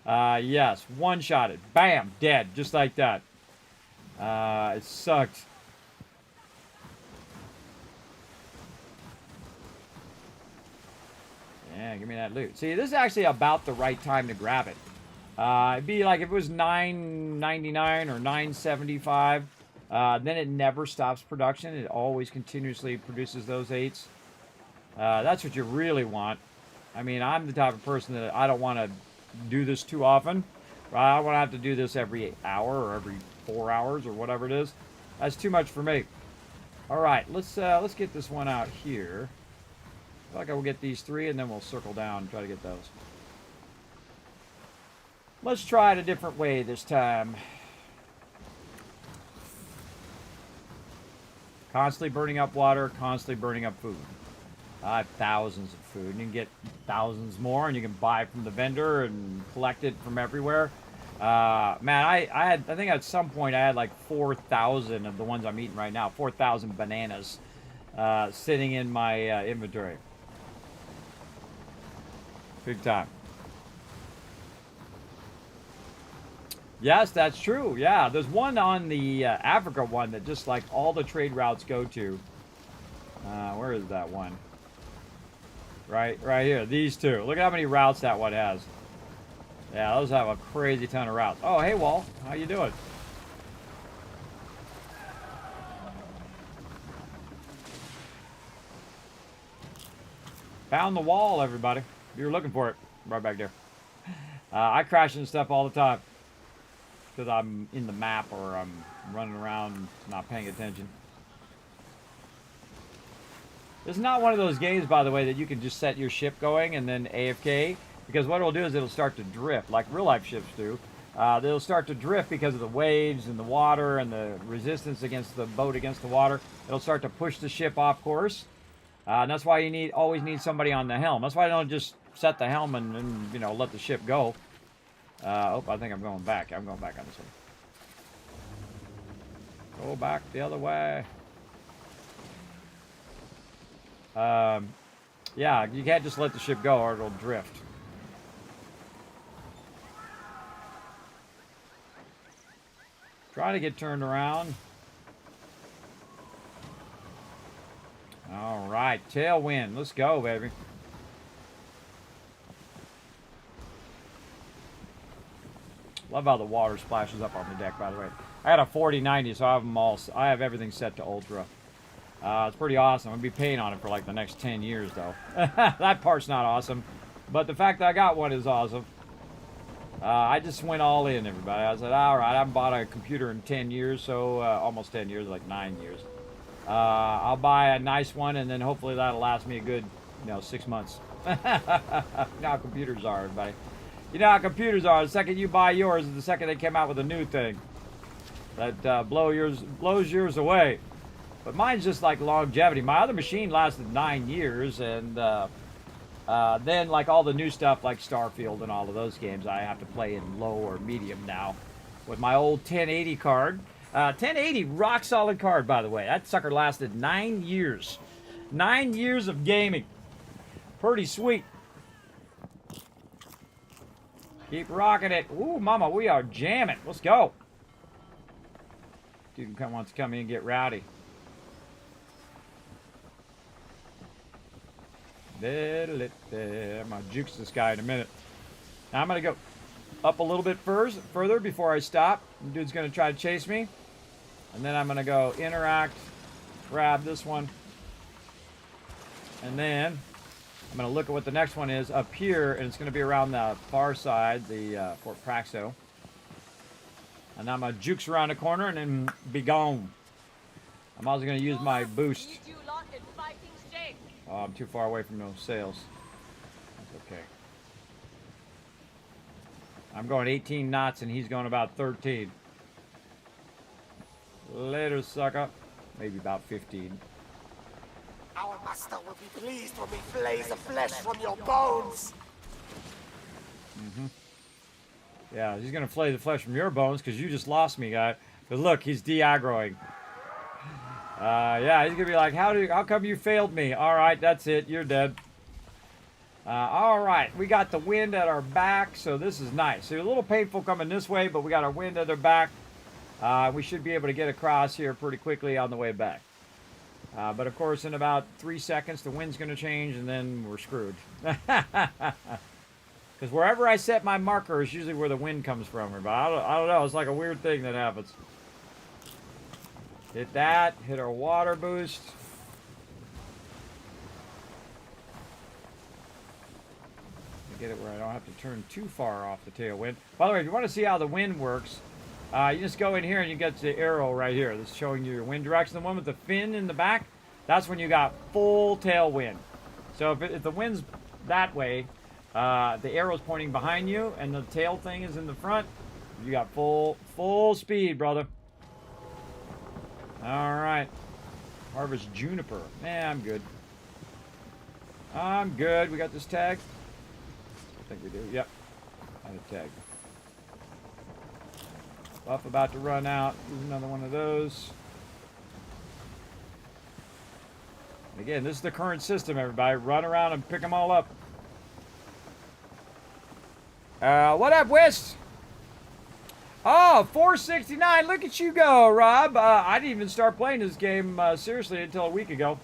[SPEAKER 3] Yes, one-shotted. Bam, dead, just like that. It sucked. Yeah, give me that loot. See, this is actually about the right time to grab it. It'd be like if it was $9.99 or $9.75, then it never stops production. It always continuously produces those 8s. That's what you really want. I mean, I'm the type of person that I don't want to do this too often. Right? I want to have to do this every hour or every 4 hours or whatever it is. That's too much for me. All right, let's get this one out here. I feel like I will get these 3 and then we'll circle down and try to get those. Let's try it a different way this time. Constantly burning up water, constantly burning up food. I have thousands of food. You can get thousands more, and you can buy from the vendor and collect it from everywhere. Man, I think at some point I had like 4,000 of the ones I'm eating right now. 4,000 bananas sitting in my inventory. Big time. Yes, that's true. Yeah, there's one on the Africa one that just like all the trade routes go to. Where is that one? Right here. These 2. Look at how many routes that one has. Yeah, those have a crazy ton of routes. Oh, hey, Wall. How you doing? Found the wall, everybody. You were looking for it. Right back there. I crash into stuff all the time. Because I'm in the map or I'm running around not paying attention. This is not one of those games, by the way, that you can just set your ship going and then AFK. Because what it'll do is it'll start to drift, like real-life ships do. They'll start to drift because of the waves and the water and the resistance against the boat against the water. It'll start to push the ship off course. And that's why you always need somebody on the helm. That's why I don't just set the helm and let the ship go. Oh, I think I'm going back. I'm going back on this one. Go back the other way. Yeah, you can't just let the ship go or it'll drift. Try to get turned around. All right, tailwind. Let's go, baby. Love how the water splashes up on the deck, by the way. I got a 4090, so I have them all. I have everything set to ultra. It's pretty awesome. I'm gonna be paying on it for like the next 10 years, though. That part's not awesome, but the fact that I got one is awesome. I just went all in, everybody. I said, all right, I haven't bought a computer in 10 years, so almost 10 years, like 9 years. I'll buy a nice one, and then hopefully that'll last me a good, 6 months. You know how computers are, everybody. You know how computers are. The second you buy yours is the second they come out with a new thing that blows yours away. But mine's just like longevity. My other machine lasted 9 years, and then like all the new stuff like Starfield and all of those games, I have to play in low or medium now with my old 1080 card. 1080, rock solid card, by the way. That sucker lasted 9 years. 9 years of gaming. Pretty sweet. Keep rocking it. Ooh, mama, we are jamming. Let's go. Dude wants to come in and get rowdy. I'm gonna juke this guy in a minute. Now I'm gonna go up a little bit further before I stop. The dude's gonna try to chase me. And then I'm gonna go interact, grab this one. And then I'm gonna look at what the next one is up here, and it's gonna be around the far side, the Fort Praxo. And I'm gonna jukes around the corner and then be gone. I'm also gonna use my boost. Oh, I'm too far away from those sails. That's okay. I'm going 18 knots and he's going about 13. Later, sucker. Maybe about 15.
[SPEAKER 7] Our master will be pleased when we flays the flesh from your bones.
[SPEAKER 3] Yeah, he's gonna flay the flesh from your bones because you just lost me, guy. But look, he's de-aggroing. Yeah, he's gonna be like, how come you failed me? All right, that's it. You're dead. All right, we got the wind at our back, so this is nice. So a little painful coming this way, but we got our wind at our back. We should be able to get across here pretty quickly on the way back. But of course, in about 3 seconds, the wind's gonna change, and then we're screwed. Because wherever I set my marker is usually where the wind comes from. But I don't know. It's like a weird thing that happens. Hit that. Hit our water boost. Get it where I don't have to turn too far off the tailwind. By the way, if you want to see how the wind works, you just go in here and you get the arrow right here. That's showing you your wind direction. The one with the fin in the back, that's when you got full tailwind. So if the wind's that way, the arrow's pointing behind you and the tail thing is in the front, you got full speed, brother. All right. Harvest juniper. I'm good. I'm good. We got this tag. I think we do. Yep. Got a tag. Buff about to run out. Use another one of those. Again, this is the current system, everybody. Run around and pick them all up. What up, West? Oh, 469. Look at you go, Rob. I didn't even start playing this game seriously until a week ago.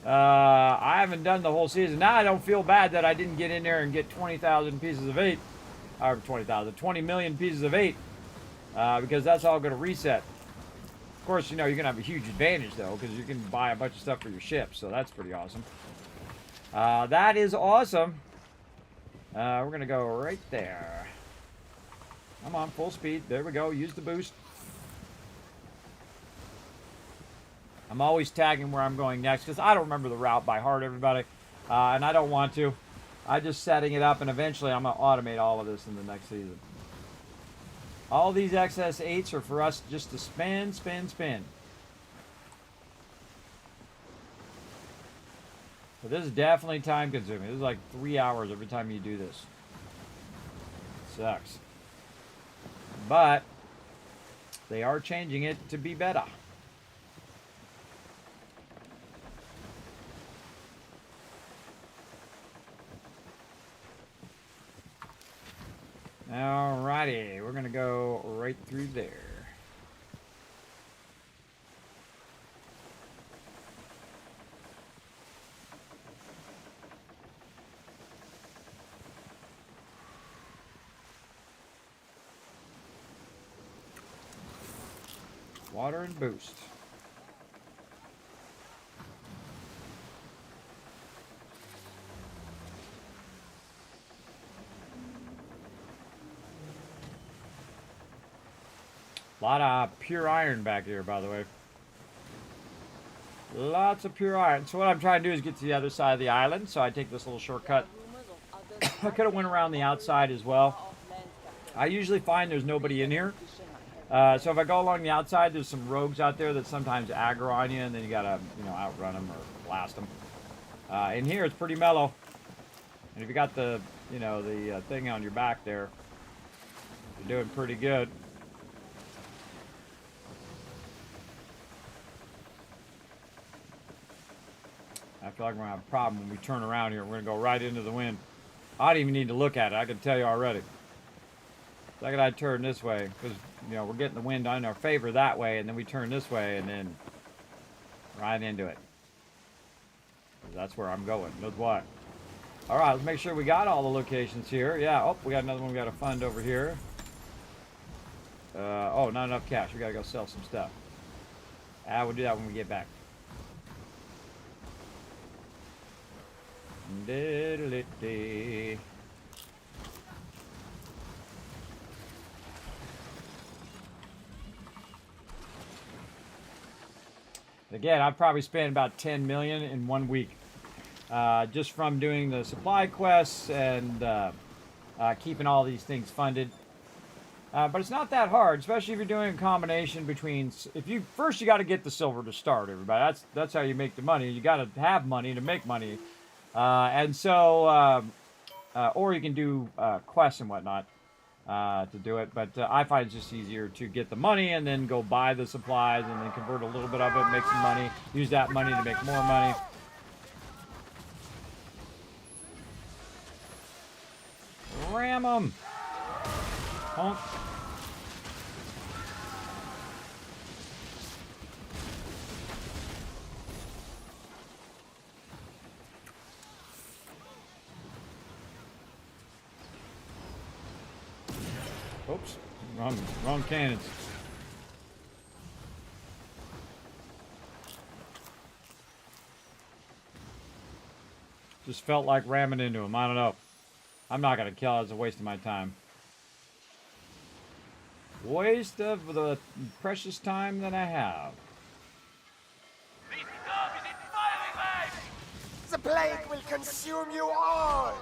[SPEAKER 3] I haven't done the whole season. Now I don't feel bad that I didn't get in there and get 20,000 pieces of 8. Or 20 million pieces of 8. Because that's all going to reset. Of course, you're going to have a huge advantage, though, because you can buy a bunch of stuff for your ship. So that's pretty awesome. That is awesome. We're going to go right there. Come on, full speed. There we go. Use the boost. I'm always tagging where I'm going next because I don't remember the route by heart, everybody. And I don't want to. I'm just setting it up, and eventually I'm going to automate all of this in the next season. All these XS8s are for us just to spin. But this is definitely time consuming. This is like 3 hours every time you do this. Sucks. But they are changing it to be better. Alrighty, we're gonna go right through there. Water and boost. A lot of pure iron back here, by the way. Lots of pure iron. So what I'm trying to do is get to the other side of the island. So I take this little shortcut. I could have went around the outside as well. I usually find there's nobody in here. So if I go along the outside, there's some rogues out there that sometimes aggro on you, and then you gotta, you know, outrun them or blast them. In here, it's pretty mellow. And if you got the, you know, the thing on your back there, you're doing pretty good. I feel like we're going to have a problem when we turn around here. We're going to go right into the wind. I don't even need to look at it. I can tell you already. The second I turn this way, because, you know, we're getting the wind in our favor that way, and then we turn this way, and then right into it. That's where I'm going. That's why. All right, let's make sure we got all the locations here. Yeah, oh, we got another one we got to fund over here. Oh, not enough cash. We got to go sell some stuff. We'll do that when we get back. Diddle-it-dee. Again, I've probably spent about 10 million in 1 week, just from doing the supply quests and keeping all these things funded. But it's not that hard, especially if you're doing a combination between. If you first, you got to get the silver to start. Everybody, that's how you make the money. You got to have money to make money. And so, or you can do quests and whatnot to do it. But I find it's just easier to get the money and then go buy the supplies and then convert a little bit of it, make some money, use that money to make more money. Ram them! Honk. Oops, wrong cannons. Just felt like ramming into him. I don't know. I'm not gonna kill. It's a waste of my time. Waste of the precious time that I have.
[SPEAKER 5] This dog is inspiring me!
[SPEAKER 7] The plague will consume you all!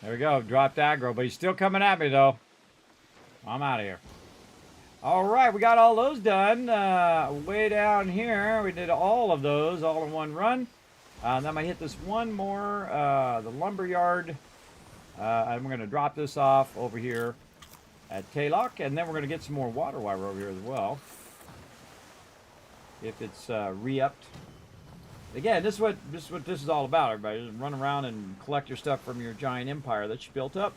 [SPEAKER 3] There we go. Dropped aggro, but he's still coming at me, though. I'm out of here. All right, we got all those done. Way down here, we did all of those all in one run. Then I'm going to hit this one more, the lumber yard. And we're going to drop this off over here at Taylock. And then we're going to get some more water while we're over here as well. If it's re-upped. Again, this is what this is all about, everybody. Just run around and collect your stuff from your giant empire that you built up.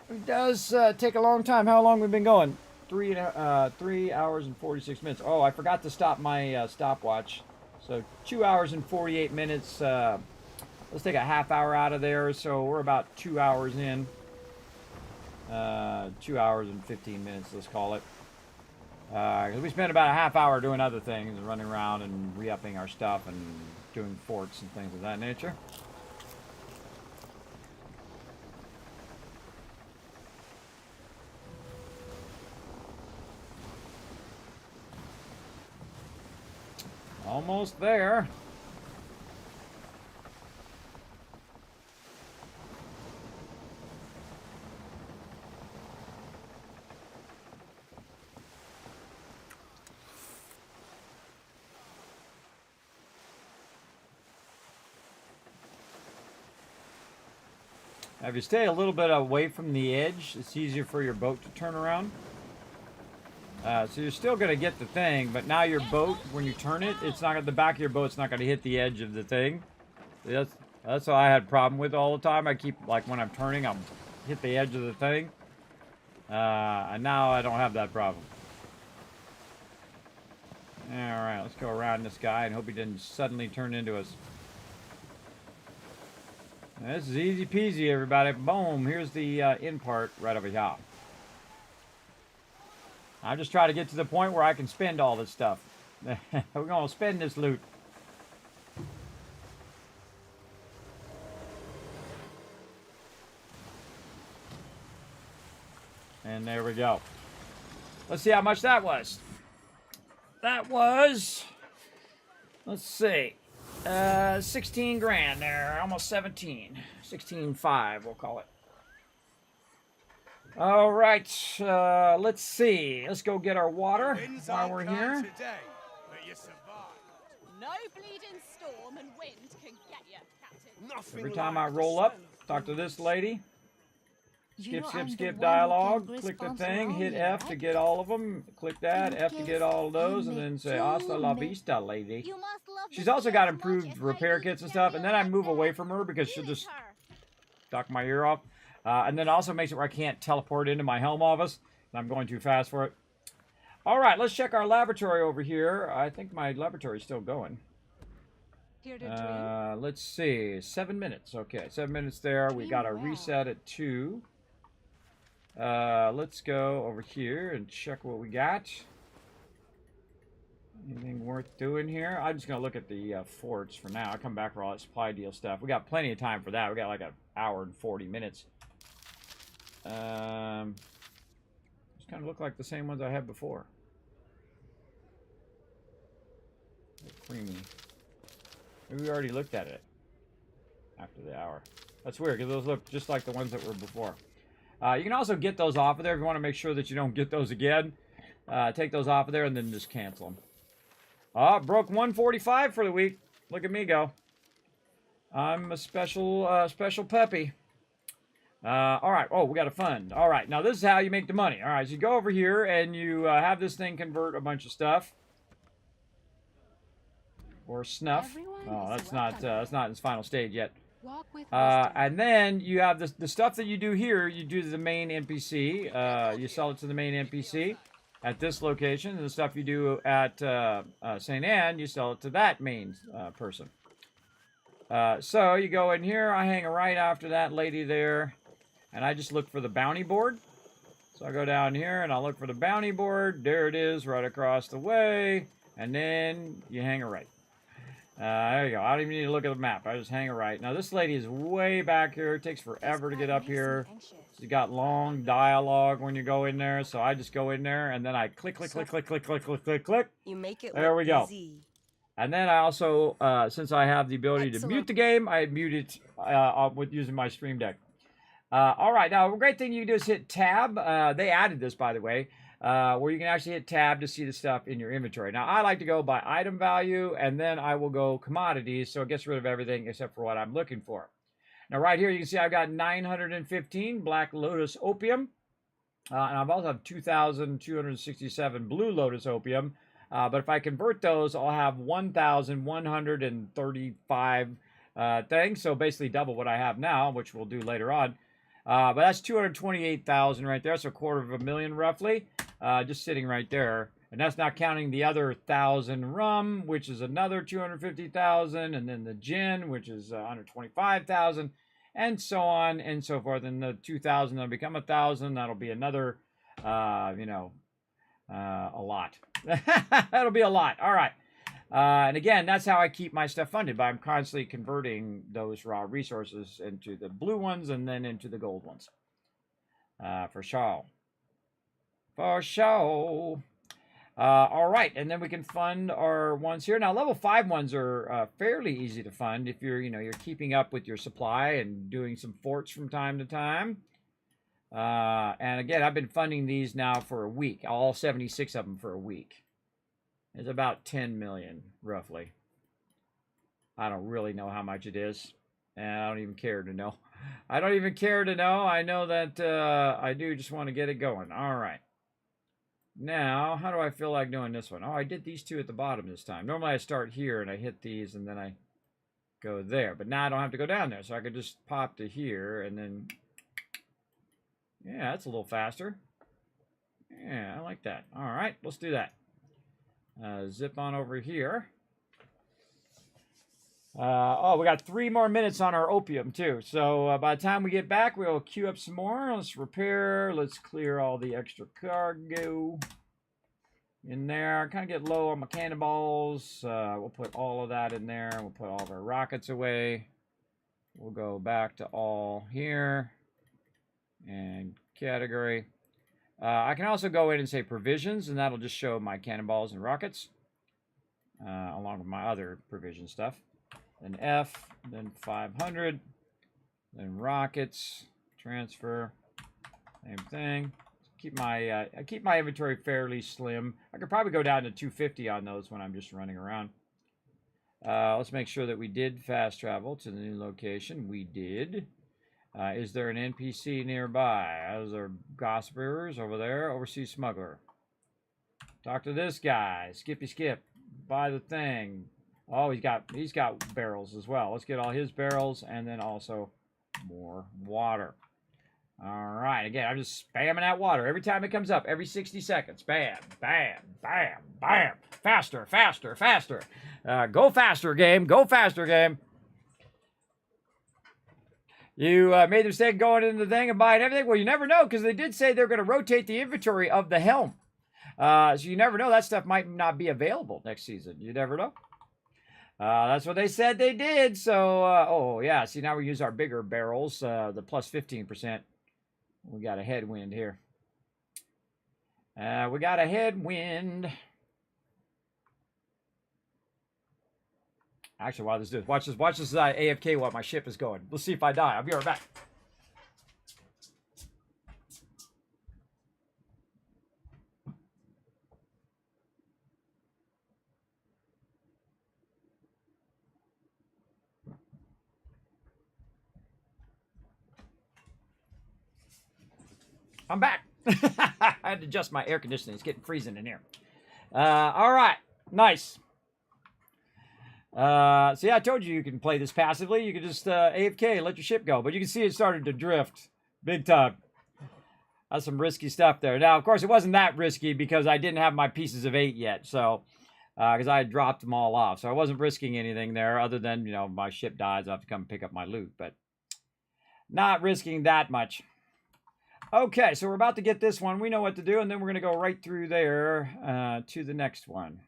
[SPEAKER 3] It does take a long time. How long we've been going? 3 hours and 46 minutes. Oh, I forgot to stop my stopwatch. So 2 hours and 48 minutes. Let's take a half hour out of there. So we're about 2 hours in. 2 hours and 15 minutes, let's call it. We spent about a half hour doing other things, running around and re-upping our stuff and doing forts and things of that nature. Almost there. Now, if you stay a little bit away from the edge, it's easier for your boat to turn around. So you're still going to get the thing, but now your boat, when you turn it, it's not the back of your boat's not going to hit the edge of the thing. That's what I had a problem with all the time. I keep, like, when I'm turning, I'll hit the edge of the thing. And now I don't have that problem. All right, let's go around this guy and hope he didn't suddenly turn into us. This is easy peasy, everybody. Boom, here's the in part right over here. I'm just trying to get to the point where I can spend all this stuff. We're going to spend this loot. And there we go. Let's see how much that was. That was, let's see, 16 grand there, almost 17. 16.5, we'll call it. All right, let's see. Let's go get our water while we're here.
[SPEAKER 4] Today, but you survived.
[SPEAKER 6] No bleeding storm and wind can get you, Captain.
[SPEAKER 4] Nothing
[SPEAKER 3] Every time
[SPEAKER 4] like
[SPEAKER 3] I roll up,
[SPEAKER 4] snow.
[SPEAKER 3] talk to this lady.
[SPEAKER 9] You know, I'm the
[SPEAKER 3] Skip
[SPEAKER 9] one who
[SPEAKER 3] dialogue.
[SPEAKER 9] can
[SPEAKER 3] Click the
[SPEAKER 9] respond to
[SPEAKER 3] thing.
[SPEAKER 9] all
[SPEAKER 3] Hit
[SPEAKER 9] you,
[SPEAKER 3] F to
[SPEAKER 9] right?
[SPEAKER 3] get all of them. Click that. F to get all of those, and then say hasta la
[SPEAKER 9] me.
[SPEAKER 3] vista, lady.
[SPEAKER 9] You must love
[SPEAKER 3] She's
[SPEAKER 9] the
[SPEAKER 3] also
[SPEAKER 9] sea
[SPEAKER 3] got
[SPEAKER 9] as much
[SPEAKER 3] improved
[SPEAKER 9] as I
[SPEAKER 3] repair
[SPEAKER 9] do
[SPEAKER 3] kits and
[SPEAKER 9] the
[SPEAKER 3] stuff, and then I
[SPEAKER 9] stereo
[SPEAKER 3] move
[SPEAKER 9] like
[SPEAKER 3] away
[SPEAKER 9] that.
[SPEAKER 3] from her because she'll
[SPEAKER 9] Really,
[SPEAKER 3] just
[SPEAKER 9] her.
[SPEAKER 3] duck my ear off. And then also makes it where I can't teleport into my helm office. And I'm going too fast for it. All right, let's check our laboratory over here. I think my laboratory's still going.
[SPEAKER 6] Here to dream.
[SPEAKER 3] Let's see. 7 minutes. Okay, 7 minutes there. We got a reset at 2. Let's go over here and check what we got. Anything worth doing here? I'm just going to look at the forts for now. I'll come back for all that supply deal stuff. We got plenty of time for that. We got like an hour and 40 minutes. Just kind of look like the same ones I had before. Creamy. Maybe we already looked at it after the hour. That's weird because those look just like the ones that were before. You can also get those off of there if you want to make sure that you don't get those again. Take those off of there and then just cancel them. Broke 145 for the week. Look at me go. I'm a special peppy. All right. Oh, we got a fund. All right. Now this is how you make the money. All right. So you go over here and you have this thing convert a bunch of stuff. Or snuff. Oh, that's not in its final stage yet. And then you have the stuff that you do here. You do to the main NPC. You sell it to the main NPC at this location. And the stuff you do at St. Anne, you sell it to that main person. So you go in here. I hang right after that lady there. And I just look for the bounty board. So I go down here and I look for the bounty board. There it is right across the way. And then you hang a right. There you go. I don't even need to look at the map. I just hang a right. Now this lady is way back here. It takes forever to get up here. She's got long dialogue when you go in there. So I just go in there and then I click.
[SPEAKER 10] You make it
[SPEAKER 3] there we go.
[SPEAKER 10] Easy.
[SPEAKER 3] And then I also, since I have the ability to mute the game, I mute it with using my Stream Deck. All right, now a great thing you can do is hit Tab. They added this, by the way, where you can actually hit Tab to see the stuff in your inventory. Now, I like to go by item value, and then I will go commodities, so it gets rid of everything except for what I'm looking for. Now, right here, you can see I've got 915 Black Lotus Opium, and I've also have 2,267 Blue Lotus Opium. But if I convert those, I'll have 1,135 things, so basically double what I have now, which we'll do later on. But that's 228,000 right there, so $250,000 roughly, just sitting right there. And that's not counting the other 1,000 rum, which is another 250,000, and then the gin, which is 125,000, and so on and so forth. And the 2,000 that'll become 1,000. That'll be another, a lot. That'll be a lot. All right. And again, that's how I keep my stuff funded, by I'm constantly converting those raw resources into the blue ones and then into the gold ones. For sure. For sure. All right, and then we can fund our ones here. Now, level 5 ones are fairly easy to fund if you're keeping up with your supply and doing some forts from time to time. And again, I've been funding these now for a week, all 76 of them for a week. It's about 10 million, roughly. I don't really know how much it is, and I don't even care to know. I don't even care to know. I know that I do just want to get it going. All right. Now, how do I feel like doing this one? Oh, I did these two at the bottom this time. Normally I start here and I hit these and then I go there. But now I don't have to go down there, so I could just pop to here and then... Yeah, that's a little faster. Yeah, I like that. All right, let's do that. Zip on over here. Oh, we got 3 more minutes on our opium, too. So by the time we get back, we'll queue up some more. Let's repair. Let's clear all the extra cargo. in there. Kind of get low on my cannonballs. We'll put all of that in there. We'll put all of our rockets away. We'll go back to all here. And category. I can also go in and say provisions, and that'll just show my cannonballs and rockets. Along with my other provision stuff. Then F, then 500. Then rockets. Transfer. Same thing. I keep my inventory fairly slim. I could probably go down to 250 on those when I'm just running around. Let's make sure that we did fast travel to the new location. We did. Is there an NPC nearby? Is there gossipers over there? Overseas smuggler. Talk to this guy. Skippy skip. Buy the thing. Oh, he's got barrels as well. Let's get all his barrels and then also more water. All right, again, I'm just spamming that water every time it comes up, every 60 seconds. Bam, bam, bam, bam. Faster, faster, faster. Go faster, game. Go faster, game. You made the mistake going into the thing and buying everything. Well, you never know, because they did say they're going to rotate the inventory of the helm. So you never know. That stuff might not be available next season. You never know. That's what they said they did. So, oh, yeah. See, now we use our bigger barrels, the plus 15%. We got a headwind here. We got a headwind. Actually, while this dude, watch this AFK while my ship is going. Let's see if I die. I'll be right back. I'm back. I had to adjust my air conditioning. It's getting freezing in here. All right. Nice. See, I told you can play this passively. You can just AFK, let your ship go. But you can see it started to drift big time. That's some risky stuff there. Now, of course, it wasn't that risky because I didn't have my pieces of 8 yet. So, because I had dropped them all off. So I wasn't risking anything there other than, you know, my ship dies. I have to come pick up my loot. But not risking that much. Okay, so we're about to get this one. We know what to do, and then we're going to go right through there to the next one.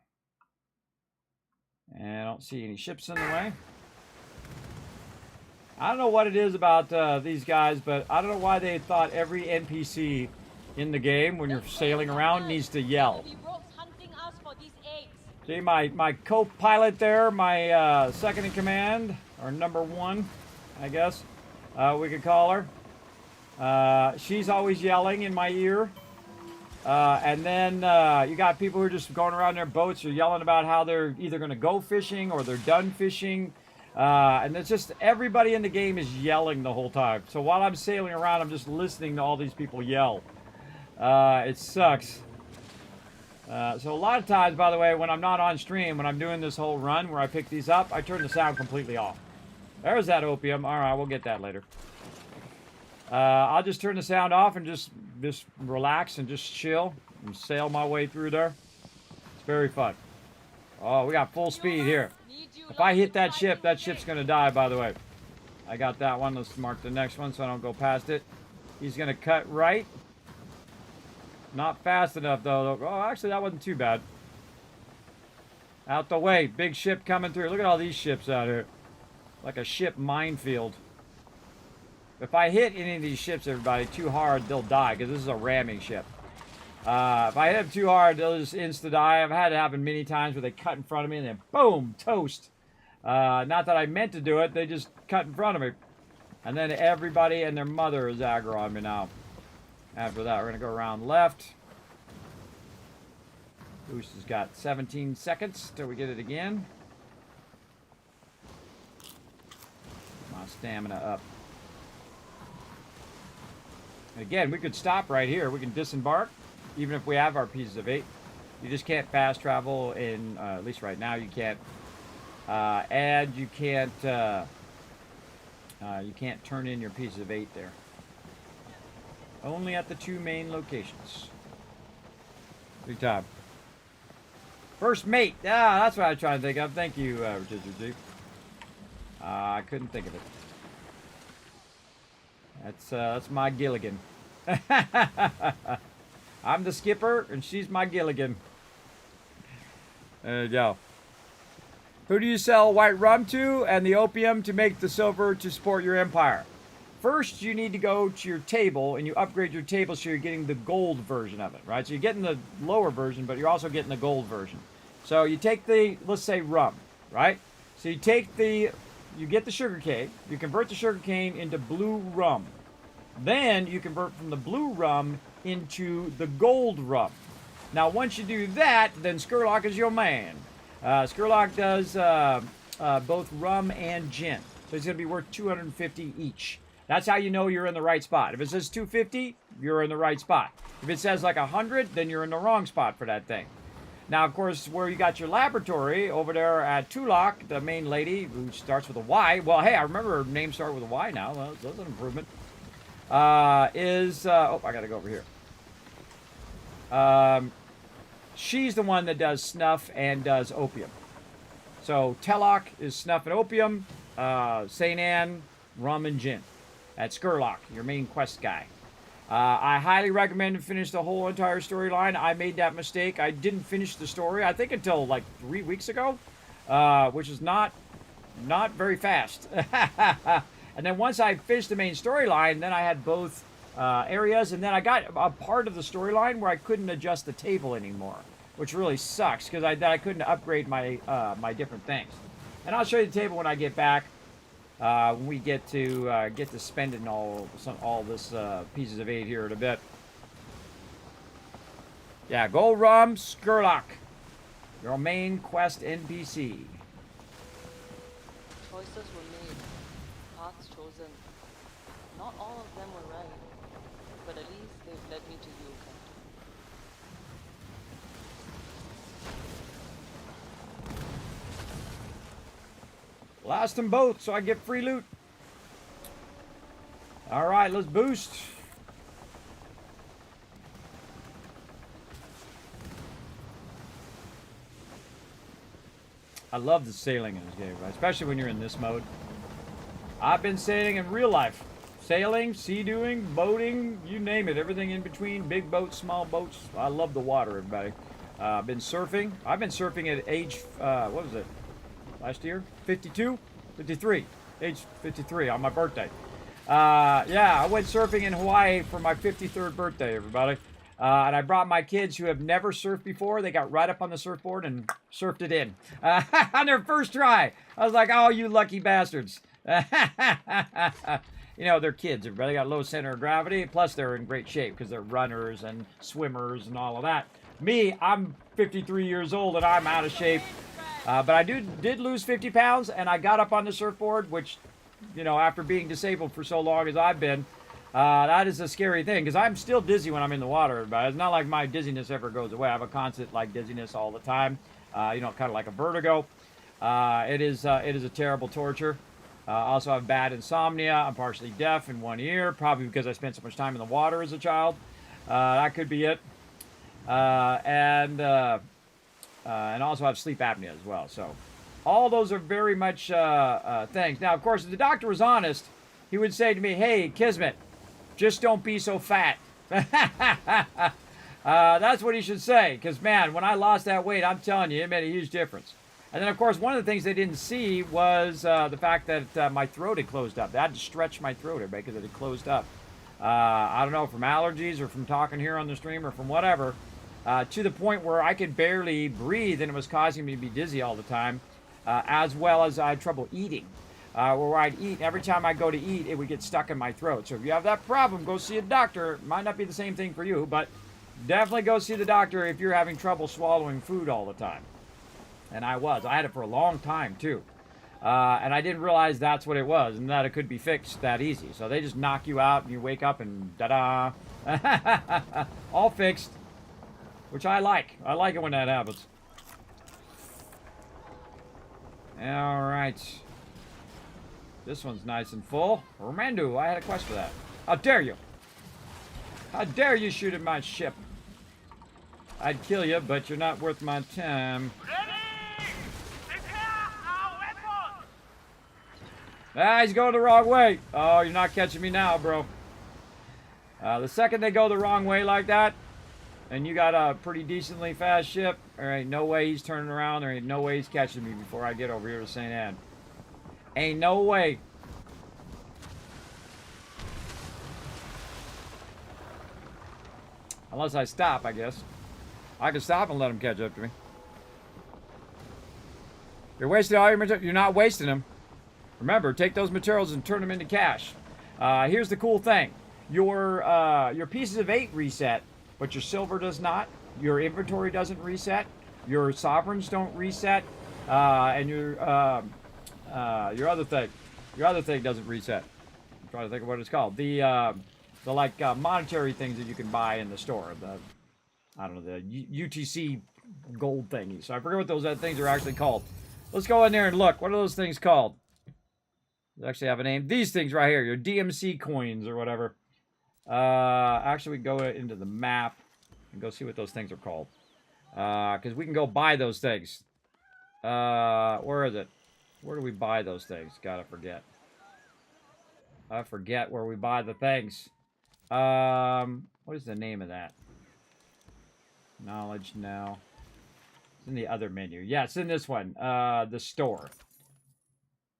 [SPEAKER 3] And I don't see any ships in the way. I don't know what it is about these guys, but I don't know why they thought every NPC in the game, when you're sailing around, needs to yell. See, my co-pilot there, my second in command, or number 1, I guess we could call her. She's always yelling in my ear. And then you got people who are just going around their boats or yelling about how they're either going to go fishing or they're done fishing. And it's just everybody in the game is yelling the whole time. So while I'm sailing around, I'm just listening to all these people yell. It sucks. So a lot of times, by the way, when I'm not on stream, when I'm doing this whole run where I pick these up, I turn the sound completely off. There's that opium. All right, we'll get that later. I'll just turn the sound off and just relax and just chill and sail my way through there. It's very fun. Oh, we got full speed here. If I hit that ship's going to die, by the way. I got that one. Let's mark the next one so I don't go past it. He's going to cut right. Not fast enough, though. Oh, actually, that wasn't too bad. Out the way. Big ship coming through. Look at all these ships out here. Like a ship minefield. If I hit any of these ships, everybody, too hard, they'll die, because this is a ramming ship. If I hit them too hard, they'll just insta-die. I've had it happen many times where they cut in front of me and then boom, toast. Not that I meant to do it, they just cut in front of me. And then everybody and their mother is aggro on me now. After that, we're going to go around left. Boost has got 17 seconds till we get it again. My stamina up. Again, we could stop right here. We can disembark, even if we have our pieces of 8. You just can't fast travel in, at least right now, you can't. And you can't turn in your pieces of 8 there. Only at the 2 main locations. Big time. First mate. Ah, that's what I was trying to think of. Thank you, Richard G. I couldn't think of it. That's my Gilligan. I'm the skipper, and she's my Gilligan. There you go. Who do you sell white rum to and the opium to make the silver to support your empire? First, you need to go to your table and you upgrade your table so you're getting the gold version of it, right? So you're getting the lower version, but you're also getting the gold version. So you take the, let's say, rum, right? So you take the, you get the sugar cane, you convert the sugar cane into blue rum. Then you convert from the blue rum into the gold rum. Now, once you do that, then Skurlock is your man. Skurlock does both rum and gin. So it's going to be worth 250 each. That's how you know you're in the right spot. If it says 250, you're in the right spot. If it says like 100, then you're in the wrong spot for that thing. Now, of course, where you got your laboratory over there at Tulok, the main lady who starts with a Y. Well, hey, I remember her name started with a Y now. Well, that's an improvement. Oh, I got to go over here. She's the one that does snuff and does opium. So Telok is snuff and opium. St. Anne, rum and gin. That's Skurlock, your main quest guy. I highly recommend to finish the whole entire storyline. I made that mistake. I didn't finish the story, I think, until like 3 weeks ago, which is not very fast. And then once I finished the main storyline, then I had both areas, and then I got a part of the storyline where I couldn't adjust the table anymore, which really sucks because I couldn't upgrade my my different things. And I'll show you the table when I get back. When we get to spending all this pieces of 8 here in a bit. Yeah, Gold Rum Skurlock, your main quest NPC.
[SPEAKER 11] Choices were made, paths chosen. Not all of them were right, but at least they've led me to you, Captain.
[SPEAKER 3] Last them both so I get free loot. Alright, let's boost. I love the sailing in this game, especially when you're in this mode. I've been sailing in real life. Sailing, sea-doing, boating, you name it. Everything in between, big boats, small boats. I love the water, everybody. I've been surfing. I've been surfing at age, what was it? Last year? 52? 53. Age 53 on my birthday. Yeah, I went surfing in Hawaii for my 53rd birthday, everybody. And I brought my kids who have never surfed before. They got right up on the surfboard and surfed it in. On their first try. I was like, oh, you lucky bastards. You know, they're kids. Everybody got low center of gravity. Plus, they're in great shape because they're runners and swimmers and all of that. Me, I'm 53 years old and I'm out of shape. But I did lose 50 pounds, and I got up on the surfboard, which, you know, after being disabled for so long as I've been, that is a scary thing, because I'm still dizzy when I'm in the water. But it's not like my dizziness ever goes away. I have a constant, like, dizziness all the time, you know, kind of like a vertigo. It is a terrible torture. I also have bad insomnia. I'm partially deaf in one ear, probably because I spent so much time in the water as a child. That could be it. And also have sleep apnea as well. So all those are very much things. Now, of course, if the doctor was honest, he would say to me, hey, Kismet, just don't be so fat. That's what he should say. Because, man, when I lost that weight, I'm telling you, it made a huge difference. And then, of course, one of the things they didn't see was the fact that my throat had closed up. They had to stretch my throat, everybody, because it had closed up. I don't know, from allergies or from talking here on the stream or from whatever. To the point where I could barely breathe, and it was causing me to be dizzy all the time, as well as I had trouble eating. Where I'd eat, every time I go to eat, it would get stuck in my throat. So if you have that problem, go see a doctor. It might not be the same thing for you, but definitely go see the doctor if you're having trouble swallowing food all the time. And I had it for a long time, too. And I didn't realize that's what it was, and that it could be fixed that easy. So they just knock you out, and you wake up, and da-da. All fixed. Which I like. I like it when that happens. Alright. This one's nice and full. Romandu, I had a quest for that. How dare you? How dare you shoot at my ship? I'd kill you, but you're not worth my time.
[SPEAKER 5] Ready! Prepare our weapons!
[SPEAKER 3] Ah, he's going the wrong way. Oh, you're not catching me now, bro. The second they go the wrong way like that, And you got a pretty decently fast ship. There ain't no way he's turning around. There ain't no way he's catching me before I get over here to St. Anne. Ain't no way. Unless I stop, I guess. I can stop and let him catch up to me. You're wasting all your materials. You're not wasting them. Remember, take those materials and turn them into cash. Here's the cool thing. Your pieces of 8 reset, but your silver does not. Your inventory doesn't reset. Your sovereigns don't reset. And your other thing doesn't reset. I'm trying to think of what it's called. The monetary things that you can buy in the store. I don't know, the UTC gold thingies. So I forget what those things are actually called. Let's go in there and look. What are those things called? They actually have a name. These things right here, your DMC coins or whatever. Actually, we go into the map and go see what those things are called. Because we can go buy those things. Where is it? Where do we buy those things? Gotta forget. I forget where we buy the things. What is the name of that? Knowledge now. It's in the other menu. Yeah, it's in this one. The store.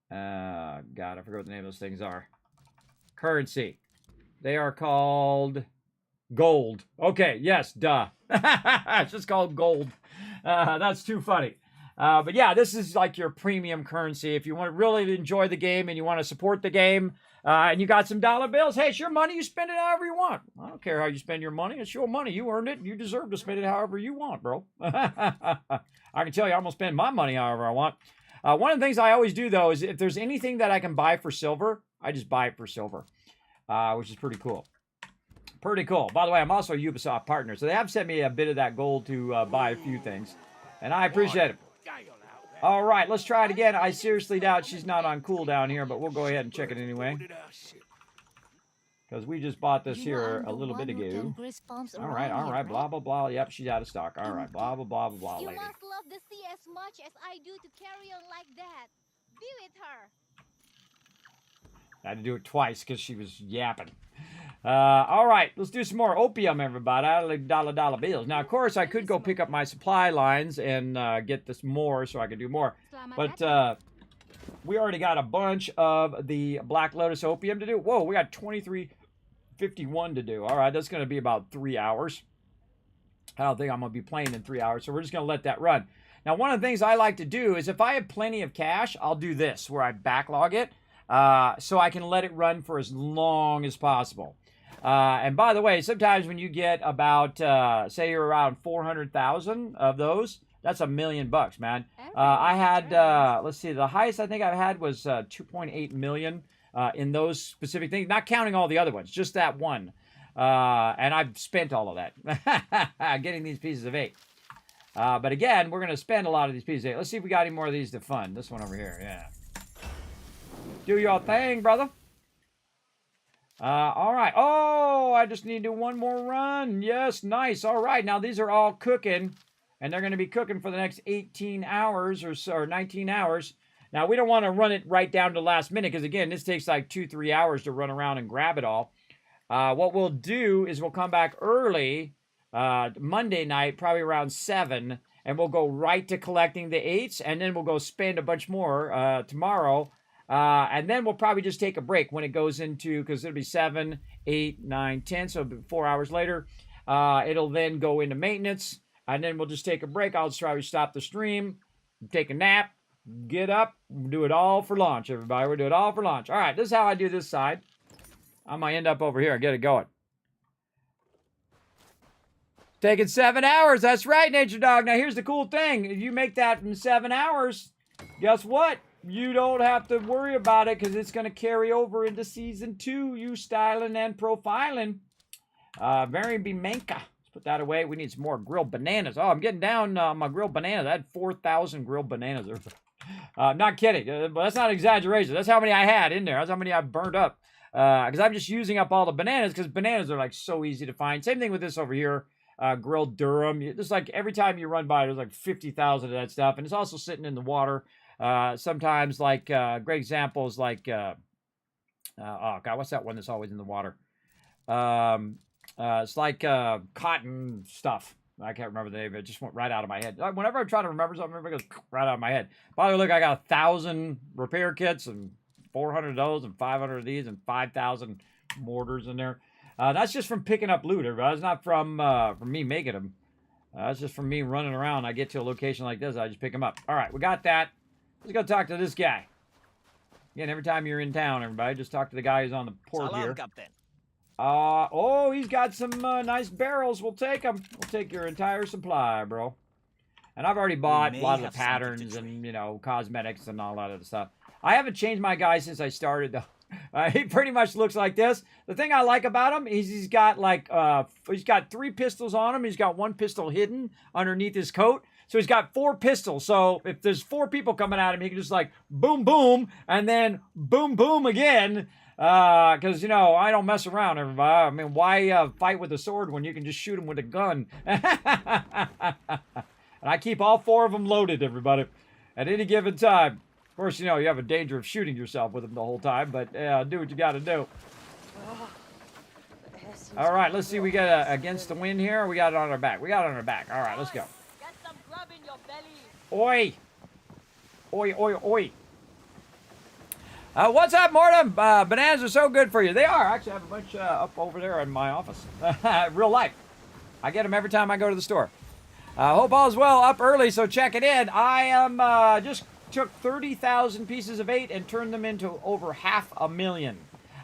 [SPEAKER 3] God, I forget what the name of those things are. Currency. They are called gold. Okay, yes, duh. It's just called gold. That's too funny. But yeah, this is like your premium currency. If you want to really enjoy the game and you want to support the game, and you got some dollar bills, hey, it's your money. You spend it however you want. I don't care how you spend your money. It's your money. You earned it. You deserve to spend it however you want, bro. I can tell you I'm going to spend my money however I want. One of the things I always do, though, is if there's anything that I can buy for silver, I just buy it for silver, which is pretty cool. Pretty cool. By the way, I'm also a Ubisoft partner, so they have sent me a bit of that gold to buy a few things, and I appreciate it. All right, let's try it again. I seriously doubt she's not on cooldown here, but we'll go ahead and check it anyway. Because we just bought this here a little bit ago. All right, blah, blah, blah. Yep, she's out of stock. All right, blah, blah, blah, blah, blah,
[SPEAKER 6] You
[SPEAKER 3] lady.
[SPEAKER 6] must love the sea as much as I do to carry on like that. Be with her.
[SPEAKER 3] I had to do it twice because she was yapping. All right, let's do some more opium, everybody. I like dollar bills. Now, of course, I could go pick up my supply lines and get this more so I could do more. But we already got a bunch of the Black Lotus opium to do. Whoa, we got 2351 to do. All right, that's going to be about 3 hours. I don't think I'm going to be playing in 3 hours, so we're just going to let that run. Now, one of the things I like to do is if I have plenty of cash, I'll do this, where I backlog it so I can let it run for as long as possible. And by the way, sometimes when you get about, say you're around 400,000 of those, that's $1 million bucks, man. I had, let's see, the highest I think I've had was 2.8 million in those specific things, not counting all the other ones, just that one. And I've spent all of that getting these pieces of 8. But again, we're going to spend a lot of these pieces of 8. Let's see if we got any more of these to fund. This one over here, yeah. Do your thing, brother. All right. Oh, I just need to do one more run. Yes, nice. All right. Now, these are all cooking, and they're going to be cooking for the next 18 hours or so, or 19 hours. Now, we don't want to run it right down to the last minute because, again, this takes like 2-3 hours to run around and grab it all. What we'll do is we'll come back early Monday night, probably around 7, and we'll go right to collecting the 8s, and then we'll go spend a bunch more tomorrow. And then we'll probably just take a break when it goes into, because it'll be 7, 8, 9, 10, so 4 hours later. It'll then go into maintenance, and then we'll just take a break. I'll just probably stop the stream, take a nap, get up, do it all for launch, everybody. We'll do it all for launch. All right, this is how I do this side. I might end up over here and get it going. Taking 7 hours. That's right, Nature Dog. Now, here's the cool thing. If you make that in 7 hours, guess what? You don't have to worry about it because it's going to carry over into Season 2, you styling and profiling. Very Bimenka. Let's put that away. We need some more grilled bananas. Oh, I'm getting down my grilled bananas. I had 4,000 grilled bananas. Not kidding. But that's not an exaggeration. That's how many I had in there. That's how many I burned up. Because I'm just using up all the bananas because bananas are like so easy to find. Same thing with this over here. Grilled Durham. It's like every time you run by, there's like 50,000 of that stuff. And it's also sitting in the water. Sometimes like, great examples like, oh God, what's that one that's always in the water? It's like cotton stuff. I can't remember the name of it. It just went right out of my head. Whenever I try to remember something, it goes right out of my head. By the way, look, I got 1,000 repair kits and 400 of those and 500 of these and 5,000 mortars in there. That's just from picking up loot, everybody. It's not from me making them. That's just from me running around. I get to a location like this, I just pick them up. All right, we got that. Let's go talk to this guy. Again, every time you're in town, everybody, just talk to the guy who's on the port
[SPEAKER 5] Salam,
[SPEAKER 3] here.
[SPEAKER 5] Captain.
[SPEAKER 3] Oh, he's got some nice barrels. We'll take them. We'll take your entire supply, bro. And I've already bought a lot of the patterns and, you know, cosmetics and all that other stuff. I haven't changed my guy since I started, though. He pretty much looks like this. The thing I like about him is he's got like he's got 3 pistols on him. He's got 1 pistol hidden underneath his coat. So he's got 4 pistols. So if there's 4 people coming at him, he can just like boom, boom, and then boom, boom again. Because, you know, I don't mess around, everybody. I mean, why fight with a sword when you can just shoot him with a gun? And I keep all 4 of them loaded, everybody, at any given time. Of course, you know, you have a danger of shooting yourself with them the whole time, but do what you got to do. All right, let's see. We got against the wind here. We got it on our back. We got it on our back. All right, let's go.
[SPEAKER 11] Get some grub in your belly.
[SPEAKER 3] Oi. Oi, oi, oi. What's up, Mortem? Bananas are so good for you. They are. Actually, I have a bunch up over there in my office. Real life. I get them every time I go to the store. Hope all's well. Up early, so check it in. I am just took 30,000 pieces of 8 and turned them into over 500,000.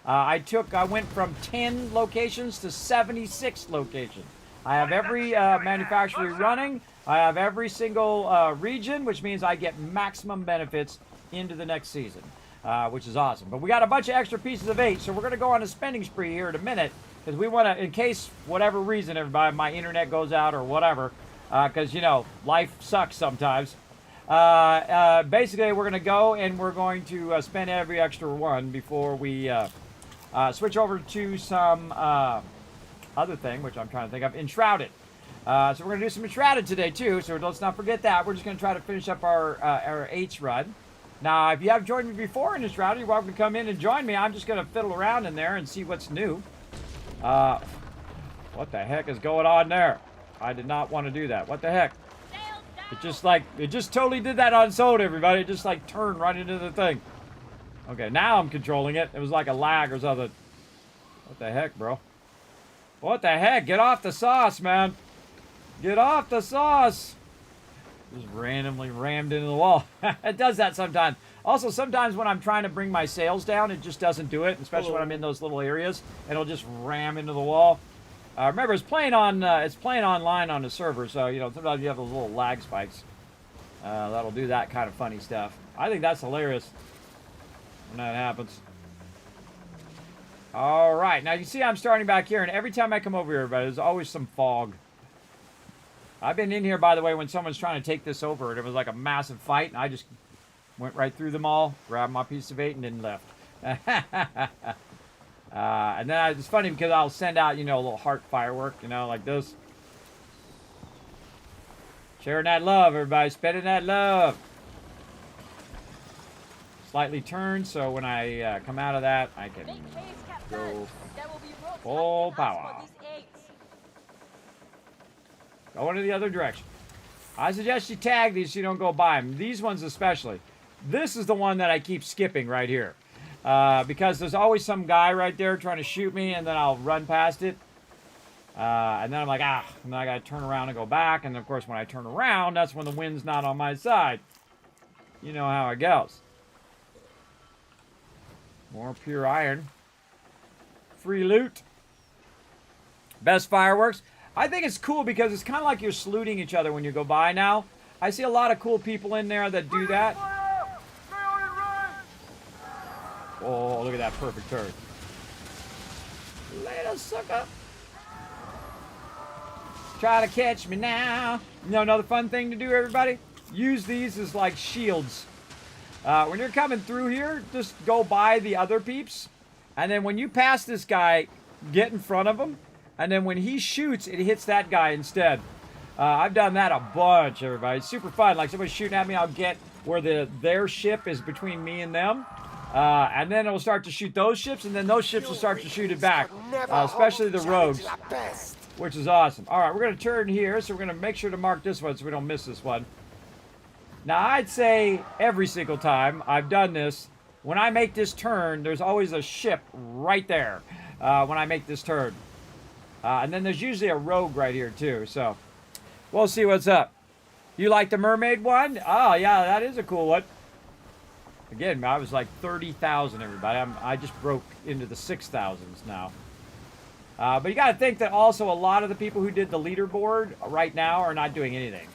[SPEAKER 3] I went from 10 locations to 76 locations. I have every manufacturer running. I have every single region, which means I get maximum benefits into the next season, which is awesome. But we got a bunch of extra pieces of 8, so we're going to go on a spending spree here in a minute, because we want to, in case, whatever reason, everybody, my internet goes out or whatever, because, you know, life sucks sometimes. Basically, we're going to go and we're going to spend every extra one before we switch over to some other thing, which I'm trying to think of, Enshrouded. So we're going to do some Enshrouded today, too, so let's not forget that. We're just going to try to finish up our H run. Now, if you have joined me before in Enshrouded, you're welcome to come in and join me. I'm just going to fiddle around in there and see what's new. What the heck is going on there? I did not want to do that. What the heck? It just totally did that on Soda, everybody. It just like turned right into the thing. Okay, now I'm controlling it. It was like a lag or something. What the heck, bro? What the heck? Get off the sauce, man. Get off the sauce. Just randomly rammed into the wall. It does that sometimes. Also, sometimes when I'm trying to bring my sails down, it just doesn't do it, especially when I'm in those little areas. It'll just ram into the wall. Remember, it's playing online on the server, so, you know, sometimes you have those little lag spikes. That'll do that kind of funny stuff. I think that's hilarious when that happens. All right, now you see I'm starting back here, and every time I come over here, everybody, there's always some fog. I've been in here, by the way, when someone's trying to take this over, and it was like a massive fight, and I just went right through them all, grabbed my piece of 8, and then left. And then it's funny because I'll send out, you know, a little heart firework, you know, like this. Sharing that love, everybody. Spreading that love. Slightly turned, so when I come out of that, I can go full power. Going in the other direction. I suggest you tag these so you don't go by them. These ones especially. This is the one that I keep skipping right here. Because there's always some guy right there trying to shoot me, and then I'll run past it. And then I'm like, and then I gotta turn around and go back. And of course, when I turn around, that's when the wind's not on my side. You know how it goes. More pure iron. Free loot. Best fireworks. I think it's cool because it's kind of like you're saluting each other when you go by now. I see a lot of cool people in there that do that. Oh, look at that perfect turn. Later, sucker. Try to catch me now. You know, another fun thing to do, everybody? Use these as like shields. When you're coming through here, just go by the other peeps. And then when you pass this guy, get in front of him. And then when he shoots, it hits that guy instead. I've done that a bunch, everybody. It's super fun. Like somebody's shooting at me, I'll get where their ship is between me and them. And then it'll start to shoot those ships, and then those ships will start to shoot it back, especially the rogues, which is awesome. All right, we're going to turn here, so we're going to make sure to mark this one so we don't miss this one. Now, I'd say every single time I've done this, when I make this turn, there's always a ship right there when I make this turn. And then there's usually a rogue right here, too, so we'll see what's up. You like the mermaid one? Oh, yeah, that is a cool one. Again, I was like 30,000, everybody. I just broke into the 6,000s now. But you got to think that also a lot of the people who did the leaderboard right now are not doing anything.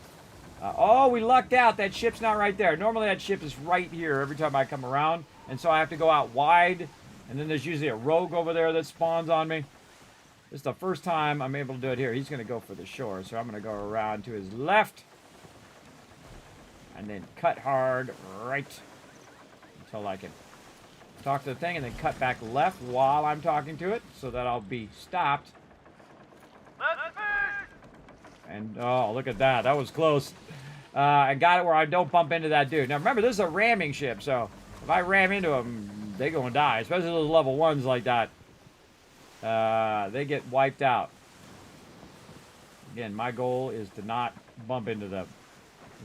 [SPEAKER 3] Oh, we lucked out. That ship's not right there. Normally that ship is right here every time I come around. And so I have to go out wide. And then there's usually a rogue over there that spawns on me. This is the first time I'm able to do it here. He's going to go for the shore. So I'm going to go around to his left. And then cut hard right. Until I can talk to the thing and then cut back left while I'm talking to it so that I'll be stopped. And oh, look at that. That was close. I got it where I don't bump into that dude. Now remember, this is a ramming ship, so if I ram into them, they're going to die. Especially those level 1s like that. They get wiped out. Again, my goal is to not bump into them.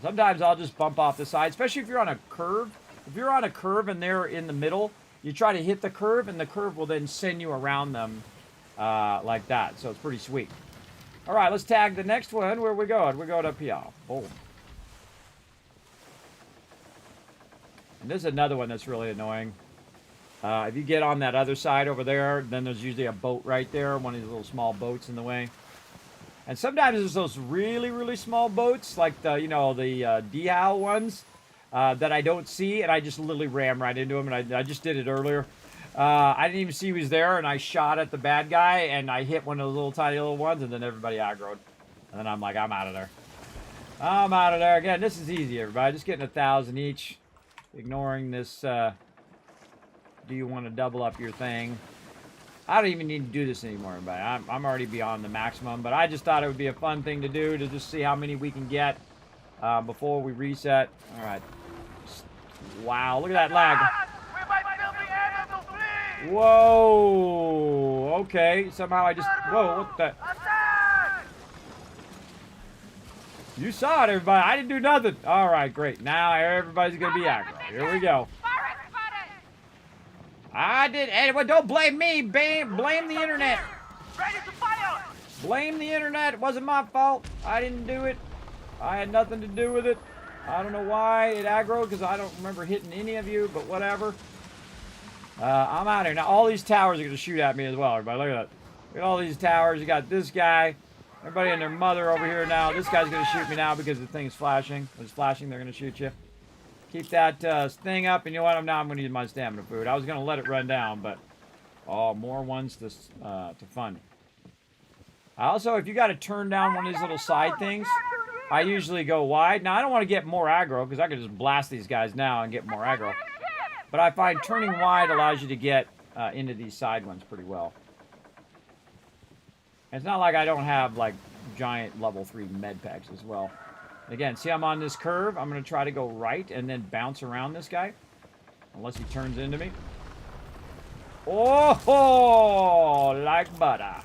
[SPEAKER 3] Sometimes I'll just bump off the side, especially if you're on a curve. If you're on a curve and they're in the middle, you try to hit the curve, and the curve will then send you around them like that. So it's pretty sweet. All right, let's tag the next one. Where are we going? We're going up here. Boom. And this is another one that's really annoying. If you get on that other side over there, then there's usually a boat right there, one of these little small boats in the way. And sometimes there's those really, really small boats, like the, you know, the DHAL ones. That I don't see, and I just literally ram right into him, and I just did it earlier. I didn't even see he was there, and I shot at the bad guy, and I hit one of those little tiny little ones, and then everybody aggroed. And then I'm like, I'm out of there. I'm out of there. Again, this is easy, everybody. Just getting 1,000 each. Ignoring this, do you want to double up your thing? I don't even need to do this anymore, everybody. I'm already beyond the maximum, but I just thought it would be a fun thing to do, to just see how many we can get before we reset. All right. Wow, look at that lag. Whoa. Okay, somehow I just... Whoa, what the... You saw it, everybody. I didn't do nothing. All right, great. Now everybody's going to be aggro. Here we go. I did... Anyway, don't blame me. Blame the internet. Blame the internet. It wasn't my fault. I didn't do it. I had nothing to do with it. I don't know why it aggroed, because I don't remember hitting any of you, but whatever. I'm out here. Now, all these towers are going to shoot at me as well, everybody. Look at that. Look at all these towers. You got this guy. Everybody and their mother over here now. This guy's going to shoot me now because the thing's flashing. When it's flashing, they're going to shoot you. Keep that thing up, and you know what? Now I'm going to use my stamina food. I was going to let it run down, but... Oh, more ones to fund. Also, if you got to turn down one of these little side things... I usually go wide. Now, I don't want to get more aggro, because I could just blast these guys now and get more aggro. But I find turning wide allows you to get into these side ones pretty well. And it's not like I don't have, like, giant level 3 med packs as well. Again, see I'm on this curve. I'm going to try to go right and then bounce around this guy. Unless he turns into me. Oh, like butter.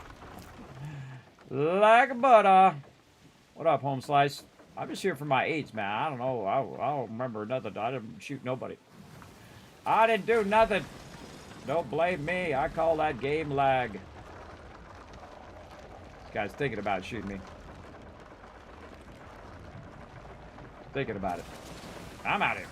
[SPEAKER 3] Like butter. What up, Home Slice? I'm just here for my AIDS, man. I don't know. I don't remember nothing. I didn't shoot nobody. I didn't do nothing. Don't blame me. I call that game lag. This guy's thinking about shooting me. Thinking about it. I'm out here.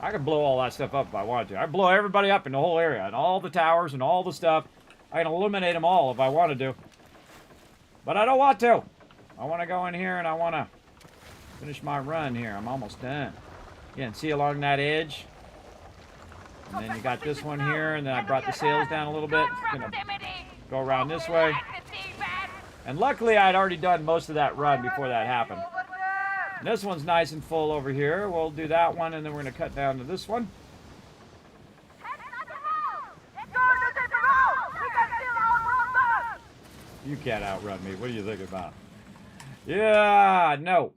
[SPEAKER 3] I can blow all that stuff up if I want to. I blow everybody up in the whole area, and all the towers and all the stuff. I can eliminate them all if I wanted to. But I don't want to. I want to go in here and I want to finish my run here. I'm almost done. Again, see along that edge? And then you got this one here, and then I brought the sails down a little bit. It's going to go around this way. And luckily, I'd already done most of that run before that happened. And this one's nice and full over here. We'll do that one, and then we're going to cut down to this one. You can't outrun me. What do you think about? Yeah, no.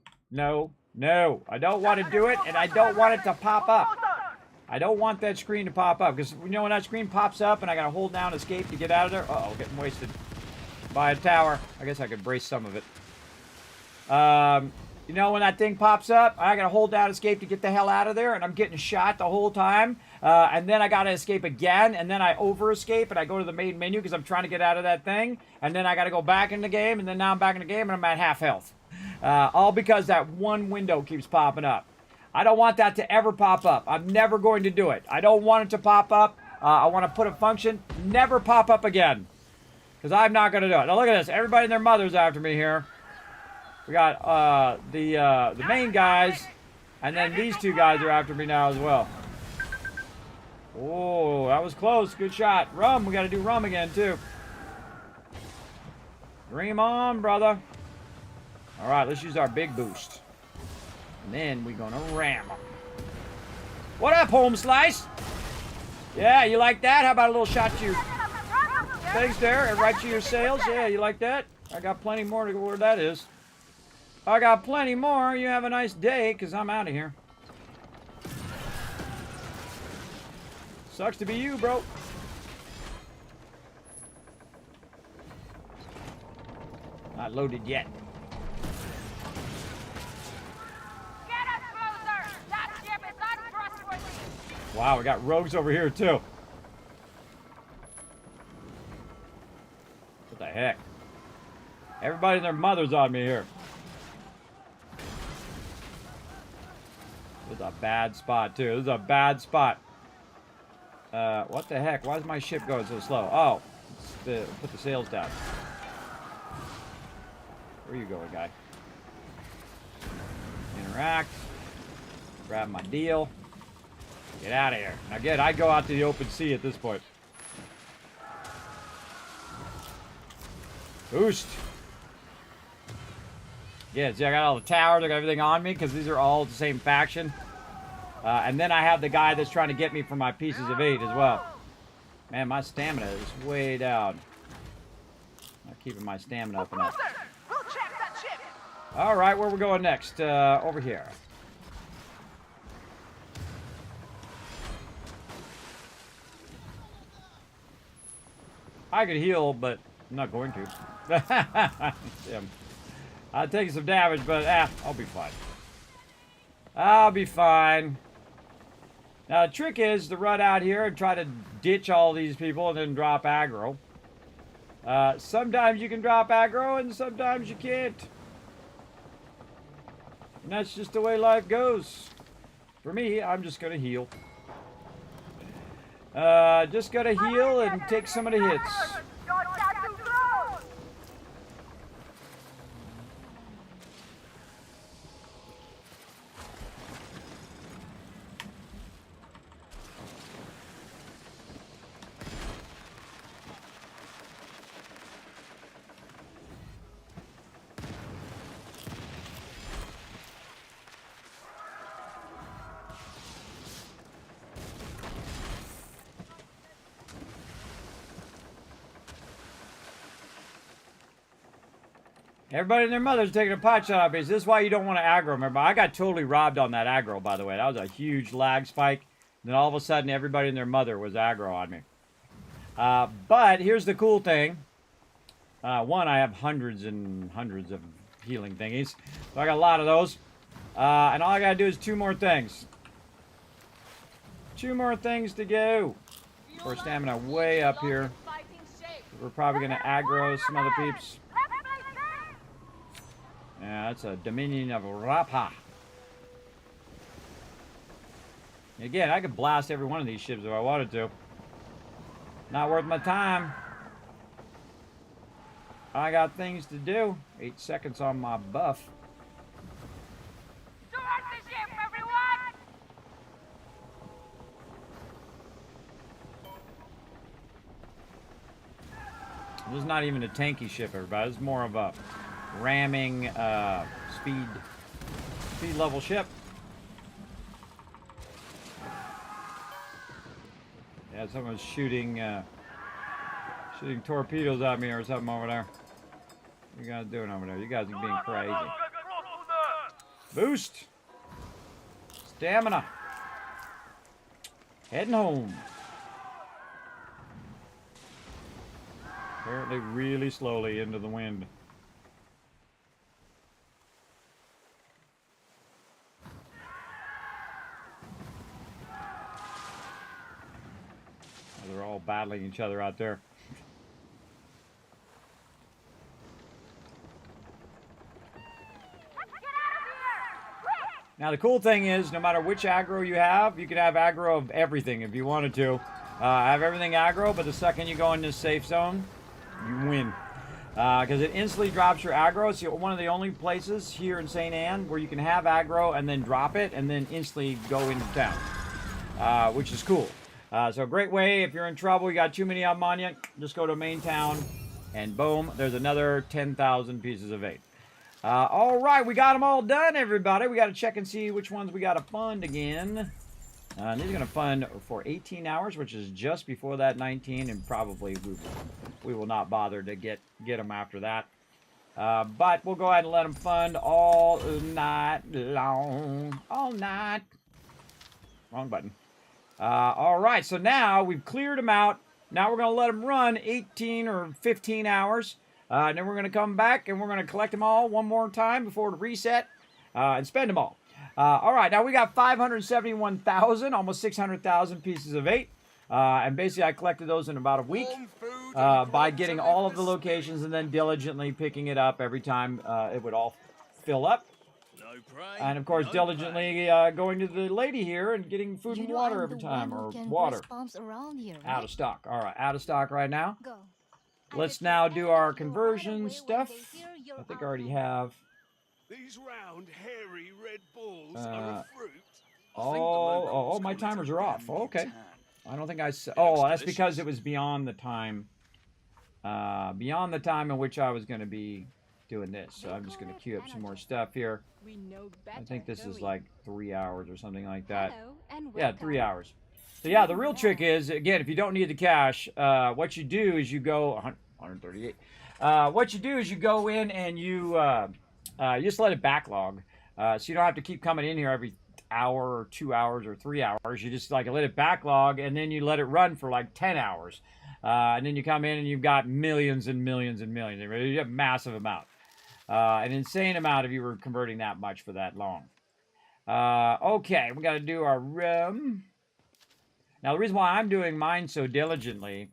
[SPEAKER 3] I don't want to do it, and I don't want it to pop up. I don't want that screen to pop up, because you know when that screen pops up and I gotta hold down escape to get out of there? Uh-oh, getting wasted by a tower. I guess I could brace some of it. You know when that thing pops up, I gotta hold down escape to get the hell out of there, and I'm getting shot the whole time. And then I gotta escape again, and then I over-escape, and I go to the main menu because I'm trying to get out of that thing. And then I gotta go back in the game, and then now I'm back in the game, and I'm at half health. All because that one window keeps popping up. I don't want that to ever pop up. I'm never going to do it. I don't want it to pop up. I want to put a function, never pop up again. Because I'm not going to do it. Now look at this. Everybody and their mother's after me here. We got the main guys, and then these two guys are after me now as well. Oh, that was close. Good shot. Rum. We got to do rum again, too. Dream on, brother. All right, let's use our big boost. And then we're gonna ram them. What up, home slice? Yeah, you like that? How about a little shot to your... Thanks there, and right to your sails. Yeah, you like that? I got plenty more to go where that is. I got plenty more. You have a nice day, because I'm out of here. Sucks to be you, bro. Not loaded yet. Wow, we got rogues over here, too. What the heck? Everybody and their mother's on me here. This is a bad spot, too. This is a bad spot. What the heck? Why is my ship going so slow? Oh, put the sails down. Where you going, guy? Interact. Grab my deal. Get out of here. Again, I'd go out to the open sea at this point. Boost. Yeah, see, I got all the towers, I got everything on me, because these are all the same faction. And then I have the guy that's trying to get me for my pieces of 8 as well. Man, my stamina is way down. Not keeping my stamina up enough. Alright, where we going next? Over here. I could heal, but I'm not going to. Damn. I'll take some damage, but I'll be fine. I'll be fine. Now, the trick is to run out here and try to ditch all these people and then drop aggro. Sometimes you can drop aggro, and sometimes you can't. And that's just the way life goes. For me, I'm just going to heal. Just gotta heal and take some of the hits. Everybody and their mother's taking a pot shot at me. This is why you don't want to aggro. Remember, I got totally robbed on that aggro, by the way. That was a huge lag spike. And then all of a sudden, everybody and their mother was aggro on me. But here's the cool thing. One, I have hundreds and hundreds of healing thingies. So I got a lot of those. And all I got to do is 2 more things. 2 more things to go. For stamina way up here. We're probably going to aggro some other peeps. Yeah, that's a Dominion of Rapa. Again, I could blast every one of these ships if I wanted to. Not worth my time. I got things to do. 8 seconds on my buff.
[SPEAKER 5] Towards the ship, everyone!
[SPEAKER 3] This is not even a tanky ship, everybody. This is more of a ramming speed level ship. Yeah, someone's shooting torpedoes at me or something over there. What are you guys doing over there? You guys are being crazy. Boost! Stamina! Heading home. Apparently really slowly into the wind. They're all battling each other out there. Now the cool thing is, no matter which aggro you have, you can have aggro of everything if you wanted to. Have everything aggro, but the second you go in this safe zone, you win. Because it instantly drops your aggro. It's one of the only places here in St. Anne where you can have aggro and then drop it and then instantly go into town. Which is cool. So a great way, if you're in trouble, you got too many of them on you, just go to main town, and boom, there's another 10,000 pieces of 8. All right, we got them all done, everybody. We got to check and see which ones we got to fund again. These are going to fund for 18 hours, which is just before that 19, and probably we will not bother to get them after that. But we'll go ahead and let them fund all night long. All night. Wrong button. All right, so now we've cleared them out. Now we're going to let them run 18 or 15 hours. And then we're going to come back and we're going to collect them all one more time before the reset and spend them all. All right, now we got 571,000, almost 600,000 pieces of 8. And basically I collected those in about a week by getting all of the locations and then diligently picking it up every time it would all fill up. And of course, diligently going to the lady here and getting food and water every time, or water. Out of stock. All right, out of stock right now. Let's now do our conversion stuff. I think I already have.
[SPEAKER 4] These round, hairy red balls are a fruit.
[SPEAKER 3] Oh, my timers are off. Oh, okay. I don't think I. Oh, that's because it was beyond the time. Beyond the time in which I was going to be doing this. So I'm just going to queue up some more stuff here. I think this is like 3 hours or something like that. Yeah, 3 hours. So yeah, the real trick is, again, if you don't need the cash, what you do is you go 138. What you do is you go in and you just let it backlog. So you don't have to keep coming in here every hour or 2 hours or 3 hours. You just like let it backlog and then you let it run for like 10 hours. And then you come in and you've got millions and millions and millions. You have a massive amount. An insane amount if you were converting that much for that long. Okay, we got to do our Now, the reason why I'm doing mine so diligently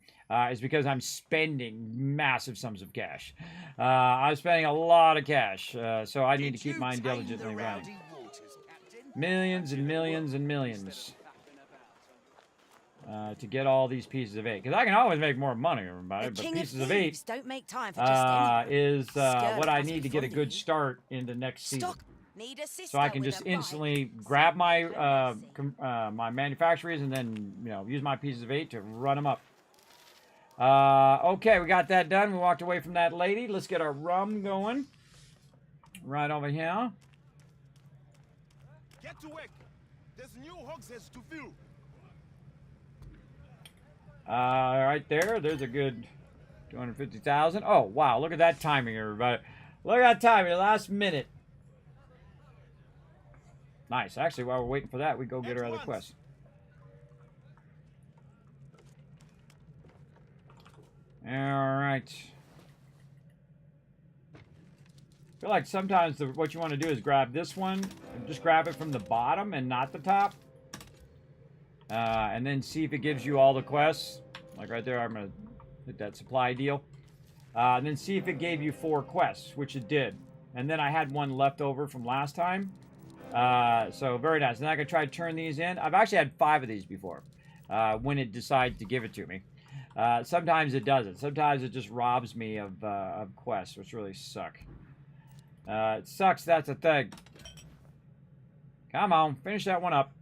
[SPEAKER 3] is because I'm spending massive sums of cash. I'm spending a lot of cash, so I need to keep mine diligently running. Millions and millions and millions. To get all these pieces of 8. Because I can always make more money, everybody. But pieces of 8
[SPEAKER 10] don't make time for just
[SPEAKER 3] is what I need to get a good start into next season. So I can just instantly grab my my manufacturers and then use my pieces of 8 to run them up. Okay, we got that done. We walked away from that lady. Let's get our rum going. Right over here.
[SPEAKER 4] Get to work. There's new hogsheads to fill.
[SPEAKER 3] Right there. There's a good 250,000. Oh, wow. Look at that timing, everybody. Look at that timing. Last minute. Nice. Actually, while we're waiting for that, we go get our other quest. All right. I feel like sometimes what you want to do is grab this one. And just grab it from the bottom and not the top. And then see if it gives you all the quests. Like right there, I'm going to hit that supply deal. And then see if it gave you 4 quests, which it did. And then I had one left over from last time. So very nice. And I can try to turn these in. I've actually had 5 of these before when it decides to give it to me. Sometimes it doesn't. Sometimes it just robs me of quests, which really suck. It sucks, that's a thing. Come on, finish that one up.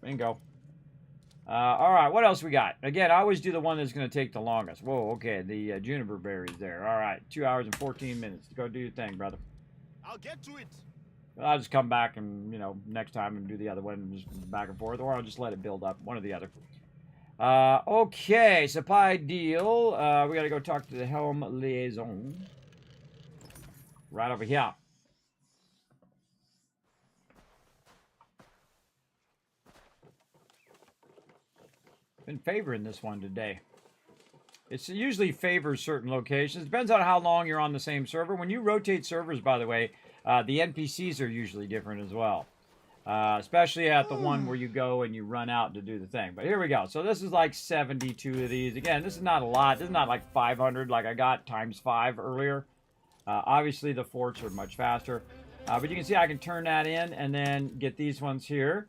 [SPEAKER 3] Bingo. All right, what else we got? Again, I always do the one that's going to take the longest. Whoa, okay, the juniper berries there. All right, 2 hours and 14 minutes. Go do your thing, brother.
[SPEAKER 4] I'll get to it.
[SPEAKER 3] I'll just come back and, next time and do the other one and just back and forth, or I'll just let it build up, one or the other. Okay, supply deal. We got to go talk to the Helm Liaison. Right over here. Been favoring this one today. It usually favors certain locations. Depends on how long you're on the same server. When you rotate servers, by the way, the NPCs are usually different as well. Especially at the one where you go and you run out to do the thing. But here we go. So this is like 72 of these. Again, this is not a lot. This is not like 500 like I got times 5 earlier. Obviously, the forts are much faster. But you can see I can turn that in and then get these ones here.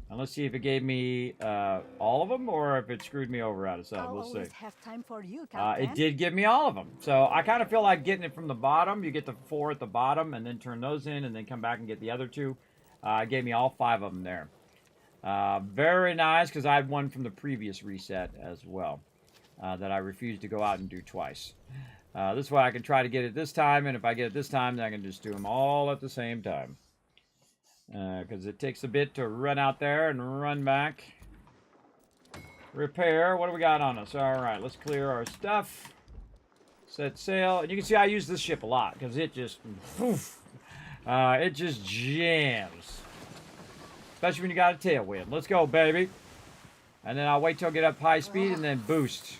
[SPEAKER 3] And let's see if it gave me all of them or if it screwed me over out of sight. We'll see.
[SPEAKER 9] Have time for you,
[SPEAKER 3] It did give me all of them. So I kind of feel like getting it from the bottom. You get the 4 at the bottom and then turn those in and then come back and get the other 2. It gave me all 5 of them there. Very nice because I had one from the previous reset as well that I refused to go out and do twice. This way I can try to get it this time, and if I get it this time, then I can just do them all at the same time. Because it takes a bit to run out there and run back. Repair. What do we got on us? All right, let's clear our stuff. Set sail. And you can see I use this ship a lot because it just jams. Especially when you got a tailwind. Let's go, baby. And then I'll wait till I get up high speed and then boost.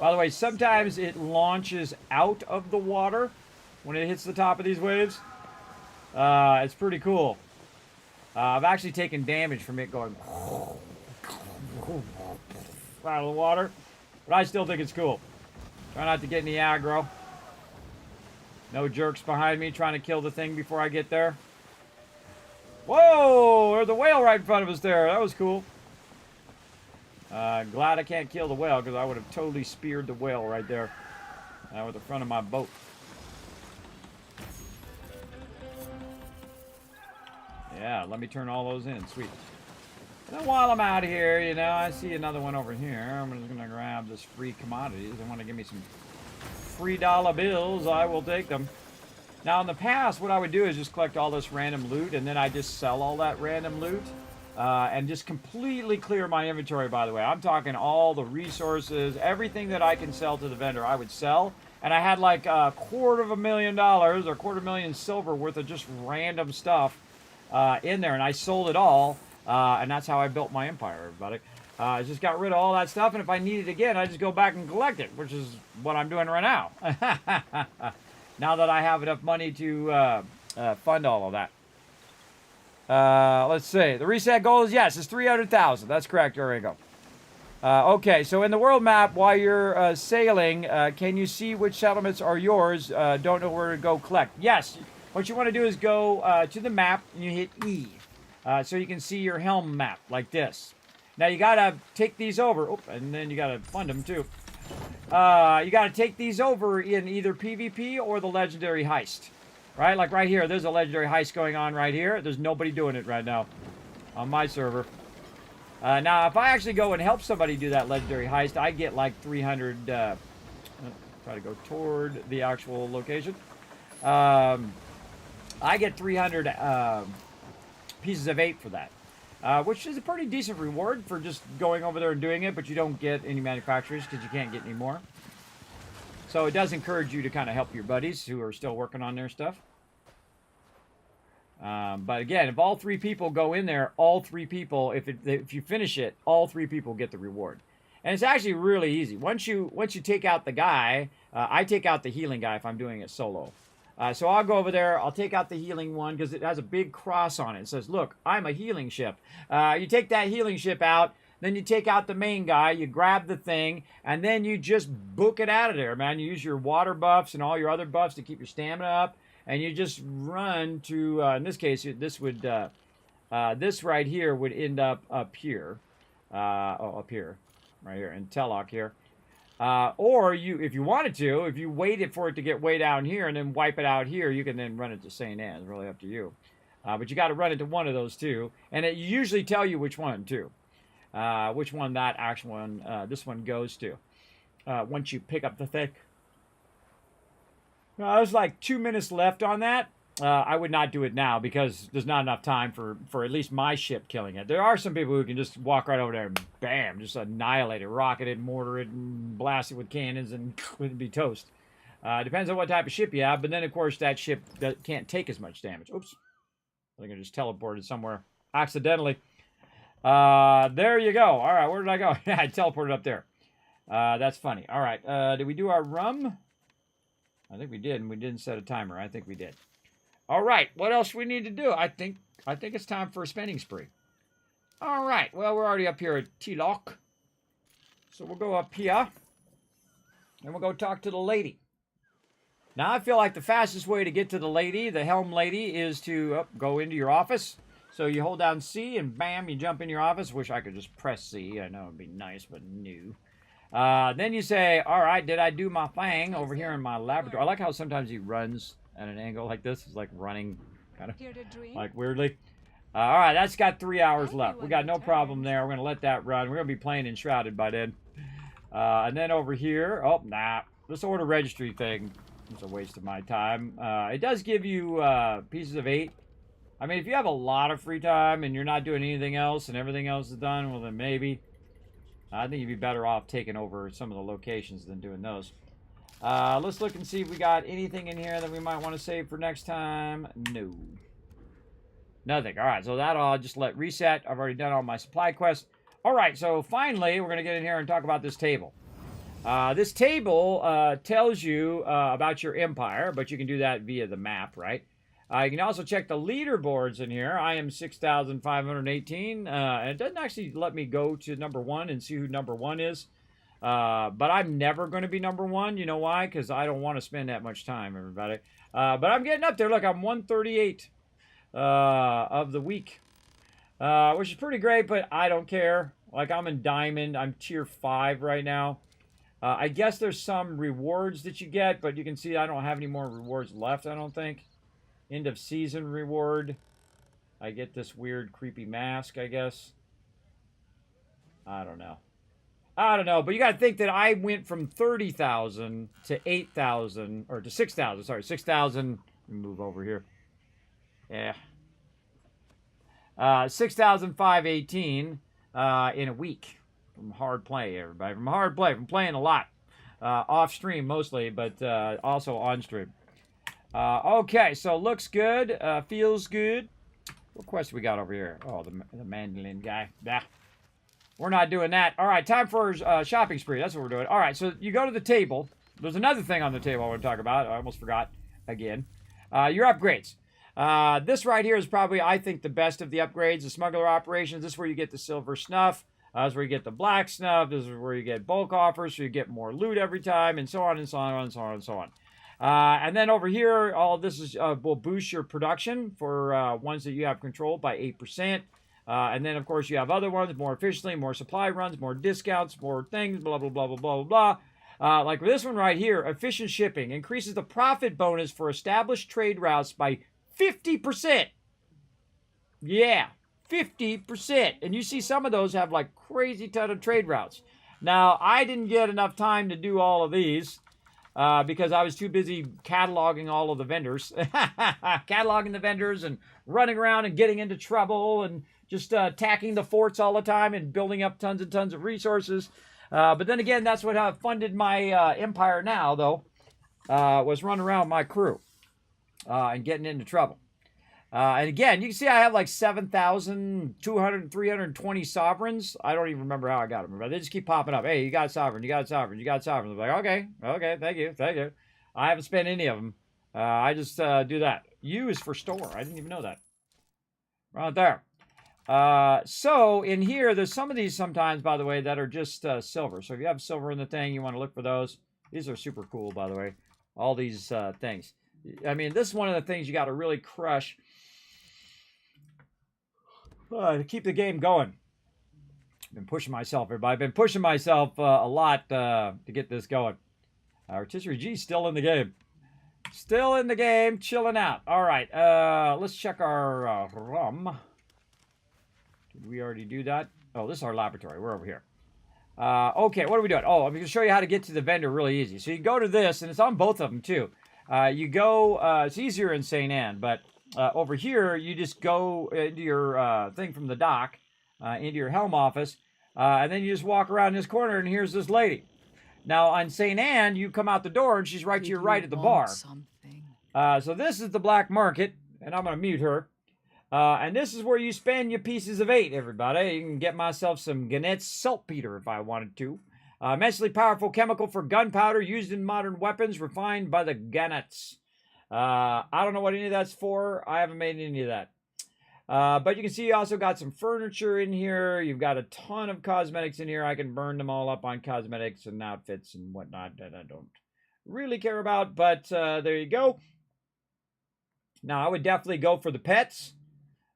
[SPEAKER 3] By the way, sometimes it launches out of the water when it hits the top of these waves. It's pretty cool. I've actually taken damage from it going out of the water, but I still think it's cool. Try not to get any aggro. No jerks behind me trying to kill the thing before I get there. Whoa! There's a whale right in front of us there. That was cool. Glad I can't kill the whale because I would have totally speared the whale right there with the front of my boat. Yeah, let me turn all those in. Sweet. And then while I'm out here, you know, I see another one over here. I'm just going to grab this free commodities. They want to give me some free dollar bills. I will take them. Now, in the past, what I would do is just collect all this random loot, and then I just sell all that random loot and just completely clear my inventory, by the way. I'm talking all the resources, everything that I can sell to the vendor, I would sell. And I had like $250,000 or $250,000 silver worth of just random stuff in there, and I sold it all, and that's how I built my empire, everybody. I just got rid of all that stuff, and if I need it again, I just go back and collect it, which is what I'm doing right now. Now that I have enough money to fund all of that. Let's see. The reset goal is, yes, it's 300,000. That's correct. There we go. Okay, so in the world map, while you're sailing, can you see which settlements are yours? Don't know where to go collect. Yes. What you want to do is go to the map, and you hit E. So you can see your helm map, like this. Now, you got to take these over. Oh, and then you got to fund them, too. You got to take these over in either PvP or the legendary heist. Right? Like right here, there's a legendary heist going on right here. There's nobody doing it right now on my server. Now, if I actually go and help somebody do that legendary heist, I get like 300... try to go toward the actual location. I get 300 pieces of 8 for that. Which is a pretty decent reward for just going over there and doing it, but you don't get any manufacturers because you can't get any more. So it does encourage you to kind of help your buddies who are still working on their stuff. But again, if all 3 people go in there, all 3 people, if you finish it, all 3 people get the reward. And it's actually really easy. Once you take out the guy, I take out the healing guy if I'm doing it solo. So I'll go over there, I'll take out the healing one because it has a big cross on it. It says, look, I'm a healing ship. You take that healing ship out, then you take out the main guy, you grab the thing, and then you just book it out of there, man. You use your water buffs and all your other buffs to keep your stamina up, and you just run to, in this case, this right here would end up here. Up here, right here, in Tellock here. Or if you wanted to, if you waited for it to get way down here and then wipe it out here, you can then run it to St. Anne's. Really up to you. But you got to run it to one of those two, and it usually tell you which one too. Which one that actual one, this one goes to. Once you pick up the thing. There's like 2 minutes left on that. I would not do it now because there's not enough time for at least my ship killing it. There are some people who can just walk right over there and bam, just annihilate it, rocket it, mortar it, and blast it with cannons and it'd be toast. Depends on what type of ship you have, but then of course that ship can't take as much damage. Oops. I think I just teleported somewhere accidentally. There you go. All right, where did I go? I teleported up there. That's funny. All right, did we do our rum? I think we did, and we didn't set a timer. I think we did. All right, what else we need to do? I think it's time for a spending spree. All right, well, we're already up here at T-Lock. So we'll go up here, and we'll go talk to the lady. Now, I feel like the fastest way to get to the lady, the helm lady, is to go into your office. So you hold down C, and bam, you jump in your office. Wish I could just press C. I know it'd be nice, but no. Then you say, all right, did I do my thing over here in my laboratory? I like how sometimes he runs at an angle like this. It's like running kind of like weirdly. All right, that's got 3 hours left. We got no problem there. We're going to let that run. We're going to be playing Enshrouded by then. And then over here, oh, nah, this order registry thing. It's a waste of my time. It does give you pieces of 8. I mean, if you have a lot of free time and you're not doing anything else and everything else is done, well, then maybe. I think you'd be better off taking over some of the locations than doing those. Let's look and see if we got anything in here that we might want to save for next time. No. Nothing. All right, so that'll I'll just let reset. I've already done all my supply quests. All right, so finally, we're going to get in here and talk about this table. This table tells you about your empire, but you can do that via the map, right? You can also check the leaderboards in here. I am 6,518, and it doesn't actually let me go to number 1 and see who number 1 is. But I'm never going to be number 1. You know why? Because I don't want to spend that much time, everybody. But I'm getting up there. Look, I'm 138 of the week, which is pretty great, but I don't care. Like, I'm in Diamond. I'm tier 5 right now. I guess there's some rewards that you get, but you can see I don't have any more rewards left, I don't think. End of season reward. I get this weird creepy mask, I guess. I don't know. But you got to think that I went from 30,000 to 8,000, or to 6,000, sorry, 6,000. Let me move over here. Yeah. 6,518 in a week. From hard play, everybody. From hard play. From playing a lot. Off stream mostly, but also on stream. Okay, so looks good. Feels good. What quest we got over here? Oh, the mandolin guy. Nah. We're not doing that. All right, time for shopping spree. That's what we're doing. All right, so you go to the table. There's another thing on the table I want to talk about. I almost forgot again. Your upgrades. This right here is probably, I think, the best of the upgrades. The smuggler operations. This is where you get the silver snuff. This is where you get the black snuff. This is where you get bulk offers, so you get more loot every time, and so on and so on and so on and so on. And then over here, all of this is will boost your production for ones that you have controlled by 8%. And then, of course, you have other ones more efficiently, more supply runs, more discounts, more things, blah, blah, blah, blah, blah, blah. Like this one right here, efficient shipping increases the profit bonus for established trade routes by 50%. Yeah, 50%. And you see some of those have like crazy ton of trade routes. Now, I didn't get enough time to do all of these because I was too busy cataloging all of the vendors. Cataloging the vendors and running around and getting into trouble and just attacking the forts all the time and building up tons and tons of resources. But then again, that's what funded my empire now, though, was running around my crew and getting into trouble. And again, you can see I have like 320 sovereigns. I don't even remember how I got them. But they just keep popping up. Hey, you got a sovereign, you got a sovereign, you got a sovereign. I'm like, okay, thank you. I haven't spent any of them. I just do that. U is for store. I didn't even know that. Right there. So in here, there's some of these sometimes, by the way, that are just silver. So if you have silver in the thing, you want to look for those. These are super cool, by the way. All these things. I mean, this is one of the things you got to really crush to keep the game going. I've been pushing myself, everybody. I've been pushing myself a lot to get this going. Rotisserie G still in the game. Still in the game, chilling out. All right, let's check our rum. Did we already do that? Oh, this is our laboratory. We're over here. Okay, what are we doing? Oh, I'm going to show you how to get to the vendor really easy. So you go to this, and it's on both of them, too. You go, it's easier in St. Anne, but over here, you just go into your thing from the dock, into your helm office, and then you just walk around this corner, and here's this lady. Now, on St. Anne, you come out the door, and she's right to your right at the bar. So this is the black market, and I'm going to mute her. And this is where you spend your pieces of 8, everybody. You can get myself some Gannett's saltpeter if I wanted to. Immensely powerful chemical for gunpowder used in modern weapons, refined by the Gannets. I don't know what any of that's for. I haven't made any of that. But you can see you also got some furniture in here. You've got a ton of cosmetics in here. I can burn them all up on cosmetics and outfits and whatnot that I don't really care about. But there you go. Now, I would definitely go for the pets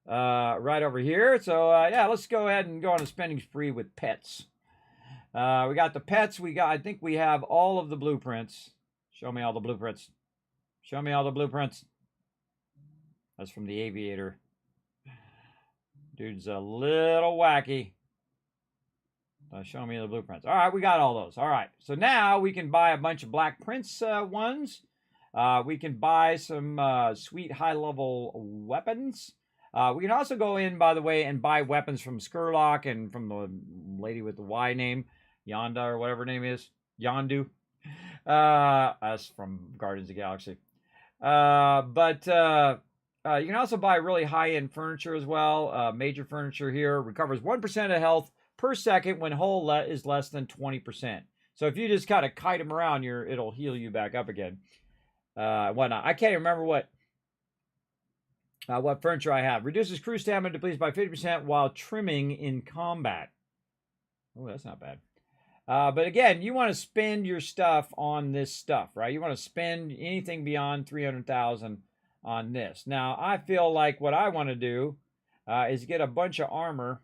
[SPEAKER 3] right over here. So, yeah, let's go ahead and go on a spending spree with pets. We got the pets. I think we have all of the blueprints. Show me all the blueprints. Show me all the blueprints. That's from the aviator. Dude's a little wacky. Show me the blueprints. All right, we got all those. All right, so now we can buy a bunch of Black Prince ones. We can buy some sweet high-level weapons. We can also go in, by the way, and buy weapons from Skurlock and from the lady with the Y name, Yonda or whatever her name is. Yondu. That's from Guardians of the Galaxy. You can also buy really high-end furniture as well. Major furniture here recovers 1% of health per second when hull is less than 20%. So if you just kind of kite them around, it'll heal you back up again. Whatnot. I can't remember what furniture I have. Reduces crew stamina depletes by 50% while trimming in combat. Oh, that's not bad. But again, you want to spend your stuff on this stuff, right? You want to spend anything beyond 300,000 on this. Now, I feel like what I want to do is get a bunch of armor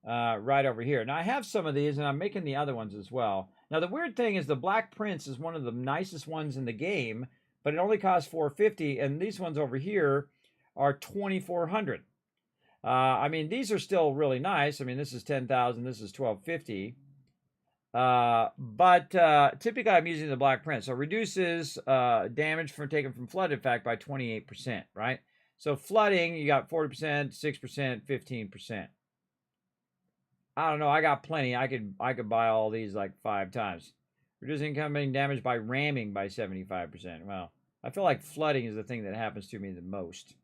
[SPEAKER 3] right over here. Now, I have some of these, and I'm making the other ones as well. Now, the weird thing is the Black Prince is one of the nicest ones in the game, but it only costs $450, and these ones over here are $2,400. I mean, these are still really nice. I mean, this is 10,000, this is $1,250. Typically I'm using the Black Prince. So it reduces damage taken from flood effect by 28%, right? So flooding, you got 40%, 6%, 15%. I don't know, I got plenty. I could buy all these like 5 times. Reducing incoming damage by ramming by 75%. Well, I feel like flooding is the thing that happens to me the most.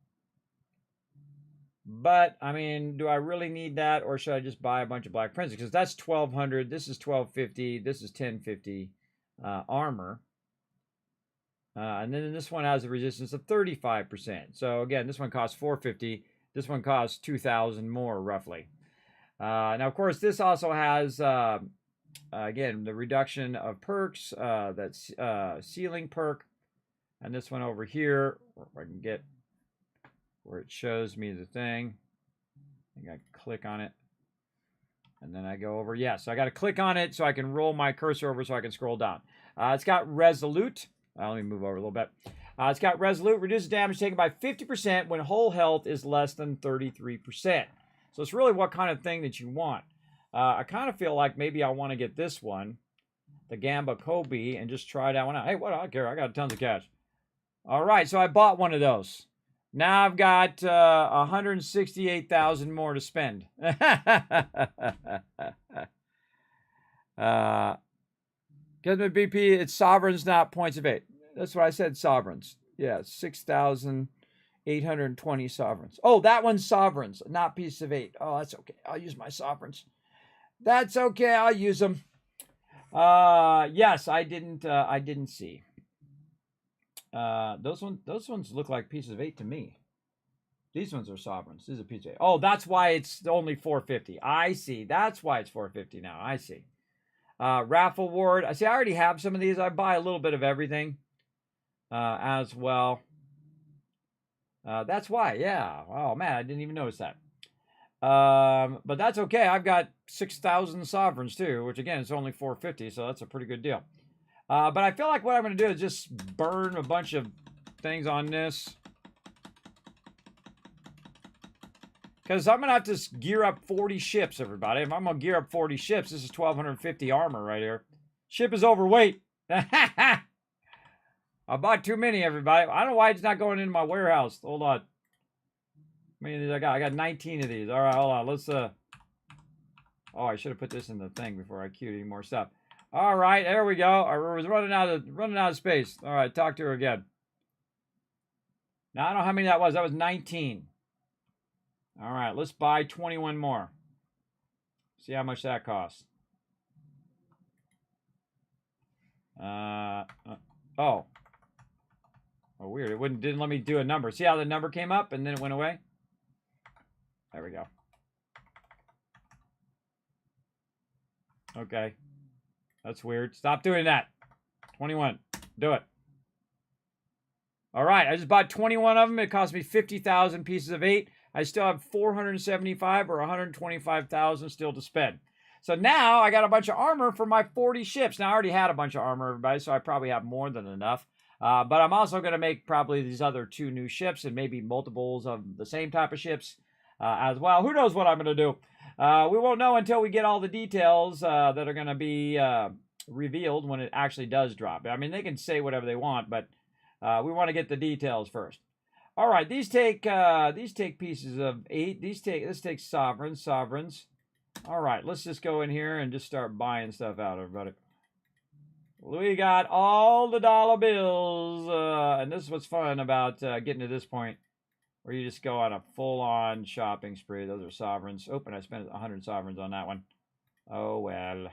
[SPEAKER 3] But, I mean, do I really need that, or should I just buy a bunch of Black Princes? Because that's $1,200, this is $1,250, this is $1,050 armor. And then this one has a resistance of 35%. So, again, this one costs $450, this one costs $2,000 more, roughly. Now, of course, this also has, again, the reduction of perks, that's ceiling perk. And this one over here, if I can get where it shows me the thing. I think I click on it. And then I go over. Yeah, so I got to click on it so I can roll my cursor over so I can scroll down. It's got Resolute. Let me move over a little bit. It's got Resolute. Reduces damage taken by 50% when whole health is less than 33%. So it's really what kind of thing that you want. I kind of feel like maybe I want to get this one, the Gamba Kobe, and just try that one out. Hey, what? I don't care. I got tons of cash. All right, so I bought one of those. Now I've got 168,000 more to spend. Kismet BP, it's sovereigns, not points of 8. That's what I said, sovereigns. Yeah, 6,820 sovereigns. Oh, that one's sovereigns, not piece of 8. Oh, that's okay. I'll use my sovereigns. That's okay. I'll use them. Yes, I didn't see. Those ones look like pieces of 8 to me. These ones are sovereigns. This is a piece of 8. Oh, that's why it's only $450. I see. That's why it's $450 now. I see. Raffle Ward. I see. I already have some of these. I buy a little bit of everything as well. That's why. Yeah. Oh man, I didn't even notice that. But that's okay. I've got 6,000 sovereigns too, which again is only $450, so that's a pretty good deal. But I feel like what I'm going to do is just burn a bunch of things on this. Because I'm going to have to gear up 40 ships, everybody. If I'm going to gear up 40 ships, this is 1,250 armor right here. Ship is overweight. I bought too many, everybody. I don't know why it's not going into my warehouse. Hold on. How many of these I got? I got 19 of these. All right, hold on. Let's, oh, I should have put this in the thing before I queued any more stuff. All right, there we go. I was running out of space. All right, talk to her again. Now I don't know how many that was. That was 19. All right, let's buy 21 more. See how much that costs. Oh. Oh, weird. It didn't let me do a number. See how the number came up and then it went away? There we go. Okay. That's weird. Stop doing that. 21. Do it. All right. I just bought 21 of them. It cost me 50,000 pieces of 8. I still have 475 or 125,000 still to spend. So now I got a bunch of armor for my 40 ships. Now I already had a bunch of armor, everybody, so I probably have more than enough. But I'm also going to make probably these other 2 new ships and maybe multiples of the same type of ships as well. Who knows what I'm going to do? We won't know until we get all the details that are going to be revealed when it actually does drop. I mean, they can say whatever they want, but we want to get the details first. All right, these take pieces of 8. Let's take sovereigns. All right, let's just go in here and just start buying stuff out, everybody. We got all the dollar bills, and this is what's fun about getting to this point, where you just go on a full-on shopping spree. Those are sovereigns. Oh, and I spent 100 sovereigns on that one. Oh, well.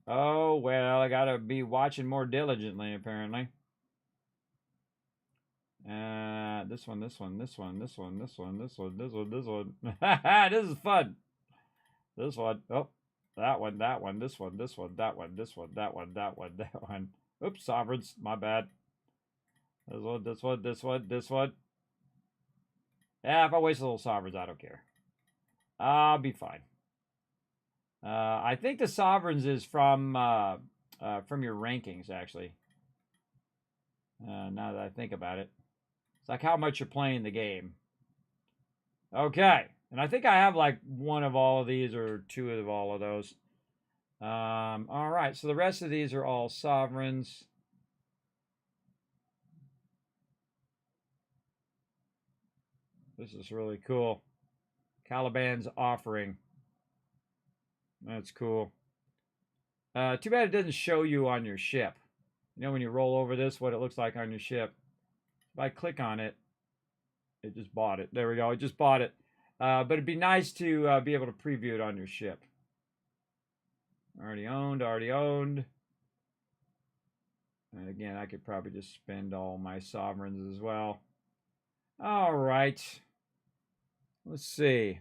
[SPEAKER 3] Oh, well, I got to be watching more diligently, apparently. This one. This is fun. This one. Oh, that one. This one. That one. Oops, sovereigns. My bad. This one. Yeah, if I waste a little sovereigns, I don't care. I'll be fine. I think the sovereigns is from your rankings, actually. Now that I think about it. It's like how much you're playing the game. Okay. And I think I have like 1 of all of these or 2 of all of those. All right. So the rest of these are all sovereigns. This is really cool. Caliban's offering. That's cool. Too bad it doesn't show you on your ship. You know when you roll over this, what it looks like on your ship. If I click on it, it just bought it. There we go. It just bought it. But it'd be nice to be able to preview it on your ship. Already owned. And again, I could probably just spend all my sovereigns as well. All right. Let's see.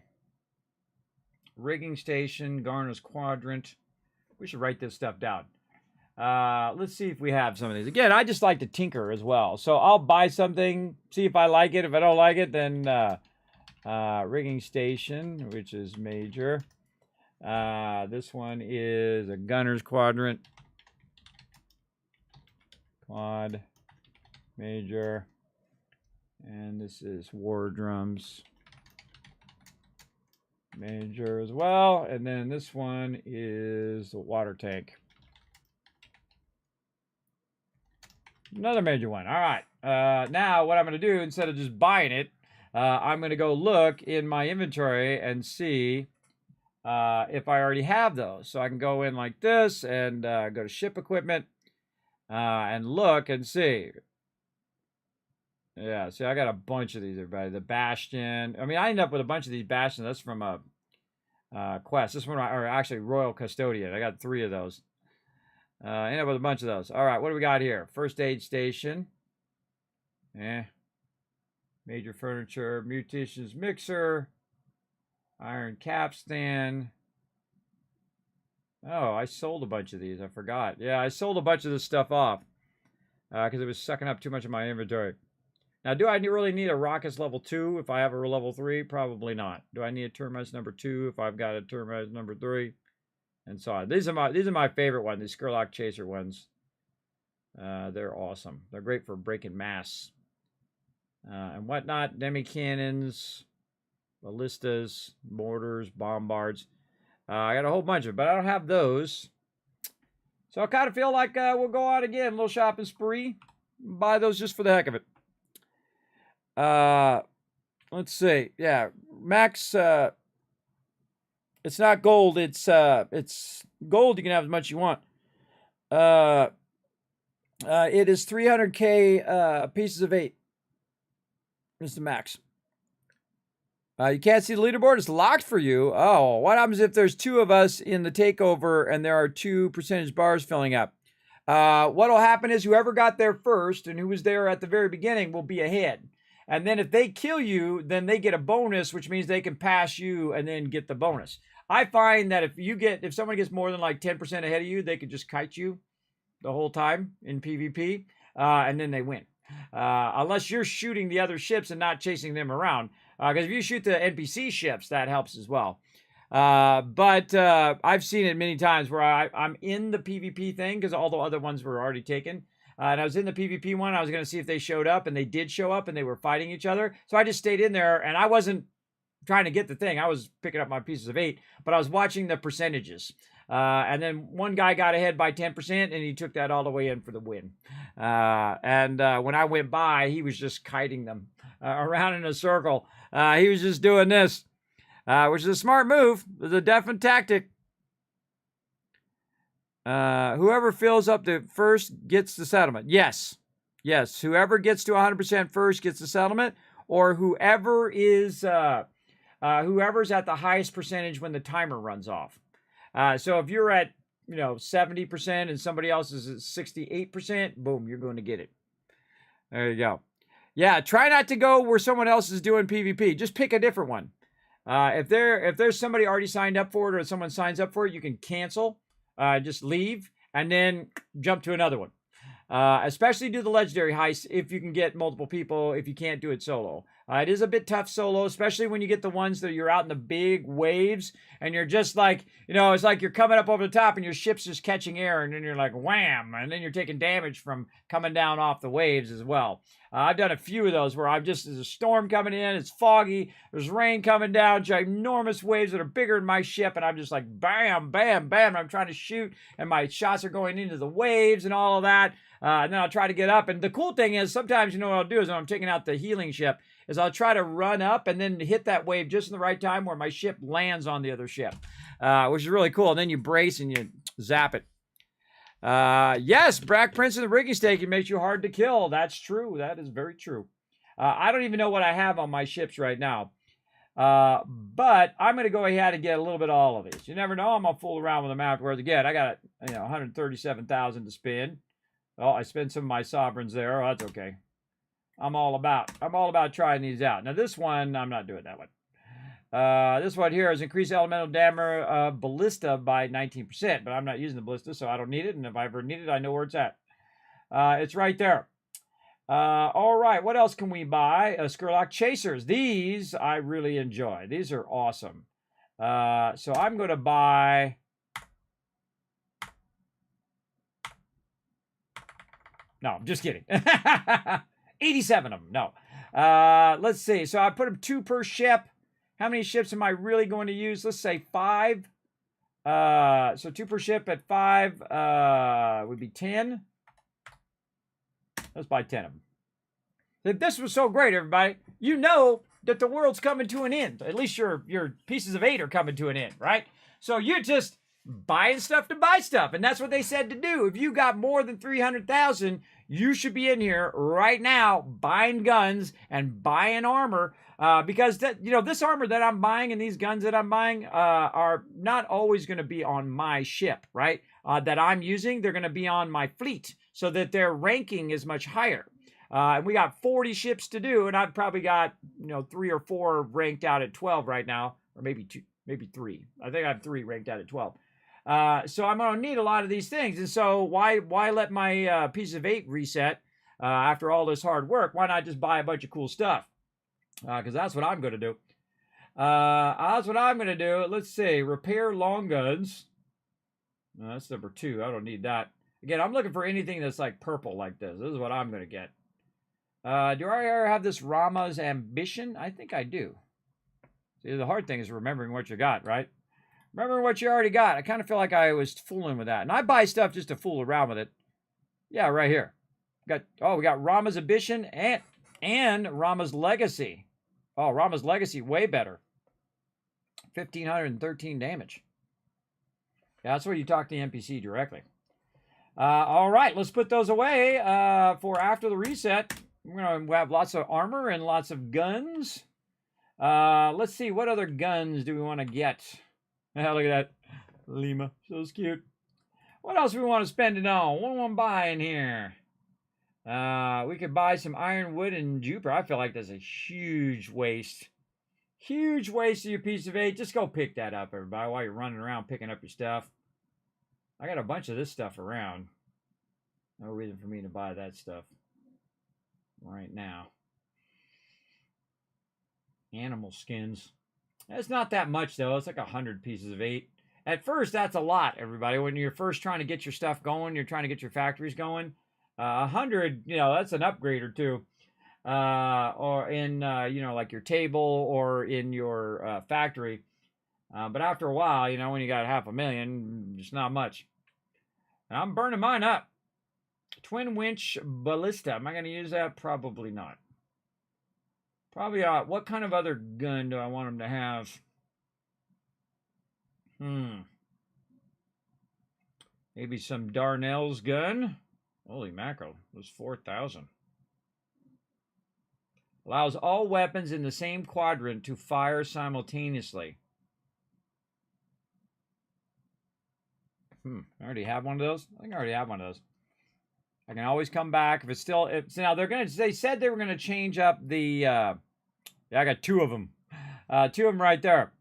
[SPEAKER 3] Rigging station, Garner's quadrant. We should write this stuff down. Let's see if we have some of these. Again, I just like to tinker as well. So I'll buy something, see if I like it. If I don't like it, then rigging station, which is major. This one is a gunner's quadrant. Quad, major. And this is war drums. Major as well. And then this one is the water tank. Another major one. All right. Now what I'm going to do, instead of just buying it, I'm going to go look in my inventory and see if I already have those. So I can go in like this and go to ship equipment and look and see. Yeah, see, I got a bunch of these, everybody. The Bastion. I mean, I end up with a bunch of these Bastions. That's from a quest. This one, or actually Royal Custodian. I got 3 of those. I end up with a bunch of those. All right, what do we got here? First aid station. Major furniture. Mutations mixer. Iron capstan. Oh, I sold a bunch of these. I forgot. Yeah, I sold a bunch of this stuff off because it was sucking up too much of my inventory. Now, do I really need a Raucous level 2 if I have a level 3? Probably not. Do I need a Terminus number 2 if I've got a Terminus number 3? And so on. These are my favorite ones, these Skurlock Chaser ones. They're awesome. They're great for breaking mass and whatnot. Demi cannons, ballistas, mortars, bombards. I got a whole bunch of them, but I don't have those. So I kind of feel like we'll go out again, a little shopping spree. Buy those just for the heck of it. Let's see. Yeah, max. It's not gold. It's gold. You can have as much as you want. It is 300k pieces of 8. It's the max. You can't see the leaderboard. It's locked for you. Oh, what happens if there's 2 of us in the takeover and there are 2 percentage bars filling up? What'll happen is whoever got there first and who was there at the very beginning will be ahead. And then if they kill you, then they get a bonus, which means they can pass you and then get the bonus. I find that if someone gets more than like 10% ahead of you, they could just kite you the whole time in PvP, and then they win. Unless you're shooting the other ships and not chasing them around. Because if you shoot the NPC ships, that helps as well. But I've seen it many times where I'm in the PvP thing because all the other ones were already taken. And I was in the PvP one. I was going to see if they showed up, and they did show up, and they were fighting each other. So I just stayed in there, and I wasn't trying to get the thing. I was picking up my pieces of 8, but I was watching the percentages. And then one guy got ahead by 10%, and he took that all the way in for the win. And when I went by, he was just kiting them around in a circle. He was just doing this, which is a smart move. It's a definite tactic. Whoever fills up the first gets the settlement. Yes. Whoever gets to 100% first gets the settlement, or whoever's at the highest percentage when the timer runs off. So if you're at 70% and somebody else is at 68%, boom, you're going to get it. There you go. Yeah, try not to go where someone else is doing PvP. Just pick a different one. If there's somebody already signed up for it or someone signs up for it, you can cancel. Just leave and then jump to another one. Especially do the legendary heist if you can get multiple people, if you can't do it solo. It is a bit tough solo, especially when you get the ones that you're out in the big waves and you're just like, it's like you're coming up over the top and your ship's just catching air and then you're like, wham, and then you're taking damage from coming down off the waves as well. I've done a few of those where there's a storm coming in, it's foggy, there's rain coming down, ginormous waves that are bigger than my ship, and I'm just like, bam, bam, bam, and I'm trying to shoot, and my shots are going into the waves and all of that, and then I'll try to get up, and the cool thing is, sometimes, what I'll do is when I'm taking out the healing ship, is I'll try to run up and then hit that wave just in the right time where my ship lands on the other ship, which is really cool, and then you brace and you zap it. Yes, Black Prince in the rigging station makes you hard to kill. That's true. That is very true. I don't even know what I have on my ships right now. But I'm going to go ahead and get a little bit of all of these. You never know. I'm going to fool around with them afterwards. Again, I got 137,000 to spend. Oh, I spent some of my sovereigns there. Oh, that's okay. I'm all about trying these out. Now this one, I'm not doing that one. This one here is increase elemental damage ballista by 19%, but I'm not using the ballista, so I don't need it. And if I ever need it, I know where it's at. It's right there. All right, what else can we buy? Skurlock Chasers. These I really enjoy. These are awesome. So I'm going to buy... No, I'm just kidding. 87 of them. No. Let's see. So I put them 2 per ship. How many ships am I really going to use? Let's say 5. So 2 per ship at 5 would be 10. Let's buy 10 of them. If this was so great, everybody, you know that the world's coming to an end. At least your pieces of 8 are coming to an end, right? So you're just buying stuff to buy stuff. And that's what they said to do. If you got more than 300,000, you should be in here right now buying guns and buying armor. Because this armor that I'm buying and these guns that I'm buying are not always going to be on my ship, right? That I'm using, they're going to be on my fleet so that their ranking is much higher. And we got 40 ships to do, and I've probably got 3 or 4 ranked out at 12 right now, or maybe 2, maybe 3. I think I have 3 ranked out at 12. So I'm going to need a lot of these things, and so why let my piece of 8 reset after all this hard work? Why not just buy a bunch of cool stuff? Because that's what I'm going to do. Let's see. Repair long guns. No, that's number 2. I don't need that. Again, I'm looking for anything that's like purple like this. This is what I'm going to get. Do I have this Rama's Ambition? I think I do. See, the hard thing is remembering what you got, right? Remember what you already got. I kind of feel like I was fooling with that. And I buy stuff just to fool around with it. Yeah, right here. We got Rama's Ambition and Rama's Legacy. Oh, Rama's Legacy, way better. 1,513 damage. Yeah, that's where you talk to the NPC directly. All right, let's put those away for after the reset. We're going to have lots of armor and lots of guns. Let's see. What other guns do we want to get? Look at that. Lima. So cute. What else do we want to spend it on? What do we want to buy in here? We could buy some ironwood and Jupiter. I feel like that's a huge waste. Huge waste of your piece of 8. Just go pick that up, everybody, while you're running around picking up your stuff. I got a bunch of this stuff around. No reason for me to buy that stuff right now. Animal skins. That's not that much, though. It's like 100 pieces of 8. At first, that's a lot, everybody. When you're first trying to get your stuff going, you're trying to get your factories going. 100, you know, that's an upgrade or two. Or in, you know, like your table or in your factory. But after a while, you know, when you got 500,000, it's not much. And I'm burning mine up. Twin winch ballista. Am I going to use that? Probably not. Probably, what kind of other gun do I want them to have? Maybe some Darnell's gun. Holy mackerel. It was 4,000. Allows all weapons in the same quadrant to fire simultaneously. I already have one of those. I think I already have one of those. I can always come back if it's still. Now they said they were gonna change up the. Yeah, I got 2 of them. 2 of them right there.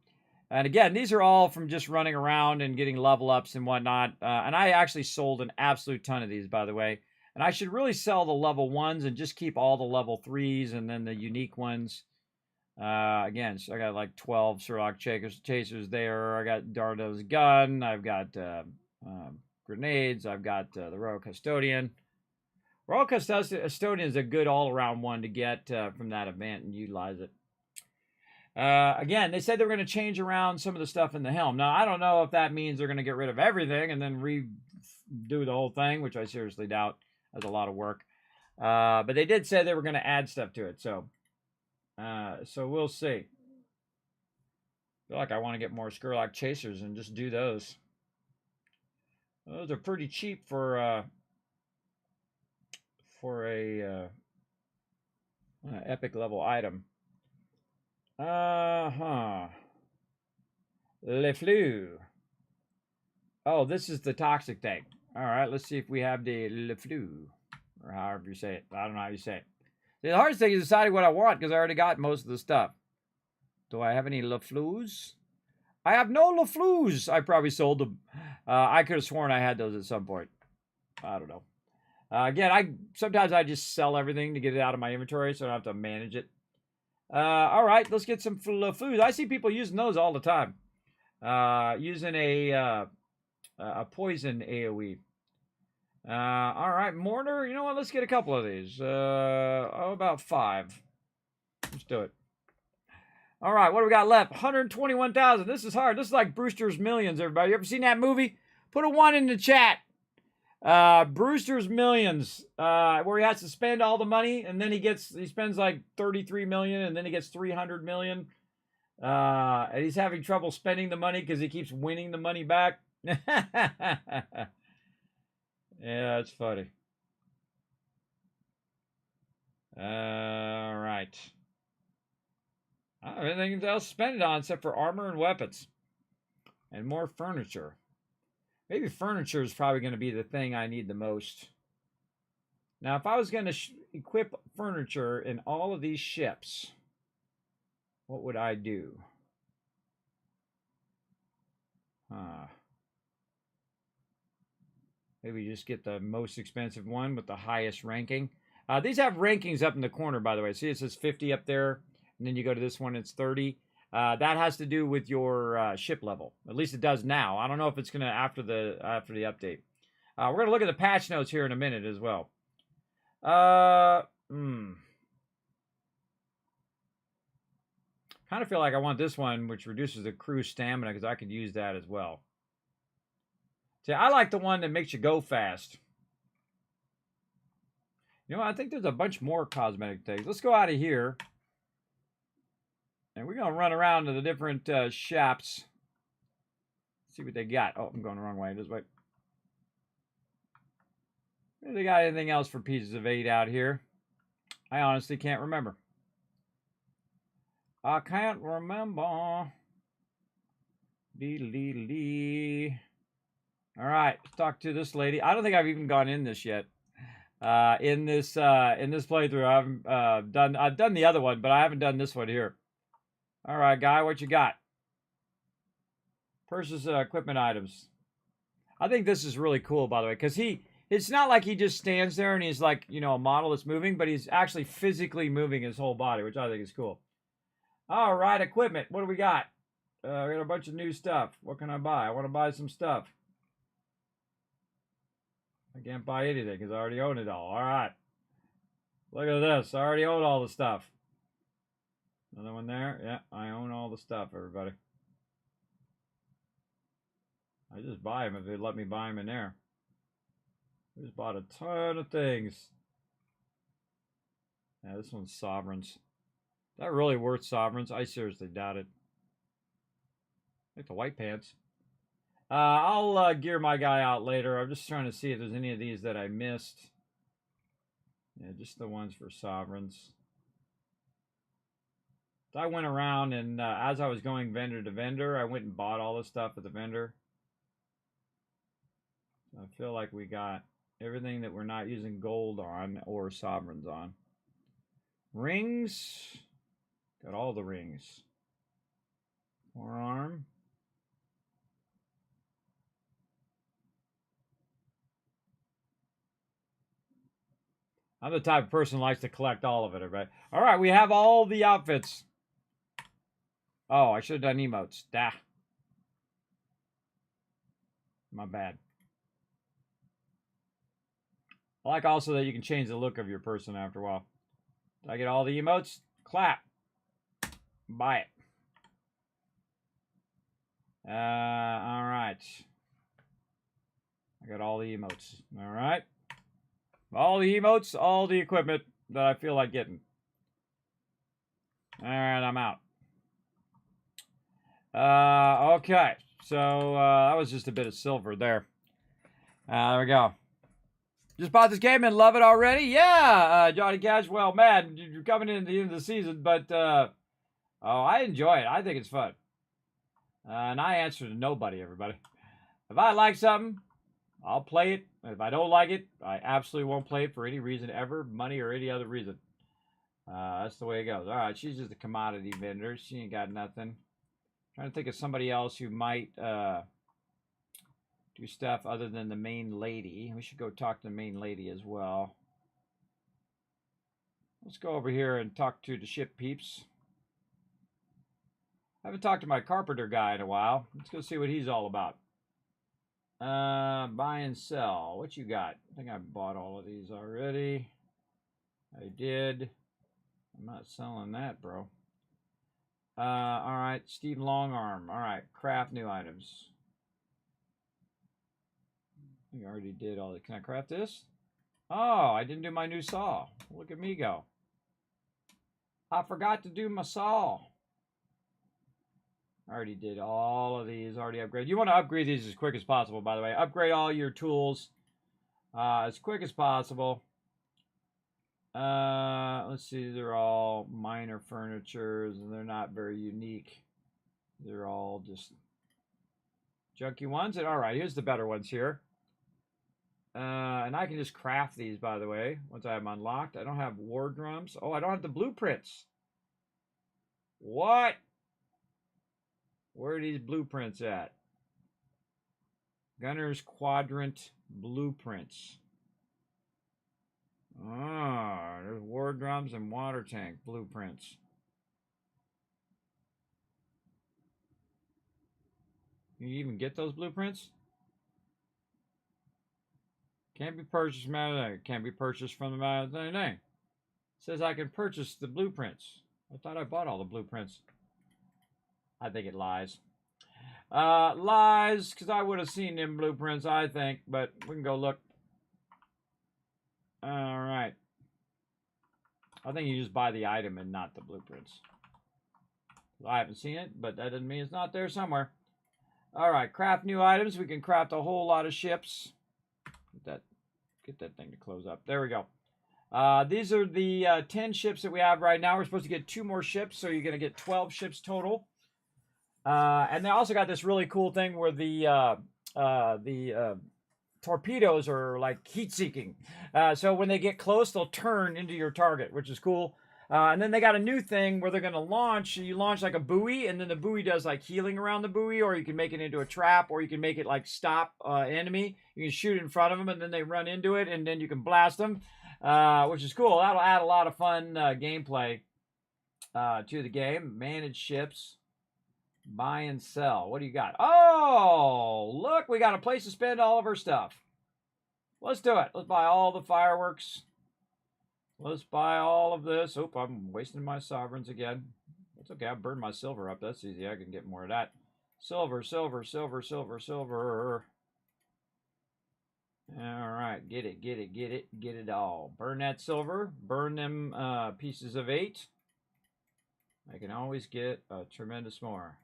[SPEAKER 3] And again, these are all from just running around and getting level ups and whatnot. And I actually sold an absolute ton of these, by the way. And I should really sell the level 1s and just keep all the level 3s and then the unique ones. Again, so I got like 12 Sherlock chasers there. I got Dardo's gun. I've got grenades. I've got the Royal Custodian. Royal Custodian is a good all-around one to get from that event and utilize it. Again, they said they were going to change around some of the stuff in the helm. Now, I don't know if that means they're going to get rid of everything and then redo the whole thing, which I seriously doubt. That's a lot of work. But they did say they were going to add stuff to it. So we'll see. I feel like I want to get more Sherlock chasers and just do those. Those are pretty cheap for a epic level item. Le Fleu. Oh, this is the toxic thing. All right, let's see if we have the Le Fleu, or however you say it. I don't know how you say it. See, the hardest thing is deciding what I want because I already got most of the stuff. Do I have any Le Fleus? I have no Le Fleus. I probably sold them. I could have sworn I had those at some point. I don't know. Again, sometimes I just sell everything to get it out of my inventory so I don't have to manage it. All right, let's get some Le Fleus. I see people using those all the time. Using a poison AoE. All right, mortar. You know what? Let's get a couple of these. About 5. Let's do it. All right, what do we got left? 121,000. This is hard. This is like Brewster's Millions, everybody. You ever seen that movie? Put a 1 in the chat. Brewster's Millions, where he has to spend all the money, and then he spends like 33 million, and then he gets 300 million. And he's having trouble spending the money because he keeps winning the money back. Yeah, that's funny. All right. I don't have anything else to spend it on except for armor and weapons. And more furniture. Maybe furniture is probably going to be the thing I need the most. Now, if I was going to equip furniture in all of these ships, what would I do? Maybe just get the most expensive one with the highest ranking. These have rankings up in the corner, by the way. See, it says 50 up there. And then you go to this one, it's 30. That has to do with your ship level. At least it does now. I don't know if it's going to after the update. We're going to look at the patch notes here in a minute as well. Kind of feel like I want this one, which reduces the crew stamina, because I could use that as well. See, I like the one that makes you go fast. You know, I think there's a bunch more cosmetic things. Let's go out of here. And we're going to run around to the different shops. See what they got. Oh, I'm going the wrong way. This way. Do they got anything else for pieces of 8 out here? I honestly can't remember. I can't remember. Dee. All right, let's talk to this lady. I don't think I've even gone in this yet. In this playthrough, I've done the other one, but I haven't done this one here. All right, guy, what you got? Purchase equipment items. I think this is really cool, by the way, because it's not like he just stands there and he's like, you know, a model that's moving, but he's actually physically moving his whole body, which I think is cool. All right, equipment. What do we got? We got a bunch of new stuff. What can I buy? I want to buy some stuff. I can't buy anything because I already own it all. All right. Look at this. I already own all the stuff. Another one there. Yeah, I own all the stuff, everybody. I just buy them if they let me buy them in there. I just bought a ton of things. Yeah, this one's Sovereigns. Is that really worth Sovereigns? I seriously doubt it. Like the white pants. I'll gear my guy out later. I'm just trying to see if there's any of these that I missed. Yeah, just the ones for Sovereigns. So I went around and as I was going vendor to vendor, I went and bought all the stuff at the vendor. I feel like we got everything that we're not using gold on or Sovereigns on. Rings. Got all the rings. Forearm. I'm the type of person who likes to collect all of it, everybody. All right, we have all the outfits. Oh, I should have done emotes. Dah. My bad. I like also that you can change the look of your person after a while. Did I get all the emotes? Clap. Buy it. All right. I got all the emotes. All right. All the emotes, all the equipment that I feel like getting. All right, I'm out. Okay. So, that was just a bit of silver there. There we go. Just bought this game and love it already? Yeah, Johnny Cash. Well, man, you're coming into the end of the season, but, oh, I enjoy it. I think it's fun. And I answer to nobody, everybody. If I like something, I'll play it. If I don't like it, I absolutely won't play it for any reason ever, money or any other reason. That's the way it goes. All right, she's just a commodity vendor. She ain't got nothing. Trying to think of somebody else who might do stuff other than the main lady. We should go talk to the main lady as well. Let's go over here and talk to the ship peeps. I haven't talked to my carpenter guy in a while. Let's go see what he's all about. Buy and sell. What you got? I think I bought all of these already. I did. I'm not selling that, bro. All right. Steve Longarm. All right. Craft new items. I think I already did all that. Can I craft this? Oh, I didn't do my new saw. Look at me go. I forgot to do my saw. I already did all of these, already upgraded. You want to upgrade these as quick as possible, by the way. Upgrade all your tools as quick as possible. Let's see, they're all minor furnitures, and they're not very unique. They're all just junky ones. And all right, here's the better ones here. And I can just craft these, by the way, once I have them unlocked. I don't have war drums. Oh, I don't have the blueprints. What? Where are these blueprints at? Gunner's Quadrant blueprints. Ah, there's war drums and water tank blueprints. Can you even get those blueprints? Can't be purchased from the can't be purchased from the magazine. It says I can purchase the blueprints. I thought I bought all the blueprints. I think it lies. Lies, because I would have seen them blueprints, I think, but we can go look. All right. I think you just buy the item and not the blueprints. I haven't seen it, but that doesn't mean it's not there somewhere. All right, craft new items. We can craft a whole lot of ships. Get that thing to close up. There we go. These are the 10 ships that we have right now. We're supposed to get 2 more ships, so you're going to get 12 ships total. And they also got this really cool thing where the torpedoes are like heat-seeking. So when they get close, they'll turn into your target, which is cool. And then they got a new thing where they're going to launch. You launch like a buoy, and then the buoy does like healing around the buoy, or you can make it into a trap, or you can make it like stop enemy. You can shoot in front of them, and then they run into it, and then you can blast them, which is cool. That'll add a lot of fun gameplay to the game. Manage ships. Buy and sell. What do you got? Oh, look, we got a place to spend all of our stuff. Let's do it. Let's buy all the fireworks. Let's buy all of this. Oh, I'm wasting my sovereigns again. That's okay. I burned my silver up. That's easy. I can get more of that. Silver, silver, silver, silver, silver. All right. Get it, get it, get it, get it all. Burn that silver. Burn them pieces of 8. I can always get a tremendous more.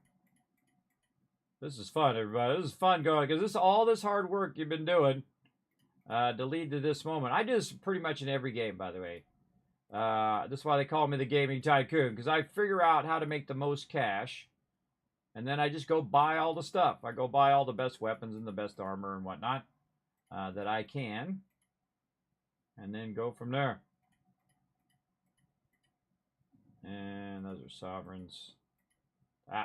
[SPEAKER 3] This is fun, everybody. This is fun going, because all this hard work you've been doing to lead to this moment. I do this pretty much in every game, by the way. That's why they call me the Gaming Tycoon, because I figure out how to make the most cash, and then I just go buy all the stuff. I go buy all the best weapons and the best armor and whatnot that I can, and then go from there. And those are sovereigns. I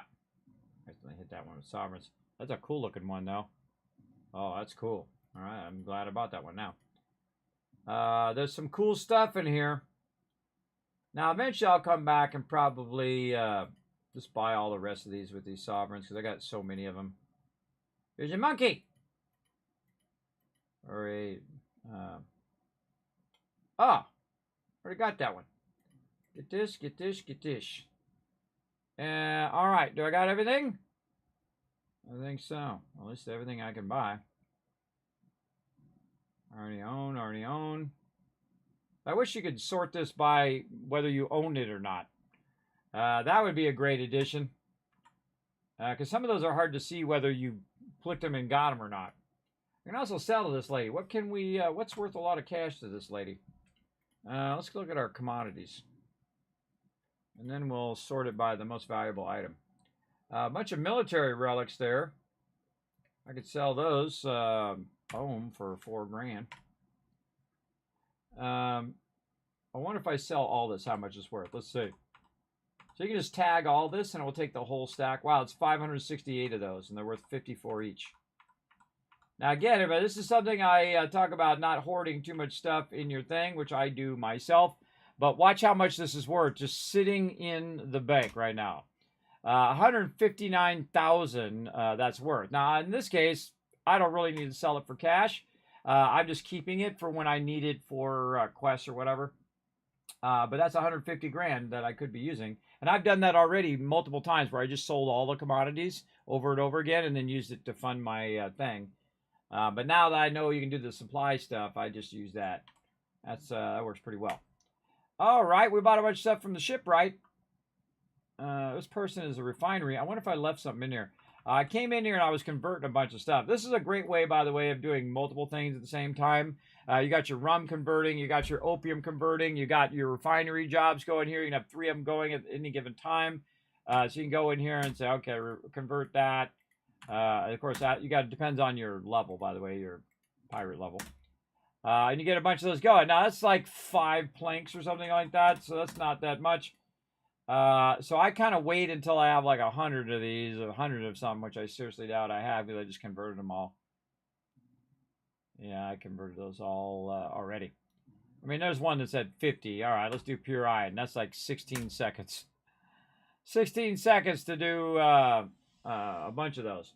[SPEAKER 3] accidentally hit that one with sovereigns. That's a cool looking one, though. Oh, that's cool. All right, I'm glad about that one now. There's some cool stuff in here. Now, eventually I'll come back and probably just buy all the rest of these with these sovereigns, because I got so many of them. Here's your monkey! Or a... already got that one. Get this, get this, get this. Alright, do I got everything? I think so. At least everything I can buy. Already own, already own. I wish you could sort this by whether you own it or not. That would be a great addition. Because some of those are hard to see whether you clicked them and got them or not. I can also sell to this lady. What can we, what's worth a lot of cash to this lady? Let's look at our commodities. And then we'll sort it by the most valuable item. A bunch of military relics there. I could sell those home for $4 grand. I wonder if I sell all this, how much it's worth. Let's see. So you can just tag all this, and it will take the whole stack. Wow, it's 568 of those, and they're worth 54 each. Now, again, everybody, this is something I talk about, not hoarding too much stuff in your thing, which I do myself. But watch how much this is worth just sitting in the bank right now. 159,000 that's worth. Now, in this case, I don't really need to sell it for cash. I'm just keeping it for when I need it for quests or whatever. But that's 150 grand that I could be using. And I've done that already multiple times where I just sold all the commodities over and over again and then used it to fund my thing. But now that I know you can do the supply stuff, I just use that. That works pretty well. All right, we bought a bunch of stuff from the shipwright. This person is a refinery. I wonder if I left something in here. I came in here and I was converting a bunch of stuff. This is a great way, by the way, of doing multiple things at the same time. You got your rum converting, you got your opium converting, you got your refinery jobs going here. You can have 3 of them going at any given time. So you can go in here and say, okay, convert that. Of course, that depends on your level, by the way, your pirate level. And you get a bunch of those going. Now, that's like 5 planks or something like that, so that's not that much. So I kind of wait until I have like 100 of these, 100 of some, which I seriously doubt I have, because I just converted them all. Yeah, I converted those all already. I mean, there's one that said 50. All right, let's do pure iron. That's like 16 seconds. 16 seconds to do a bunch of those.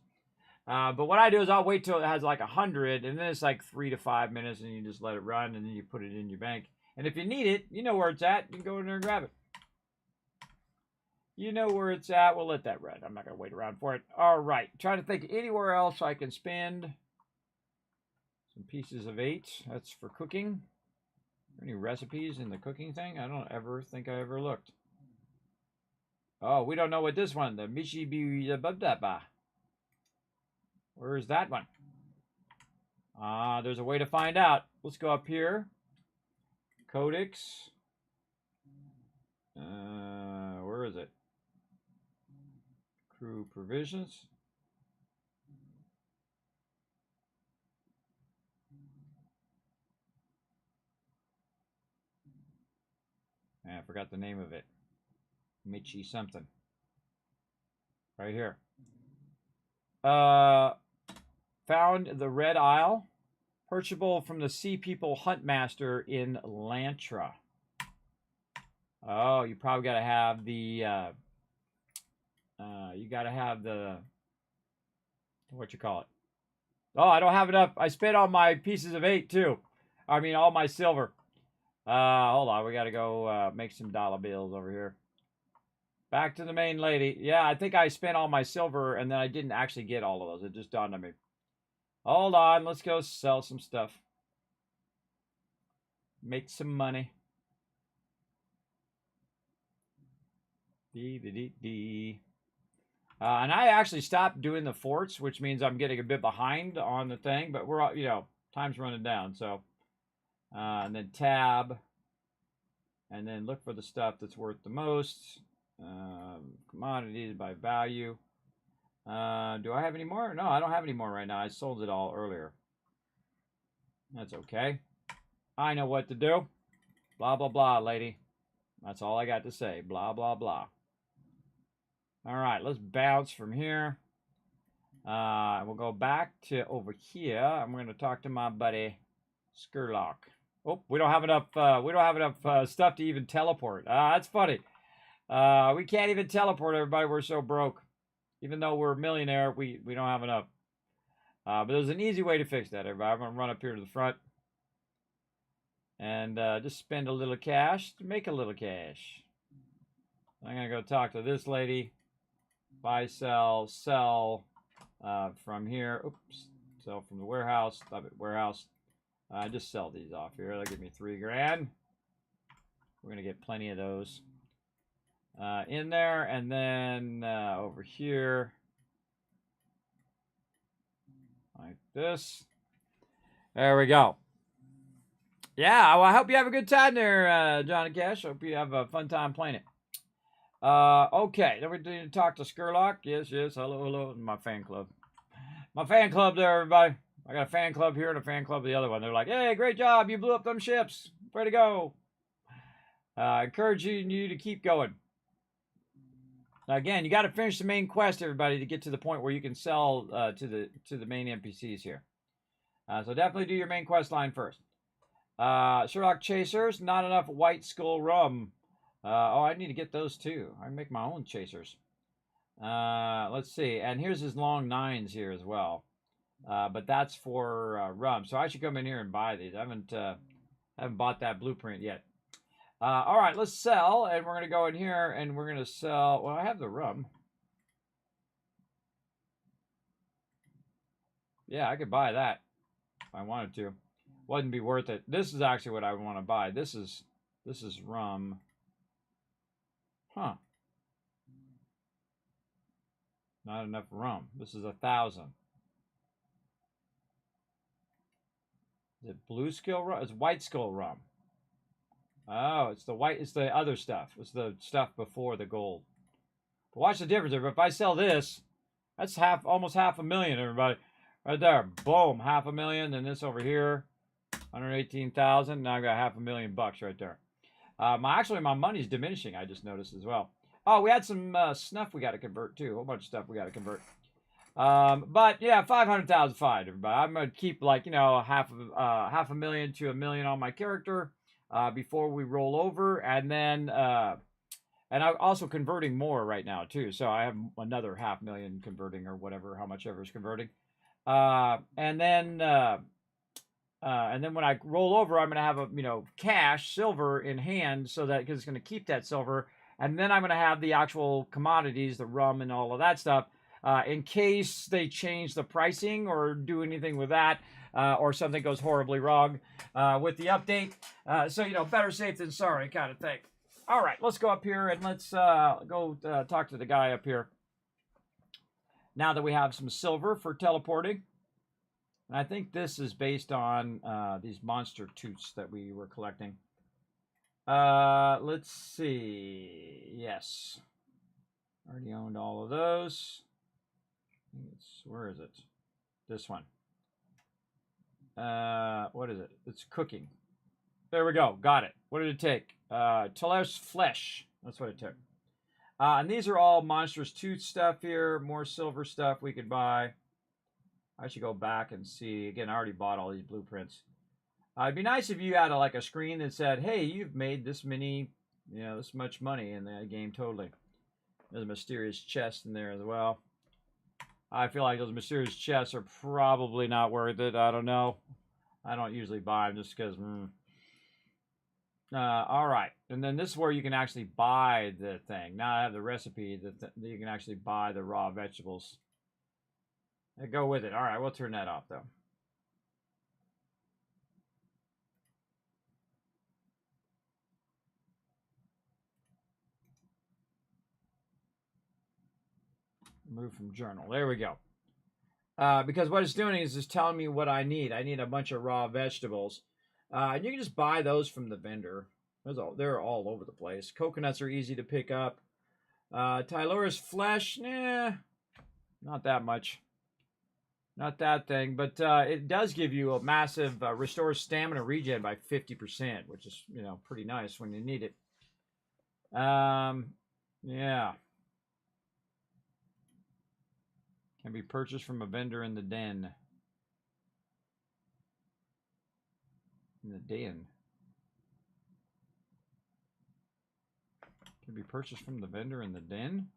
[SPEAKER 3] But what I do is I'll wait till it has like 100, and then it's like 3 to 5 minutes, and you just let it run, and then you put it in your bank. And if you need it, you know where it's at. You can go in there and grab it. You know where it's at. We'll let that run. I'm not going to wait around for it. All right. Trying to think anywhere else I can spend some pieces of 8. That's for cooking. Any recipes in the cooking thing? I don't ever think I ever looked. Oh, we don't know what this one, the Michi. Where's that one? There's a way to find out. Let's go up here. Codex. Where is it? Crew provisions. I forgot the name of it. Mitchy something. Right here. Found the Red Isle. Purchasable from the Sea People Huntmaster in Lantra. Oh, you probably got to have the... you got to have the... What you call it? Oh, I don't have enough. I spent all my pieces of 8, too. I mean, all my silver. Hold on. We got to go make some dollar bills over here. Back to the main lady. Yeah, I think I spent all my silver, and then I didn't actually get all of those. It just dawned on me. Hold on. Let's go sell some stuff. Make some money. And I actually stopped doing the forts, which means I'm getting a bit behind on the thing, but we're, you know, time's running down, so... and then tab, and then look for the stuff that's worth the most. Commodities by value. Do I have any more? No, I don't have any more right now. I sold it all earlier. That's okay. I know what to do. Blah, blah, blah, lady. That's all I got to say. Blah, blah, blah. All right, let's bounce from here. We'll go back to over here. I'm going to talk to my buddy Skurlock. Oh, we don't have enough. We don't have enough stuff to even teleport. That's funny. We can't even teleport, everybody. We're so broke. Even though we're a millionaire, we don't have enough. But there's an easy way to fix that, everybody. I'm gonna run up here to the front and just spend a little cash to make a little cash. I'm gonna go talk to this lady. Buy, sell, sell from here. Oops, sell from the warehouse. Stop it, warehouse. Just sell these off here. That'll give me $3 grand. We're going to get plenty of those in there. And then over here, like this. There we go. Yeah, well, I hope you have a good time there, John and Cash. Hope you have a fun time playing it. Okay, then we're going to talk to Skurlock. Yes, yes. Hello, hello. My fan club. My fan club there, everybody. I got a fan club here and a fan club the other one. They're like, hey, great job. You blew up them ships. Way to go. Encouraging you to keep going. Now, again, you got to finish the main quest, everybody, to get to the point where you can sell to the main NPCs here. So definitely do your main quest line first. Sherlock Chasers, not enough White Skull rum. Oh, I need to get those too. I can make my own chasers. Let's see. And here's his long 9s here as well. But that's for rum. So I should come in here and buy these. I haven't bought that blueprint yet. All right, let's sell. And we're going to go in here and we're going to sell. Well, I have the rum. Yeah, I could buy that if I wanted to. Wouldn't be worth it. This is actually what I want to buy. This is rum. Huh. Not enough rum. This is 1,000. Is it blue skull rum? It's white skull rum. Oh, it's the white. It's the other stuff. It's the stuff before the gold. But watch the difference. If I sell this, that's almost $500,000, everybody. Right there. Boom, $500,000. And this over here, 118,000. Now I got $500,000 right there. Actually, my money's diminishing. I just noticed as well. Oh, we had some snuff we got to convert too. A whole bunch of stuff we got to convert. But yeah, 500,000 fine, everybody. I'm gonna keep like, you know, half a million to $1 million on my character before we roll over, and then and I'm also converting more right now too. So I have another $500,000 converting or whatever, how much ever is converting. And then when I roll over, I'm gonna have cash, silver in hand, so that because it's gonna keep that silver, and then I'm gonna have the actual commodities, the rum and all of that stuff. In case they change the pricing or do anything with that, or something goes horribly wrong with the update. So, better safe than sorry kind of thing. All right, let's go up here and let's go talk to the guy up here. Now that we have some silver for teleporting. And I think this is based on these monster toots that we were collecting. Let's see. Yes. Already owned all of those. Where is it? This one. What is it? It's cooking. There we go. Got it. What did it take? Talos flesh. That's what it took. And these are all Monstrous Tooth stuff here. More silver stuff we could buy. I should go back and see. Again, I already bought all these blueprints. It'd be nice if you had like a screen that said, hey, you've made this many, this much money in the game totally. There's a mysterious chest in there as well. I feel like those mysterious chests are probably not worth it. I don't know. I don't usually buy them just because. All right. And then this is where you can actually buy the thing. Now I have the recipe that you can actually buy the raw vegetables. And go with it. All right. We'll turn that off though. Move from journal. There we go. Because what it's doing is just telling me what I need. I need a bunch of raw vegetables. And you can just buy those from the vendor. They're all over the place. Coconuts are easy to pick up. Tylora's flesh, not that much. Not that thing. But it does give you a massive restores stamina regen by 50%, which is, pretty nice when you need it. Yeah. Can be purchased from a vendor in the den. In the den. Can be purchased from the vendor in the den?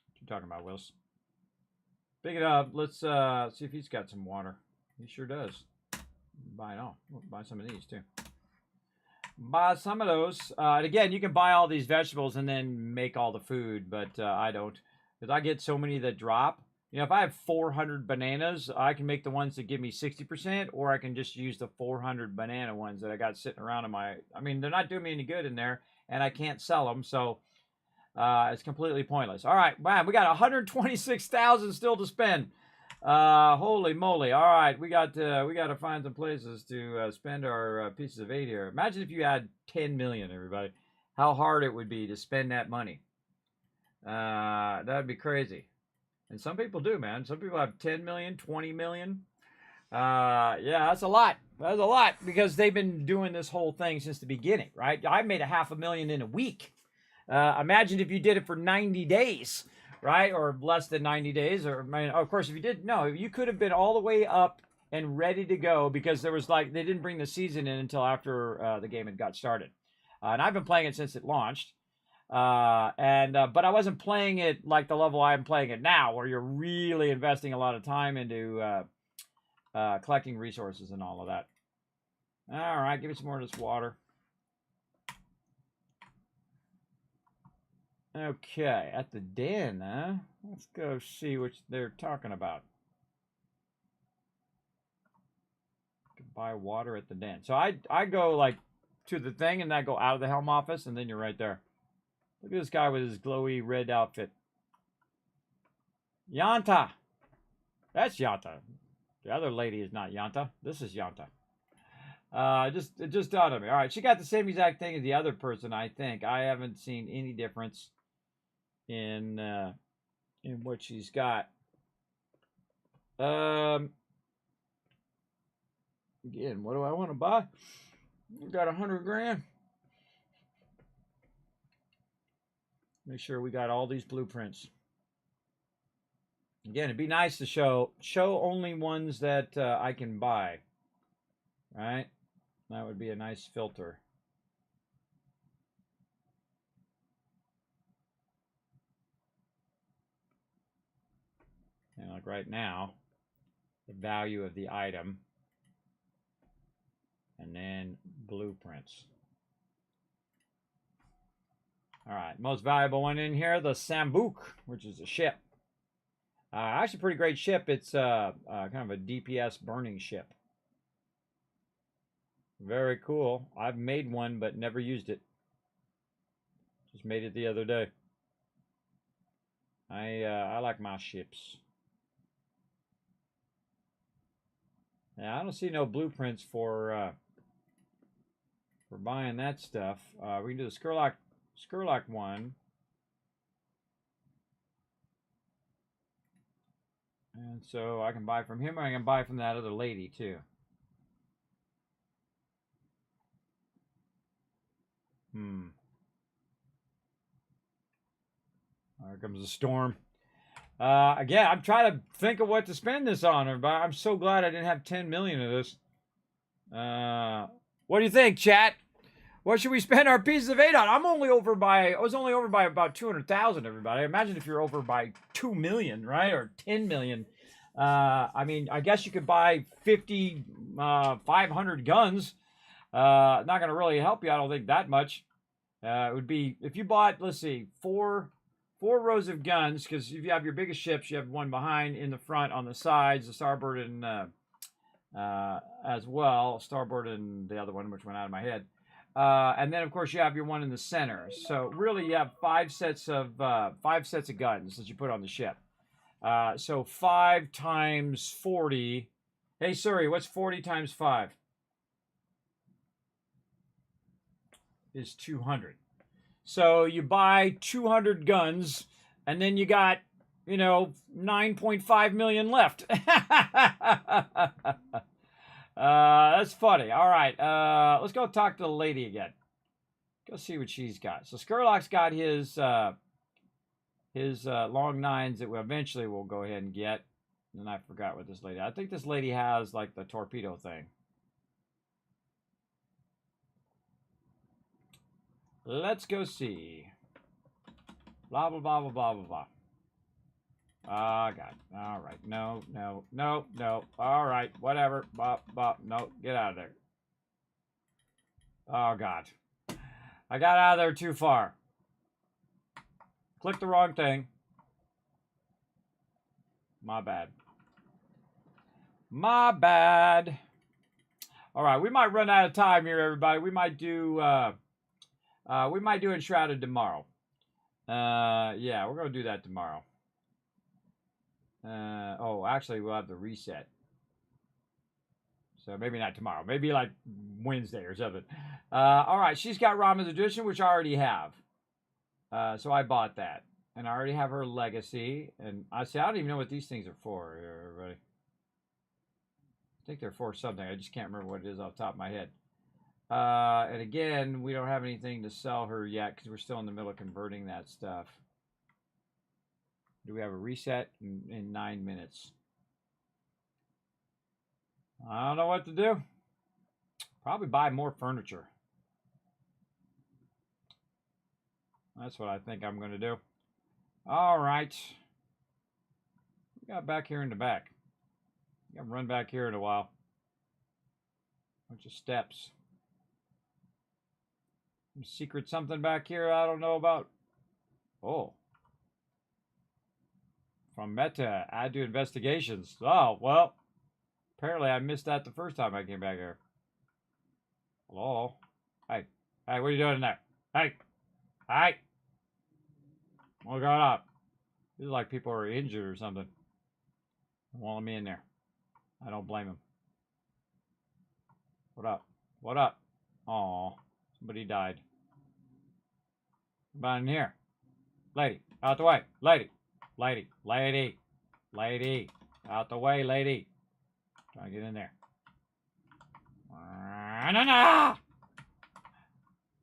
[SPEAKER 3] What you talking about, Wills? Pick it up. Let's see if he's got some water. He sure does. Buy it all. We'll buy some of these too. Buy some of those. And again, you can buy all these vegetables and then make all the food, but I don't. Because I get so many that drop. If I have 400 bananas, I can make the ones that give me 60%, or I can just use the 400 banana ones that I got sitting around in my... they're not doing me any good in there, and I can't sell them, so it's completely pointless. All right, man, we got 126,000 still to spend. Holy moly. All right, we got to find some places to spend our pieces of 8 here. Imagine if you had 10 million, everybody. How hard it would be to spend that money. That'd be crazy. And some people do, man. Some people have 10 million, 20 million. Yeah, that's a lot. That's a lot because they've been doing this whole thing since the beginning, right? I made $500,000 in a week. Imagine if you did it for 90 days, right? Or less than 90 days. Or, of course, if you did, no, you could have been all the way up and ready to go because there was they didn't bring the season in until after the game had got started. And I've been playing it since it launched. But I wasn't playing it like the level I'm playing it now, where you're really investing a lot of time into collecting resources and all of that. All right, give me some more of this water. Okay, at the den, huh? Let's go see what they're talking about. You can buy water at the den. So I go to the thing and I go out of the helm office and then you're right there. Look at this guy with his glowy red outfit. Yanta. That's Yanta. The other lady is not Yanta. This is Yanta. It just dawned on me. All right, she got the same exact thing as the other person, I think. I haven't seen any difference in what she's got. Again, what do I want to buy? We got 100 grand. Make sure we got all these blueprints. Again, it'd be nice to show only ones that I can buy. Right? That would be a nice filter. And like right now, the value of the item. And then blueprints. All right, most valuable one in here, the Sambuc, which is a ship. Actually, pretty great ship. It's kind of a DPS burning ship. Very cool. I've made one, but never used it. Just made it the other day. I like my ships. Yeah, I don't see no blueprints for for buying that stuff. We can do the Skurlock one. And so I can buy from him, or I can buy from that other lady, too. Here comes the storm. Again, I'm trying to think of what to spend this on, everybody. I'm so glad I didn't have 10 million of this. What do you think, chat? What should we spend our pieces of 8 on? I was only over by about 200,000, everybody. Imagine if you're over by 2 million, right? Or 10 million. I mean, I guess you could buy 500 guns. Not going to really help you, I don't think, that much. It would be, if you bought, let's see, four rows of guns, because if you have your biggest ships, you have one behind, in the front, on the sides, the starboard, and as well, starboard and the other one, which went out of my head. And then, of course, you have your one in the center. So really, you have 5 sets of guns that you put on the ship. So 5 times 40. Hey, Suri, what's 40 times 5? Is 200. So you buy 200 guns, and then you got, 9.5 million left. That's funny. All right, let's go talk to the lady again. Go see what she's got. So Skurlock's got his long 9s that we eventually will go ahead and get. And I forgot what this lady. I think this lady has like the torpedo thing. Let's go see. Blah, blah, blah, blah, blah, blah, blah. God. All right. No. All right. Whatever. Bop. No. Get out of there. Oh, God. I got out of there too far. Clicked the wrong thing. My bad. All right. We might run out of time here, everybody. We might do Enshrouded tomorrow. Yeah, we're going to do that tomorrow. Actually, we'll have the reset. So maybe not tomorrow. Maybe like Wednesday or something. All right, she's got Rama's Edition, which I already have. So I bought that. And I already have her Legacy. And I don't even know what these things are for, everybody. I think they're for something. I just can't remember what it is off the top of my head. And again, we don't have anything to sell her yet because we're still in the middle of converting that stuff. Do we have a reset in 9 minutes? I don't know what to do. Probably buy more furniture. That's what I think I'm going to do. All right. We got back here in the back. I got to run back here in a while. Bunch of steps. Some secret something back here I don't know about. Oh. From Meta, add to investigations. Oh, well. Apparently I missed that the first time I came back here. Hello? Hey. Hey, what are you doing in there? Hey. Hey. What's going on? This is like people are injured or something. They won't let me in there. I don't blame them. What up? What up? Aw. Somebody died. What about in here? Lady. Out the way. Lady. Lady. Lady. Lady. Out the way, lady. Try to get in there.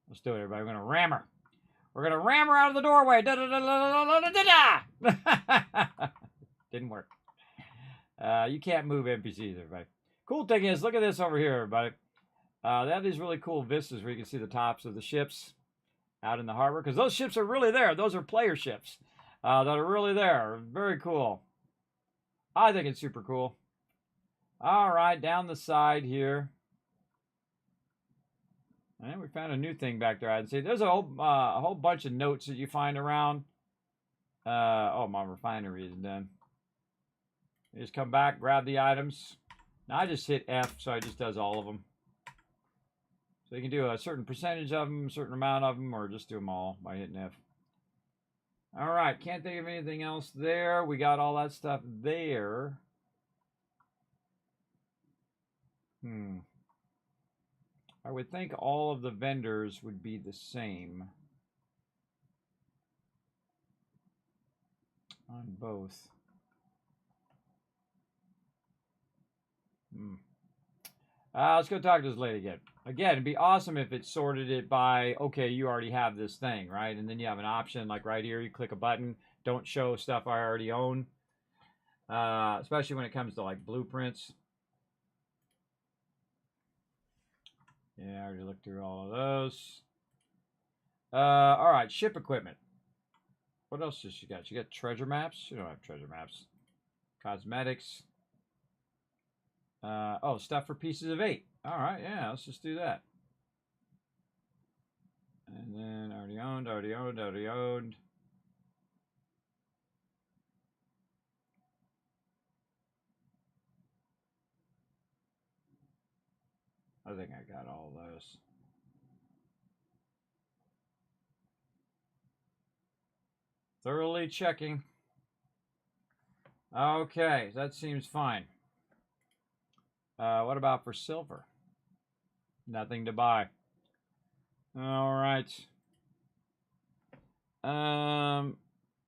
[SPEAKER 3] Let's do it, everybody. We're going to ram her. We're going to ram her out of the doorway. Didn't work. You can't move NPCs, everybody. Cool thing is, look at this over here, everybody. They have these really cool vistas where you can see the tops of the ships out in the harbor. Because those ships are really there. Those are player ships that are really there. Very cool. I think it's super cool. All right, down the side here. And we found a new thing back there. I'd say there's a whole bunch of notes that you find around. Oh, my refinery is done. You just come back, grab the items. Now I just hit F, so it just does all of them. So you can do a certain percentage of them, a certain amount of them, or just do them all by hitting F. All right, can't think of anything else there. We got all that stuff there. All I would think all of the vendors would be the same on both. Let's go talk to this lady again. Again, it'd be awesome if it sorted it by, okay, you already have this thing, right? And then you have an option, like right here, you click a button, don't show stuff I already own. Especially when it comes to like blueprints. Yeah, I already looked through all of those. All right, ship equipment. What else does she got? She got treasure maps? She don't have treasure maps. Cosmetics. Oh, stuff for pieces of 8. All right, yeah, let's just do that. And then already owned, already owned, already owned. I think I got all those. Thoroughly checking. Okay, that seems fine. What about for silver? Nothing to buy. All right.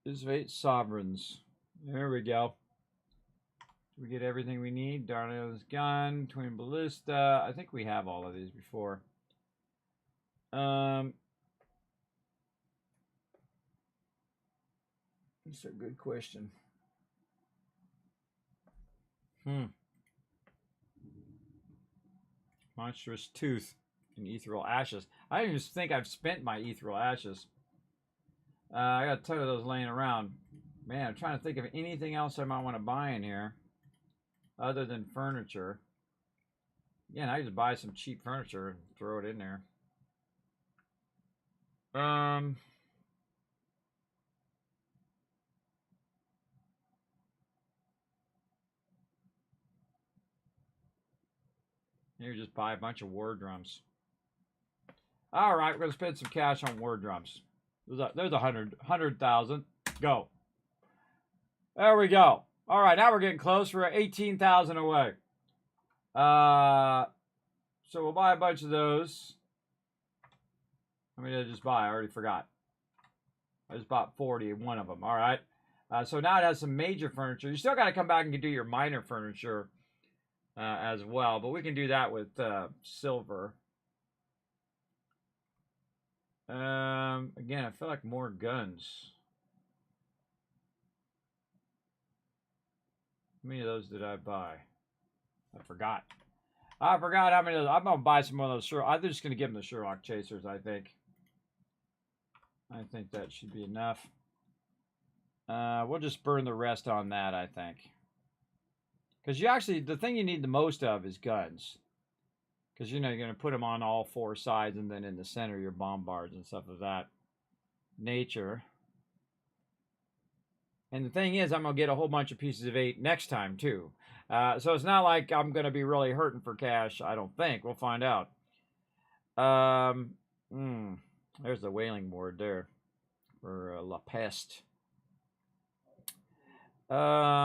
[SPEAKER 3] Is 8 sovereigns. There we go. We get everything we need. Darnell's gun, twin ballista. I think we have all of these before. That's a good question. Monstrous tooth and ethereal ashes. I don't even think I've spent my ethereal ashes. I got a ton of those laying around. Man, I'm trying to think of anything else I might want to buy in here other than furniture. Again, I just buy some cheap furniture and throw it in there. Maybe just buy a bunch of war drums. All right, we're going to spend some cash on war drums. There's 100,000. Go. There we go. All right, now we're getting close. We're at 18,000 away. So we'll buy a bunch of those. How many did I just buy? I already forgot. I just bought 40 one of them. All right. So now it has some major furniture. You still got to come back and do your minor furniture as well. But we can do that with silver. Again, I feel like more guns. How many of those did I buy? I forgot. I forgot how many of those. I'm going to buy some more of those. I'm just going to give them the Sherlock Chasers, I think. I think that should be enough. We'll just burn the rest on that, I think. Because you actually, the thing you need the most of is guns. Because, you know, you're going to put them on all 4 sides, and then in the center, your bombards and stuff of that nature. And the thing is, I'm going to get a whole bunch of pieces of 8 next time, too. So it's not like I'm going to be really hurting for cash, I don't think. We'll find out. There's the whaling board there for La Peste. What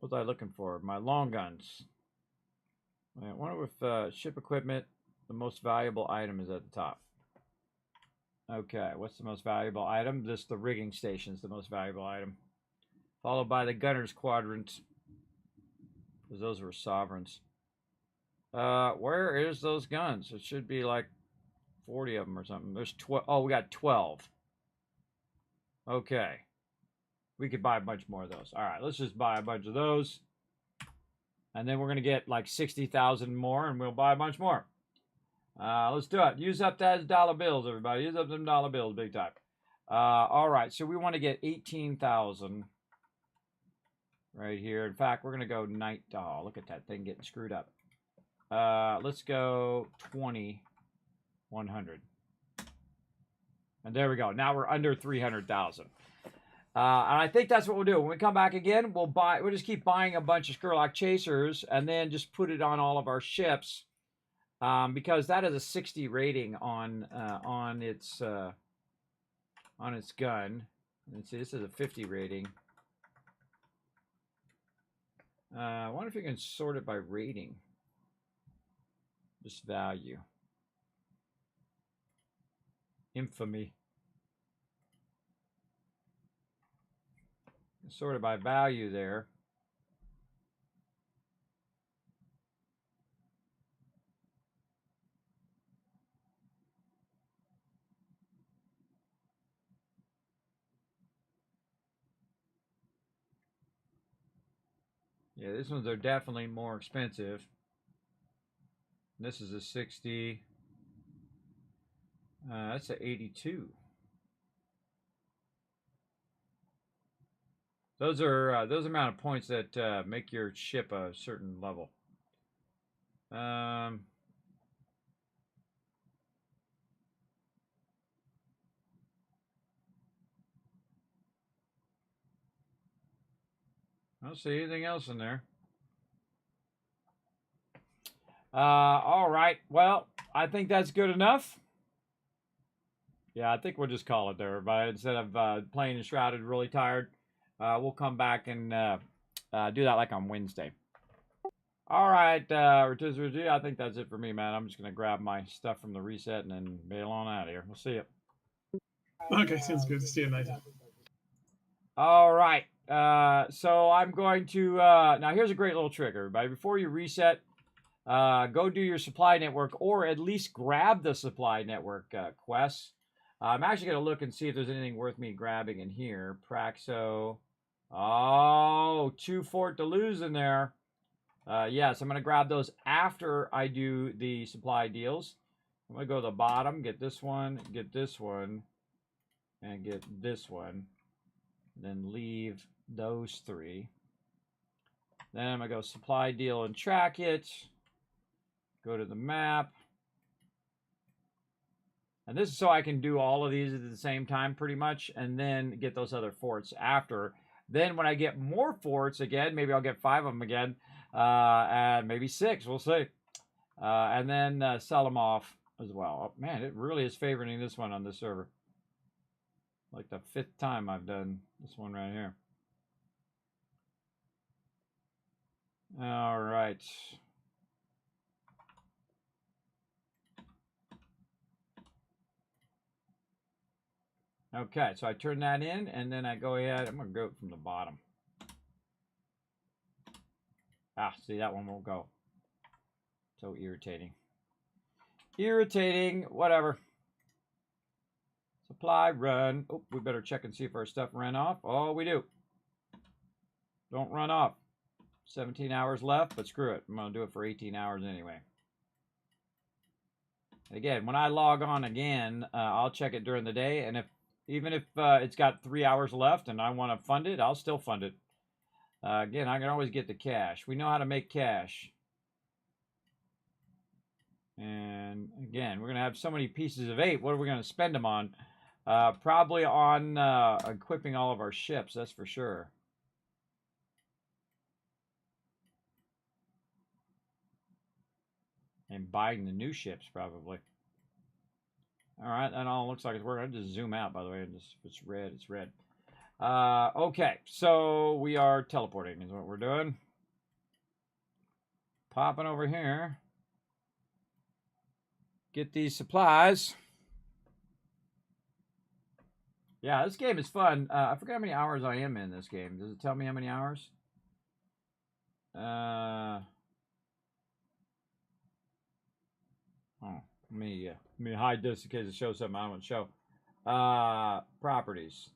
[SPEAKER 3] was I looking for? My long guns. I wonder if ship equipment, the most valuable item is at the top. Okay, what's the most valuable item? The rigging station is the most valuable item. Followed by the gunner's quadrant. Because those were sovereigns. Where is those guns? It should be like 40 of them or something. There's 12. Oh, we got 12. Okay. We could buy a bunch more of those. All right, let's just buy a bunch of those. And then we're going to get like 60,000 more, and we'll buy a bunch more. Let's do it. Use up those dollar bills, everybody. Use up them dollar bills big time. All right, so we want to get 18,000 right here. In fact, we're going to go night. Oh, look at that thing getting screwed up. Let's go 2,100. And there we go. Now we're under 300,000. And I think that's what we'll do. When we come back again, we'll just keep buying a bunch of Sherlock Chasers and then just put it on all of our ships. Because that is a 60 rating on its gun. Let's see, this is a 50 rating. I wonder if you can sort it by rating. Just value. Infamy. Sorted by value there. Yeah, these ones are definitely more expensive. This is a 60. That's a 82. Those are those amount of points that make your ship a certain level. I don't see anything else in there. All right. Well, I think that's good enough. Yeah, I think we'll just call it there, everybody. Instead of playing Enshrouded really tired, we'll come back and do that like on Wednesday. All right, I think that's it for me, man. I'm just going to grab my stuff from the reset and then bail on out of here. We'll see you.
[SPEAKER 8] Okay, sounds good. See you later.
[SPEAKER 3] All right. So I'm going to... now, here's a great little trick, everybody. Before you reset, go do your supply network, or at least grab the supply network quests. I'm actually going to look and see if there's anything worth me grabbing in here. Praxo. Oh, 2 Fort de Luz in there. Yes, I'm going to grab those after I do the supply deals. I'm going to go to the bottom, get this one, and get this one. Then leave those 3. Then I'm going to go supply deal and track it. Go to the map. And this is so I can do all of these at the same time pretty much, and then get those other forts after. Then when I get more forts again, maybe I'll get 5 of them again, and maybe 6, we'll see. And then sell them off as well. Oh, man, it really is favoring this one on this server. Like the 5th time I've done this one right here. All right. Okay, so I turn that in, and then I go ahead. I'm going to go from the bottom. Ah, see, that one won't go. So irritating. Irritating, whatever. Supply run. Oh, we better check and see if our stuff ran off. Oh, we do. Don't run off. 17 hours left, but screw it. I'm going to do it for 18 hours anyway. Again, when I log on again, I'll check it during the day, and even if it's got 3 hours left and I want to fund it, I'll still fund it. Again, I can always get the cash. We know how to make cash. And again, we're going to have so many pieces of 8. What are we going to spend them on? Probably on equipping all of our ships, that's for sure. And buying the new ships, probably. All right, that all looks like it's working. I'll just zoom out, by the way. And just, if it's red, it's red. Okay, so we are teleporting is what we're doing. Popping over here. Get these supplies. Yeah, this game is fun. I forget how many hours I am in this game. Does it tell me how many hours? Let me hide this in case it shows something I don't want to show. Properties.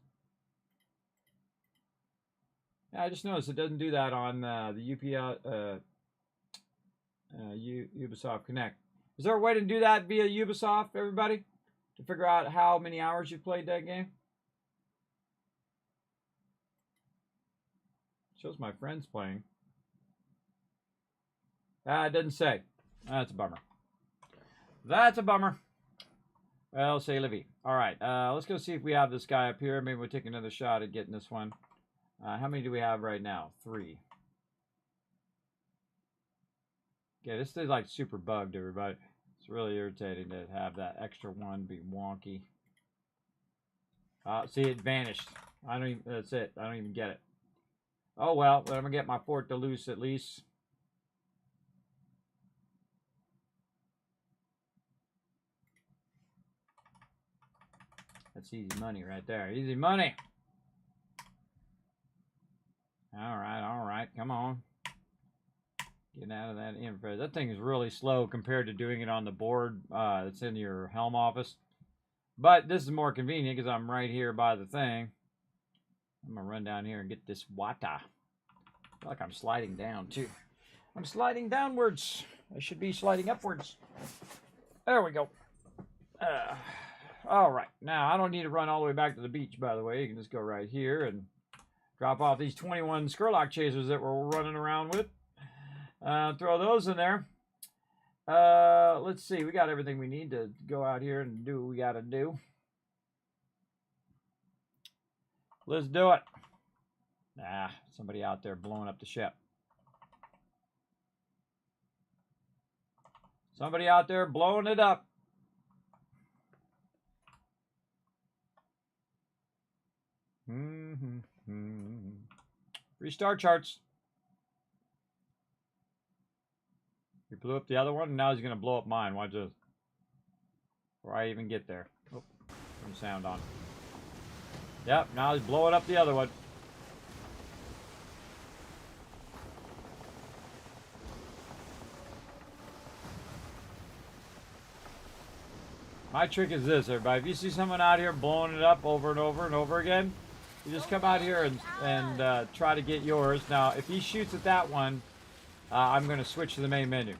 [SPEAKER 3] Yeah, I just noticed it doesn't do that on the Ubisoft Connect. Is there a way to do that via Ubisoft, everybody? To figure out how many hours you played that game? Shows my friends playing. It doesn't say. That's a bummer. That's a bummer. Well, say la vie. All right, let's go see if we have this guy up here. Maybe we'll take another shot at getting this one. How many do we have right now? 3. Okay, this is like super bugged, everybody. It's really irritating to have that extra one be wonky. See, it vanished. I don't even, that's it. I don't even get it. Oh, well, I'm going to get my Fort de Luz at least. That's easy money right there. Easy money. All right. Come on. Get out of that infrared. That thing is really slow compared to doing it on the board that's in your helm office. But this is more convenient because I'm right here by the thing. I'm going to run down here and get this water. I feel like I'm sliding down too. I'm sliding downwards. I should be sliding upwards. There we go. All right. Now, I don't need to run all the way back to the beach, by the way. You can just go right here and drop off these 21 Skurlock chasers that we're running around with. Throw those in there. Let's see. We got everything we need to go out here and do what we got to do. Let's do it. Somebody out there blowing up the ship. Somebody out there blowing it up. Restart charts. He blew up the other one, and now he's going to blow up mine. Watch this. Before I even get there. Oh, turn the sound on. Yep, now he's blowing up the other one. My trick is this, everybody. If you see someone out here blowing it up over and over and over again, you just come out here and try to get yours. Now, if he shoots at that one, I'm going to switch to the main menu.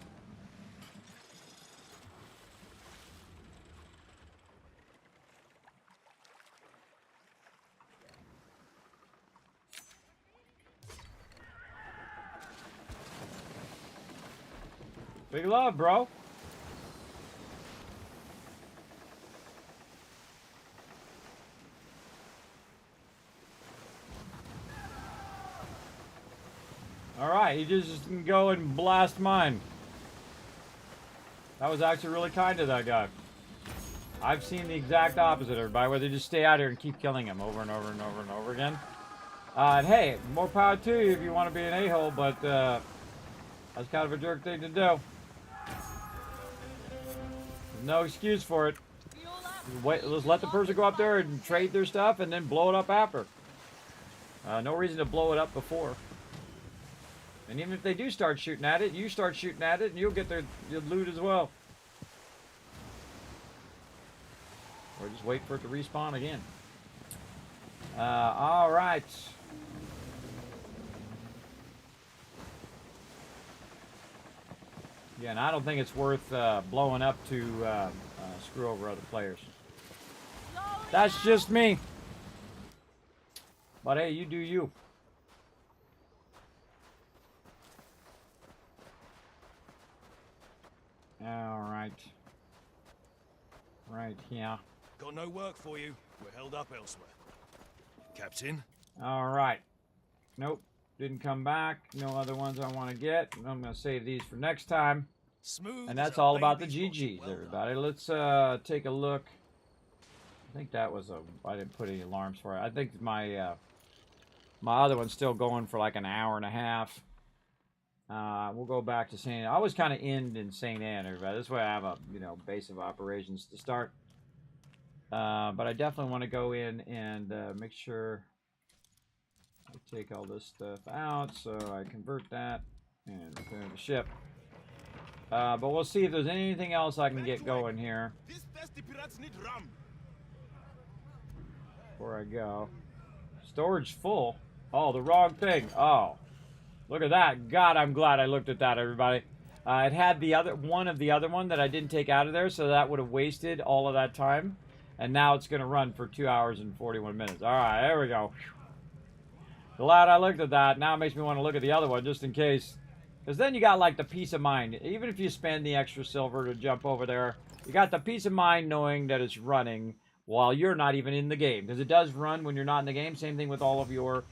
[SPEAKER 3] Big love, bro. Alright, he just can go and blast mine. That was actually really kind of that guy. I've seen the exact opposite, everybody, where they just stay out here and keep killing him over and over and over and over again. And hey, more power to you if you want to be an a-hole, but that's kind of a jerk thing to do. There's no excuse for it. Wait, let's let the person go up there and trade their stuff and then blow it up after. No reason to blow it up before. And even if they do start shooting at it, you start shooting at it, and you'll get your loot as well. Or just wait for it to respawn again. All right. Yeah, and I don't think it's worth blowing up to screw over other players. That's just me. But hey, you do you. All right. Right here.
[SPEAKER 12] Got no work for you. We're held up elsewhere. Captain?
[SPEAKER 3] All right. Nope. Didn't come back. No other ones I want to get. I'm going to save these for next time.
[SPEAKER 12] Smooth.
[SPEAKER 3] And that's all about the GGs, everybody. Let's take a look. I think that was I didn't put any alarms for it. I think my my other one's still going for like an hour and a half. We'll go back to St. Anne. I always kind of end in St. Anne, everybody. This way I have a base of operations to start. But I definitely want to go in and make sure I take all this stuff out, so I convert that and repair the ship. But we'll see if there's anything else I can get going here before I go. Storage full. Oh, the wrong thing. Oh. Look at that. God, I'm glad I looked at that, everybody. It had one of the other one that I didn't take out of there, so that would have wasted all of that time. And now it's going to run for 2 hours and 41 minutes. All right, there we go. Glad I looked at that. Now it makes me want to look at the other one just in case. Because then you got like the peace of mind. Even if you spend the extra silver to jump over there, you got the peace of mind knowing that it's running while you're not even in the game. Because it does run when you're not in the game. Same thing with all of your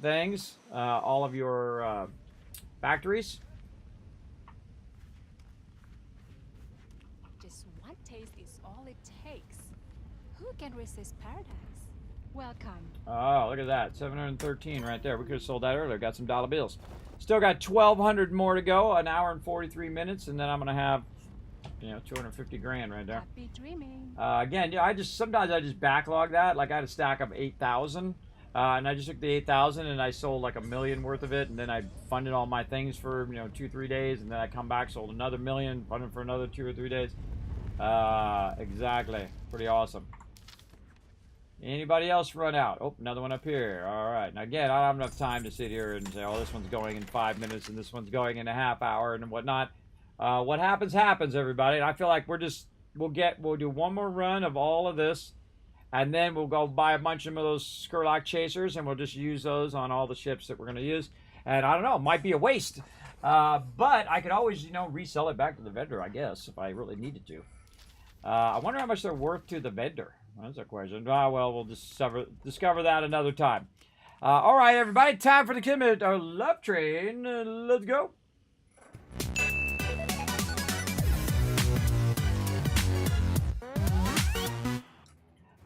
[SPEAKER 3] things, all of your factories.
[SPEAKER 13] Just one taste is all it takes. Who can resist paradise? Welcome.
[SPEAKER 3] Oh, look at that. 713 right there. We could have sold that earlier. Got some dollar bills. Still got 1,200 more to go. An hour and 43 minutes. And then I'm going to have you know, 250 grand right there.
[SPEAKER 13] Happy dreaming.
[SPEAKER 3] Again, yeah, sometimes I just backlog that. Like I had a stack of 8,000, and I just took the 8,000 and I sold like $1 million worth of it, and then I funded all my things for 2-3 days, and then I come back, sold another $1 million, funded for another 2 or 3 days. Exactly, pretty awesome. Anybody else run out? Oh, another one up here. All right. Now, again, I don't have enough time to sit here and say, oh, this one's going in 5 minutes and this one's going in a half hour and whatnot. What happens, happens, everybody. And I feel like we'll do one more run of all of this, and then we'll go buy a bunch of those Skurlock Chasers, and we'll just use those on all the ships that we're going to use. And I don't know, it might be a waste. But I could always, resell it back to the vendor, I guess, if I really needed to. I wonder how much they're worth to the vendor. That's a question. Well, we'll discover that another time. All right, everybody, time for the Kismet Love Train. Let's go.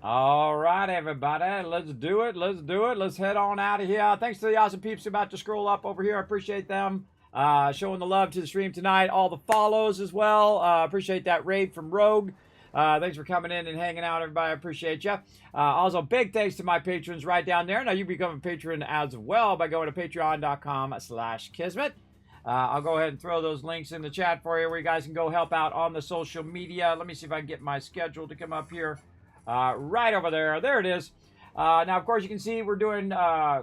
[SPEAKER 3] All right, everybody, let's do it. Let's do it. Let's head on out of here. Thanks to the awesome peeps about to scroll up over here. I appreciate them showing the love to the stream tonight. All the follows as well. Appreciate that raid from Rogue. Thanks for coming in and hanging out, everybody. I appreciate you. Also, big thanks to my patrons right down there. Now, you become a patron as well by going to patreon.com/Kismet. I'll go ahead and throw those links in the chat for you where you guys can go help out on the social media. Let me see if I can get my schedule to come up here. Right over there. There it is. Now, of course, you can see we're doing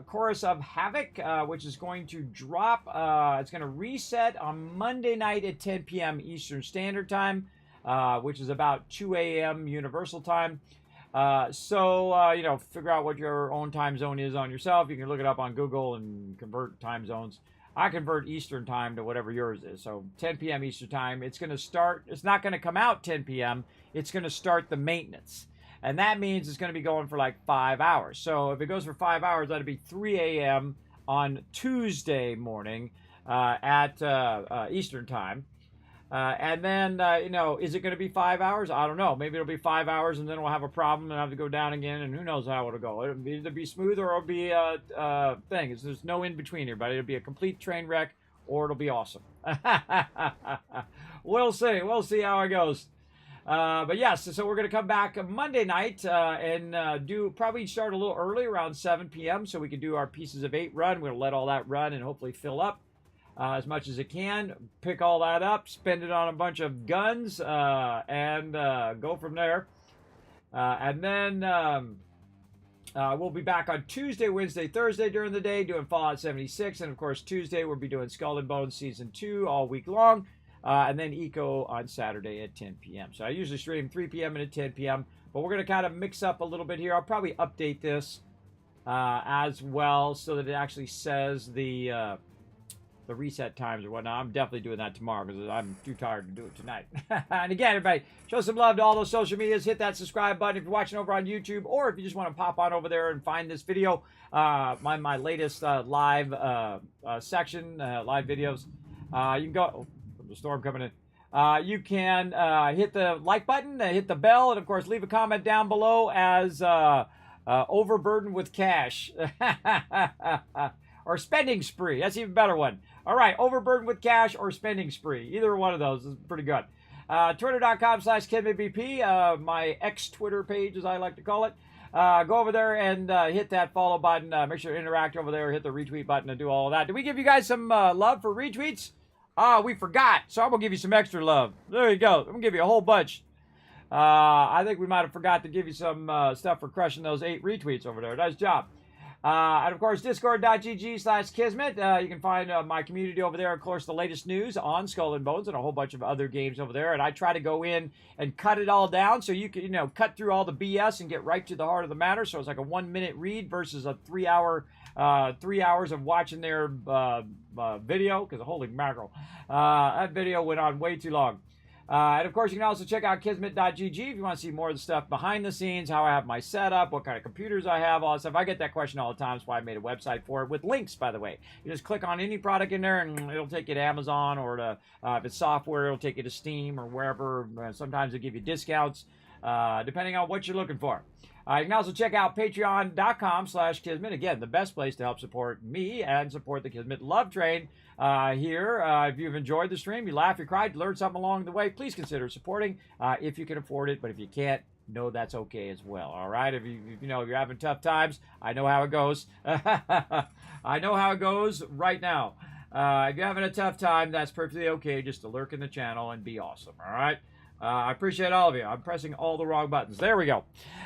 [SPEAKER 3] Chorus of Havoc, which is going to drop. It's going to reset on Monday night at 10 p.m. Eastern Standard Time. Which is about 2 a.m. Universal Time. So, figure out what your own time zone is on yourself. You can look it up on Google and convert time zones. I convert Eastern Time to whatever yours is. So 10 p.m. Eastern Time. It's going to start. It's not going to come out 10 p.m. It's going to start the maintenance. And that means it's going to be going for like 5 hours. So if it goes for 5 hours, that'd be 3 a.m. on Tuesday morning at Eastern Time. And then, is it going to be 5 hours? I don't know. Maybe it'll be 5 hours and then we'll have a problem and have to go down again, and who knows how it'll go. It'll either be smooth or it'll be a thing. There's no in between here, buddy. It'll be a complete train wreck or it'll be awesome. We'll see. We'll see how it goes. But yes, so we're going to come back Monday night and probably start a little early, around 7 p.m. so we can do our Pieces of 8 run. We'll let all that run and hopefully fill up as much as it can. Pick all that up, spend it on a bunch of guns, and go from there. And then we'll be back on Tuesday, Wednesday, Thursday during the day doing Fallout 76. And, of course, Tuesday we'll be doing Skull and Bones Season 2 all week long. And then Eco on Saturday at 10 p.m. So I usually stream 3 p.m. and at 10 p.m. But we're going to kind of mix up a little bit here. I'll probably update this as well so that it actually says the reset times or whatnot. I'm definitely doing that tomorrow because I'm too tired to do it tonight. And again, everybody, show some love to all those social medias. Hit that subscribe button if you're watching over on YouTube, or if you just want to pop on over there and find this video, my latest live section, live videos. You can go... Oh, the storm coming in. You can hit the like button, hit the bell, and of course leave a comment down below as overburdened with cash or spending spree. That's an even better one. All right, overburdened with cash or spending spree. Either one of those is pretty good. Twitter.com/KismetBP, my ex-Twitter page, as I like to call it. Go over there and hit that follow button. Make sure to interact over there. Hit the retweet button and do all of that. Did we give you guys some love for retweets? We forgot. So I'm going to give you some extra love. There you go. I'm going to give you a whole bunch. I think we might have forgot to give you some stuff for crushing those 8 retweets over there. Nice job. And of course, discord.gg/Kismet. You can find my community over there. Of course, the latest news on Skull and Bones and a whole bunch of other games over there. And I try to go in and cut it all down so you can, cut through all the BS and get right to the heart of the matter. So it's like a 1-minute read versus a 3 hours of watching their video, because holy mackerel, that video went on way too long. And of course, you can also check out Kismet.gg if you want to see more of the stuff behind the scenes, how I have my setup, what kind of computers I have, all that stuff. I get that question all the time. That's why I made a website for it with links, by the way. You just click on any product in there and it'll take you to Amazon, or to, if it's software, it'll take you to Steam or wherever. Sometimes they give you discounts. depending on what you're looking for. You can also check out patreon.com/Kismet. Again, the best place to help support me and support the Kismet Love Train here. If you've enjoyed the stream, you laughed, you cried, you learned something along the way, please consider supporting if you can afford it. But if you can't, no, that's okay as well. All right. If you know you're having tough times, I know how it goes. I know how it goes right now. If you're having a tough time, that's perfectly okay. Just to lurk in the channel and be awesome. All right. I appreciate all of you. I'm pressing all the wrong buttons. There we go.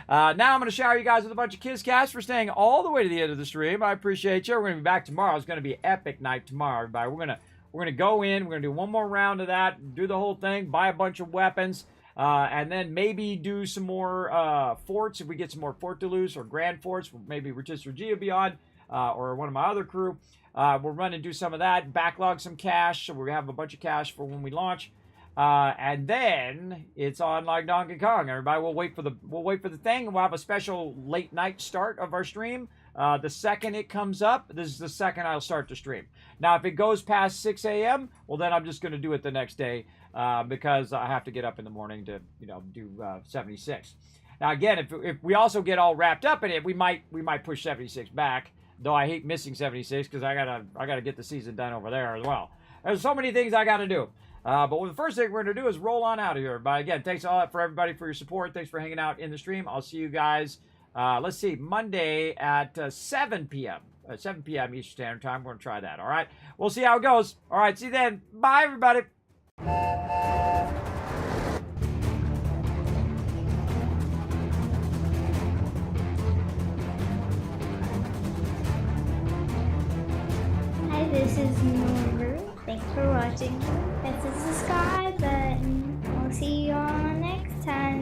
[SPEAKER 3] Now I'm going to shower you guys with a bunch of Kizcasts for staying all the way to the end of the stream. I appreciate you. We're going to be back tomorrow. It's going to be an epic night tomorrow, everybody. We're going to go in. We're going to do one more round of that, do the whole thing, buy a bunch of weapons, and then maybe do some more forts if we get some more Fort de Luce or Grand Forts. Maybe Register G will be on, or one of my other crew. We'll run and do some of that, backlog some cash, so we have a bunch of cash for when we launch. And then it's on like Donkey Kong. Everybody, we'll wait for the thing, and we'll have a special late night start of our stream. The second it comes up, this is the second I'll start the stream. Now, if it goes past 6 a.m., well, then I'm just going to do it the next day because I have to get up in the morning to do 76. Now, again, if we also get all wrapped up in it, we might push 76 back. Though I hate missing 76 because I gotta get the season done over there as well. There's so many things I gotta do. But the first thing we're going to do is roll on out of here. But again, thanks for everybody for your support. Thanks for hanging out in the stream. I'll see you guys, let's see, Monday at 7 p.m. 7 p.m. Eastern Standard Time. We're going to try that, all right? We'll see how it goes. All right, see you then. Bye, everybody.
[SPEAKER 14] Hi, this is Norbert. Thanks for watching. Press the subscribe button. We'll see you all next time.